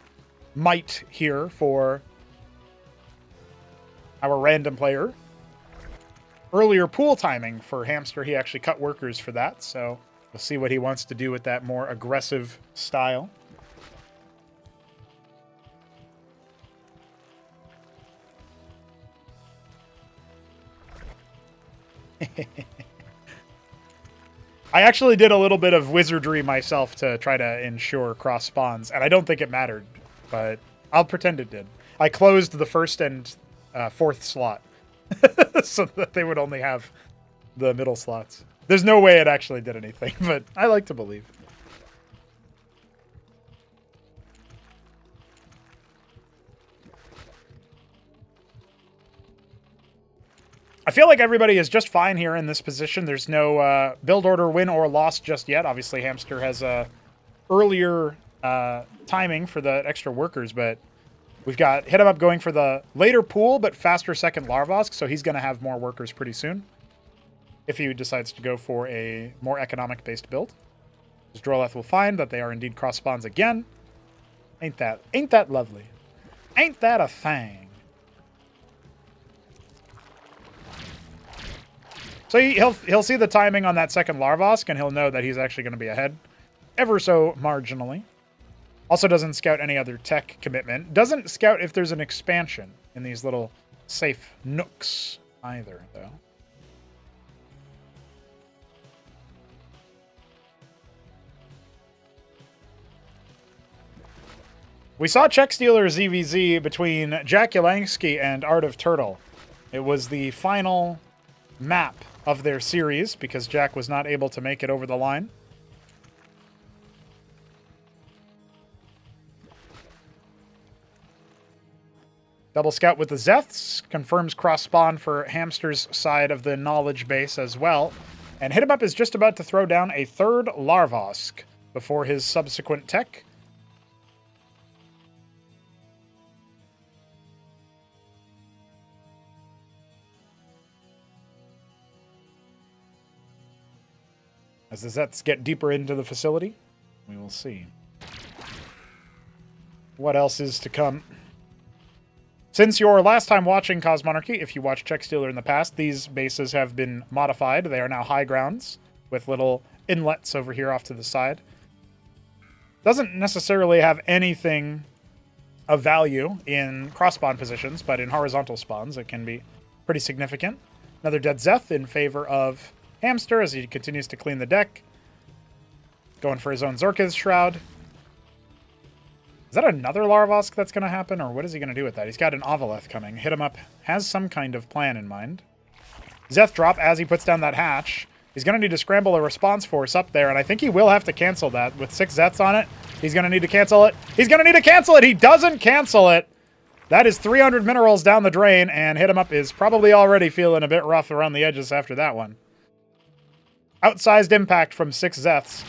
might here for our random player. Earlier pool timing for Hamster, he actually cut workers for that, so we'll see what he wants to do with that more aggressive style. I actually did a little bit of wizardry myself to try to ensure cross spawns, and I don't think it mattered, but I'll pretend it did. I closed the first and fourth slot so that they would only have the middle slots. There's no way it actually did anything, but I like to believe. I feel like everybody is just fine here in this position. There's no build order win or loss just yet. Obviously, Hamster has earlier timing for the extra workers, but we've got HitEmUp going for the later pool, but faster second Larvosk, so he's going to have more workers pretty soon if he decides to go for a more economic-based build. Droleth will find that they are indeed cross spawns again. Ain't that lovely? Ain't that a thing? So he'll see the timing on that second Larvosk, and he'll know that he's actually going to be ahead, ever so marginally. Also doesn't scout any other tech commitment. Doesn't scout if there's an expansion in these little safe nooks either, though. We saw Check Stealer ZVZ between Jack Yelansky and Art of Turtle. It was the final map of their series because Jack was not able to make it over the line. Double scout with the Zeths. Confirms cross spawn for Hamster's side of the knowledge base as well. And HitEmUp is just about to throw down a third Larvosk before his subsequent tech. As the Zeths get deeper into the facility, we will see what else is to come. Since your last time watching Cosmonarchy, if you watched Check Stealer in the past, these bases have been modified. They are now high grounds with little inlets over here off to the side. Doesn't necessarily have anything of value in cross-spawn positions, but in horizontal spawns it can be pretty significant. Another dead Zeth in favor of Hamster as he continues to clean the deck. Going for his own Zerk's Shroud. Is that another Larvosk that's going to happen, or what is he going to do with that? He's got an Ovaleth coming. HitEmUp has some kind of plan in mind. Zeth drop as he puts down that hatch. He's going to need to scramble a response force up there, and I think he will have to cancel that. With 6 Zeths on it, he's going to need to cancel it. He's going to need to cancel it! He doesn't cancel it! That is 300 minerals down the drain, and HitEmUp is probably already feeling a bit rough around the edges after that one. Outsized impact from 6 Zeths.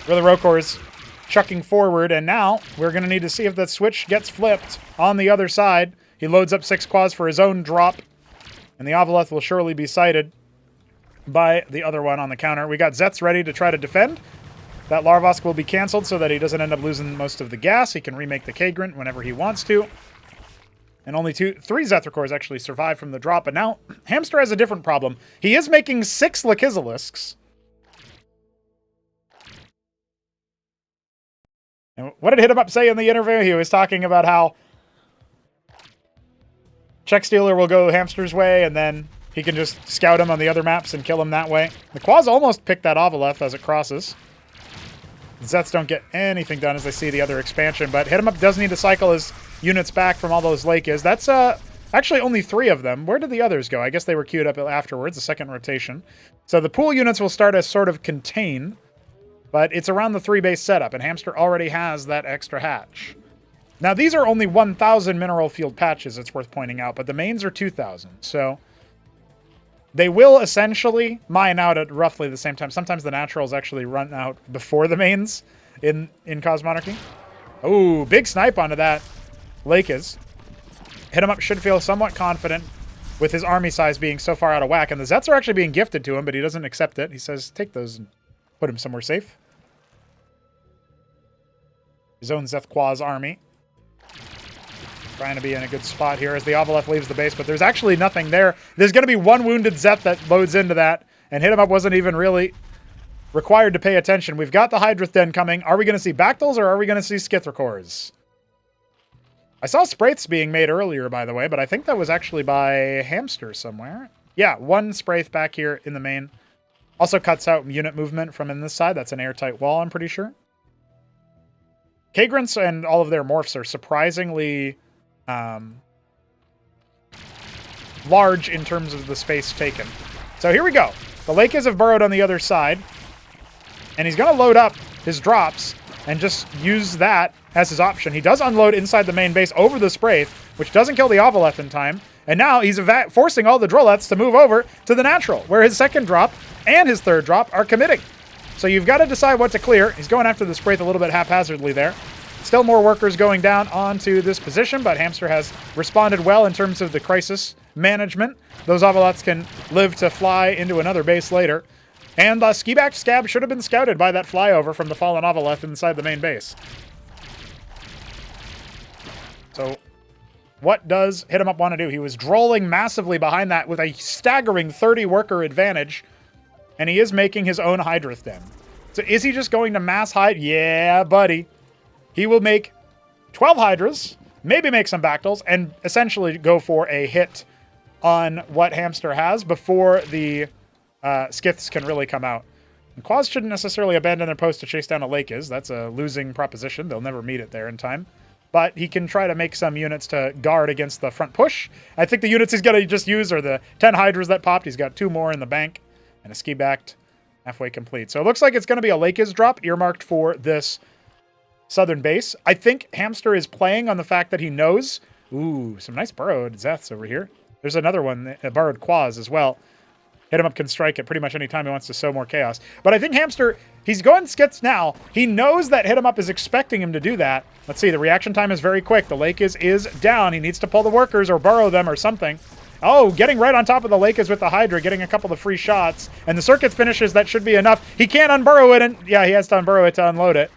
For the Rokors chucking forward, and now we're going to need to see if that switch gets flipped on the other side. He loads up 6 Quas for his own drop, and the Ovaleth will surely be sighted by the other one on the counter. We got Zeths ready to try to defend. That Larvosk will be canceled so that he doesn't end up losing most of the gas. He can remake the Kagrant whenever he wants to. And only 3 Zethrakors actually survive from the drop. But now, Hamster has a different problem. He is making 6 Lakizilisks. And what did HitEmUp say in the interview? He was talking about how Check Stealer will go Hamster's way, and then he can just scout him on the other maps and kill him that way. The Quas almost picked that Ovaleth as it crosses. The Zeths don't get anything done as they see the other expansion, but HitEmUp does need to cycle his units back from all those Lakes. That's actually only 3 of them. Where did the others go? I guess they were queued up afterwards, the second rotation. So the pool units will start as sort of contain, but it's around the 3-base setup, and Hamster already has that extra hatch. Now, these are only 1,000 mineral field patches, it's worth pointing out, but the mains are 2,000, so they will essentially mine out at roughly the same time. Sometimes the naturals actually run out before the mains in Cosmonarchy. Oh, big snipe onto that Lakes. HitEmUp should feel somewhat confident with his army size being so far out of whack, and the Zeths are actually being gifted to him, but he doesn't accept it. He says, take those and put him somewhere safe. His own Zeth Quas army trying to be in a good spot here as the Ovaleth leaves the base, but there's actually nothing there. There's going to be 1 wounded Zeth that loads into that, and HitEmUp wasn't even really required to pay attention. We've got the Hydrith Den coming. Are we going to see Bactals, or are we going to see Skithrakors? I saw Spraiths being made earlier, by the way, but I think that was actually by Hamster somewhere. Yeah, 1 Spraith back here in the main. Also cuts out unit movement from in this side. That's an airtight wall, I'm pretty sure. Kagrants and all of their morphs are surprisingly large in terms of the space taken. So here we go. The Lakes have burrowed on the other side, and he's going to load up his drops and just use that as his option. He does unload inside the main base over the Spraith, which doesn't kill the Ovaleth in time, and now he's forcing all the Droleths to move over to the natural, where his second drop and his third drop are committing. So you've got to decide what to clear. He's going after the Spraith a little bit haphazardly there. Still more workers going down onto this position, but Hamster has responded well in terms of the crisis management. Those Ovaleths can live to fly into another base later. And the ski-backed Scab should have been scouted by that flyover from the fallen Ovaleth inside the main base. So what does HitEmUp want to do? He was drolling massively behind that with a staggering 30 worker advantage, and he is making his own Hydrith Den. So is he just going to mass hide? Yeah, buddy. He will make 12 Hydras, maybe make some Bactals, and essentially go for a hit on what Hamster has before the Skiths can really come out. And Quas shouldn't necessarily abandon their post to chase down a Lakes. That's a losing proposition. They'll never meet it there in time. But he can try to make some units to guard against the front push. I think the units he's going to just use are the 10 Hydras that popped. He's got 2 more in the bank and a ski-backed halfway complete. So it looks like it's going to be a Lakes drop earmarked for this southern base. I think Hamster is playing on the fact that he knows Ooh, some nice burrowed Zeths over here. There's another one, a burrowed Quaz as well. HitEmUp can strike at pretty much any time he wants to sow more chaos. But I think Hamster, he's going skits now. He knows that HitEmUp is expecting him to do that. Let's see, the reaction time is very quick. The lake is down. He needs to pull the workers or burrow them or something. Oh, getting right on top of the lake is with the Hydra, getting a couple of free shots. And the circuit finishes, that should be enough. He can't unburrow it, and yeah, he has to unburrow it to unload it.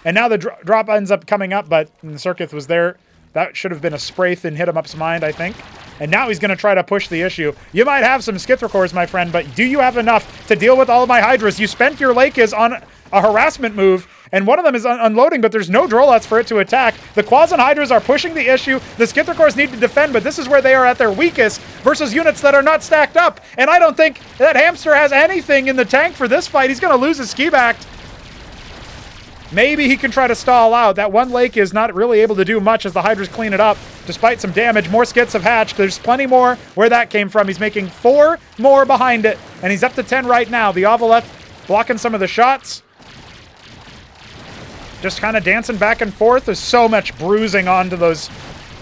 And now the drop ends up coming up, but the circuit was there. That should have been a Spraith in HitEmUp's mind, I think. And now he's going to try to push the issue. You might have some Skithra, my friend, but do you have enough to deal with all of my Hydras? You spent your Lakes on a harassment move, and one of them is unloading, but there's no Drolets for it to attack. The Quaz and Hydras are pushing the issue. The Skithra need to defend, but this is where they are at their weakest versus units that are not stacked up. And I don't think that Hamster has anything in the tank for this fight. He's going to lose his ski back. Maybe he can try to stall out. That one lake is not really able to do much as the Hydras clean it up, despite some damage. More skits have hatched. There's plenty more where that came from. He's making 4 more behind it, and he's up to 10 right now. The Ovaleth blocking some of the shots. Just kind of dancing back and forth. There's so much bruising onto those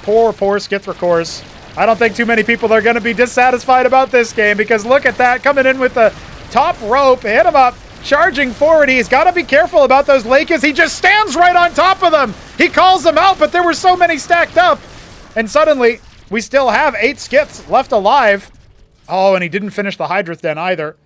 poor Skithra. I don't think too many people are going to be dissatisfied about this game, because look at that, coming in with the top rope. HitEmUp charging forward. He's got to be careful about those Lakes. He just stands right on top of them. He calls them out, but there were so many stacked up. And suddenly, we still have 8 skits left alive. Oh, and he didn't finish the Hydra then either.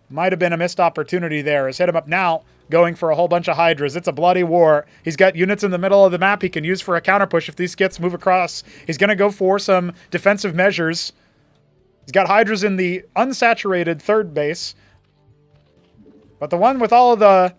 Might have been a missed opportunity there. As HitEmUp now going for a whole bunch of Hydras. It's a bloody war. He's got units in the middle of the map he can use for a counter push if these skits move across. He's going to go for some defensive measures. He's got Hydras in the unsaturated third base. But the one with all the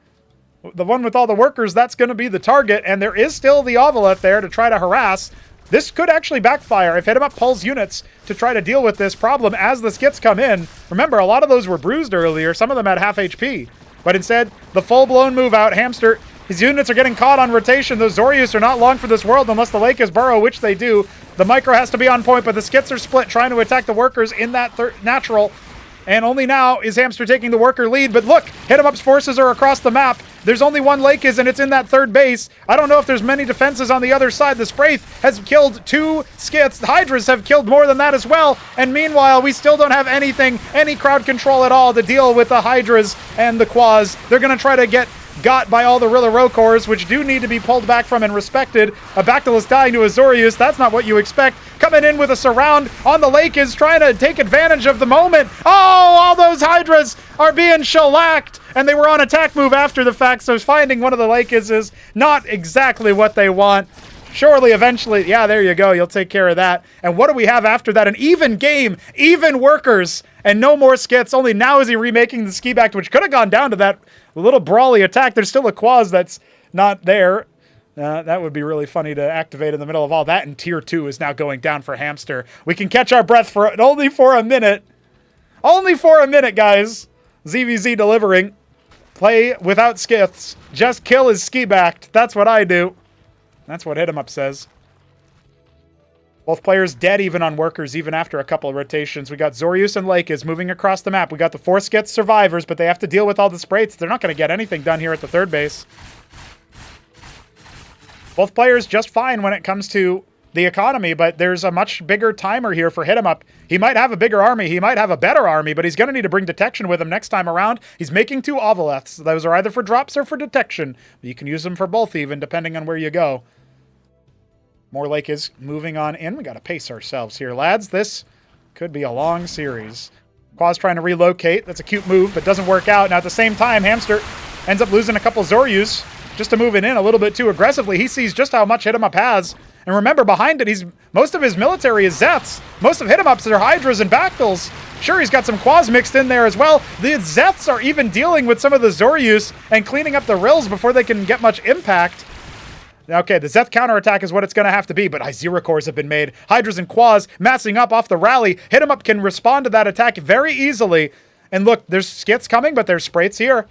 workers, that's going to be the target, and there is still the Ovaleth there to try to harass. This could actually backfire if HitEmUp pulls units to try to deal with this problem as the skits come in. Remember, a lot of those were bruised earlier. Some of them had half HP. But instead, the full-blown move out, Hamster, his units are getting caught on rotation. Those Zorius are not long for this world unless the lake is burrow, which they do. The micro has to be on point, but the skits are split trying to attack the workers in that natural. And only now is Hamster taking the worker lead. But look, HitEmUp's forces are across the map. There's only one Lakes, and it's in that third base. I don't know if there's many defenses on the other side. The Spraith has killed 2 skits. The Hydras have killed more than that as well. And meanwhile, we still don't have any crowd control at all to deal with the Hydras and the Quaz. They're going to try to get got by all the Rocors, which do need to be pulled back from and respected. A Bactylus dying to Azorius, that's not what you expect. Coming in with a surround on the lake is trying to take advantage of the moment. Oh, all those Hydras are being shellacked, and they were on attack move after the fact, so finding one of the Lakes is not exactly what they want. Surely, eventually, yeah, there you go. You'll take care of that. And what do we have after that? An even game, even workers, and no more skits. Only now is he remaking the ski back, which could have gone down to that little brawly attack. There's still a Quaz that's not there. That would be really funny to activate in the middle of all that. And tier 2 is now going down for Hamster. We can catch our breath for only for a minute. Only for a minute, guys. ZVZ delivering. Play without skiths. Just kill his ski backed. That's what I do. That's what HitEmUp says. Both players dead even on workers, even after a couple of rotations. We got Zorius and Lakes moving across the map. We got the 4 skits survivors, but they have to deal with all the Spraiths. They're not going to get anything done here at the third base. Both players just fine when it comes to the economy, but there's a much bigger timer here for HitEmUp. He might have a bigger army. He might have a better army, but he's going to need to bring detection with him next time around. He's making 2 Ovaleths. Those are either for drops or for detection. You can use them for both even, depending on where you go. More Lake is moving on in. We got to pace ourselves here, lads. This could be a long series. Quaz trying to relocate. That's a cute move, but doesn't work out. Now, at the same time, Hamster ends up losing a couple Zoryus just to move it in a little bit too aggressively. He sees just how much HitEmUp has. And remember, behind it, most of his military is Zeths. Most of HitEmUp's are Hydras and Bactyls. Sure, he's got some Quaz mixed in there as well. The Zeths are even dealing with some of the Zoryus and cleaning up the Rills before they can get much impact. Okay, the Zeth counterattack is what it's going to have to be, but Iziracors have been made. Hydras and Quaz massing up off the rally. HitEmUp can respond to that attack very easily. And look, there's skits coming, but there's Spraiths here.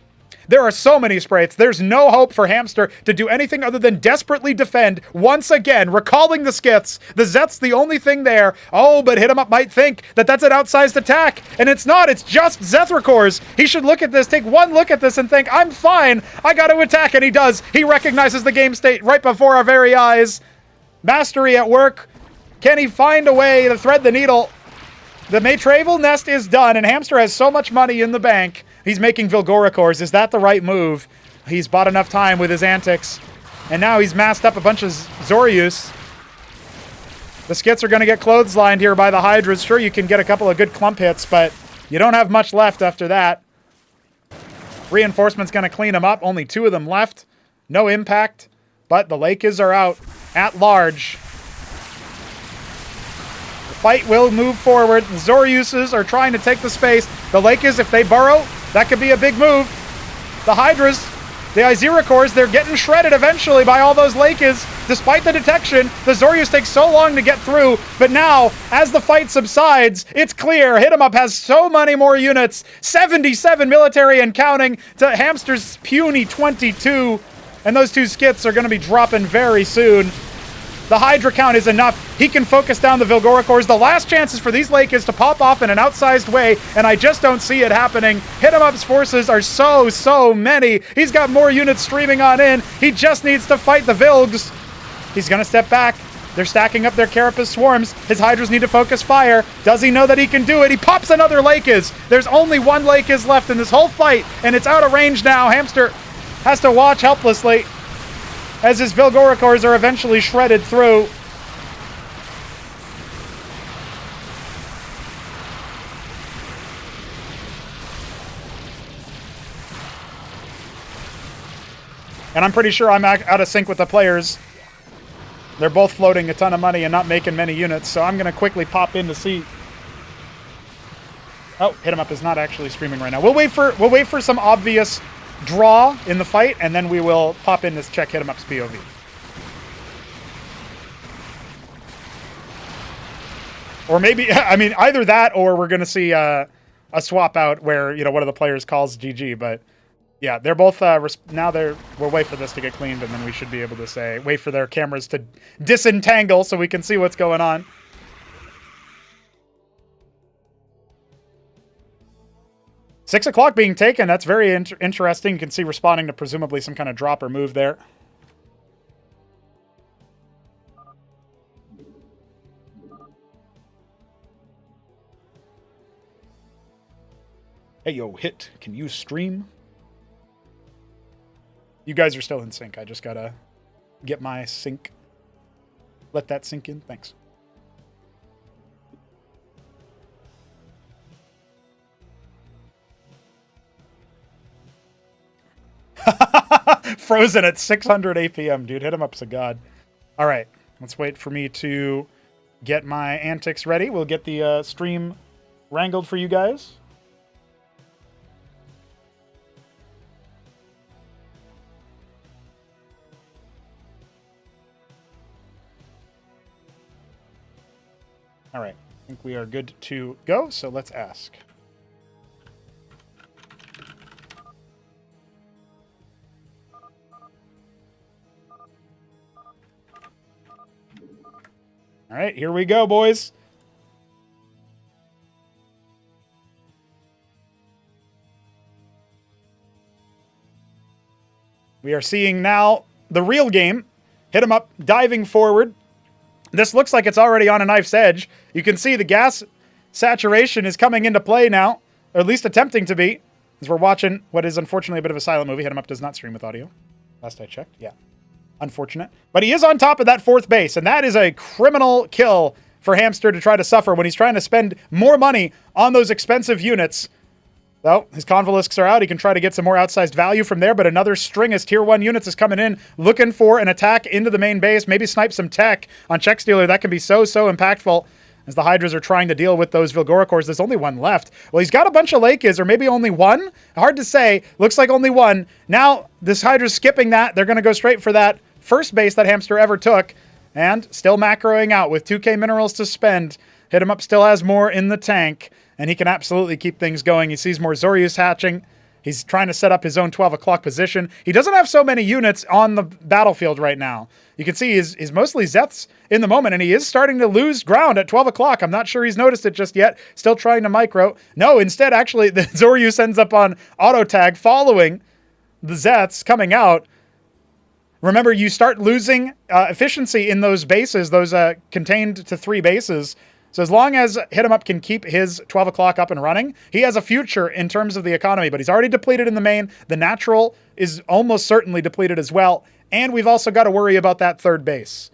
There are so many Spraiths. There's no hope for Hamster to do anything other than desperately defend once again, recalling the skits. The Zeth's the only thing there. Oh, but HitEmUp might think that that's an outsized attack, and it's not. It's just Zethrakors. He should look at this, take one look at this, and think, I'm fine. I got to attack, and he does. He recognizes the game state right before our very eyes. Mastery at work. Can he find a way to thread the needle? The Matravel nest is done, and Hamster has so much money in the bank. He's making Vilgoricors. Is that the right move? He's bought enough time with his antics. And now he's masked up a bunch of Zoryus. The Skits are going to get clotheslined here by the Hydras. Sure, you can get a couple of good clump hits, but you don't have much left after that. Reinforcement's going to clean them up. Only 2 of them left. No impact, but the Lakers are out at large. The fight will move forward. The Zoryuses are trying to take the space. The Lakers, if they burrow, that could be a big move. The Hydras, the Iziricors, they're getting shredded eventually by all those Lakers. Despite the detection, the Zoryus take so long to get through, but now, as the fight subsides, it's clear HitEmUp has so many more units. 77 military and counting to Hamster's puny 22, and those 2 Skits are going to be dropping very soon. The Hydra count is enough. He can focus down the Vilgoricors. The last chance is for these Lakers to pop off in an outsized way, and I just don't see it happening. HitEmUp's forces are so many. He's got more units streaming on in. He just needs to fight the Vilgs. He's going to step back. They're stacking up their Carapace swarms. His Hydras need to focus fire. Does he know that he can do it? He pops another Lakers. There's only 1 Lakers left in this whole fight, and it's out of range now. Hamster has to watch helplessly as his Vilgoricors are eventually shredded through. And I'm pretty sure I'm out of sync with the players. They're both floating a ton of money and not making many units, so I'm going to quickly pop in to see. Oh, HitEmUp is not actually streaming right now. We'll wait for some obvious draw in the fight, and then we will pop in to check HitEmUp's POV. Or maybe, I mean, either that or we're going to see a swap out where, you know, one of the players calls GG, but yeah, they're both, we'll wait for this to get cleaned, and then we should be able to wait for their cameras to disentangle so we can see what's going on. Six o'clock being taken, that's very interesting. You can see responding to presumably some kind of drop or move there. Hey, yo, Hit, can you stream? You guys are still in sync. I just gotta get my sync. Let that sink in. Thanks. Frozen at 600 APM, dude. HitEmUp's a god. All right, let's wait for me to get my antics ready. We'll get the stream wrangled for you guys. All right, I think we are good to go, so let's ask. All right, here we go, boys. We are seeing now the real game. HitEmUp diving forward. This looks like it's already on a knife's edge. You can see the gas saturation is coming into play now, or at least attempting to be, as we're watching what is unfortunately a bit of a silent movie. HitEmUp does not stream with audio. Last I checked, yeah. Unfortunate. But he is on top of that 4th base, and that is a criminal kill for Hamster to try to suffer when he's trying to spend more money on those expensive units. Though, his Convolisks are out. He can try to get some more outsized value from there, but another string of Tier 1 units is coming in, looking for an attack into the main base, maybe snipe some tech on Check Stealer. That can be so impactful as the Hydras are trying to deal with those Vilgoricors. There's only 1 left. Well, he's got a bunch of Lakers, or maybe only 1. Hard to say. Looks like only 1. Now, this Hydra's skipping that. They're going to go straight for that first base that Hamster ever took, and still macroing out with 2k minerals to spend. HitEmUp still has more in the tank, and he can absolutely keep things going. He sees more Zoryus hatching. He's trying to set up his own 12 o'clock position. He doesn't have so many units on the battlefield right now. You can see he's mostly Zeths in the moment, and he is starting to lose ground at 12 o'clock. I'm not sure he's noticed it just yet. Still trying to micro. No, instead, actually, the Zoryus ends up on auto tag following the Zeths coming out. Remember, you start losing efficiency in those bases, those contained to 3 bases. So as long as HitEmUp can keep his 12 o'clock up and running, he has a future in terms of the economy, but he's already depleted in the main. The natural is almost certainly depleted as well. And we've also got to worry about that 3rd base.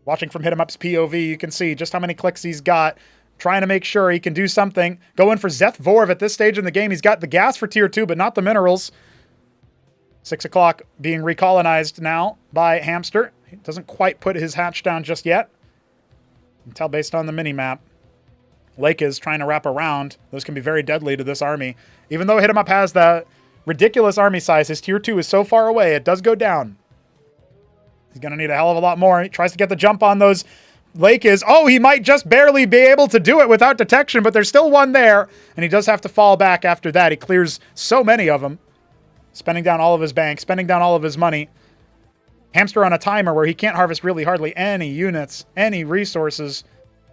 Watching from HitEmUp's POV, you can see just how many clicks he's got, trying to make sure he can do something. Going for Zeth Vorv at this stage in the game. He's got the gas for tier 2, but not the minerals. 6 o'clock being recolonized now by Hamster. He doesn't quite put his hatch down just yet. You can tell based on the mini-map. Lake is trying to wrap around. Those can be very deadly to this army. Even though HitEmUp has the ridiculous army size, his tier 2 is so far away, it does go down. He's going to need a hell of a lot more. He tries to get the jump on those Lake is. Oh, he might just barely be able to do it without detection, but there's still one there, and he does have to fall back after that. He clears so many of them. Spending down all of his bank, spending down all of his money. Hamster on a timer where he can't harvest really hardly any units, any resources.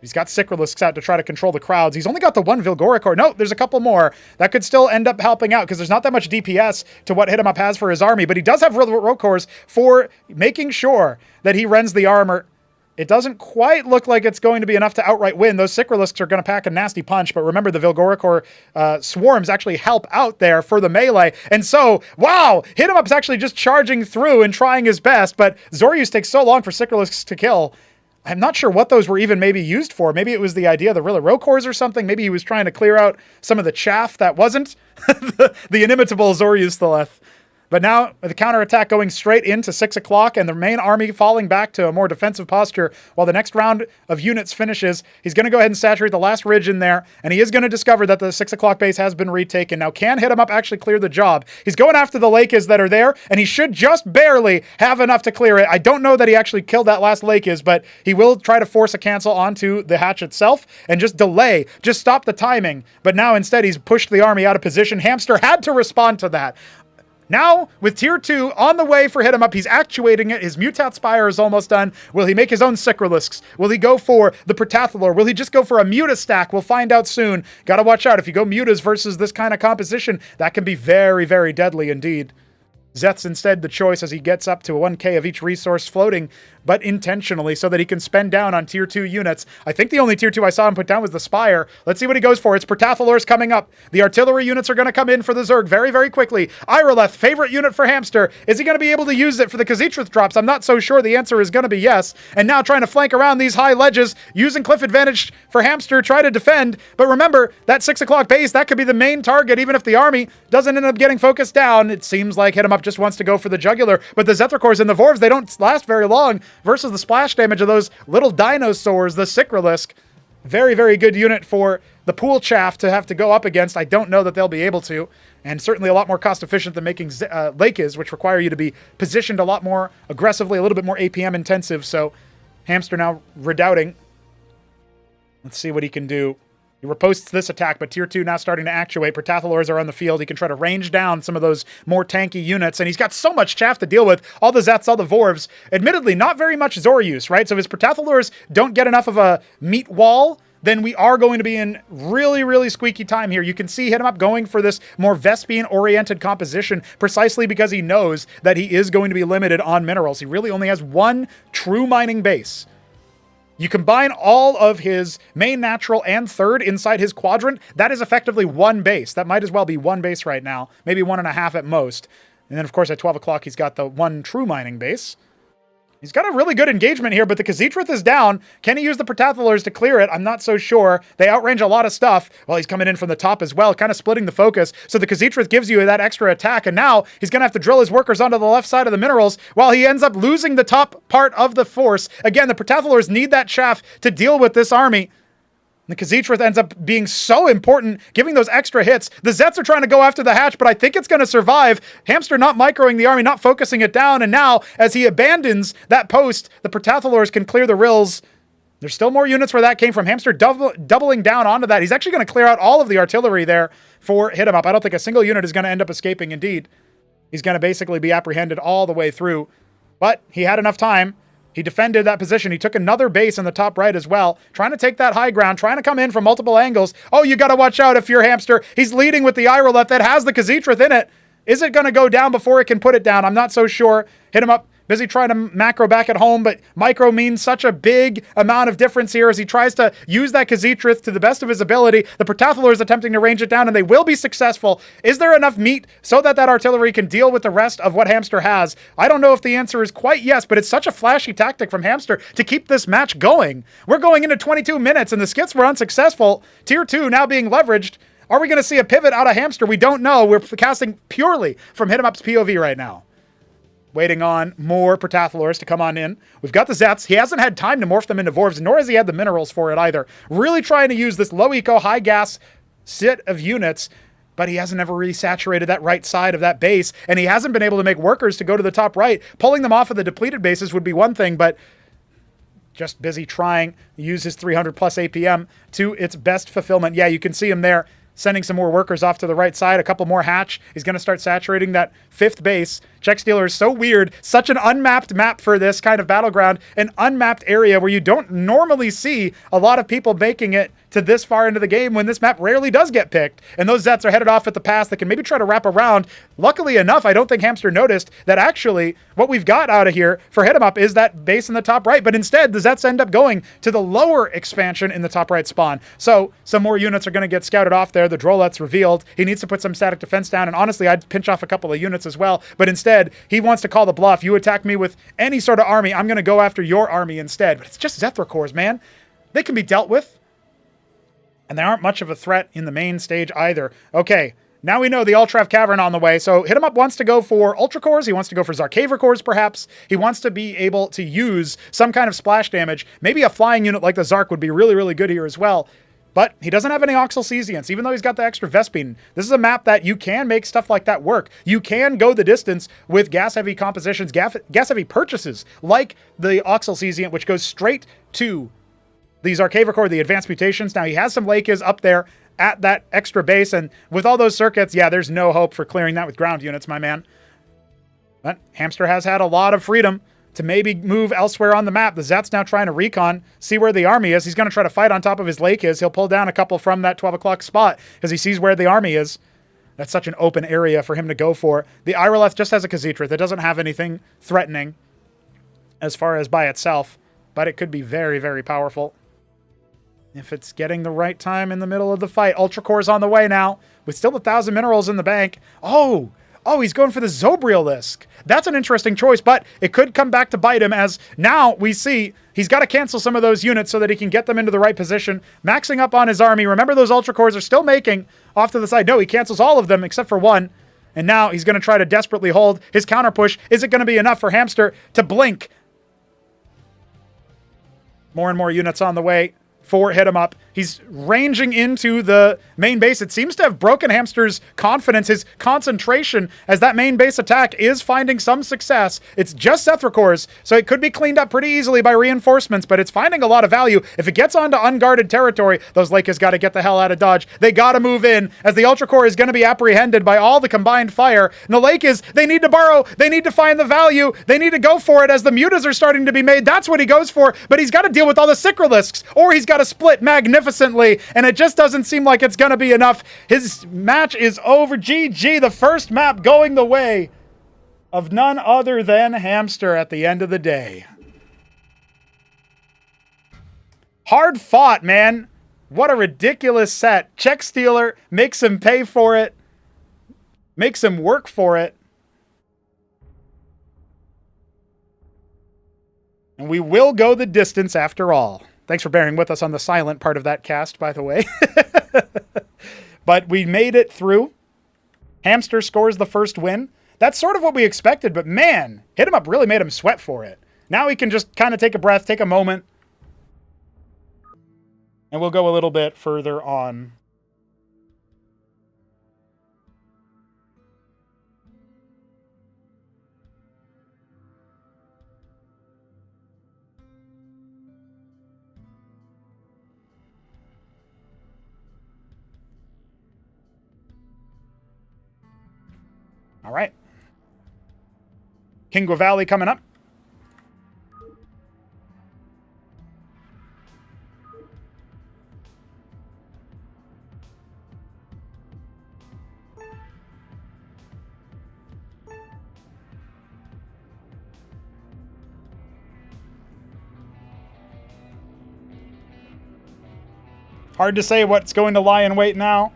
He's got Sicrilisks out to try to control the crowds. He's only got the 1 Vilgoricor. No, there's a couple more. That could still end up helping out because there's not that much DPS to what HitEmUp has for his army, but he does have Rokors for making sure that he rends the armor. It doesn't quite look like it's going to be enough to outright win. Those Sicrilisks are going to pack a nasty punch, but remember the Vilgoricor swarms actually help out there for the melee. And so, wow, HitEmUp's actually just charging through and trying his best, but Zoryus takes so long for Sicrilisks to kill. I'm not sure what those were even maybe used for. Maybe it was the idea of the Rokors or something. Maybe he was trying to clear out some of the chaff that wasn't the inimitable Zoryus Theleth. But now, the counterattack going straight into 6 o'clock and the main army falling back to a more defensive posture while the next round of units finishes. He's going to go ahead and saturate the last ridge in there, and he is going to discover that the 6 o'clock base has been retaken. Now, can HitEmUp actually clear the job? He's going after the Lakes that are there, and he should just barely have enough to clear it. I don't know that he actually killed that last Lakes, but he will try to force a cancel onto the hatch itself and just delay, just stop the timing. But now, instead, he's pushed the army out of position. Hamster had to respond to that. Now, with tier 2 on the way for HitEmUp, he's actuating it. His Mutat Spire is almost done. Will he make his own Sicrilisks? Will he go for the Protathalor? Will he just go for a Muta stack? We'll find out soon. Gotta watch out. If you go Mutas versus this kind of composition, that can be very, very deadly indeed. Zeth's instead the choice as he gets up to 1k of each resource floating, but intentionally so that he can spend down on tier 2 units. I think the only tier 2 I saw him put down was the Spire. Let's see what he goes for. It's Protathalor's coming up. The artillery units are going to come in for the Zerg very, very quickly. Iroleth, favorite unit for Hamster. Is he going to be able to use it for the Khaz'it drops? I'm not so sure. The answer is going to be yes. And now trying to flank around these high ledges, using cliff advantage for Hamster, try to defend. But remember, that 6 o'clock base, that could be the main target, even if the army doesn't end up getting focused down. It seems like HitEmUp just wants to go for the jugular, but the Zethrakors and the Vorvs, they don't last very long versus the splash damage of those little dinosaurs, the Sicrilisk. Very, very good unit for the pool chaff to have to go up against. I don't know that they'll be able to, and certainly a lot more cost efficient than making Lakes, which require you to be positioned a lot more aggressively, a little bit more APM intensive. So Hamster now redoubting. Let's see what he can do. He riposts this attack, but tier 2 now starting to actuate. Protathalors are on the field. He can try to range down some of those more tanky units, and he's got so much chaff to deal with. All the Zeths, all the Vorvs. Admittedly, not very much Zoryus, right? So if his Protathalors don't get enough of a meat wall, then we are going to be in really, really squeaky time here. You can see HitEmUp going for this more Vespian-oriented composition precisely because he knows that he is going to be limited on minerals. He really only has one true mining base. You combine all of his main natural and third inside his quadrant, that is effectively one base. That might as well be one base right now, maybe 1.5 at most. And then, of course, at 12 o'clock, he's got the one true mining base. He's got a really good engagement here, but the Khaz'it is down. Can he use the Protathalors to clear it? I'm not so sure. They outrange a lot of stuff. Well, he's coming in from the top as well, kind of splitting the focus. So the Khaz'it gives you that extra attack, and now he's going to have to drill his workers onto the left side of the minerals while he ends up losing the top part of the force. Again, the Protathalors need that chaff to deal with this army. The Khaz'it ends up being so important, giving those extra hits. The Zets are trying to go after the hatch, but I think it's going to survive. Hamster not microing the army, not focusing it down, and now, as he abandons that post, the Protathalors can clear the rills. There's still more units where that came from. Hamster doubling down onto that. He's actually going to clear out all of the artillery there for HitEmUp. I don't think a single unit is going to end up escaping, indeed. He's going to basically be apprehended all the way through. But he had enough time. He defended that position. He took another base in the top right as well, trying to take that high ground, trying to come in from multiple angles. Oh, you got to watch out if you're Hamster. He's leading with the Iroleth that has the Khaz'it in it. Is it going to go down before it can put it down? I'm not so sure. HitEmUp, busy trying to macro back at home, but micro means such a big amount of difference here as he tries to use that Khaztrith to the best of his ability. The Protathlor is attempting to range it down, and they will be successful. Is there enough meat so that that artillery can deal with the rest of what Hamster has? I don't know if the answer is quite yes, but it's such a flashy tactic from Hamster to keep this match going. We're going into 22 minutes, and the skits were unsuccessful. Tier 2 now being leveraged. Are we going to see a pivot out of Hamster? We don't know. We're casting purely from HitEmUp's POV right now. Waiting on more Protathlors to come on in. We've got the Zets. He hasn't had time to morph them into Vorvs, nor has he had the minerals for it either. Really trying to use this low eco, high gas sit of units, but he hasn't ever really saturated that right side of that base, and he hasn't been able to make workers to go to the top right. Pulling them off of the depleted bases would be one thing, but just busy trying to use his 300 plus APM to its best fulfillment. Yeah, you can see him there, sending some more workers off to the right side, a couple more hatch. He's going to start saturating that 5th base. Check Stealer is so weird. Such an unmapped map for this kind of battleground. An unmapped area where you don't normally see a lot of people making it to this far into the game when this map rarely does get picked. And those Zets are headed off at the pass that can maybe try to wrap around. Luckily enough, I don't think Hamster noticed that actually what we've got out of here for HitEmUp is that base in the top right. But instead, the Zets end up going to the lower expansion in the top right spawn. So some more units are going to get scouted off there. The Drolet's revealed. He needs to put some static defense down. And honestly, I'd pinch off a couple of units as well. But instead, he wants to call the bluff. You attack me with any sort of army, I'm going to go after your army instead. But it's just Zethra cores, man. They can be dealt with. And they aren't much of a threat in the main stage either. Okay, now we know the Ultrav Cavern on the way. So HitEmUp wants to go for Ultra Cores. He wants to go for Zarkaver Cores, perhaps. He wants to be able to use some kind of splash damage. Maybe a flying unit like the Zark would be really, really good here as well. But he doesn't have any Oxel Cesiants, even though he's got the extra Vespine. This is a map that you can make stuff like that work. You can go the distance with gas-heavy compositions, gas-heavy purchases, like the Oxel Cesiant, which goes straight to the Zarkaver Core, the advanced mutations. Now, he has some Lakes up there at that extra base, and with all those circuits, yeah, there's no hope for clearing that with ground units, my man. But Hamster has had a lot of freedom to maybe move elsewhere on the map. The Zet's now trying to recon, see where the army is. He's going to try to fight on top of his lake is. He'll pull down a couple from that 12 o'clock spot because he sees where the army is. That's such an open area for him to go for. The Iroleth just has a Khaztrith. It doesn't have anything threatening as far as by itself, but it could be very, very powerful if it's getting the right time in the middle of the fight. Ultra Core's on the way now with still 1,000 minerals in the bank. Oh, he's going for the Zobrielisk. That's an interesting choice, but it could come back to bite him as now we see he's got to cancel some of those units so that he can get them into the right position, maxing up on his army. Remember, those Ultra Cores are still making off to the side. No, he cancels all of them except for one, and now he's going to try to desperately hold his counter push. Is it going to be enough for Hamster to blink? More and more units on the way for HitEmUp. He's ranging into the main base. It seems to have broken Hamster's confidence, his concentration, as that main base attack is finding some success. It's just Zethra cores, so it could be cleaned up pretty easily by reinforcements, but it's finding a lot of value. If it gets onto unguarded territory, those Lakers got to get the hell out of Dodge. They got to move in, as the Ultra Core is going to be apprehended by all the combined fire. And the Lakers, they need to burrow. They need to find the value. They need to go for it as the mutas are starting to be made. That's what he goes for, but he's got to deal with all the Sycralisks, or he's got to split magnificently, and it just doesn't seem like it's going to be enough. His match is over. GG, the first map going the way of none other than Hamster at the end of the day. Hard fought, man. What a ridiculous set. Check Stealer makes him pay for it, makes him work for it. And we will go the distance after all. Thanks for bearing with us on the silent part of that cast, by the way. But we made it through. Hamster scores the first win. That's sort of what we expected, but man, HitEmUp really made him sweat for it. Now he can just kind of take a breath, take a moment. And we'll go a little bit further on. All right. Kingwa Valley coming up. Hard to say what's going to lie in wait now.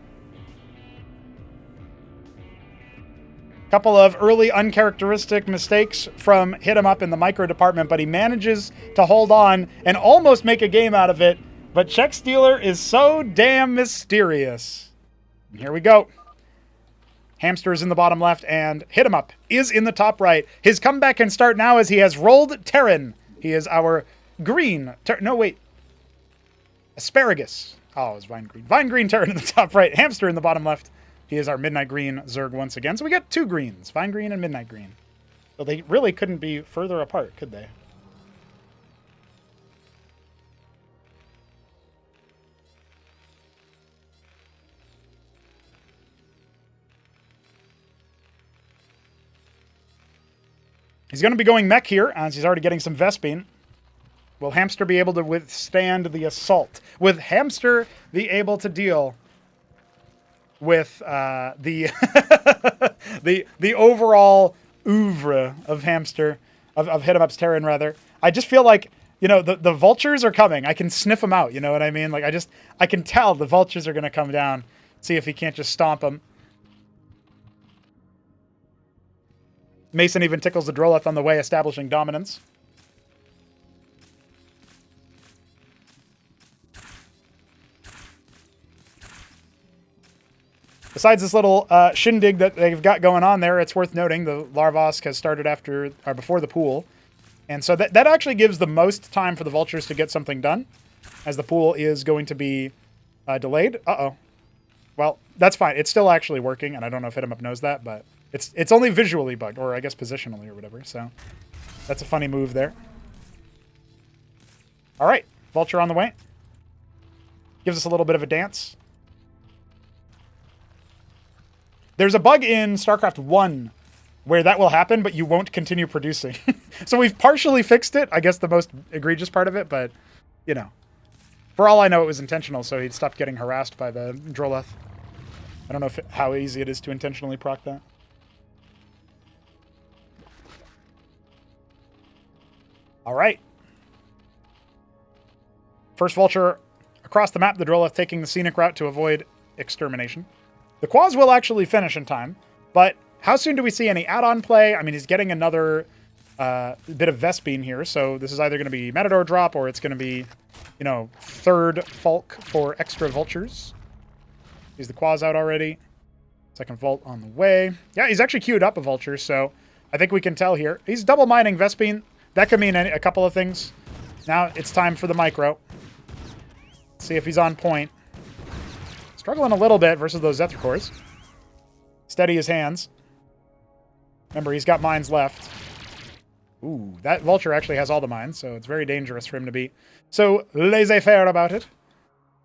Couple of early uncharacteristic mistakes from HitEmUp in the micro department, but he manages to hold on and almost make a game out of it. But Check Stealer is so damn mysterious. Here we go. Hamster is in the bottom left, and HitEmUp is in the top right. His comeback can start now as he has rolled Terran. He is our green... no, wait. Asparagus. Oh, it was Vine Green. Vine Green Terran in the top right. Hamster in the bottom left. He is our Midnight Green Zerg once again. So we got two greens, Vine Green and Midnight Green. So they really couldn't be further apart, could they? He's going to be going mech here, as he's already getting some Vespene. Will Hamster be able to withstand the assault? Will Hamster be able to deal with the the overall oeuvre of Hamster, of HitEmUp's Terran, rather? I just feel like, you know, the vultures are coming. I can sniff them out, you know what I mean? Like, I can tell the vultures are going to come down. See if he can't just stomp them. Mason even tickles the Droleth on the way, establishing dominance. Besides this little shindig that they've got going on there, it's worth noting the Larvosk has started after or before the pool. And so that actually gives the most time for the vultures to get something done, as the pool is going to be delayed. Uh-oh. Well, that's fine. It's still actually working, and I don't know if HitEmUp knows that, but it's only visually bugged, or I guess positionally or whatever. So that's a funny move there. All right, vulture on the way. Gives us a little bit of a dance. There's a bug in StarCraft 1 where that will happen, but you won't continue producing. So we've partially fixed it, I guess the most egregious part of it, but, you know. For all I know, it was intentional, so he'd stopped getting harassed by the Droleth. I don't know how easy it is to intentionally proc that. All right. First vulture across the map, the Droleth taking the scenic route to avoid extermination. The Quaz will actually finish in time, but how soon do we see any add-on play? I mean, he's getting another bit of Vespene here, so this is either going to be Matador drop or it's going to be, you know, third Falk for extra vultures. He's the Quaz out already. Second Vault on the way. Yeah, he's actually queued up a vulture, so I think we can tell here. He's double mining Vespene. That could mean a couple of things. Now it's time for the micro. See if he's on point. Struggling a little bit versus those Zethicores. Steady his hands. Remember, he's got mines left. Ooh, that vulture actually has all the mines, so it's very dangerous for him to beat. So, laissez-faire about it.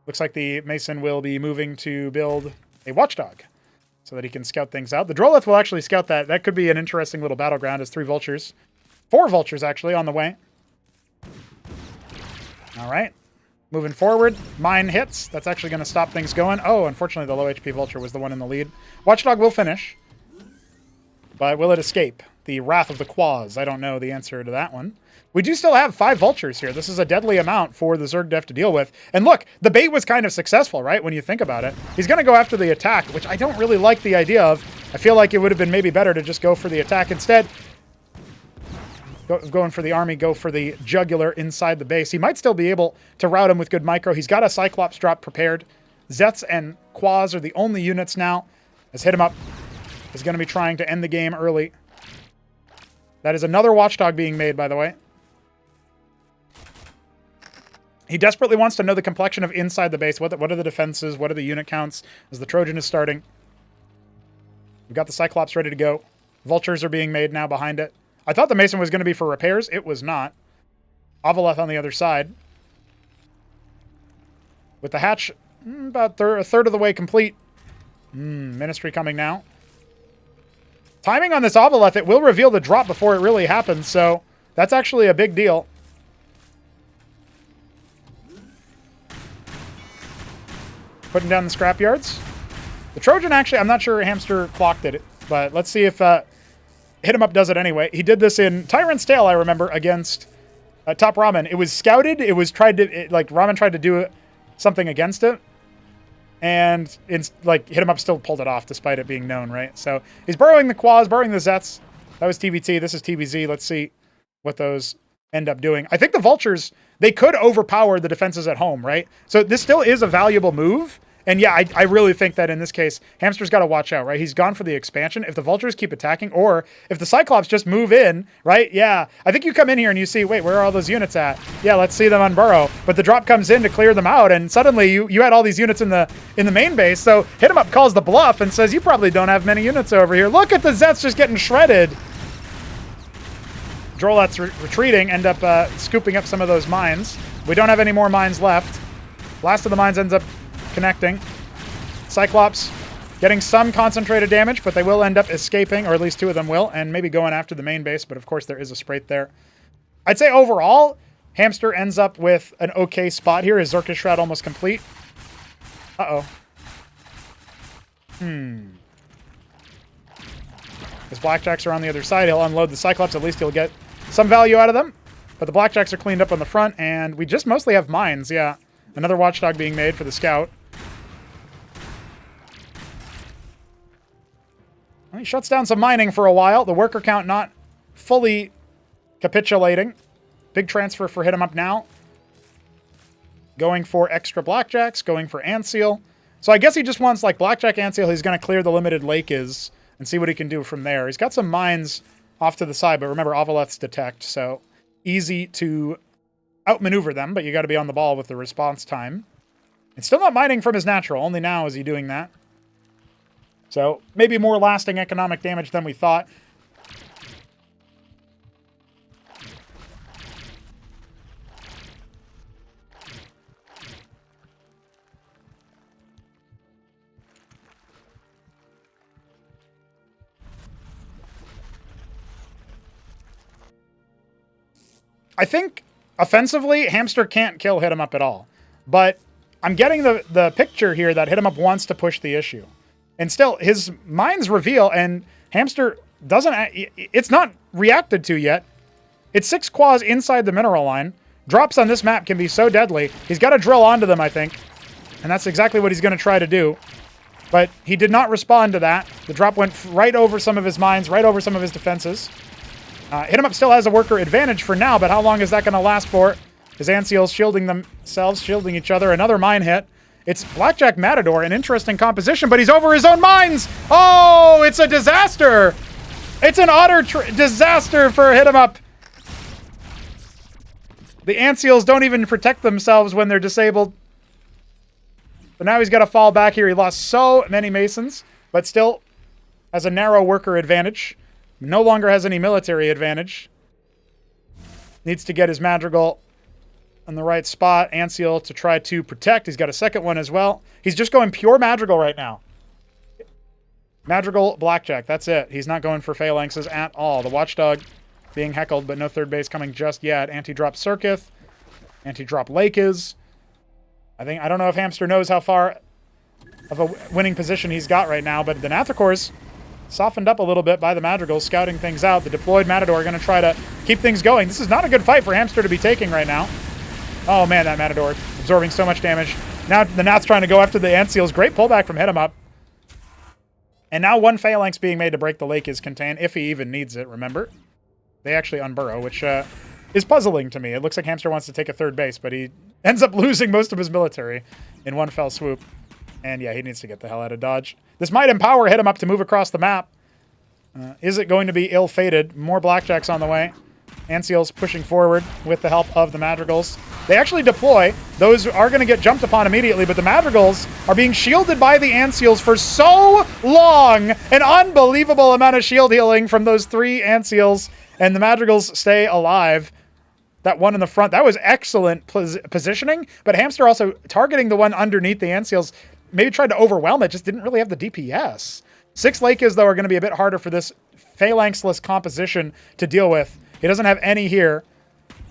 Looks like the Mason will be moving to build a watchdog so that he can scout things out. The Droleth will actually scout that. That could be an interesting little battleground as 3 vultures. 4 vultures, actually, on the way. All right. Moving forward. Mine hits. That's actually going to stop things going. Oh, unfortunately, the low HP vulture was the one in the lead. Watchdog will finish. But will it escape? The Wrath of the Quaz. I don't know the answer to that one. We do still have 5 vultures here. This is a deadly amount for the Zerg Def to deal with. And look, the bait was kind of successful, right? When you think about it. He's going to go after the attack, which I don't really like the idea of. I feel like it would have been maybe better to just go for the attack instead. Going for the army, go for the jugular inside the base. He might still be able to route him with good micro. He's got a Cyclops drop prepared. Zeths and Quaz are the only units now. As HitEmUp is going to be trying to end the game early. That is another watchdog being made, by the way. He desperately wants to know the complexion of inside the base. What are the defenses? What are the unit counts as the Trojan is starting? We've got the Cyclops ready to go. Vultures are being made now behind it. I thought the Mason was going to be for repairs. It was not. Avaleth on the other side. With the hatch about a third of the way complete. Ministry coming now. Timing on this Avaleth, it will reveal the drop before it really happens, so that's actually a big deal. Putting down the scrapyards. The Trojan actually, I'm not sure Hamster clocked it, but let's see if HitEmUp does it anyway. He did this in Tyrant's Tale, I remember, against TopRamen. It was scouted. It was Ramen tried to do something against it, And it's like HitEmUp still pulled it off despite it being known, right? So he's burrowing the Quas, burrowing the Zets. That was TVT. This is TVZ. Let's see what those end up doing. I think the Vultures, they could overpower the defenses at home, right? So this still is a valuable move. And yeah, I really think that in this case, Hamster's got to watch out, right? He's gone for the expansion. If the Vultures keep attacking, or if the Cyclops just move in, right? Yeah, I think you come in here and you see, wait, where are all those units at? Yeah, let's see them unburrow. But the drop comes in to clear them out, and suddenly you had all these units in the main base. So HitEmUp calls the bluff and says, you probably don't have many units over here. Look at the Zets just getting shredded. Drolet's retreating, end up scooping up some of those mines. We don't have any more mines left. Last of the mines ends up connecting. Cyclops getting some concentrated damage, but they will end up escaping, or at least two of them will, and maybe going after the main base, but of course there is a Sprite there. I'd say overall, Hamster ends up with an okay spot here. His Zerkish Shroud almost complete. Uh-oh. His Blackjacks are on the other side. He'll unload the Cyclops. At least he'll get some value out of them. But the Blackjacks are cleaned up on the front, and we just mostly have mines, yeah. Another Watchdog being made for the Scout. Well, he shuts down some mining for a while. The worker count not fully capitulating. Big transfer for HitEmUp now. Going for extra Blackjacks, going for Antseal. So I guess he just wants, like, Blackjack Antseal. He's going to clear the limited lake is and see what he can do from there. He's got some mines off to the side, but remember, Ovaleth's detect, so easy to outmaneuver them, but you got to be on the ball with the response time. It's still not mining from his natural. Only now is he doing that. So maybe more lasting economic damage than we thought. I think offensively, Hamster can't kill HitEmUp at all. But I'm getting the picture here that HitEmUp wants to push the issue. And still, his mines reveal, and Hamster doesn't... It's not reacted to yet. It's 6 Quas inside the mineral line. Drops on this map can be so deadly. He's got to drill onto them, I think. And that's exactly what he's going to try to do. But he did not respond to that. The drop went right over some of his mines, right over some of his defenses. HitEmUp still has a worker advantage for now, but how long is that going to last for? His Antseals shielding themselves, shielding each other. Another mine hit. It's Blackjack Matador, an interesting composition, but he's over his own mines! Oh, it's a disaster! It's an utter disaster for HitEmUp. The Antseals don't even protect themselves when they're disabled. So now he's got to fall back here. He lost so many Masons, but still has a narrow worker advantage. No longer has any military advantage. Needs to get his Madrigal on the right spot. Antseal to try to protect. He's got a second one as well. He's just going pure Madrigal right now. Madrigal, Blackjack. That's it. He's not going for phalanxes at all. The Watchdog being heckled, but no third base coming just yet. Anti-drop Circuith. Anti-drop Lake is. I don't know if Hamster knows how far of a winning position he's got right now, but the Nathracor's softened up a little bit by the Madrigals, scouting things out. The deployed Matador are going to try to keep things going. This is not a good fight for Hamster to be taking right now. Oh man, that Matador absorbing so much damage. Now the Nath's trying to go after the Antseals. Great pullback from HitEmUp. And now one Phalanx being made to break the lake is contained, if he even needs it, remember? They actually unburrow, which is puzzling to me. It looks like Hamster wants to take a third base, but he ends up losing most of his military in one fell swoop. And yeah, he needs to get the hell out of Dodge. This might empower HitEmUp to move across the map. Is it going to be ill-fated? More Blackjacks on the way. Antseal's pushing forward with the help of the Madrigals. They actually deploy. Those are going to get jumped upon immediately, but the Madrigals are being shielded by the Antseals for so long. An unbelievable amount of shield healing from those 3 Antseals, and the Madrigals stay alive. That one in the front, that was excellent positioning, but Hamster also targeting the one underneath the Antseals, maybe tried to overwhelm it, just didn't really have the DPS. 6 Lakes, though, are going to be a bit harder for this phalanxless composition to deal with. He doesn't have any here.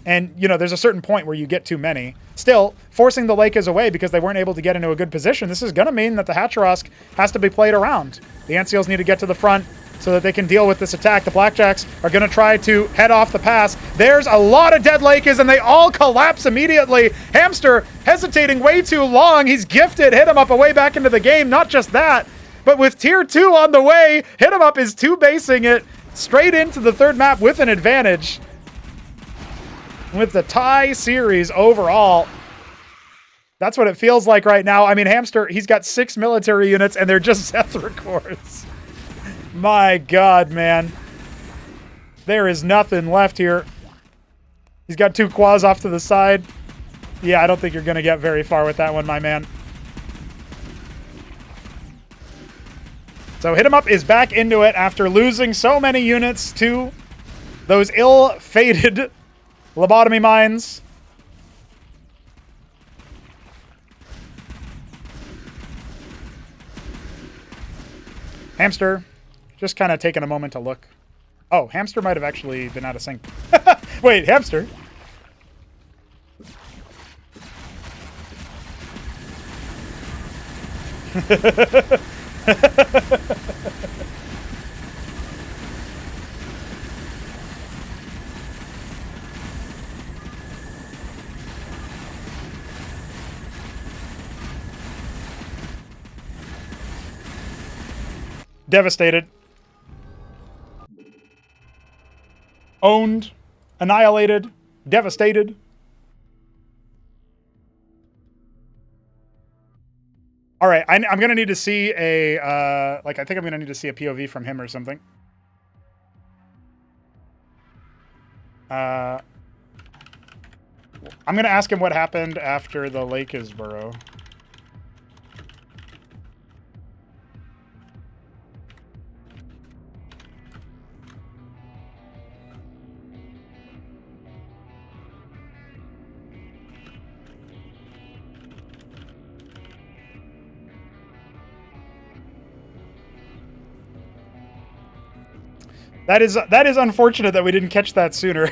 And, you know, there's a certain point where you get too many. Still, forcing the Lakers away because they weren't able to get into a good position, this is going to mean that the Hacharosk has to be played around. The Antseals need to get to the front. so that they can deal with this attack. The Blackjacks are going to try to head off the pass. There's a lot of dead Lakers, and they all collapse immediately. Hamster hesitating way too long. He's gifted HitEmUp away back into the game. Not just that, but with tier 2 on the way, HitEmUp is 2-basing it straight into the third map with an advantage. With the tie series overall, that's what it feels like right now. I mean, Hamster, he's got 6 military units, and they're just Zethra-cores. My God, man. There is nothing left here. He's got 2 quads off to the side. Yeah, I don't think you're going to get very far with that one, my man. So HitEmUp is back into it after losing so many units to those ill-fated lobotomy mines. Hamster, just kind of taking a moment to look. Oh, Hamster might have actually been out of sync. Wait, Hamster? Devastated. Owned. Annihilated. Devastated. All right, I'm going to need to see a, I think I'm going to need to see a POV from him or something. I'm going to ask him what happened after the lake is burrow. That is unfortunate that we didn't catch that sooner.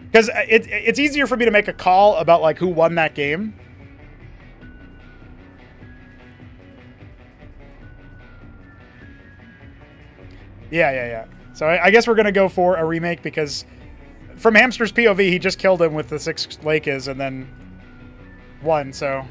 Because it's easier for me to make a call about like who won that game. Yeah. So I guess we're gonna go for a remake because from Hamster's POV, he just killed him with the 6 Lakes and then won, so.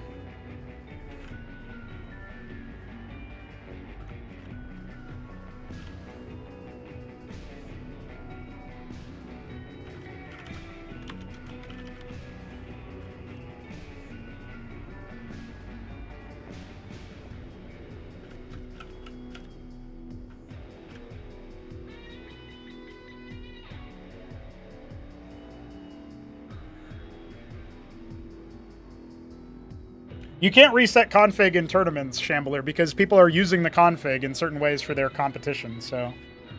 You can't reset config in tournaments, Shambler, because people are using the config in certain ways for their competition, so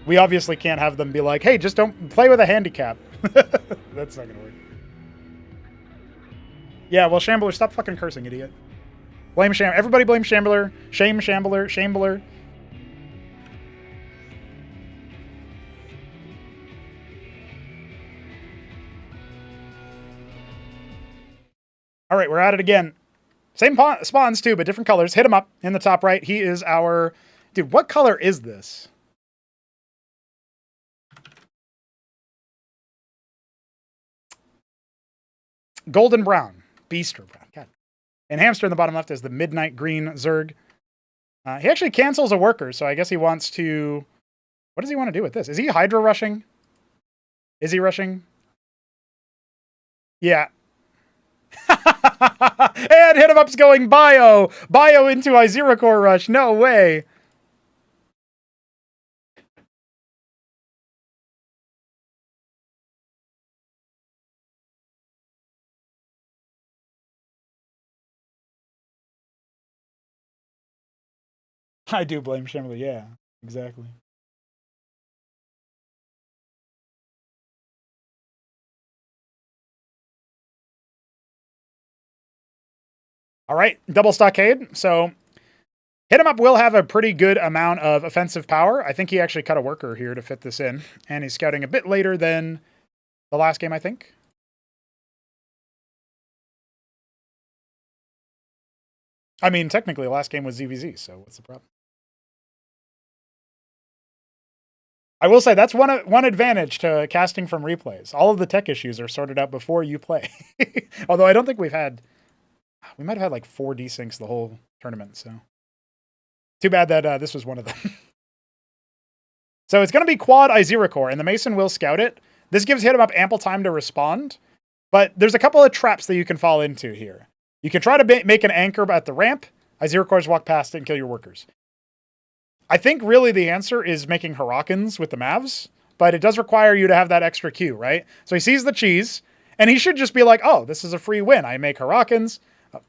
we obviously can't have them be like, hey, just don't play with a handicap. That's not gonna work. Yeah, well, Shambler, stop fucking cursing, idiot. Blame everybody blame Shambler. Shame Shambler. Shambler. All right, we're at it again. Same spawns too, but different colors. HitEmUp in the top right. He is our... Dude, what color is this? Golden brown. Beaster brown. God. And Hamster in the bottom left is the midnight green Zerg. He actually cancels a worker, so I guess he wants to... What does he want to do with this? Is he Hydra rushing? Is he rushing? Yeah. And HitEmUp's going bio into a 0-core rush. No way. I do blame Shimley. Yeah, exactly. All right, double stockade. So HitEmUp will have a pretty good amount of offensive power. I think he actually cut a worker here to fit this in. And he's scouting a bit later than the last game, I think. I mean, technically, the last game was ZVZ, so what's the problem? I will say that's one advantage to casting from replays. All of the tech issues are sorted out before you play. Although I don't think we might have had like 4 desyncs the whole tournament, so. Too bad that this was one of them. So it's going to be quad Iziracore, and the Mason will scout it. This gives HitEmUp ample time to respond, but there's a couple of traps that you can fall into here. You can try to make an anchor at the ramp. Iziracores walk past it and kill your workers. I think really the answer is making Hurricanes with the Mavs, but it does require you to have that extra Q, right? So he sees the cheese, and he should just be like, oh, this is a free win. I make Hurricanes.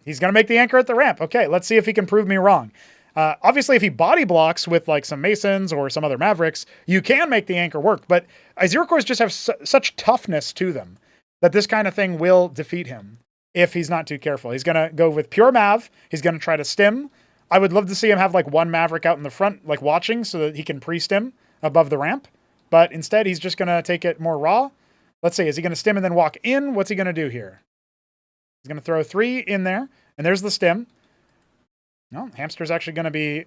He's going to make the anchor at the ramp. Okay, let's see if he can prove me wrong. Obviously, if he body blocks with like some Masons or some other Mavericks, you can make the anchor work, but Iziracores just have such toughness to them that this kind of thing will defeat him if he's not too careful. He's going to go with pure Mav. He's going to try to stim. I would love to see him have like one Maverick out in the front, like watching, so that he can pre-stim above the ramp. But instead, he's just going to take it more raw. Let's see, is he going to stim and then walk in? What's he going to do here? He's going to throw 3 in there, and there's the stim. No, Hamster's actually going to be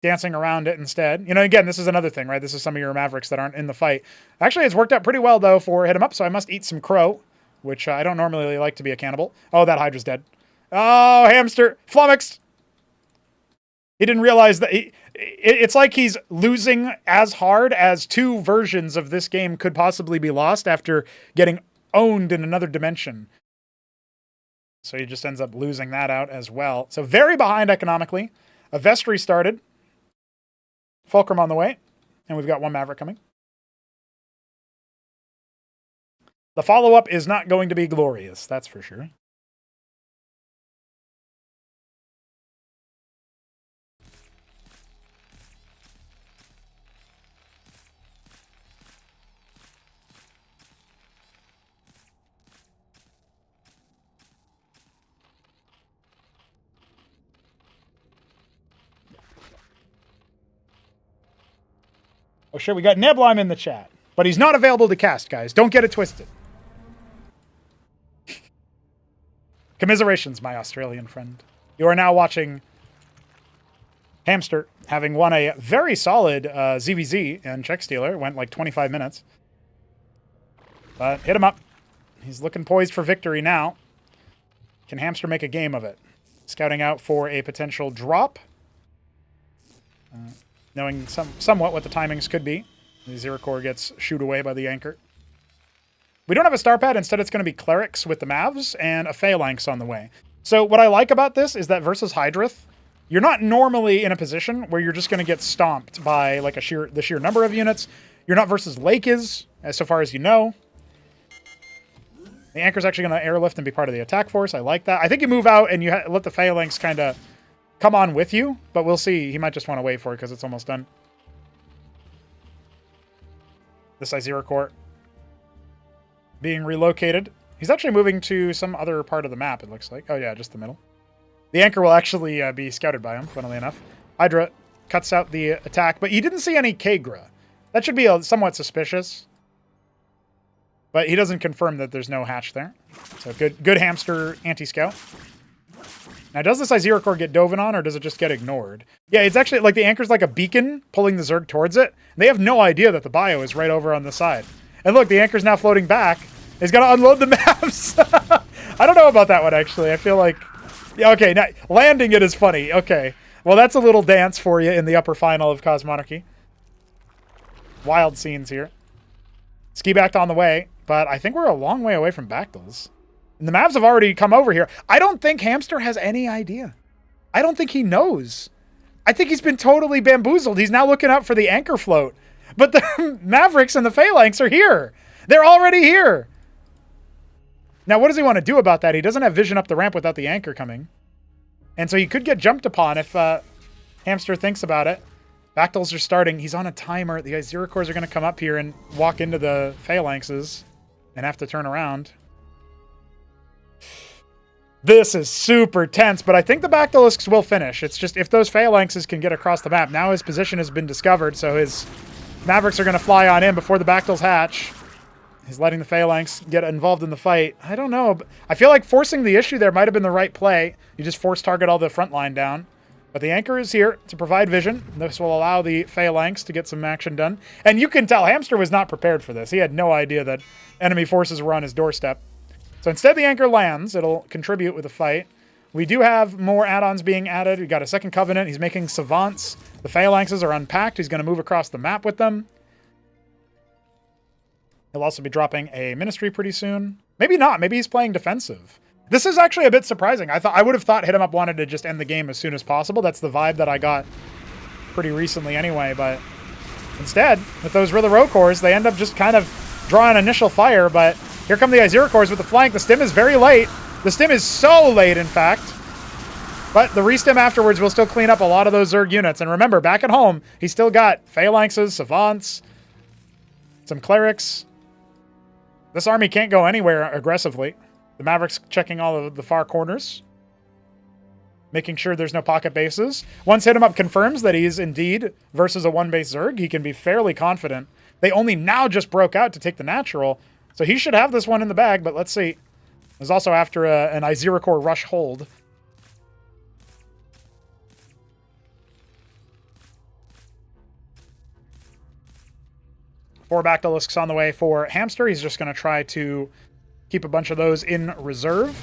dancing around it instead. You know, again, this is another thing, right? This is some of your Mavericks that aren't in the fight. Actually, it's worked out pretty well, though, for HitEmUp, so I must eat some crow, which I don't normally like to be a cannibal. Oh, that Hydra's dead. Oh, Hamster! Flummoxed! He didn't realize that it's like he's losing as hard as 2 versions of this game could possibly be lost after getting owned in another dimension. So he just ends up losing that out as well. So very behind economically. A Vestry started. Fulcrum on the way. And we've got 1 Maverick coming. The follow-up is not going to be glorious, that's for sure. Oh shit, we got Neblime in the chat. But he's not available to cast, guys. Don't get it twisted. Commiserations, my Australian friend. You are now watching Hamster, having won a very solid ZVZ and Check Stealer. Went like 25 minutes. But HitEmUp. He's looking poised for victory now. Can Hamster make a game of it? Scouting out for a potential drop. Knowing somewhat what the timings could be. The Iziracore gets shooed away by the anchor. We don't have a star pad. Instead, it's going to be Clerics with the Mavs and a Phalanx on the way. So what I like about this is that versus Hydrath, you're not normally in a position where you're just going to get stomped by like the sheer number of units. You're not versus Lake is, so far as you know. The anchor's actually going to airlift and be part of the attack force. I like that. I think you move out and you let the Phalanx kind of come on with you, but we'll see. He might just want to wait for it because it's almost done. This Iziracore being relocated. He's actually moving to some other part of the map, it looks like. Oh yeah, just the middle. The anchor will actually be scouted by him, funnily enough. Hydra cuts out the attack, but you didn't see any Kagra. That should be somewhat suspicious. But he doesn't confirm that there's no hatch there. So good Hamster anti-scout. Now, does this Iziracore get Doven on, or does it just get ignored? Yeah, it's actually like the anchor's like a beacon pulling the Zerg towards it. They have no idea that the bio is right over on the side. And look, the anchor's now floating back. He's going to unload the maps. I don't know about that one, actually. I feel like... Yeah, okay, now, landing it is funny. Okay. Well, that's a little dance for you in the upper final of Cosmonarchy. Wild scenes here. Ski backed on the way, but I think we're a long way away from Bactals. And the Mavs have already come over here. I don't think Hamster has any idea. I don't think he knows. I think he's been totally bamboozled. He's now looking out for the anchor float. But the Mavericks and the Phalanx are here. They're already here. Now, what does he want to do about that? He doesn't have vision up the ramp without the anchor coming. And so he could get jumped upon if Hamster thinks about it. Bactals are starting. He's on a timer. The Iziracores are going to come up here and walk into the Phalanxes and have to turn around. This is super tense, but I think the Bactalisks will finish. It's just if those Phalanxes can get across the map. Now his position has been discovered, so his Mavericks are going to fly on in before the Bactals hatch. He's letting the Phalanx get involved in the fight. I don't know. But I feel like forcing the issue there might have been the right play. You just force target all the front line down. But the Anchor is here to provide vision. This will allow the Phalanx to get some action done. And you can tell Hamster was not prepared for this. He had no idea that enemy forces were on his doorstep. So instead the Anchor lands. It'll contribute with the fight. We do have more add-ons being added. We got a second Covenant. He's making Savants. The Phalanxes are unpacked. He's going to move across the map with them. He'll also be dropping a Ministry pretty soon. Maybe not. Maybe he's playing defensive. This is actually a bit surprising. I would have thought HitEmUp wanted to just end the game as soon as possible. That's the vibe that I got pretty recently anyway. But instead, with those Rilla Row cores, they end up just kind of drawing initial fire. But here come the Izira cores with the flank. The stim is very late. The stim is so late, in fact. But the restim afterwards will still clean up a lot of those Zerg units. And remember, back at home, he's still got Phalanxes, Savants, some Clerics. This army can't go anywhere aggressively. The Mavericks checking all of the far corners, making sure there's no pocket bases. Once HitEmUp confirms that he's indeed versus a one-base Zerg, he can be fairly confident. They only now just broke out to take the natural, so he should have this one in the bag, but let's see. There's also after an Izira core rush hold. Four Bactylisks on the way for Hamster. He's just going to try to keep a bunch of those in reserve.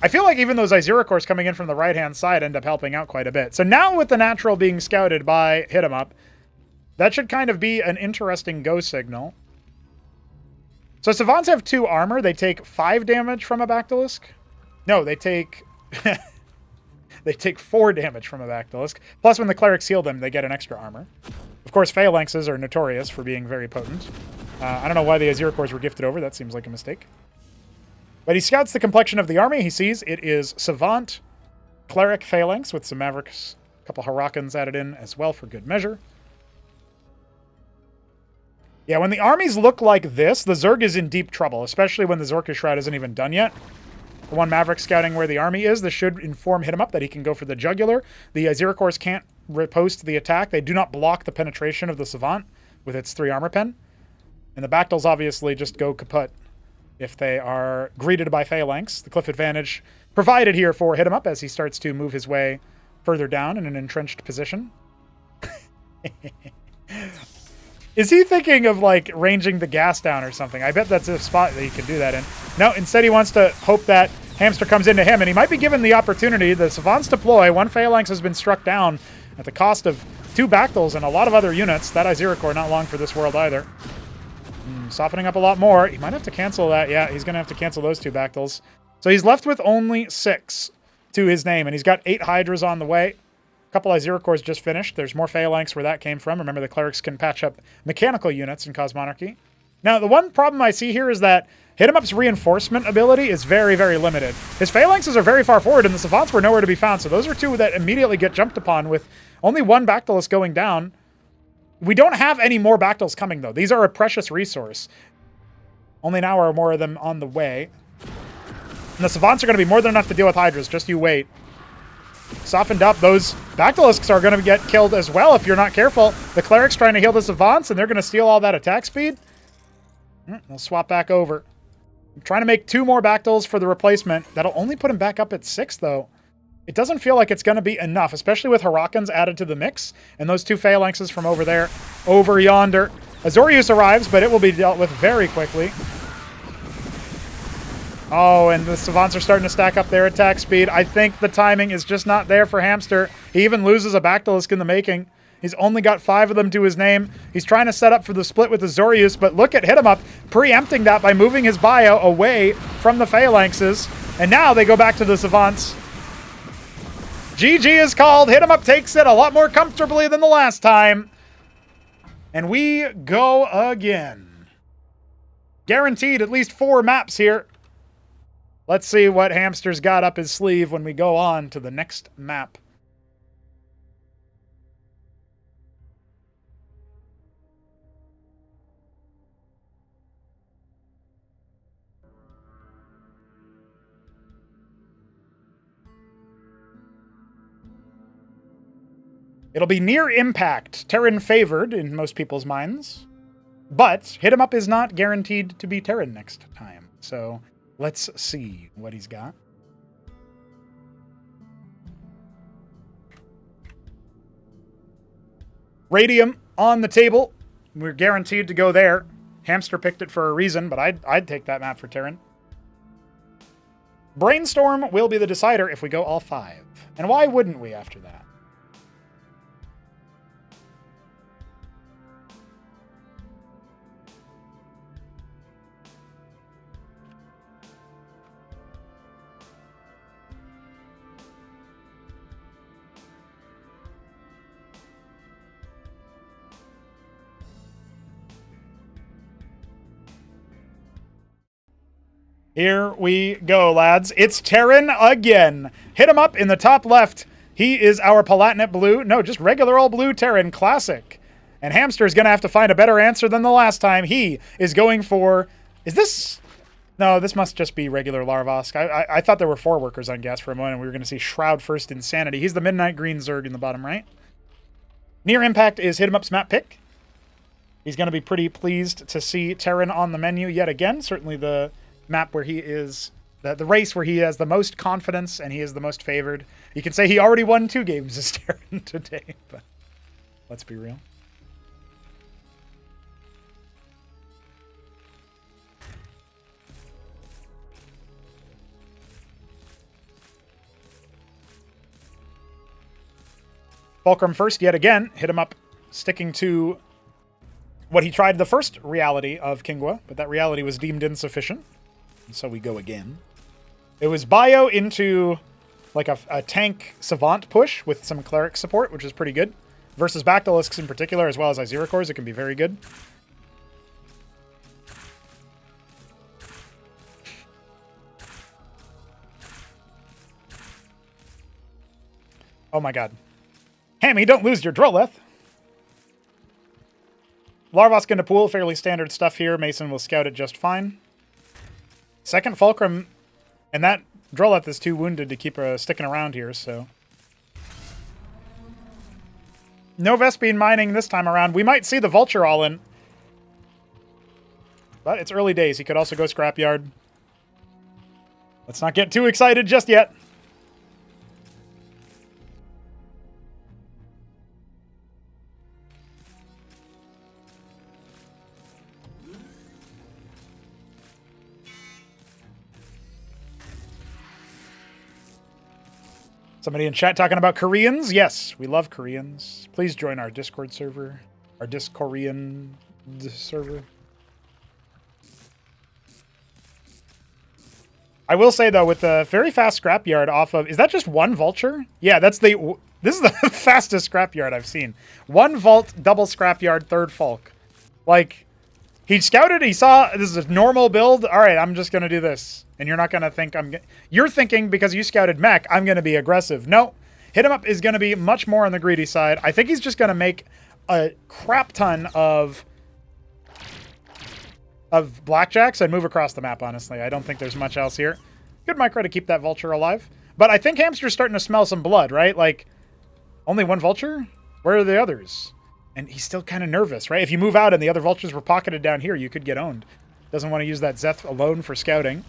I feel like even those Izira cores coming in from the right-hand side end up helping out quite a bit. So now with the natural being scouted by HitEmUp, that should kind of be an interesting go signal. So Savants have 2 armor. They take 5 damage from a Bactylisk. No, they take... they take 4 damage from a Bactylisk. Plus when the Clerics heal them, they get an extra armor. Of course, Phalanxes are notorious for being very potent. I don't know why the Izira cores were gifted over. That seems like a mistake. But he scouts the complexion of the army. He sees it is Savant, Cleric, Phalanx with some Mavericks. A couple Harakans added in as well for good measure. Yeah, when the armies look like this, the Zerg is in deep trouble, especially when the Zorka Shroud isn't even done yet. The one Maverick scouting where the army is, this should inform HitEmUp that he can go for the Jugular. The Izira cores can't riposte the attack. They do not block the penetration of the Savant with its 3 armor pen. And the Bactyls obviously just go kaput if they are greeted by Phalanx. The cliff advantage provided here for HitEmUp as he starts to move his way further down in an entrenched position. Is he thinking of, like, ranging the gas down or something? I bet that's a spot that he can do that in. No, instead he wants to hope that Hamster comes into him, and he might be given the opportunity. The Savants deploy. 1 Phalanx has been struck down at the cost of 2 Bactyls and a lot of other units. That Izira core not long for this world either. Softening up a lot more. He might have to cancel that. Yeah, he's going to have to cancel those 2 Bactyls. So he's left with only 6 to his name, and he's got 8 Hydras on the way. A couple Izira cores just finished. There's more Phalanx where that came from. Remember, the Clerics can patch up mechanical units in Cosmonarchy. Now, the one problem I see here is that HitEmUp's reinforcement ability is very, very limited. His Phalanxes are very far forward, and the Savants were nowhere to be found, so those are 2 that immediately get jumped upon with only 1 Bactylis going down. We don't have any more Bactyls coming, though. These are a precious resource. Only now are more of them on the way. And the Savants are going to be more than enough to deal with Hydras. Just you wait. Softened up. Those Bactylisks are going to get killed as well if you're not careful. The Clerics trying to heal the Savants, and they're going to steal all that attack speed. They'll swap back over. I'm trying to make 2 more Bactyls for the replacement. That'll only put him back up at 6, though. It doesn't feel like it's going to be enough, especially with Harakans added to the mix, and those 2 Phalanxes from over there, over yonder. Azorius arrives, but it will be dealt with very quickly. Oh, and the Savants are starting to stack up their attack speed. I think the timing is just not there for Hamster. He even loses a Bactylisk in the making. He's only got 5 of them to his name. He's trying to set up for the split with the Azorius, but look at HitEmUp preempting that by moving his bio away from the Phalanxes. And now they go back to the Savants. GG is called. HitEmUp takes it a lot more comfortably than the last time. And we go again. Guaranteed at least 4 maps here. Let's see what Hamster's got up his sleeve when we go on to the next map. It'll be near impact, Terran favored in most people's minds. But HitEmUp is not guaranteed to be Terran next time. So let's see what he's got. Radium on the table. We're guaranteed to go there. Hamster picked it for a reason, but I'd take that map for Terran. Brainstorm will be the decider if we go all 5. And why wouldn't we after that? Here we go, lads. It's Terran again. HitEmUp in the top left. He is our Palatinate blue. No, just regular old blue Terran. Classic. And Hamster is going to have to find a better answer than the last time. He is going for... Is this... No, this must just be regular Larvosk. I thought there were 4 workers on gas for a moment. We were going to see Shroud First Insanity. He's the Midnight Green Zerg in the bottom right. Near Impact is HitEmUp's map pick. He's going to be pretty pleased to see Terran on the menu yet again. Certainly the map where he is, the race where he has the most confidence and he is the most favored. You can say he already won 2 games as Terran today, but let's be real. Fulcrum first yet again. HitEmUp sticking to what he tried the first reality of Kingwa, but that reality was deemed insufficient. And so we go again. It was bio into like a tank savant push with some cleric support, which is pretty good. Versus Bactylisks in particular, as well as Iziricors, it can be very good. Oh my god. Hammy, don't lose your Droleth! Larvosk into pool, fairly standard stuff here. Mason will scout it just fine. Second Fulcrum, and that Droleth is too wounded to keep sticking around here, so... No Vespene mining this time around. We might see the Vulture all in. But it's early days. He could also go Scrapyard. Let's not get too excited just yet. Somebody in chat talking about Koreans? Yes, we love Koreans. Please join our Discord server. Our Discorean server. I will say, though, with the very fast scrapyard off of... Is that just 1 Vulture? Yeah, that's the... This is the fastest scrapyard I've seen. 1 Vault, double scrapyard, 3rd Fulk. Like, he scouted, he saw this is a normal build. All right, I'm just going to do this. And you're not going to think You're thinking, because you scouted mech, I'm going to be aggressive. No. HitEmUp is going to be much more on the greedy side. I think he's just going to make a crap ton of blackjacks and move across the map, honestly. I don't think there's much else here. Good micro to keep that Vulture alive. But I think Hamster's starting to smell some blood, right? Like, only 1 Vulture? Where are the others? And he's still kind of nervous, right? If you move out and the other Vultures were pocketed down here, you could get owned. Doesn't want to use that Zeth alone for scouting.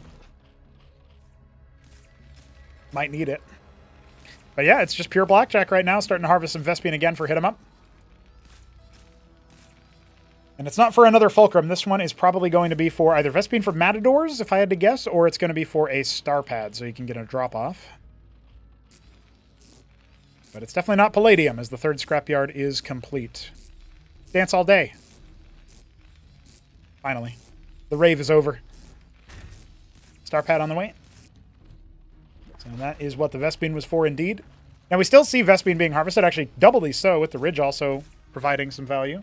Might need it. But yeah, it's just pure blackjack right now. Starting to harvest some Vespene again for HitEmUp. And it's not for another Fulcrum. This one is probably going to be for either Vespene for Matadors, if I had to guess, or it's going to be for a Star Pad, so you can get a drop-off. But it's definitely not Palladium, as the 3rd Scrapyard is complete. Dance all day. Finally. The rave is over. Star Pad on the way. So that is what the Vespene was for indeed. Now we still see Vespene being harvested, actually doubly so, with the Ridge also providing some value.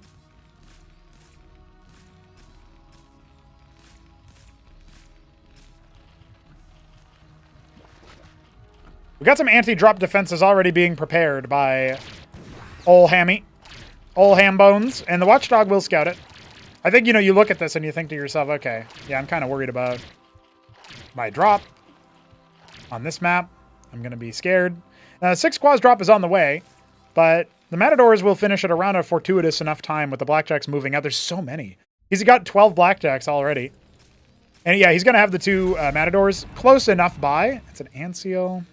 We got some anti-drop defenses already being prepared by ol' Hammy. Ol' Ham Bones. And the Watchdog will scout it. I think, you know, you look at this and you think to yourself, okay, yeah, I'm kind of worried about my drop on this map. I'm going to be scared. 6 Quaz drop is on the way, but the Matadors will finish it around a fortuitous enough time with the Blackjacks moving out. There's so many. He's got 12 blackjacks already. And yeah, he's going to have the 2 matadors close enough by. It's an Anseal.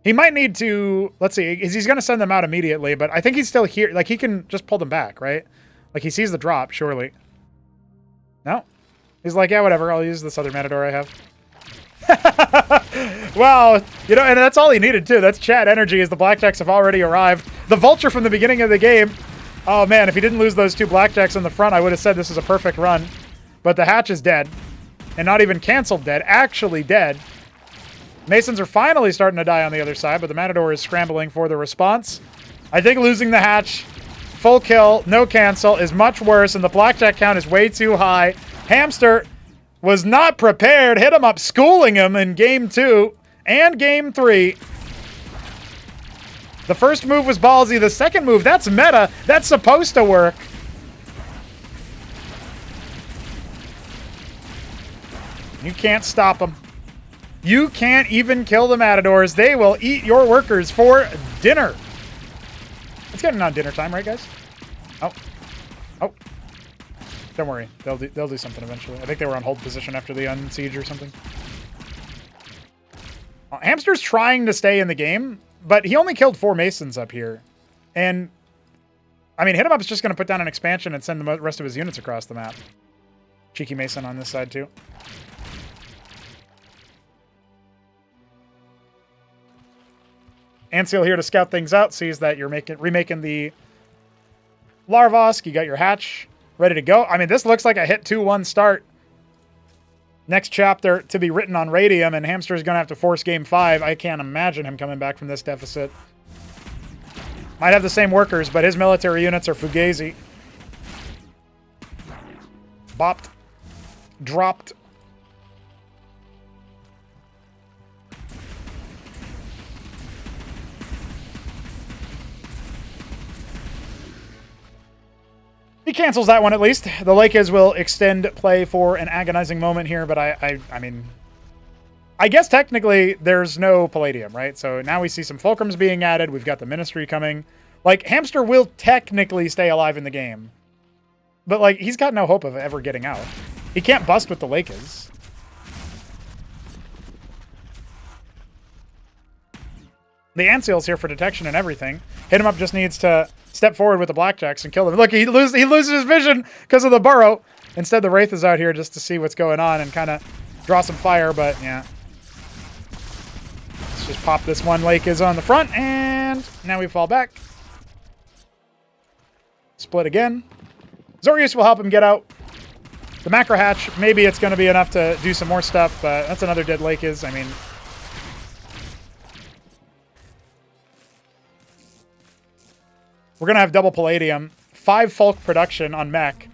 He might need to, let's see, he's going to send them out immediately, but I think he's still here. Like, he can just pull them back, right? Like, he sees the drop, surely. No. He's like, yeah, whatever, I'll use this other matador I have. Wow, you know, and that's all he needed, too. That's chat energy, as the blackjacks have already arrived. The vulture from the beginning of the game. Oh, man, if he didn't lose those 2 blackjacks in the front, I would have said this is a perfect run. But the hatch is dead. And not even canceled dead, actually dead. Masons are finally starting to die on the other side, but the Matador is scrambling for the response. I think losing the hatch, full kill, no cancel, is much worse, and the blackjack count is way too high. Hamster was not prepared. HitEmUp schooling him in game 2 and game 3. The first move was ballsy. The second move, that's meta. That's supposed to work. You can't stop them. You can't even kill the Matadors. They will eat your workers for dinner. It's getting on dinner time, right, guys? Oh. Oh. Don't worry. They'll do something eventually. I think they were on hold position after the unsiege or something. Hamster's trying to stay in the game, but he only killed 4 Masons up here. And, I mean, HitEmUp is just going to put down an expansion and send the rest of his units across the map. Cheeky Mason on this side, too. Anseal here to scout things out, sees that you're remaking the Larvosk. You got your hatch ready to go. I mean, this looks like a hit 2-1 start. Next chapter to be written on Radium, and Hamster is going to have to force game 5. I can't imagine him coming back from this deficit. Might have the same workers, but his military units are Fugazi. Bopped. Dropped. He cancels that one at least. The Lakers will extend play for an agonizing moment here, but I mean, I guess technically there's no Palladium, right? So now we see some Fulcrums being added. We've got the Ministry coming. Like, Hamster will technically stay alive in the game, but like, he's got no hope of ever getting out. He can't bust with the Lakers. The Anseal's here for detection and everything. HitEmUp just needs to step forward with the blackjacks and kill them. Look, he loses his vision because of the burrow. Instead, the Wraith is out here just to see what's going on and kind of draw some fire, but yeah. Let's just pop this one. Lake is on the front, and now we fall back. Split again. Zorius will help him get out. The macro hatch, maybe it's going to be enough to do some more stuff, but that's another dead Lake is. I mean, we're going to have double Palladium, 5 Fulk production on mech.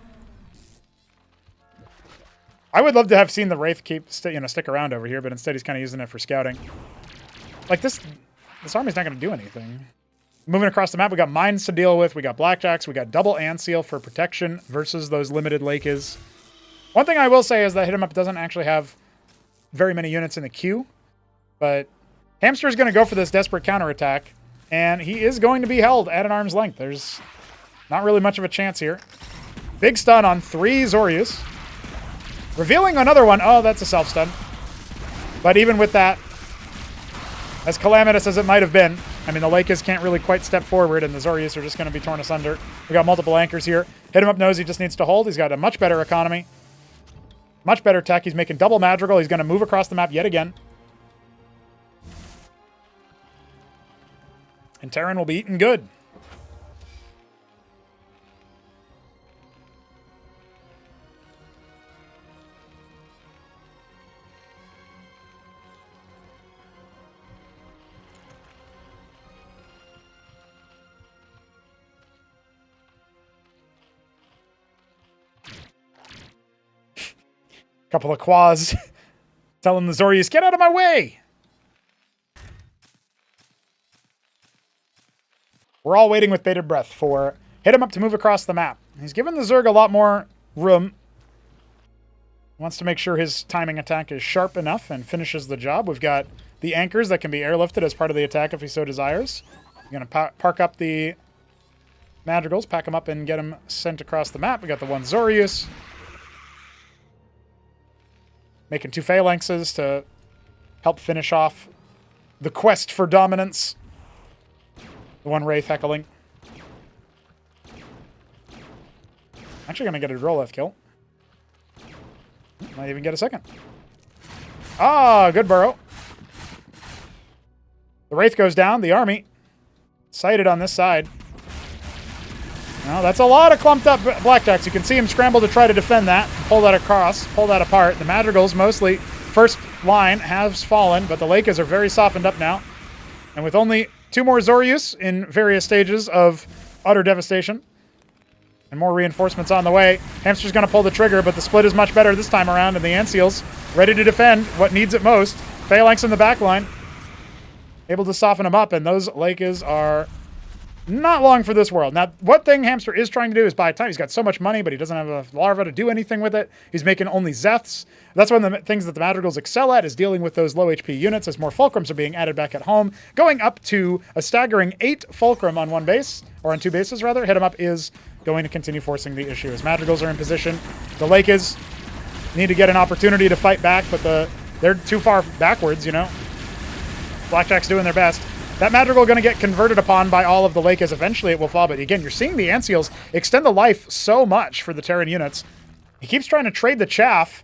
I would love to have seen the Wraith stick around over here, but instead he's kind of using it for scouting. Like, this army's not going to do anything. Moving across the map, we got mines to deal with, we got blackjacks, we got double Anseal for protection versus those limited Lakes. One thing I will say is that HitEmUp doesn't actually have very many units in the queue, but Hamster's going to go for this desperate counterattack. And he is going to be held at an arm's length. There's not really much of a chance here. Big stun on 3 Zorius. Revealing another one. Oh, that's a self-stun. But even with that, as calamitous as it might have been, I mean, the Lakers can't really quite step forward, and the Zorius are just going to be torn asunder. We got multiple anchors here. HitEmUp knows he just needs to hold. He's got a much better economy. Much better tech. He's making double Madrigal. He's going to move across the map yet again. And Terran will be eating good. Couple of quads telling the Zorius, get out of my way! We're all waiting with bated breath for HitEmUp to move across the map. He's given the Zerg a lot more room. Wants to make sure his timing attack is sharp enough and finishes the job. We've got the anchors that can be airlifted as part of the attack if he so desires. We're going to park up the Madrigals, pack them up and get them sent across the map. We got the one Zorius. Making 2 phalanxes to help finish off the quest for dominance. The one Wraith heckling. Actually going to get a Droleth kill. Might even get a second. Ah, good burrow. The Wraith goes down. The army sighted on this side. Well, that's a lot of clumped up blackjacks. You can see him scramble to try to defend that. Pull that across. Pull that apart. The Madrigals mostly first line has fallen, but the Lakers are very softened up now. And with only 2 more Zorius in various stages of utter devastation and more reinforcements on the way, Hamster's going to pull the trigger, but the split is much better this time around, and the Anseals ready to defend what needs it most. Phalanx in the back line, able to soften them up, and those Lakers are not long for this world. Now, what thing Hamster is trying to do is buy time. He's got so much money, but he doesn't have a larva to do anything with it. He's making only Zeths. That's one of the things that the Madrigals excel at, is dealing with those low HP units as more Fulcrums are being added back at home, going up to a staggering 8 Fulcrum on one base, or on 2 bases rather. HitEmUp is going to continue forcing the issue as Madrigals are in position. The Lakers need to get an opportunity to fight back, but they're too far backwards, you know. Blackjack's doing their best. That Madrigal going to get converted upon by all of the Lakers. Eventually it will fall, but again, you're seeing the Anseals extend the life so much for the Terran units. He keeps trying to trade the chaff.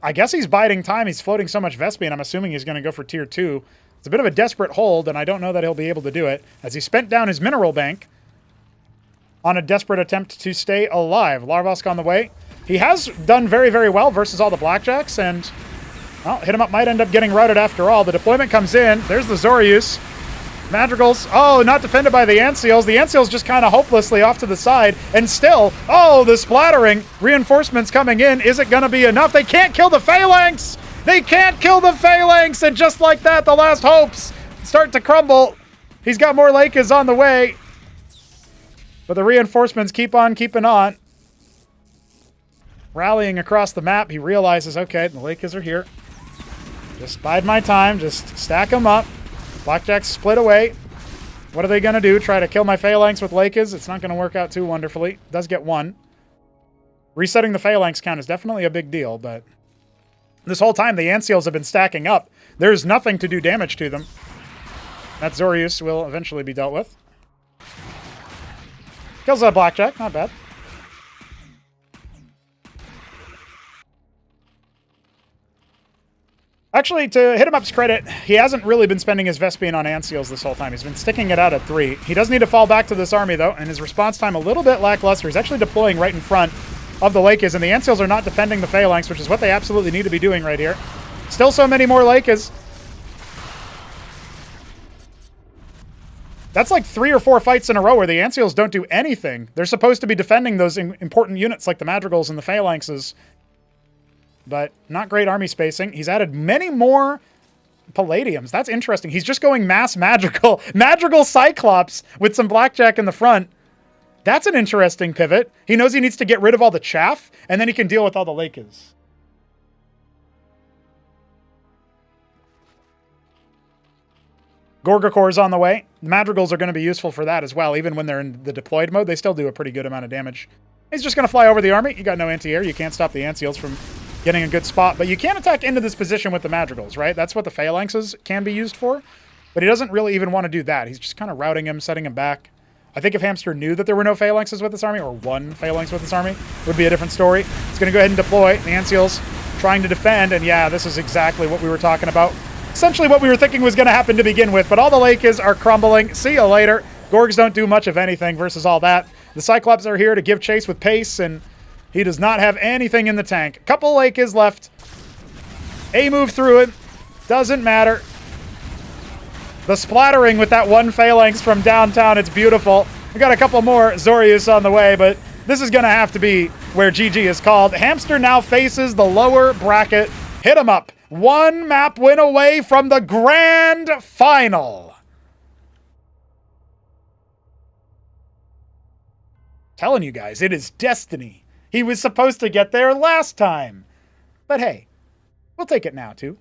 I guess he's biding time. He's floating so much Vespene. I'm assuming he's going to go for tier 2. It's a bit of a desperate hold, and I don't know that he'll be able to do it, as he spent down his mineral bank on a desperate attempt to stay alive. Larvosk on the way. He has done very, very well versus all the Blackjacks, and well, HitEmUp might end up getting routed after all. The deployment comes in. There's the Zorius. Madrigals, oh, not defended by the Anseals. The Anseals just kind of hopelessly off to the side. And still, oh, the splattering. Reinforcements coming in. Is it going to be enough? They can't kill the Phalanx! They can't kill the Phalanx! And just like that, the last hopes start to crumble. He's got more Lakers on the way. But the reinforcements keep on keeping on. Rallying across the map, he realizes, okay, the Lakers are here. Just bide my time. Just stack them up. Blackjack's split away. What are they going to do? Try to kill my Phalanx with Lakers? It's not going to work out too wonderfully. Does get 1. Resetting the Phalanx count is definitely a big deal, but this whole time the Anseals have been stacking up. There's nothing to do damage to them. That Zorius will eventually be dealt with. Kills a Blackjack. Not bad. Actually, to HitEmUp's credit, he hasn't really been spending his Vespene on Anseals this whole time. He's been sticking it out at 3. He does need to fall back to this army, though, and his response time a little bit lackluster. He's actually deploying right in front of the Lakers, and the Anseals are not defending the Phalanx, which is what they absolutely need to be doing right here. Still so many more Lakers. That's like 3 or 4 fights in a row where the Anseals don't do anything. They're supposed to be defending those important units like the Madrigals and the Phalanxes. But not great army spacing. He's added many more Palladiums. That's interesting. He's just going mass Madrigal. Madrigal Cyclops with some Blackjack in the front. That's an interesting pivot. He knows he needs to get rid of all the chaff, and then he can deal with all the Lakers. Gorgacor's on the way. Madrigals are going to be useful for that as well. Even when they're in the deployed mode, they still do a pretty good amount of damage. He's just going to fly over the army. You got no anti-air. You can't stop the Anseals from getting a good spot. But you can attack into this position with the Madrigals, right? That's what the Phalanxes can be used for. But he doesn't really even want to do that. He's just kind of routing him, setting him back. I think if Hamster knew that there were no Phalanxes with this army, or one Phalanx with this army, it would be a different story. He's going to go ahead and deploy. The Anseals trying to defend. And yeah, this is exactly what we were talking about. Essentially what we were thinking was going to happen to begin with. But all the Lakers are crumbling. See you later. Gorgs don't do much of anything versus all that. The Cyclops are here to give chase with pace, and he does not have anything in the tank. A couple Lakers left. A move through it. Doesn't matter. The splattering with that one Phalanx from downtown, it's beautiful. We got a couple more Zorius on the way, but this is going to have to be where GG is called. Hamster now faces the lower bracket. HitEmUp. 1 map win away from the grand final. Telling you guys, it is destiny. He was supposed to get there last time. But hey, we'll take it now, too.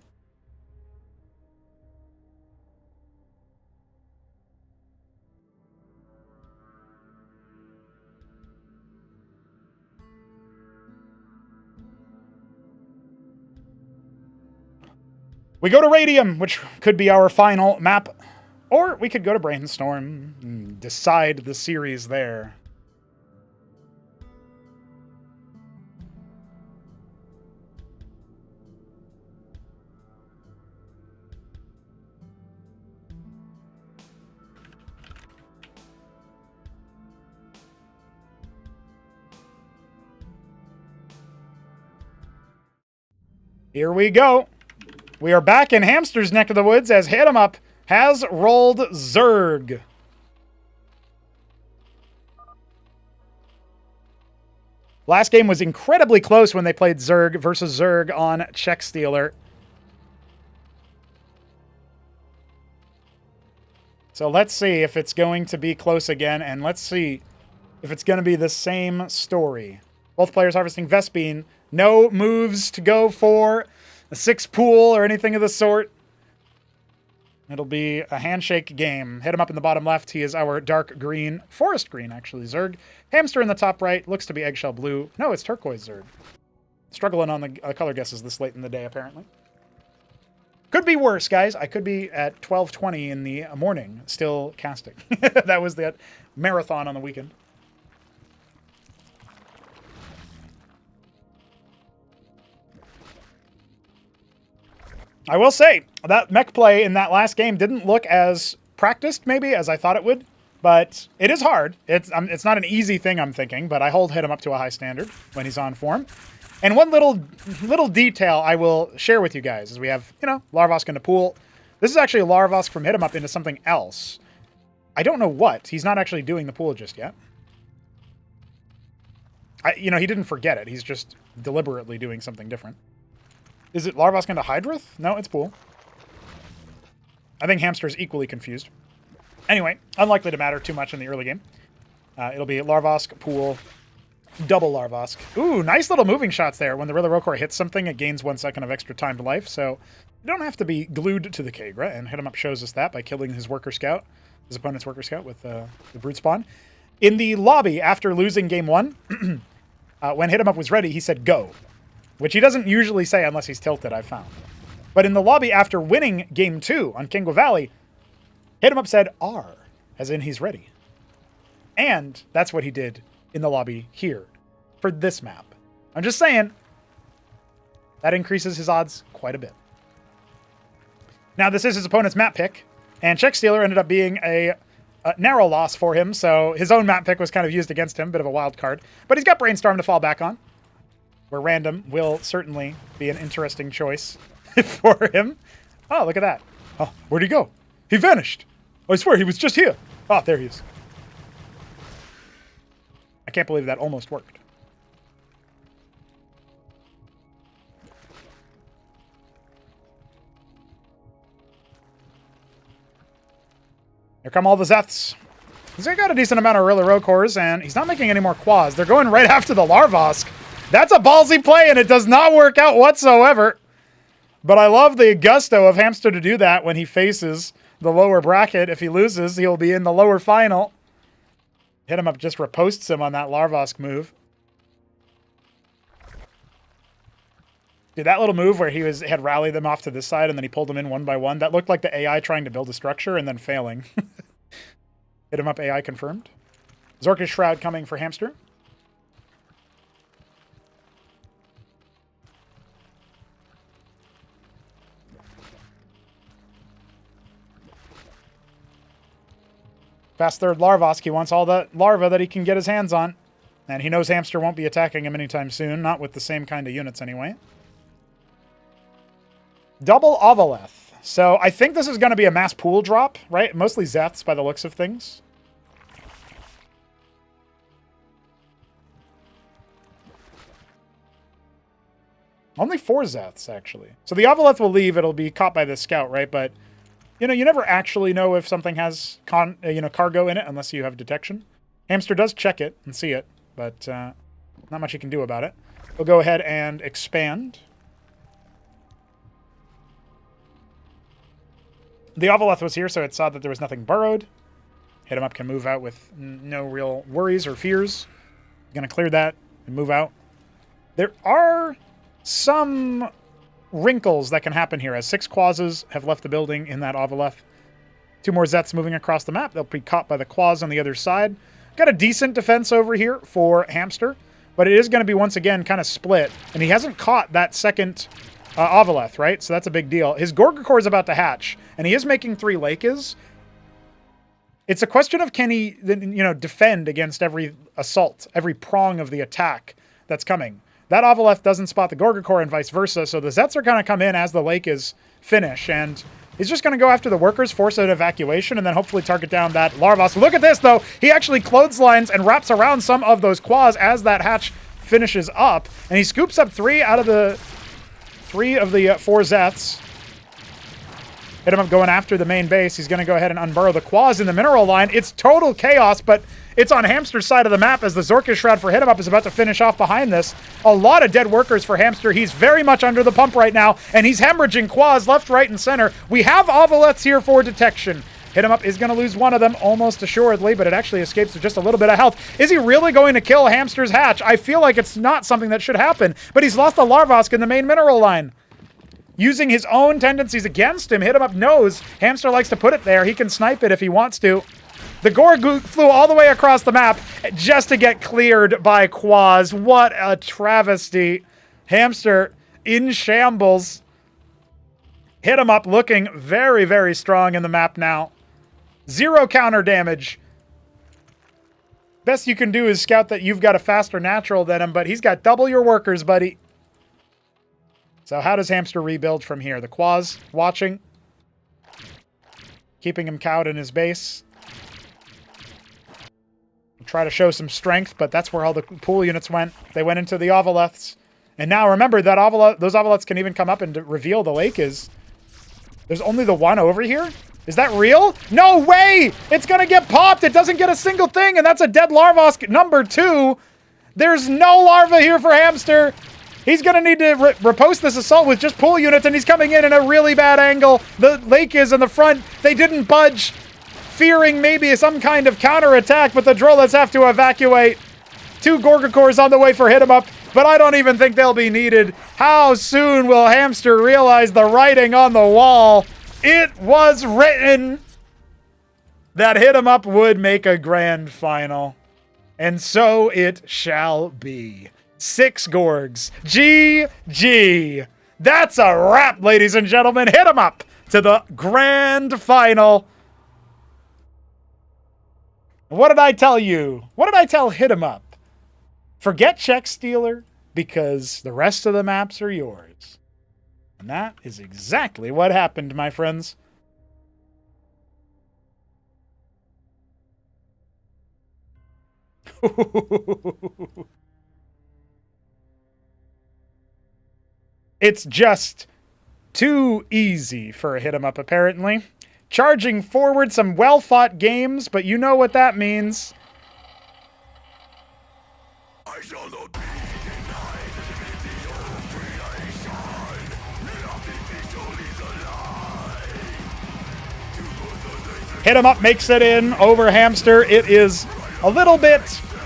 We go to Radium, which could be our final map, or we could go to Brainstorm and decide the series there. Here we go. We are back in Hamster's neck of the woods as HitEmUp has rolled Zerg. Last game was incredibly close when they played Zerg versus Zerg on Check Stealer. So let's see if it's going to be close again, and let's see if it's going to be the same story. Both players harvesting Vespene. No moves to go for a 6 pool or anything of the sort. It'll be a handshake game. HitEmUp in the bottom left. He is our dark green, forest green, actually, Zerg. Hamster in the top right. Looks to be eggshell blue. No, it's turquoise Zerg. Struggling on the color guesses this late in the day, apparently. Could be worse, guys. I could be at 12:20 in the morning, still casting. That was that marathon on the weekend. I will say, that mech play in that last game didn't look as practiced, maybe, as I thought it would. But it is hard. It's not an easy thing, I'm thinking, but I hold HitEmUp to a high standard when he's on form. And one little detail I will share with you guys is we have, Larvosk in the pool. This is actually a Larvosk from HitEmUp into something else. I don't know what. He's not actually doing the pool just yet. He didn't forget it. He's just deliberately doing something different. Is it Larvosk into Hydrith? No, it's pool. I think Hamster is equally confused. Anyway, unlikely to matter too much in the early game. It'll be Larvosk, pool, double Larvosk. Ooh, nice little moving shots there. When the Rokor hits something, it gains 1 second of extra time to life, so you don't have to be glued to the Kagra, and HitEmUp shows us that by killing his Worker Scout, his opponent's Worker Scout with the Brute Spawn. In the lobby, after losing game 1, when HitEmUp was ready, he said go, which he doesn't usually say unless he's tilted, I've found. But in the lobby after winning game 2 on Kingo Valley, HitEmUp said R, as in he's ready. And that's what he did in the lobby here for this map. I'm just saying, that increases his odds quite a bit. Now, this is his opponent's map pick, and Check Stealer ended up being a narrow loss for him, so his own map pick was kind of used against him, bit of a wild card. But he's got Brainstorm to fall back on, where random will certainly be an interesting choice for him. Oh, look at that. Oh, where'd he go? He vanished. I swear, he was just here. Oh, there he is. I can't believe that almost worked. Here come all the Zeths. He's got a decent amount of early Rokors, and he's not making any more quads. They're going right after the Larvosk. That's a ballsy play, and it does not work out whatsoever. But I love the gusto of Hamster to do that when he faces the lower bracket. If he loses, he'll be in the lower final. HitEmUp just reposts him on that Larvosk move. Dude, that little move where he had rallied them off to this side and then he pulled them in one by one, that looked like the AI trying to build a structure and then failing. HitEmUp AI confirmed. Zorka's Shroud coming for Hamster. Fast third Larvosk. He wants all the larva that he can get his hands on. And he knows Hamster won't be attacking him anytime soon. Not with the same kind of units anyway. Double Ovaleth. So I think this is going to be a mass pool drop, right? Mostly Zeths by the looks of things. Only 4 Zeths, actually. So the Ovaleth will leave. It'll be caught by the scout, right? But you never actually know if something has cargo in it unless you have detection. Hamster does check it and see it, but not much he can do about it. We'll go ahead and expand. The Ovaleth was here, so it saw that there was nothing burrowed. HitEmUp can move out with no real worries or fears. Going to clear that and move out. There are some wrinkles that can happen here as 6 Quazes have left the building in that Ovaleth. 2 more Zets moving across the map. They'll be caught by the Quaz on the other side. Got a decent defense over here for Hamster, but it is going to be once again kind of split. And he hasn't caught that second Ovaleth, right? So that's a big deal. His Gorgacore is about to hatch, and he is making 3 Lakes. It's a question of can he, defend against every assault, every prong of the attack that's coming. That Ovaleth doesn't spot the Gorgacore and vice versa, so the Zets are going to come in as the Lake is finish, and he's just going to go after the workers, force an evacuation, and then hopefully target down that Larvos. Look at this, though. He actually clotheslines and wraps around some of those Quaz as that hatch finishes up, and he scoops up 3 out of the 4 Zeths. HitEmUp going after the main base. He's going to go ahead and unburrow the Quaz in the mineral line. It's total chaos, but it's on Hamster's side of the map as the Zorka Shroud for HitEmUp is about to finish off behind this. A lot of dead workers for Hamster. He's very much under the pump right now, and he's hemorrhaging Quaz left, right, and center. We have Ovaleths here for detection. HitEmUp is going to lose one of them almost assuredly, but it actually escapes with just a little bit of health. Is he really going to kill Hamster's hatch? I feel like it's not something that should happen, but he's lost the Larvosk in the main mineral line. Using his own tendencies against him, HitEmUp knows Hamster likes to put it there. He can snipe it if he wants to. The Gorg flew all the way across the map just to get cleared by Quaz. What a travesty. Hamster in shambles. HitEmUp looking very, very strong in the map now. 0 counter damage. Best you can do is scout that you've got a faster natural than him, but he's got double your workers, buddy. So how does Hamster rebuild from here? The Quaz watching. Keeping him cowed in his base. Try to show some strength, but that's where all the pool units went. They went into the Ovaleths. And now remember that those Ovaleths can even come up and reveal the lake is. There's only the one over here? Is that real? No way! It's gonna get popped! It doesn't get a single thing, and that's a dead Larvosk number 2. There's no larva here for Hamster. He's going to need to riposte this assault with just pool units, and he's coming in a really bad angle. The lake is in the front. They didn't budge, fearing maybe some kind of counterattack, but the Drolets have to evacuate. 2 Gorgacores on the way for HitEmUp, but I don't even think they'll be needed. How soon will Hamster realize the writing on the wall? It was written that HitEmUp would make a grand final. And so it shall be. 6 Gorgs. GG. That's a wrap, ladies and gentlemen. HitEmUp to the grand final. What did I tell you? What did I tell HitEmUp? Forget Check Stealer because the rest of the maps are yours. And that is exactly what happened, my friends. It's just too easy for a HitEmUp, apparently. Charging forward some well-fought games, but you know what that means. I shall not be denied HitEmUp makes it in over Hamster. It is a little bit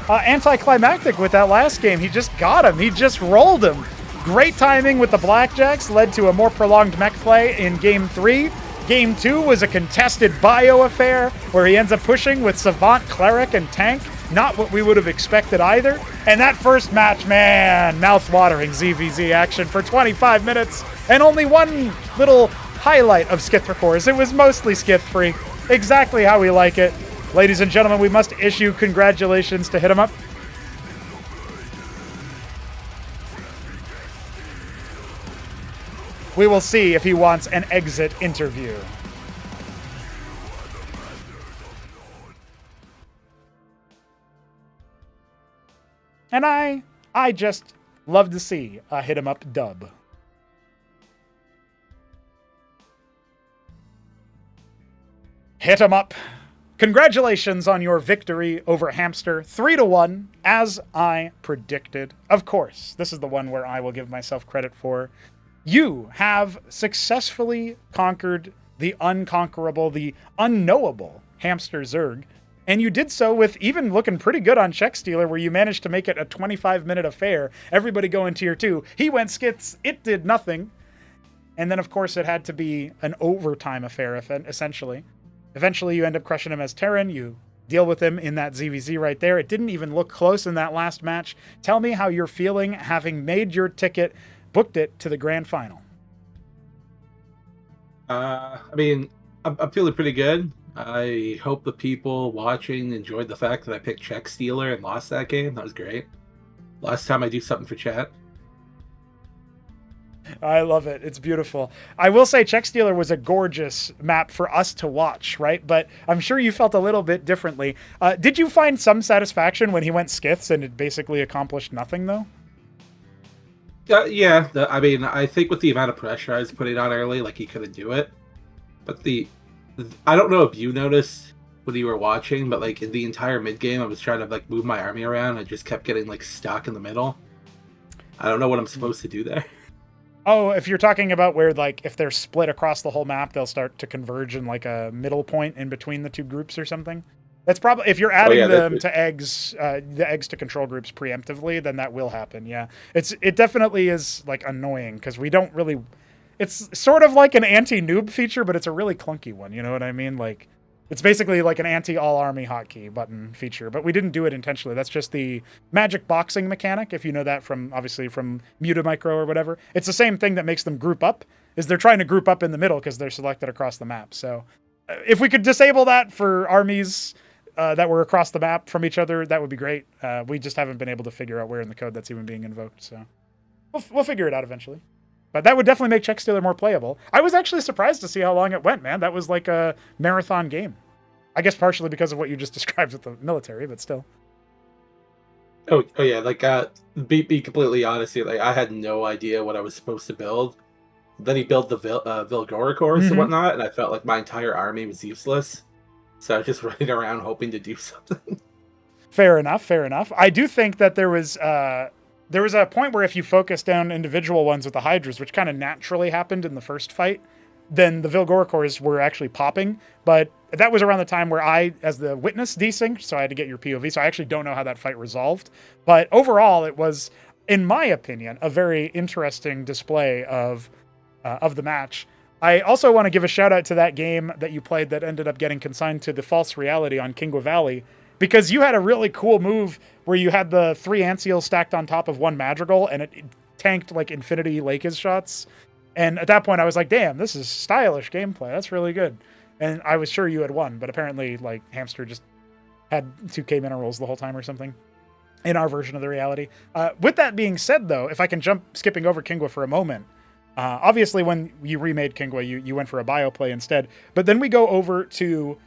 anticlimactic with that last game. He just got him. He just rolled him. Great timing with the Blackjacks led to a more prolonged mech play in Game 3. Game 2 was a contested bio affair where he ends up pushing with Savant, Cleric, and Tank. Not what we would have expected either. And that first match, man, mouth-watering ZVZ action for 25 minutes. And only one little highlight of Skithra-Cores. It was mostly Skith-free. Exactly how we like it. Ladies and gentlemen, we must issue congratulations to HitEmUp. We will see if he wants an exit interview. And I just love to see a HitEmUp dub. HitEmUp, congratulations on your victory over Hamster. 3-1, as I predicted. Of course, this is the one where I will give myself credit for. You have successfully conquered the unconquerable, the unknowable Hamster Zerg, and you did so with even looking pretty good on Check Stealer, where you managed to make it a 25-minute affair. Everybody going tier 2. He went skits, it did nothing. And then, of course, it had to be an overtime affair, essentially. Eventually, you end up crushing him as Terran. You deal with him in that ZVZ right there. It didn't even look close in that last match. Tell me how you're feeling having made your ticket, booked it to the grand final. I mean, I'm feeling pretty good. I hope the people watching enjoyed the fact that I picked Check Stealer and lost that game. That was great. Last time I do something for chat. I love it. It's beautiful. I will say Check Stealer was a gorgeous map for us to watch, right? But I'm sure you felt a little bit differently. Did you find some satisfaction when he went Skiths and it basically accomplished nothing, though? Yeah. I mean, I think with the amount of pressure I was putting on early, like, he couldn't do it. But I don't know if you noticed when you were watching, but, like, in the entire mid-game, I was trying to, like, move my army around. I just kept getting, like, stuck in the middle. I don't know what I'm supposed to do there. Oh, if you're talking about where, like, if they're split across the whole map, they'll start to converge in, like, a middle point in between the two groups or something? That's probably, if you're adding them to eggs, the eggs to control groups preemptively, then that will happen, yeah. It definitely is, like, annoying, because we don't really... It's sort of like an anti-noob feature, but it's a really clunky one, you know what I mean? Like, it's basically like an anti-all-army hotkey button feature, but we didn't do it intentionally. That's just the magic boxing mechanic, if you know that from, obviously, from Mutamicro or whatever. It's the same thing that makes them group up, is they're trying to group up in the middle because they're selected across the map. So if we could disable that for armies that were across the map from each other, that would be great. We just haven't been able to figure out where in the code that's even being invoked, so we'll figure it out eventually. But that would definitely make Check Stealer more playable. I was actually surprised to see how long it went, man. That was like a marathon game. I guess partially because of what you just described with the military, but still. Oh yeah, like, be completely honest here, like, I had no idea what I was supposed to build. Then he built the Vilgoricors and whatnot, and I felt like my entire army was useless. So I was just running around hoping to do something. Fair enough. I do think that there was a point where if you focus down individual ones with the Hydras, which kind of naturally happened in the first fight, then the Vilgoricors were actually popping. But that was around the time where I, as the witness, desynced, so I had to get your POV, so I actually don't know how that fight resolved. But overall, it was, in my opinion, a very interesting display of the match. I also want to give a shout out to that game that you played that ended up getting consigned to the false reality on Kingwa Valley, because you had a really cool move where you had the 3 ant seals stacked on top of 1 madrigal, and it tanked like infinity Lakers shots. And at that point, I was like, damn, this is stylish gameplay. That's really good. And I was sure you had won, but apparently, like, Hamster just had 2k minerals the whole time or something in our version of the reality. With that being said, though, if I can skipping over Kingwa for a moment, obviously when you remade Kingwa, you went for a bioplay instead. But then we go over to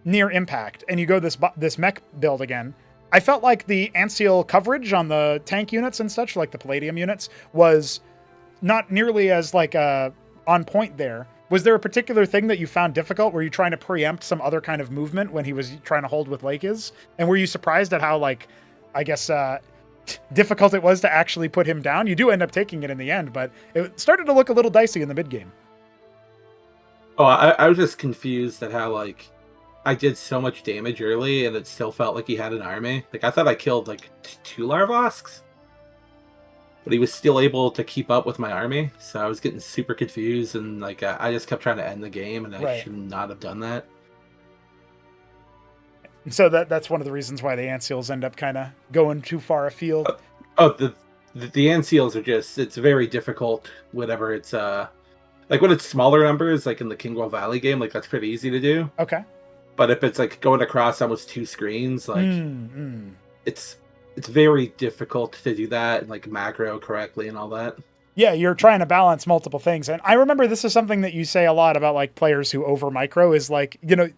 Near Impact, and you go this mech build again. I felt like the ant seal coverage on the tank units and such, like the Palladium units, was not nearly as like on point there. Was there a particular thing that you found difficult? Were you trying to preempt some other kind of movement when he was trying to hold with Lakers? And were you surprised at how, like, I guess, difficult it was to actually put him down? You do end up taking it in the end, but it started to look a little dicey in the mid game. Oh, I was just confused at how, like, I did so much damage early and it still felt like he had an army. Like, I thought I killed, like, 2 Larvosks, but he was still able to keep up with my army, so I was getting super confused, and, like, I just kept trying to end the game, and I should not have done that. So that's one of the reasons why the ant seals end up kind of going too far afield. The ant seals are just, it's very difficult whenever it's, like, when it's smaller numbers, like in the Kingwa Valley game, like, that's pretty easy to do. Okay. But if it's, like, going across almost 2 screens, like, it's very difficult to do that and, like, macro correctly and all that. Yeah, you're trying to balance multiple things. And I remember this is something that you say a lot about, like, players who over micro is, like, you know,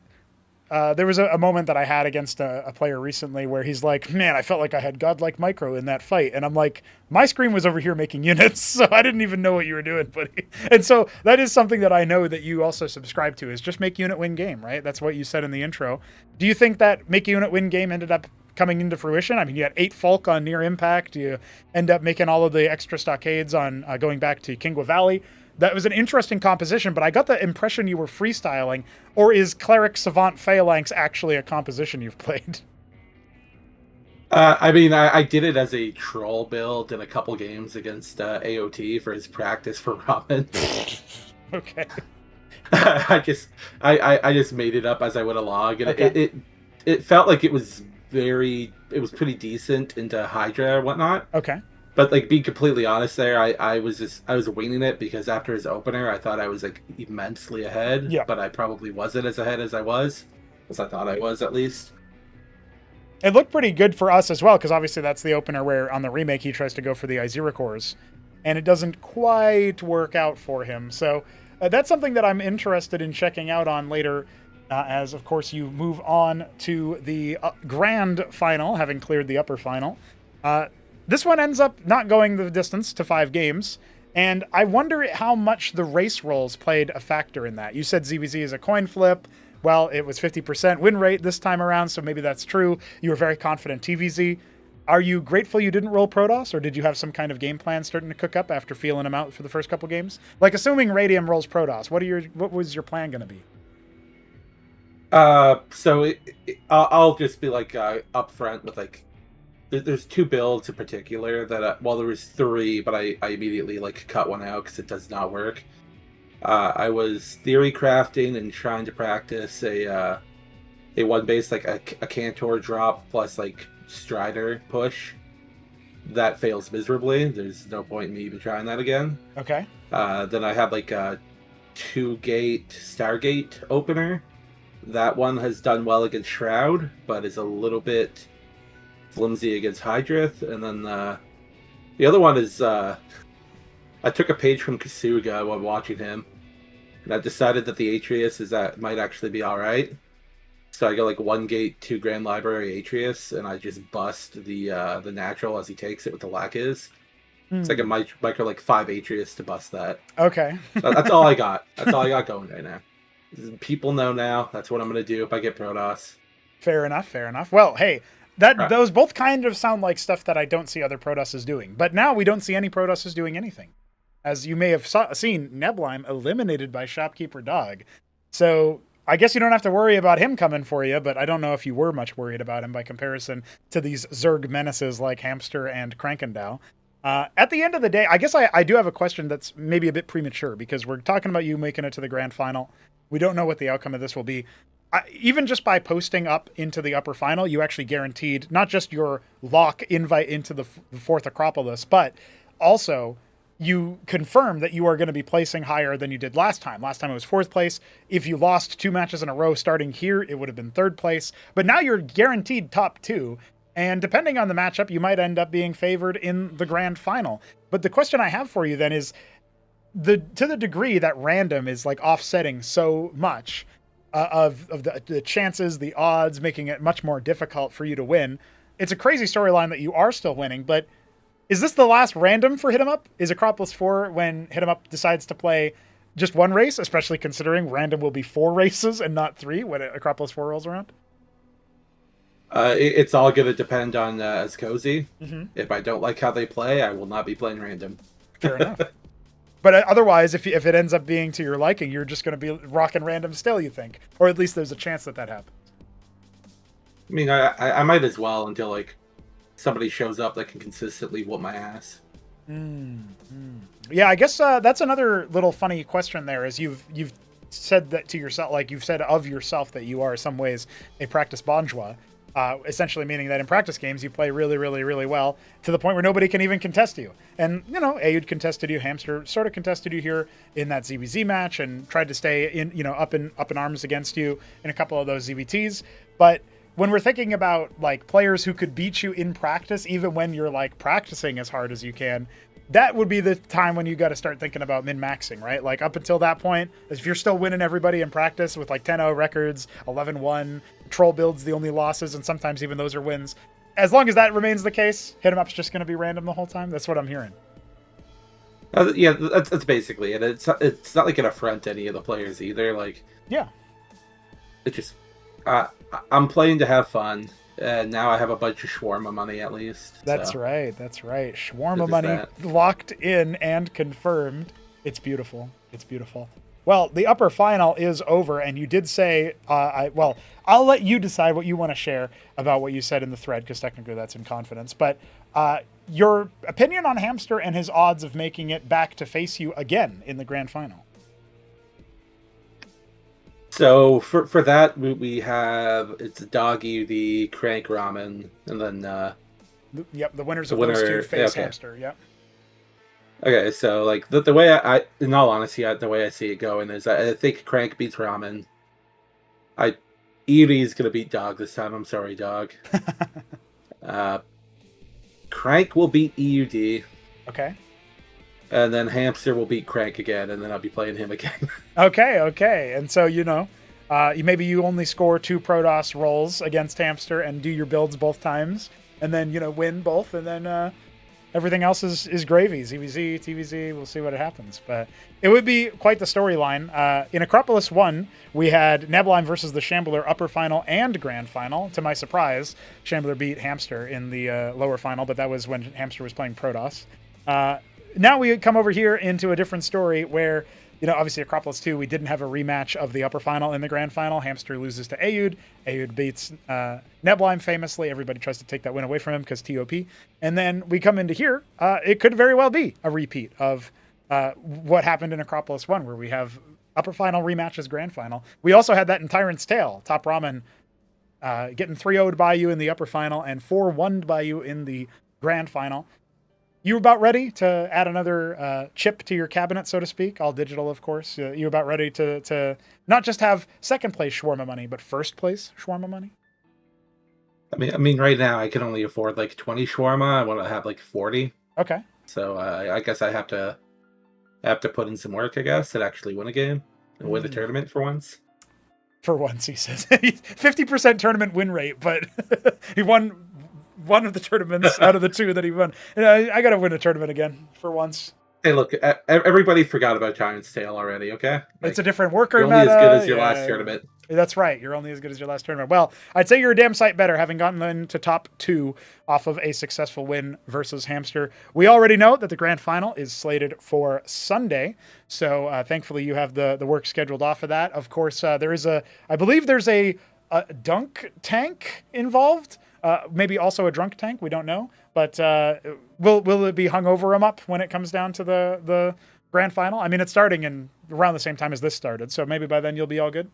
there was a moment that I had against a player recently where he's like, man, I felt like I had godlike micro in that fight. And I'm like, my screen was over here making units, so I didn't even know what you were doing, buddy. And so that is something that I know that you also subscribe to, is just make unit win game, right? That's what you said in the intro. Do you think that make unit win game ended up coming into fruition? I mean, you had 8 Folk on Near Impact. You end up making all of the extra stockades on going back to Kingwa Valley. That was an interesting composition, but I got the impression you were freestyling. Or is Cleric Savant Phalanx actually a composition you've played? I mean, I did it as a troll build in a couple games against AOT for his practice for ramen. Okay. I just made it up as I went along, and Okay. it felt like it was pretty decent into Hydra and whatnot. Okay. But like being completely honest, there, I was winging it because after his opener, I thought I was like immensely ahead. Yeah. But I probably wasn't as ahead as I thought I was at least. It looked pretty good for us as well, because obviously that's the opener where on the remake he tries to go for the Izira cores, and it doesn't quite work out for him. So that's something that I'm interested in checking out on later, as of course you move on to the grand final, having cleared the upper final. This one ends up not going the distance to 5 games, and I wonder how much the race rolls played a factor in that. You said ZBZ is a coin flip. Well, it was 50% win rate this time around, so maybe that's true. You were very confident TVZ. Are you grateful you didn't roll Protoss, or did you have some kind of game plan starting to cook up after feeling him out for the first couple games? Like, assuming Radium rolls Protoss, what was your plan going to be? So I'll just be like upfront with like, there's 2 builds in particular that well, there was 3, but I immediately like cut one out because it does not work. I was theory crafting and trying to practice a one base like a Cantor drop plus like Strider push. That fails miserably. There's no point in me even trying that again. Okay. Then I had like a 2-gate Stargate opener. That one has done well against Shroud, but is a little bit flimsy against Hydrith. And then the other one is I took a page from Kasuga while watching him, and I decided that the Atreus might actually be all right. So I go like 1-gate, 2 Grand Library Atreus, and I just bust the natural as he takes it with the Lack-Is. It's like a micro like 5 Atreus to bust that. Okay. That's all I got. That's all I got going right now. People know now. That's what I'm going to do if I get Protoss. Fair enough, fair enough. Well, hey, those both kind of sound like stuff that I don't see other Protosses doing. But now we don't see any Protosses doing anything. As you may have seen, Neblime eliminated by Shopkeeper Dog. So I guess you don't have to worry about him coming for you, but I don't know if you were much worried about him by comparison to these Zerg menaces like Hamster and Krankendow. At the end of the day, I guess I do have a question that's maybe a bit premature, because we're talking about you making it to the grand final. We don't know what the outcome of this will be. Even just by posting up into the upper final, you actually guaranteed not just your lock invite into the 4th Acropolis, but also you confirm that you are going to be placing higher than you did last time. Last time it was 4th place. If you lost 2 matches in a row starting here, it would have been 3rd place. But now you're guaranteed top 2. And depending on the matchup, you might end up being favored in the grand final. But the question I have for you then is, to the degree that random is like offsetting so much of the chances, the odds, making it much more difficult for you to win, it's a crazy storyline that you are still winning, but is this the last random for HitEmUp? Is Acropolis 4 when HitEmUp decides to play just 1 race, especially considering random will be 4 races and not 3 when Acropolis 4 rolls around? It's all going to depend on Ascozy. Mm-hmm. If I don't like how they play, I will not be playing random. Fair enough. But otherwise, if it ends up being to your liking, you're just going to be rocking random still, you think? Or at least there's a chance that happens. I mean, I might as well until like somebody shows up that can consistently whoop my ass. Yeah, I guess that's another little funny question there, is you've said that to yourself, like you've said of yourself that you are in some ways a practice bonjour. Essentially meaning that in practice games you play really, really, really well to the point where nobody can even contest you. And, you know, Aoud contested you, Hamster sort of contested you here in that ZBZ match and tried to stay in, you know, up in arms against you in a couple of those ZBTs. But when we're thinking about like players who could beat you in practice, even when you're like practicing as hard as you can, that would be the time when you got to start thinking about min-maxing, right? Like up until that point, if you're still winning everybody in practice with like 10-0 records, 11-1, troll builds the only losses, and sometimes even those are wins. As long as that remains the case, HitEmUp's just going to be random the whole time. That's what I'm hearing. Yeah, that's basically it. It's not like an affront to any of the players either. Like, yeah, it just I'm playing to have fun. Now I have a bunch of shawarma money at least. That's right. That's right. Shawarma money locked in and confirmed. It's beautiful. It's beautiful. Well, the upper final is over, and you did say, I'll let you decide what you want to share about what you said in the thread, because technically that's in confidence. But your opinion on Hamster and his odds of making it back to face you again in the grand final. So for that, we have, it's Doggy, the Crank Ramen, and then the winners of those two face Hamster. Yep. Okay, so like the way I in all honesty, the way I see it going is I think Crank beats Ramen. Edie is gonna beat Dog this time. I'm sorry, Dog. Crank will beat EUD. Okay. And then Hamster will beat Crank again, and then I'll be playing him again. Okay. And so, maybe you only score 2 Protoss rolls against Hamster and do your builds both times, and then, win both, and then everything else is gravy. ZVZ, TVZ, we'll see what happens. But it would be quite the storyline. In Acropolis 1, we had Neblime versus the Shambler upper final and grand final. To my surprise, Shambler beat Hamster in the lower final, but that was when Hamster was playing Protoss. Now we come over here into a different story where, obviously Acropolis 2, we didn't have a rematch of the upper final in the grand final. Hamster loses to Aoud. Aoud beats Neblime famously. Everybody tries to take that win away from him because TOP. And then we come into here. It could very well be a repeat of what happened in Acropolis 1, where we have upper final rematches, grand final. We also had that in Tyrant's Tale. TopRamen getting 3-0'd by you in the upper final and 4-1'd by you in the grand final. You about ready to add another chip to your cabinet, so to speak? All digital, of course. You about ready to not just have second place shawarma money, but first place shawarma money? I mean, right now I can only afford like 20 shawarma. I want to have like 40. Okay. So I guess I have to put in some work, I guess, and actually win a game and win the tournament for once. For once, he says. 50% tournament win rate, but he won one of the tournaments out of the 2 that he won. I got to win a tournament again for once. Hey, look, everybody forgot about Giant's Tale already, okay? It's a different worker you're only as good as your last tournament. That's right. You're only as good as your last tournament. Well, I'd say you're a damn sight better, having gotten into top 2 off of a successful win versus Hamster. We already know that the grand final is slated for Sunday, so thankfully you have the work scheduled off of that. Of course, I believe there's a dunk tank involved. Maybe also a drunk tank. We don't know. But will it be HitEmUp when it comes down to the grand final? I mean, it's starting in around the same time as this started, so maybe by then you'll be all good.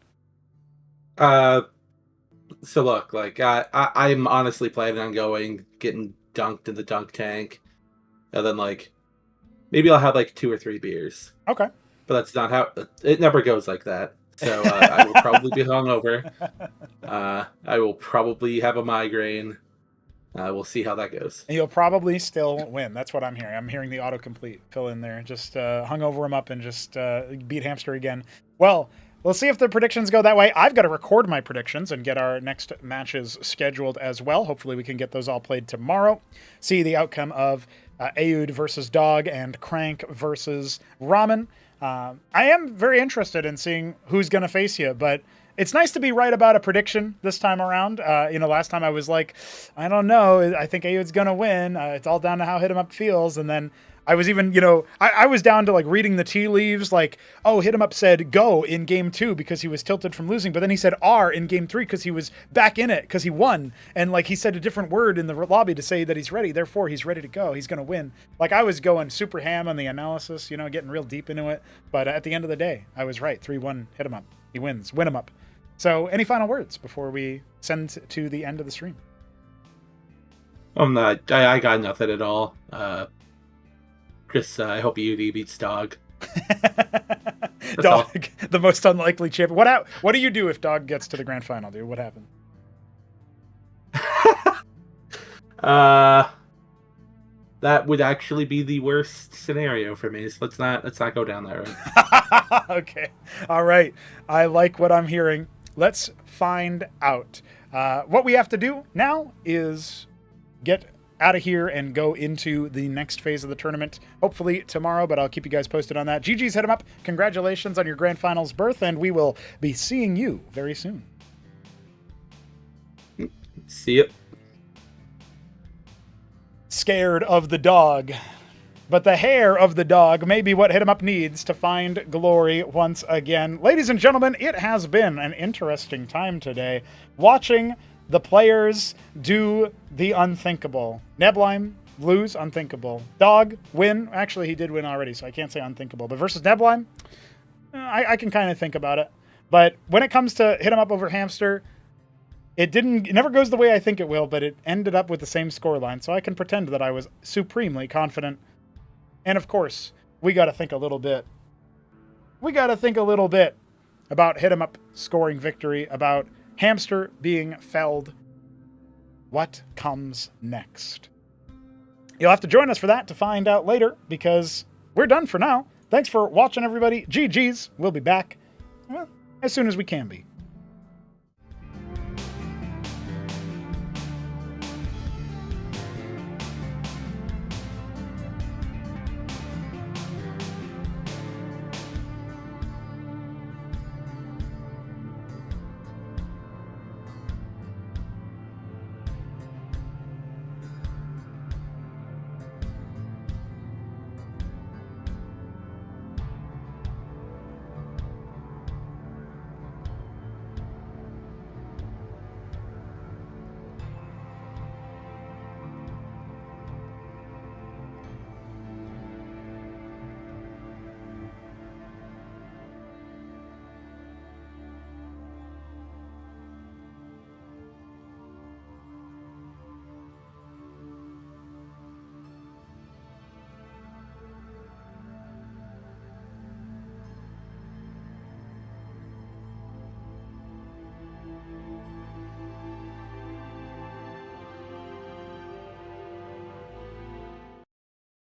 So look, like I'm honestly planning on getting dunked in the dunk tank, and then like maybe I'll have like 2 or 3 beers. Okay. But that's not how it never goes like that. So I will probably be hungover. I will probably have a migraine. We'll see how that goes. And you'll probably still win. That's what I'm hearing. I'm hearing the autocomplete fill in there. Just hungover him up and just beat Hamster again. Well, we'll see if the predictions go that way. I've got to record my predictions and get our next matches scheduled as well. Hopefully we can get those all played tomorrow. See the outcome of Aoud versus Dog and Crank versus Ramen. I am very interested in seeing who's going to face you, but it's nice to be right about a prediction this time around. Last time I was like, I don't know. I think Aoud's going to win. It's all down to how HitEmUp feels. And then I was even, I was down to like reading the tea leaves, like, oh, HitEmUp said go in game 2 because he was tilted from losing. But then he said R in game 3 because he was back in it because he won. And like he said a different word in the lobby to say that he's ready. Therefore, he's ready to go. He's going to win. Like I was going super ham on the analysis, getting real deep into it. But at the end of the day, I was right. 3-1 HitEmUp. He wins. Win him up. So any final words before we send to the end of the stream? I'm not. I got nothing at all. Chris, I hope EUD beats Dog. Dog, the most unlikely champion. What do you do if Dog gets to the grand final, dude? What happens? That would actually be the worst scenario for me. So let's not go down that road. Okay. All right. I like what I'm hearing. Let's find out. What we have to do now is get out of here and go into the next phase of the tournament, hopefully tomorrow, but I'll keep you guys posted on that. GG's HitEmUp. Congratulations on your grand finals berth, and we will be seeing you very soon. See ya. Scared of the dog. but the hair of the dog may be what HitEmUp needs to find glory once again. Ladies and gentlemen, it has been an interesting time today watching the players do the unthinkable. Neblime lose, unthinkable. Dog win. Actually, he did win already, so I can't say unthinkable. But versus Neblime, I can kind of think about it. But when it comes to HitEmUp over Hamster, it never goes the way I think it will, but it ended up with the same scoreline, so I can pretend that I was supremely confident. And of course, we got to think a little bit. We got to think a little bit about HitEmUp scoring victory, about Hamster being felled. What comes next? You'll have to join us for that to find out later, because we're done for now. Thanks for watching, everybody. GG's. We'll be back as soon as we can be.